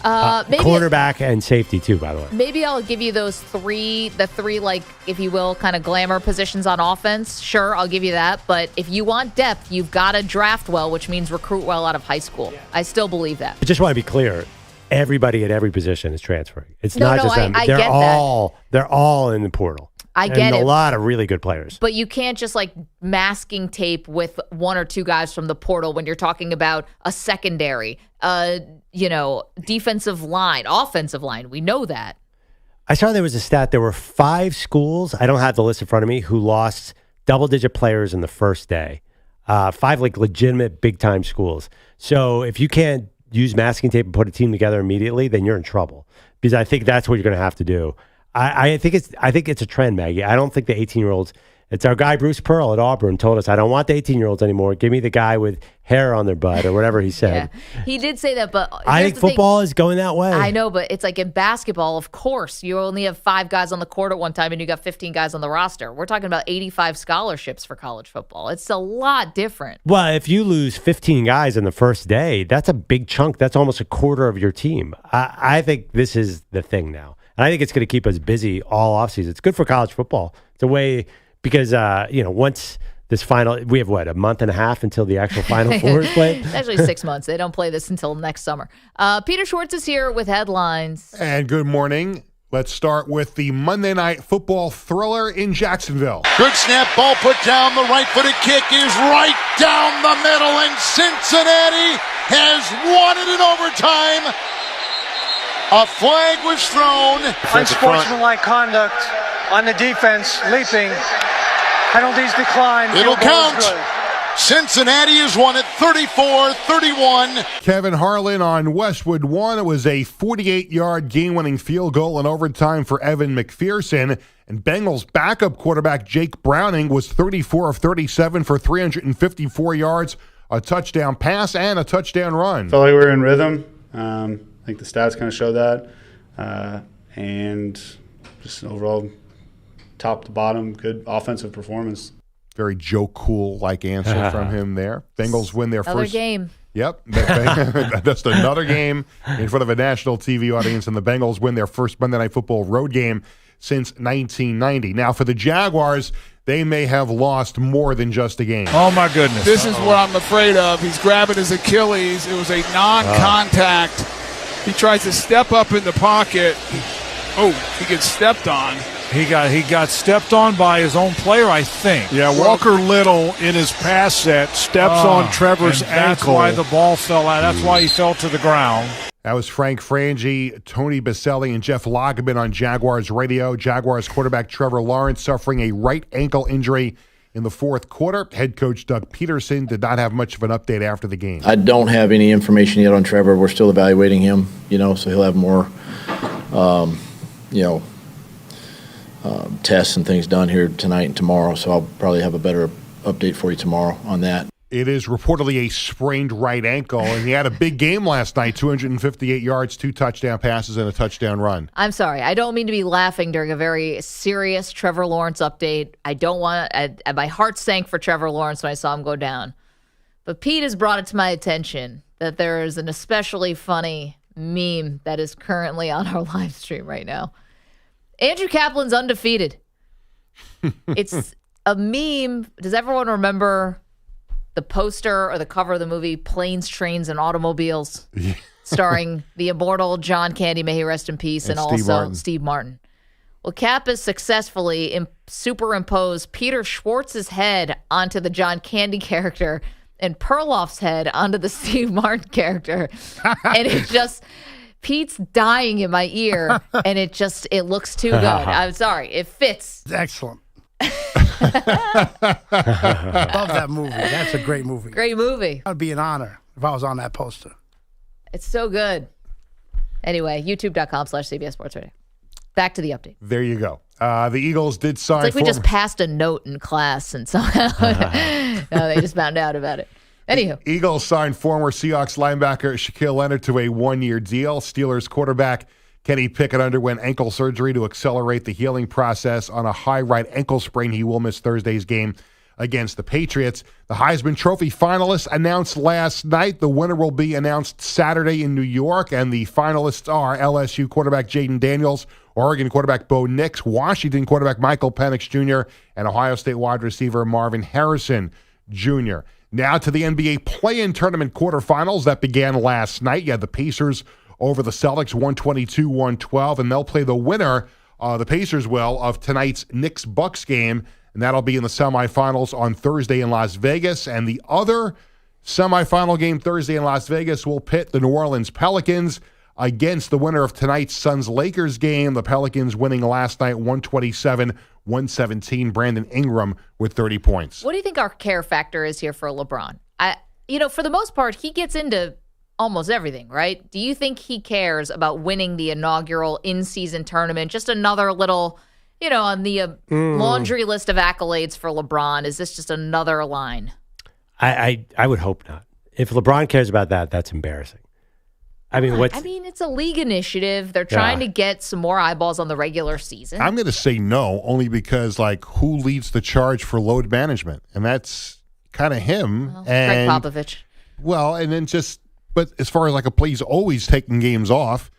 [SPEAKER 3] Maybe
[SPEAKER 4] Quarterback and safety too, by the way.
[SPEAKER 3] Maybe I'll give you the three, like, if you will, kind of glamour positions on offense. Sure, I'll give you that. But if you want depth, you've got to draft well, which means recruit well out of high school. Yeah. I still believe that.
[SPEAKER 4] I just want to be clear. Everybody at every position is transferring. It's
[SPEAKER 3] No,
[SPEAKER 4] not
[SPEAKER 3] no,
[SPEAKER 4] just them.
[SPEAKER 3] I
[SPEAKER 4] They're
[SPEAKER 3] get that.
[SPEAKER 4] They're all in the portal.
[SPEAKER 3] I get
[SPEAKER 4] and
[SPEAKER 3] it.
[SPEAKER 4] a lot of really good players.
[SPEAKER 3] But you can't just like masking tape with 1 or 2 guys from the portal when you're talking about a secondary, defensive line, offensive line. We know that.
[SPEAKER 4] I saw there was a stat. There were 5 schools, I don't have the list in front of me, who lost double-digit players in the first day. 5 like legitimate big-time schools. So if you can't use masking tape and put a team together immediately, then you're in trouble. Because I think that's what you're going to have to do. I think it's a trend, Maggie. I don't think the 18-year-olds. It's our guy Bruce Pearl at Auburn told us, I don't want the 18-year-olds anymore. Give me the guy with hair on their butt or whatever he said.
[SPEAKER 3] Yeah, he did say that, but
[SPEAKER 4] I think football is going that way.
[SPEAKER 3] I know, but it's like in basketball, of course, you only have 5 guys on the court at one time and you got 15 guys on the roster. We're talking about 85 scholarships for college football. It's a lot different.
[SPEAKER 4] Well, if you lose 15 guys in the first day, that's a big chunk. That's almost a quarter of your team. I think this is the thing now. And I think it's going to keep us busy all offseason. It's good for college football. It's a way because, once this we have a month and a half until the actual Final Four is played?
[SPEAKER 3] It's actually 6 months. They don't play this until next summer. Peter Schwartz is here with headlines.
[SPEAKER 8] And good morning. Let's start with the Monday Night Football thriller in Jacksonville.
[SPEAKER 9] Good snap, ball put down. The right-footed kick is right down the middle, and Cincinnati has won it in overtime. A flag was thrown.
[SPEAKER 10] Unsportsmanlike conduct on the defense, leaping. Penalties declined.
[SPEAKER 9] It'll
[SPEAKER 10] Field goal is
[SPEAKER 9] count.
[SPEAKER 10] good.
[SPEAKER 9] Cincinnati has won it 34-31.
[SPEAKER 8] Kevin Harlan on Westwood won. It was a 48-yard game-winning field goal in overtime for Evan McPherson. And Bengals backup quarterback Jake Browning was 34 of 37 for 354 yards, a touchdown pass, and a touchdown run.
[SPEAKER 7] Felt like we were in rhythm. I think the stats kind of show that. And just overall, top to bottom, good offensive performance.
[SPEAKER 8] Very Joe Cool-like answer from him there. Bengals win their
[SPEAKER 3] Another
[SPEAKER 8] first
[SPEAKER 3] game.
[SPEAKER 8] Yep. That's another game in front of a national TV audience, and the Bengals win their first Monday Night Football road game since 1990. Now, for the Jaguars, they may have lost more than just a game.
[SPEAKER 12] Oh, my goodness.
[SPEAKER 11] This is what I'm afraid of. He's grabbing his Achilles. It was a non-contact. He tries to step up in the pocket. Oh, he gets stepped on.
[SPEAKER 12] He got stepped on by his own player, I think. Yeah, Walker Little in his pass set steps on Trevor's ankle. That's why the ball fell out. That's why he fell to the ground.
[SPEAKER 8] That was Frank Frangie, Tony Baselli, and Jeff Lageman on Jaguars radio. Jaguars quarterback Trevor Lawrence suffering a right ankle injury in the fourth quarter. Head coach Doug Peterson did not have much of an update after the game.
[SPEAKER 5] I don't have any information yet on Trevor. We're still evaluating him, so he'll have more, tests and things done here tonight and tomorrow. So I'll probably have a better update for you tomorrow on that.
[SPEAKER 8] It is reportedly a sprained right ankle, and he had a big game last night, 258 yards, 2 touchdown passes, and a touchdown run.
[SPEAKER 3] I'm sorry. I don't mean to be laughing during a very serious Trevor Lawrence update. I don't want my heart sank for Trevor Lawrence when I saw him go down. But Pete has brought it to my attention that there is an especially funny meme that is currently on our live stream right now. Andrew Kaplan's undefeated. It's a meme. Does everyone remember the poster or the cover of the movie Planes, Trains, and Automobiles, starring the immortal John Candy, may he rest in peace, and also Steve Martin? Well, Cap has successfully superimposed Peter Schwartz's head onto the John Candy character and Perloff's head onto the Steve Martin character. And it just, Pete's dying in my ear, and it looks too good. I'm sorry. It fits.
[SPEAKER 14] It's excellent. Love that movie. That's a great movie.
[SPEAKER 3] Great movie.
[SPEAKER 14] That would be an honor if I was on that poster.
[SPEAKER 3] It's so good. Anyway, youtube.com/CBS Sports Radio. Back to the update.
[SPEAKER 8] There you go. The Eagles did sign.
[SPEAKER 3] It's like we just passed a note in class and somehow they just found out about it. Anywho.
[SPEAKER 8] The Eagles signed former Seahawks linebacker Shaquille Leonard to a 1-year deal. Steelers quarterback Kenny Pickett underwent ankle surgery to accelerate the healing process on a high right ankle sprain. He will miss Thursday's game against the Patriots. The Heisman Trophy finalists announced last night. The winner will be announced Saturday in New York, and the finalists are LSU quarterback Jaden Daniels, Oregon quarterback Bo Nix, Washington quarterback Michael Penix Jr., and Ohio State wide receiver Marvin Harrison Jr. Now to the NBA play-in tournament quarterfinals that began last night. You had the Pacers over the Celtics, 122-112, and they'll play the winner, the Pacers will, of tonight's Knicks-Bucks game, and that'll be in the semifinals on Thursday in Las Vegas. And the other semifinal game Thursday in Las Vegas will pit the New Orleans Pelicans against the winner of tonight's Suns-Lakers game. The Pelicans winning last night 127-117. Brandon Ingram with 30 points.
[SPEAKER 3] What do you think our care factor is here for LeBron? For the most part, he gets into almost everything, right? Do you think he cares about winning the inaugural in-season tournament? Just another little, on the laundry list of accolades for LeBron. Is this just another line?
[SPEAKER 4] I would hope not. If LeBron cares about that, that's embarrassing.
[SPEAKER 3] It's a league initiative. They're trying to get some more eyeballs on the regular season.
[SPEAKER 8] I'm going to say no, only because, who leads the charge for load management? And that's kind of him.
[SPEAKER 3] Greg Popovich.
[SPEAKER 8] Well, and then but as far as a play, he's always taking games off,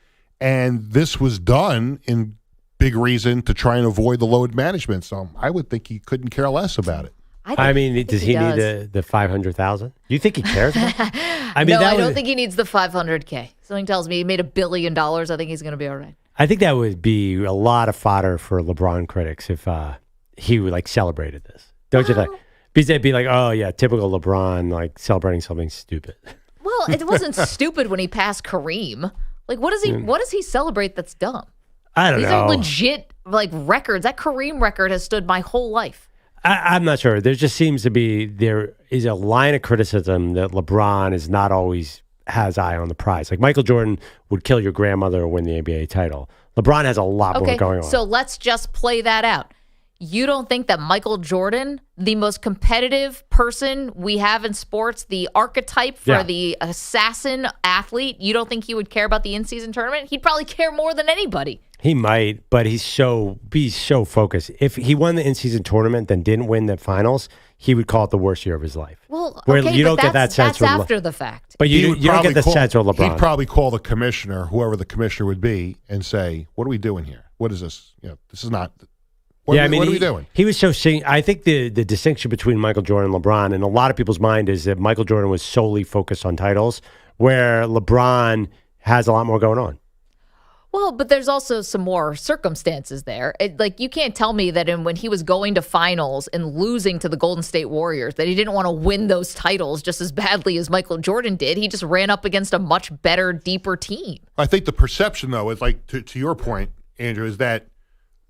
[SPEAKER 8] and this was done in big reason to try and avoid the load management. So I would think he couldn't care less about it.
[SPEAKER 4] Does he need the 500,000? You think he cares about it?
[SPEAKER 3] I don't think he needs the 500K. Something tells me he made $1 billion. I think he's going to be all right.
[SPEAKER 4] I think that would be a lot of fodder for LeBron critics if he celebrated this. Don't you think? Because they'd be like, oh yeah, typical LeBron, celebrating something stupid.
[SPEAKER 3] Well, it wasn't stupid when he passed Kareem. What does he celebrate that's dumb?
[SPEAKER 4] I don't know.
[SPEAKER 3] These are legit records. That Kareem record has stood my whole life.
[SPEAKER 4] I'm not sure. There just seems to be, there is a line of criticism that LeBron is not always has eye on the prize. Michael Jordan would kill your grandmother or win the NBA title. LeBron has a lot more going on.
[SPEAKER 3] So let's just play that out. You don't think that Michael Jordan, the most competitive person we have in sports, the archetype for the assassin athlete, you don't think he would care about the in-season tournament? He'd probably care more than anybody.
[SPEAKER 4] He might, but he's so focused. If he won the in-season tournament then didn't win the finals, he would call it the worst year of his life.
[SPEAKER 3] Well,
[SPEAKER 4] where you don't get that sense.
[SPEAKER 3] That's after the fact.
[SPEAKER 4] But you don't get the sense of LeBron.
[SPEAKER 8] He'd probably call the commissioner, whoever the commissioner would be, and say, what are we doing here? what is this? This is not.
[SPEAKER 4] What are
[SPEAKER 8] we doing?
[SPEAKER 4] He was I think the distinction between Michael Jordan and LeBron in a lot of people's mind is that Michael Jordan was solely focused on titles, where LeBron has a lot more going on.
[SPEAKER 3] Well, but there's also some more circumstances there. You can't tell me that when he was going to finals and losing to the Golden State Warriors, that he didn't want to win those titles just as badly as Michael Jordan did. He just ran up against a much better, deeper team.
[SPEAKER 8] I think the perception, though, is to your point, Andrew, is that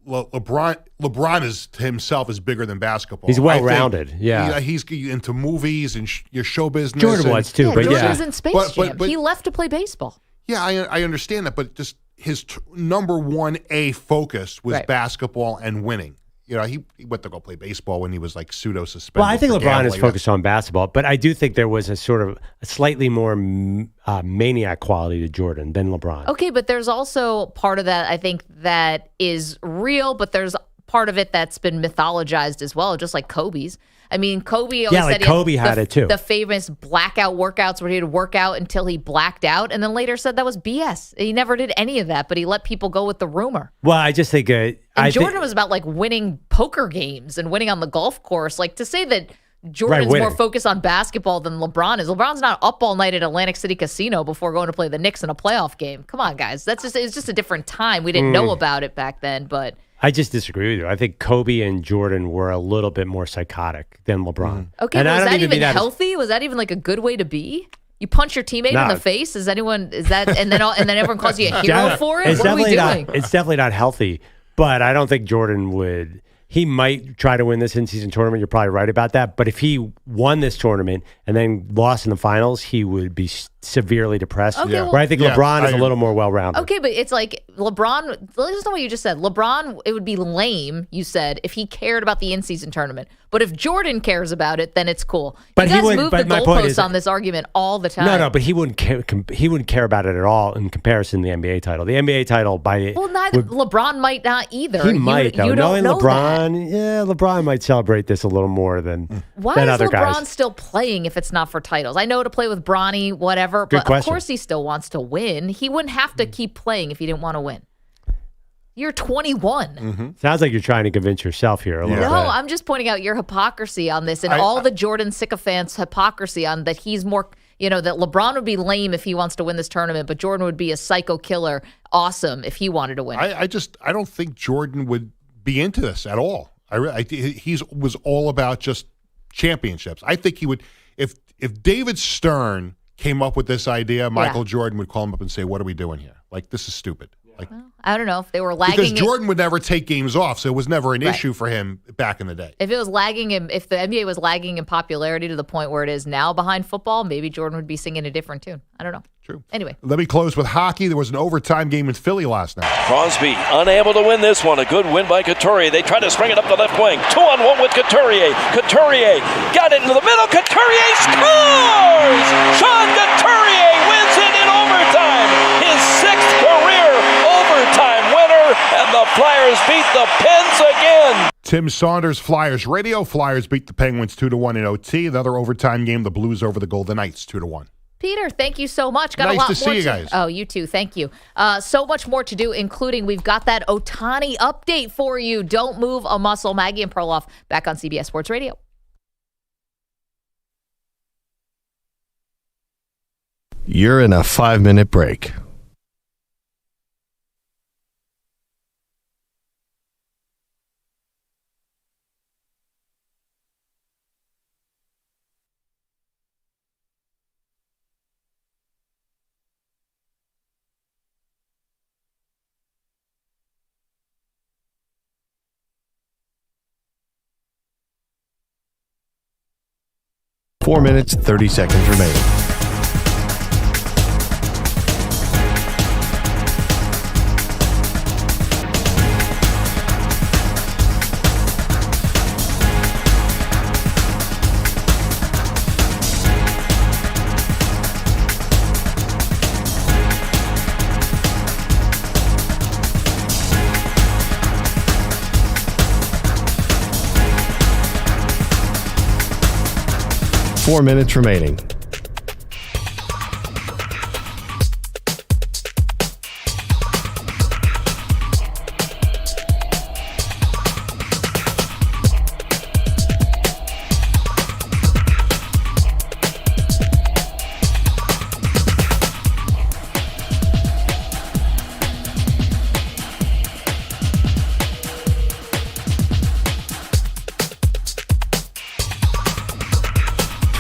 [SPEAKER 8] LeBron is himself is bigger than basketball.
[SPEAKER 4] He's well-rounded.
[SPEAKER 8] He's into movies and your show business.
[SPEAKER 4] Jordan was too, but
[SPEAKER 3] Jordan was in Space Jam. He left to play baseball.
[SPEAKER 8] Yeah, I understand that, but just his number 1A focus was basketball and winning. He went to go play baseball when he was pseudo suspended.
[SPEAKER 4] Well, I think LeBron is focused on basketball, but I do think there was a sort of a slightly more maniac quality to Jordan than LeBron.
[SPEAKER 3] Okay, but there's also part of that I think that is real, but there's part of it that's been mythologized as well, just like Kobe's. I mean, Kobe always said
[SPEAKER 4] Kobe had it too.
[SPEAKER 3] The famous blackout workouts where he'd work out until he blacked out, and then later said that was BS. He never did any of that, but he let people go with the rumor.
[SPEAKER 4] Well, I just think
[SPEAKER 3] Jordan was about winning poker games and winning on the golf course. To say that Jordan's more focused on basketball than LeBron is. LeBron's not up all night at Atlantic City Casino before going to play the Knicks in a playoff game. Come on, guys. It's just a different time. We didn't know about it back then, but
[SPEAKER 4] I just disagree with you. I think Kobe and Jordan were a little bit more psychotic than LeBron.
[SPEAKER 3] Okay, was that even healthy? Was that even a good way to be? You punch your teammate in the face? And then everyone calls you a hero for it? What are we doing?
[SPEAKER 4] It's definitely not healthy, but I don't think Jordan would. He might try to win this in-season tournament. You're probably right about that. But if he won this tournament and then lost in the finals, he would be severely depressed.
[SPEAKER 3] Okay,
[SPEAKER 4] where I think LeBron is a little more well-rounded.
[SPEAKER 3] Okay, but it's LeBron, listen to what you just said. LeBron, it would be lame, you said, if he cared about the in-season tournament. But if Jordan cares about it, then it's cool.
[SPEAKER 4] But
[SPEAKER 3] you guys move the goalposts on this argument all the time.
[SPEAKER 4] No, but he wouldn't care. He wouldn't care about it at all in comparison to the NBA title. The NBA title
[SPEAKER 3] LeBron might not either.
[SPEAKER 4] He might, though.
[SPEAKER 3] You don't know
[SPEAKER 4] LeBron, LeBron might celebrate this a little more than other guys.
[SPEAKER 3] Why is LeBron still playing if it's not for titles? I know to play with Bronny, whatever, but of course he still wants to win. He wouldn't have to keep playing if he didn't want to win. You're 21.
[SPEAKER 4] Mm-hmm. Sounds like you're trying to convince yourself here a little bit.
[SPEAKER 3] No, I'm just pointing out your hypocrisy on this and all the Jordan sycophants' hypocrisy on that he's more, that LeBron would be lame if he wants to win this tournament, but Jordan would be a psycho killer, awesome if he wanted to win.
[SPEAKER 8] I don't think Jordan would be into this at all. He was all about just championships. I think he would, if David Stern came up with this idea, Michael Jordan would call him up and say, "What are we doing here? This is stupid."
[SPEAKER 3] I don't know if they were lagging.
[SPEAKER 8] Because Jordan would never take games off, so it was never an issue for him back in the day.
[SPEAKER 3] If it was lagging, if the NBA was lagging in popularity to the point where it is now behind football, maybe Jordan would be singing a different tune. I don't know.
[SPEAKER 8] True.
[SPEAKER 3] Anyway.
[SPEAKER 8] Let me close with hockey. There was an overtime game in Philly last night.
[SPEAKER 21] Crosby unable to win this one. A good win by Couturier. They try to spring it up the left wing. 2-on-1 with Couturier. Couturier got it into the middle. Couturier scores! Sean Couturier wins it in overtime. His 6th career overtime winner, and the Flyers beat the Pens again.
[SPEAKER 8] Tim Saunders, Flyers Radio. Flyers beat the Penguins 2-1 in OT. Another overtime game, the Blues over the Golden Knights 2-1.
[SPEAKER 3] Peter, thank you so much. Got
[SPEAKER 8] nice
[SPEAKER 3] a lot
[SPEAKER 8] to see
[SPEAKER 3] more
[SPEAKER 8] you guys.
[SPEAKER 3] Oh, you too. Thank you. So much more to do, including we've got that Ohtani update for you. Don't move a muscle. Maggie and Perloff back on CBS Sports Radio.
[SPEAKER 1] You're in a 5-minute break. Four minutes, 30 seconds remaining. Four minutes remaining.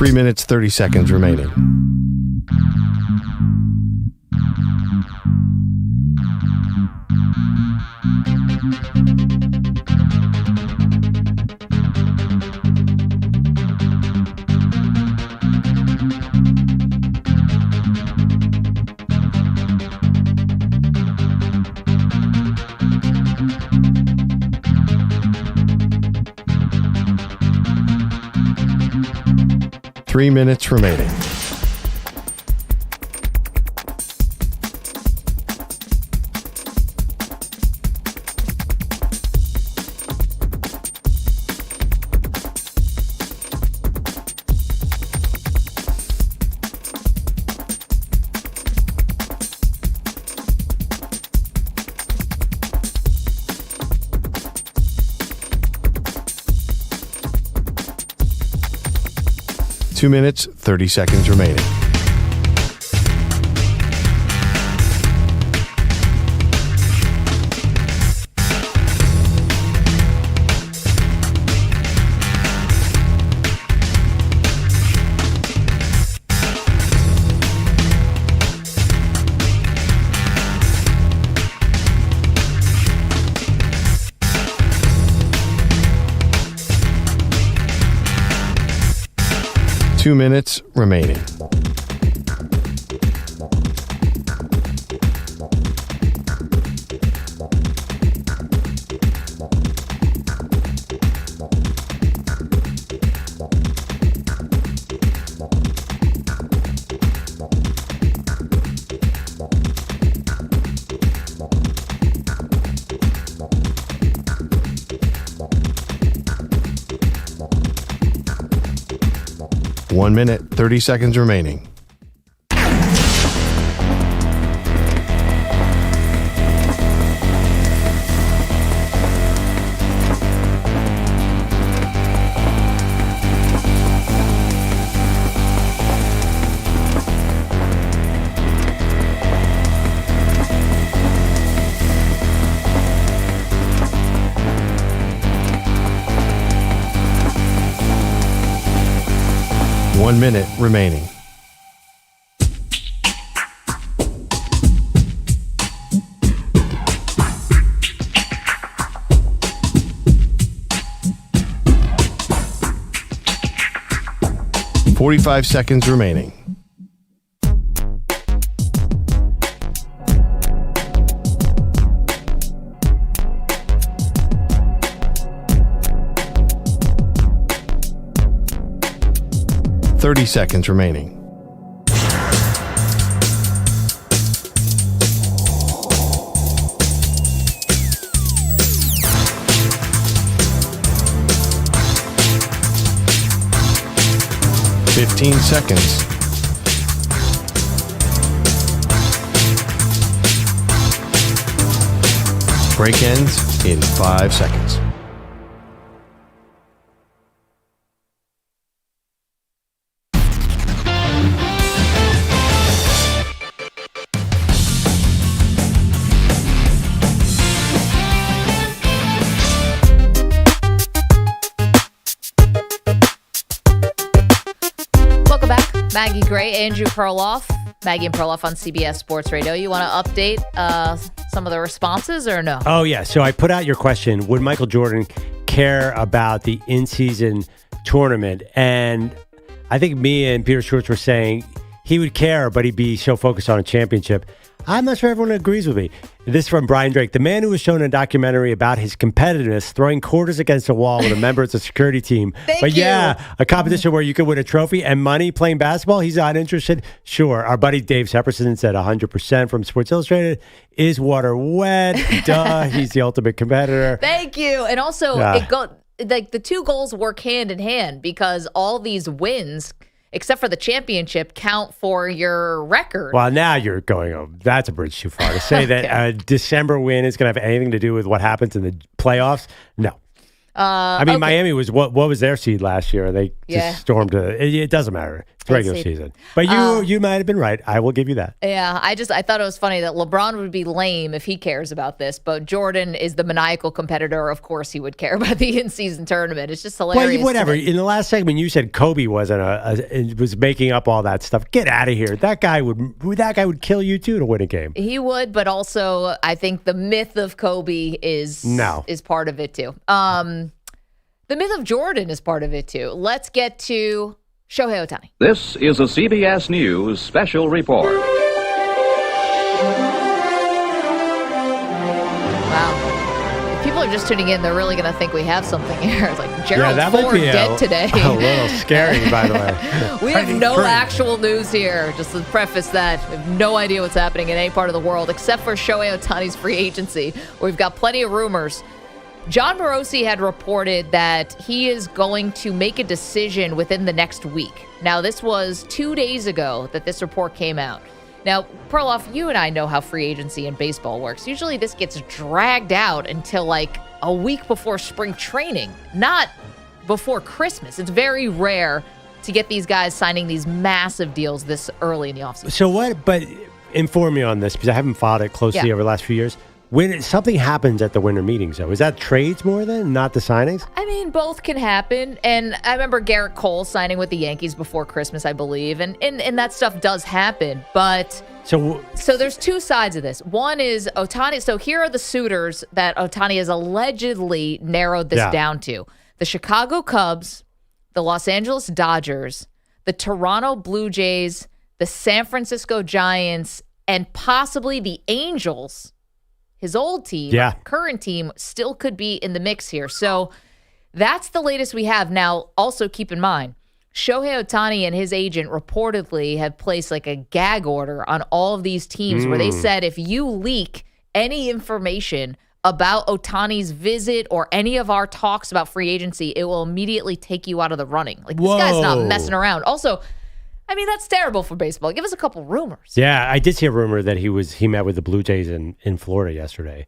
[SPEAKER 1] 3 minutes, 30 seconds remaining. Three minutes remaining. Two minutes, 30 seconds remaining. Two minutes remaining. One minute, 30 seconds remaining. One minute remaining. $45 seconds remaining. $30 seconds remaining. $15 seconds. Break ends in 5 seconds.
[SPEAKER 3] Maggie Gray, Andrew Perloff, Maggie and Perloff on CBS Sports Radio. You want to update some of the responses or no?
[SPEAKER 4] Oh, yeah. So I put out your question, would Michael Jordan care about the in-season tournament? And I think me and Peter Schwartz were saying he would care, but he'd be so focused on a championship. I'm not sure everyone agrees with me. This is from Brian Drake. The man who was shown in a documentary about his competitiveness, throwing quarters against a wall with a member of the security team. Yeah, a competition where you could win a trophy and money playing basketball. He's not interested. Sure. Our buddy Dave Sepperson said 100% from Sports Illustrated. Is water wet? Duh. He's the ultimate competitor.
[SPEAKER 3] Thank you. And also, like the two goals work hand in hand because all these wins, except for the championship, count for your record.
[SPEAKER 4] Well, now you're going, oh, that's a bridge too far. To say that a December win is going to have anything to do with what happens in the playoffs, no. I mean, Miami was, what was their seed last year? They just stormed it doesn't matter. Regular season. But you might have been right. I will give you that.
[SPEAKER 3] Yeah, I thought it was funny that LeBron would be lame if he cares about this, but Jordan is the maniacal competitor. Of course he would care about the in-season tournament. It's just hilarious.
[SPEAKER 4] Well, whatever. In the last segment, you said Kobe wasn't was making up all that stuff. Get out of here. That guy would kill you too to win a game.
[SPEAKER 3] He would, but also I think the myth of Kobe is part of it too. The myth of Jordan is part of it too. Let's get to Shohei Ohtani.
[SPEAKER 15] This is a CBS News special report.
[SPEAKER 3] Wow. If people are just tuning in, they're really going to think we have something here. It's like Gerald Ford dead today.
[SPEAKER 4] A little scary, by the way.
[SPEAKER 3] We have no actual news here. Just to preface that, we have no idea what's happening in any part of the world except for Shohei Ohtani's free agency. We've got plenty of rumors. John Morosi had reported that he is going to make a decision within the next week. Now, this was 2 days ago that this report came out. Now, Perloff, you and I know how free agency in baseball works. Usually this gets dragged out until like a week before spring training, not before Christmas. It's very rare to get these guys signing these massive deals this early in the offseason.
[SPEAKER 4] So what, but inform me on this because I haven't followed it closely over the last few years. When something happens at the winter meetings, though, is that trades more than not the signings?
[SPEAKER 3] I mean, both can happen. And I remember Garrett Cole signing with the Yankees before Christmas, I believe. And that stuff does happen. But so there's two sides of this. One is Ohtani. So here are the suitors that Ohtani has allegedly narrowed this down to. The Chicago Cubs, the Los Angeles Dodgers, the Toronto Blue Jays, the San Francisco Giants, and possibly the Angels. His old team, current team, still could be in the mix here. So that's the latest we have. Now, also keep in mind, Shohei Ohtani and his agent reportedly have placed like a gag order on all of these teams where they said if you leak any information about Ohtani's visit or any of our talks about free agency, it will immediately take you out of the running. Like, this guy's not messing around. Also, I mean, that's terrible for baseball. Give us a couple rumors.
[SPEAKER 4] Yeah, I did see a rumor that he met with the Blue Jays in Florida yesterday.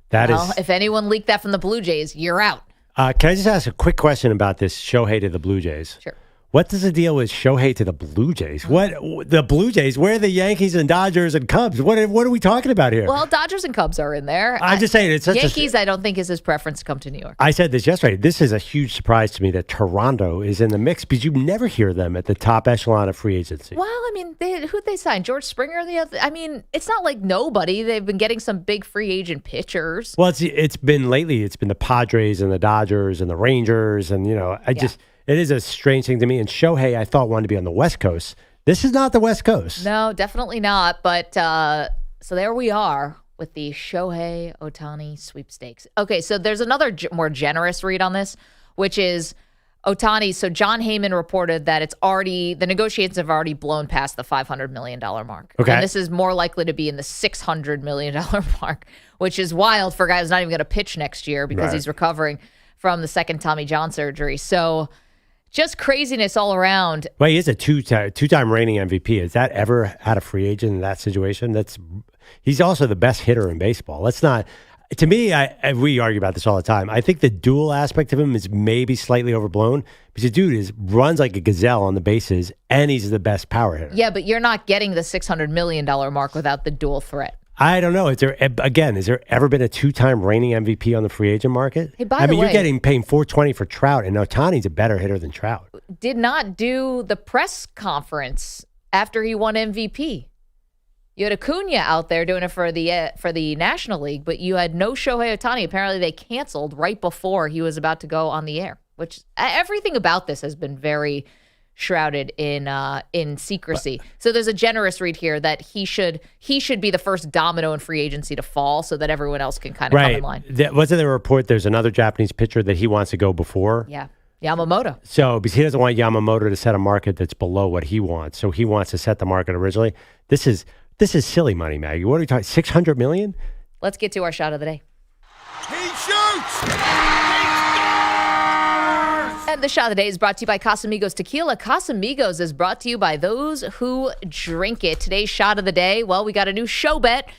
[SPEAKER 3] If anyone leaked that from the Blue Jays, you're out.
[SPEAKER 4] Can I just ask a quick question about this Shohei to the Blue Jays?
[SPEAKER 3] Sure.
[SPEAKER 4] What is the deal with Shohei to the Blue Jays? What the Blue Jays? Where are the Yankees and Dodgers and Cubs? What are we talking about here?
[SPEAKER 3] Well, Dodgers and Cubs are in there.
[SPEAKER 4] I'm just saying it's such
[SPEAKER 3] Yankees. I don't think is his preference to come to New York.
[SPEAKER 4] I said this yesterday. This is a huge surprise to me that Toronto is in the mix because you never hear them at the top echelon of free agency.
[SPEAKER 3] Well, I mean, who'd they sign? George Springer? I mean, it's not like nobody. They've been getting some big free agent pitchers.
[SPEAKER 4] Well, it's been lately. It's been the Padres and the Dodgers and the Rangers, and it is a strange thing to me. And Shohei, I thought, wanted to be on the West Coast. This is not the West Coast.
[SPEAKER 3] No, definitely not. But so there we are with the Shohei Ohtani sweepstakes. Okay, so there's another more generous read on this, which is Ohtani. So John Heyman reported that the negotiations have already blown past the $500 million mark.
[SPEAKER 4] Okay.
[SPEAKER 3] And this is more likely to be in the $600 million mark, which is wild for a guy who's not even going to pitch next year because he's recovering from the second Tommy John surgery. So just craziness all around.
[SPEAKER 4] Well, he is a two-time reigning MVP. Has that ever had a free agent in that situation? He's also the best hitter in baseball. Let's not. To me, we argue about this all the time. I think the dual aspect of him is maybe slightly overblown because the dude runs like a gazelle on the bases, and he's the best power hitter.
[SPEAKER 3] Yeah, but you're not getting the $600 million mark without the dual threat.
[SPEAKER 4] I don't know. Has there ever been a two-time reigning MVP on the free agent market?
[SPEAKER 3] Hey, by the way,
[SPEAKER 4] you're paying $420 for Trout, and Ohtani's a better hitter than Trout.
[SPEAKER 3] Did not do the press conference after he won MVP. You had Acuna out there doing it for the National League, but you had no Shohei Ohtani. Apparently, they canceled right before he was about to go on the air. Which everything about this has been very shrouded in secrecy. So there's a generous read here that he should be the first domino in free agency to fall so that everyone else can kind of come in line.
[SPEAKER 4] Wasn't there a report there's another Japanese pitcher that he wants to go before?
[SPEAKER 3] Yeah. Yamamoto.
[SPEAKER 4] So because he doesn't want Yamamoto to set a market that's below what he wants. So he wants to set the market originally. This is silly money, Maggie. What are we talking? $600 million?
[SPEAKER 3] Let's get to our shot of the day.
[SPEAKER 9] He shoots!
[SPEAKER 3] And the shot of the day is brought to you by Casamigos Tequila. Casamigos is brought to you by those who drink it. Today's shot of the day, well, we got a new show bet,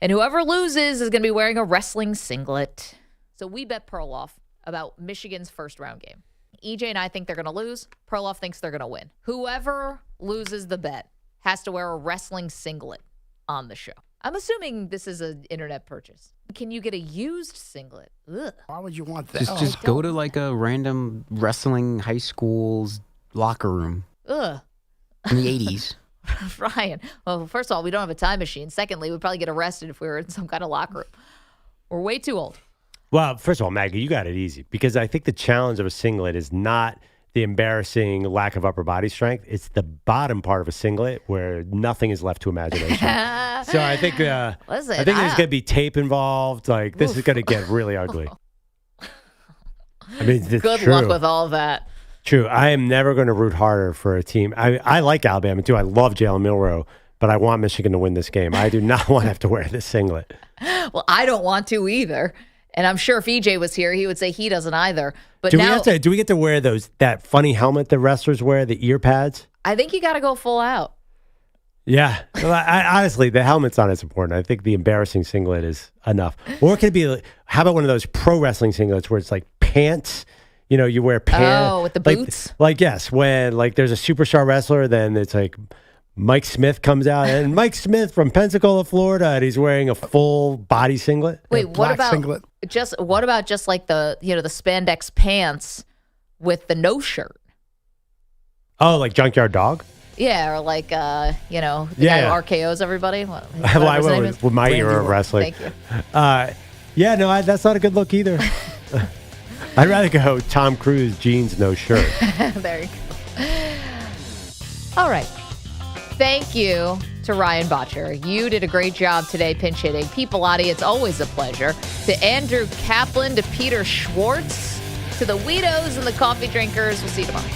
[SPEAKER 3] and whoever loses is going to be wearing a wrestling singlet. So we bet Perloff about Michigan's first round game. EJ and I think they're going to lose. Perloff thinks they're going to win. Whoever loses the bet has to wear a wrestling singlet on the show. I'm assuming this is an internet purchase. Can you get a used singlet? Ugh.
[SPEAKER 14] Why would you want that?
[SPEAKER 13] Just go to like a random wrestling high school's locker room.
[SPEAKER 3] Ugh.
[SPEAKER 13] In the 80s.
[SPEAKER 3] Ryan, well, first of all, we don't have a time machine. Secondly, we'd probably get arrested if we were in some kind of locker room. We're way too old.
[SPEAKER 4] Well, first of all, Maggie, you got it easy because I think the challenge of a singlet is not the embarrassing lack of upper body strength. It's the bottom part of a singlet where nothing is left to imagination. So I think there's going to be tape involved. Like this is going to get really ugly. I mean, it's
[SPEAKER 3] good
[SPEAKER 4] true.
[SPEAKER 3] luck with all of that.
[SPEAKER 4] True. I am never going to root harder for a team. I like Alabama too. I love Jalen Milroe, but I want Michigan to win this game. I do not want to have to wear this singlet.
[SPEAKER 3] Well, I don't want to either. And I'm sure if EJ was here, he would say he doesn't either. But
[SPEAKER 4] do we get to wear that funny helmet the wrestlers wear, the ear pads?
[SPEAKER 3] I think you got to go full out.
[SPEAKER 4] Yeah. Well, honestly, the helmet's not as important. I think the embarrassing singlet is enough. Or it could be, how about one of those pro wrestling singlets where it's like pants? You know, you wear pants.
[SPEAKER 3] Oh, with the boots?
[SPEAKER 4] Like yes, when like there's a superstar wrestler, then it's like Mike Smith comes out, and Mike Smith from Pensacola, Florida, and he's wearing a full body singlet.
[SPEAKER 3] Wait, what about just like the spandex pants with the no shirt?
[SPEAKER 4] Oh, like Junkyard Dog?
[SPEAKER 3] Yeah, or like the guy who RKO's everybody. Well,
[SPEAKER 4] I went with my era of wrestling.
[SPEAKER 3] Thank you.
[SPEAKER 4] That's not a good look either. I'd rather go Tom Cruise jeans, no shirt.
[SPEAKER 3] There you go. All right. Thank you to Ryan Botcher. You did a great job today pinch hitting. Pete Bellotti, it's always a pleasure. To Andrew Kaplan, to Peter Schwartz, to the Weedos and the coffee drinkers. We'll see you tomorrow.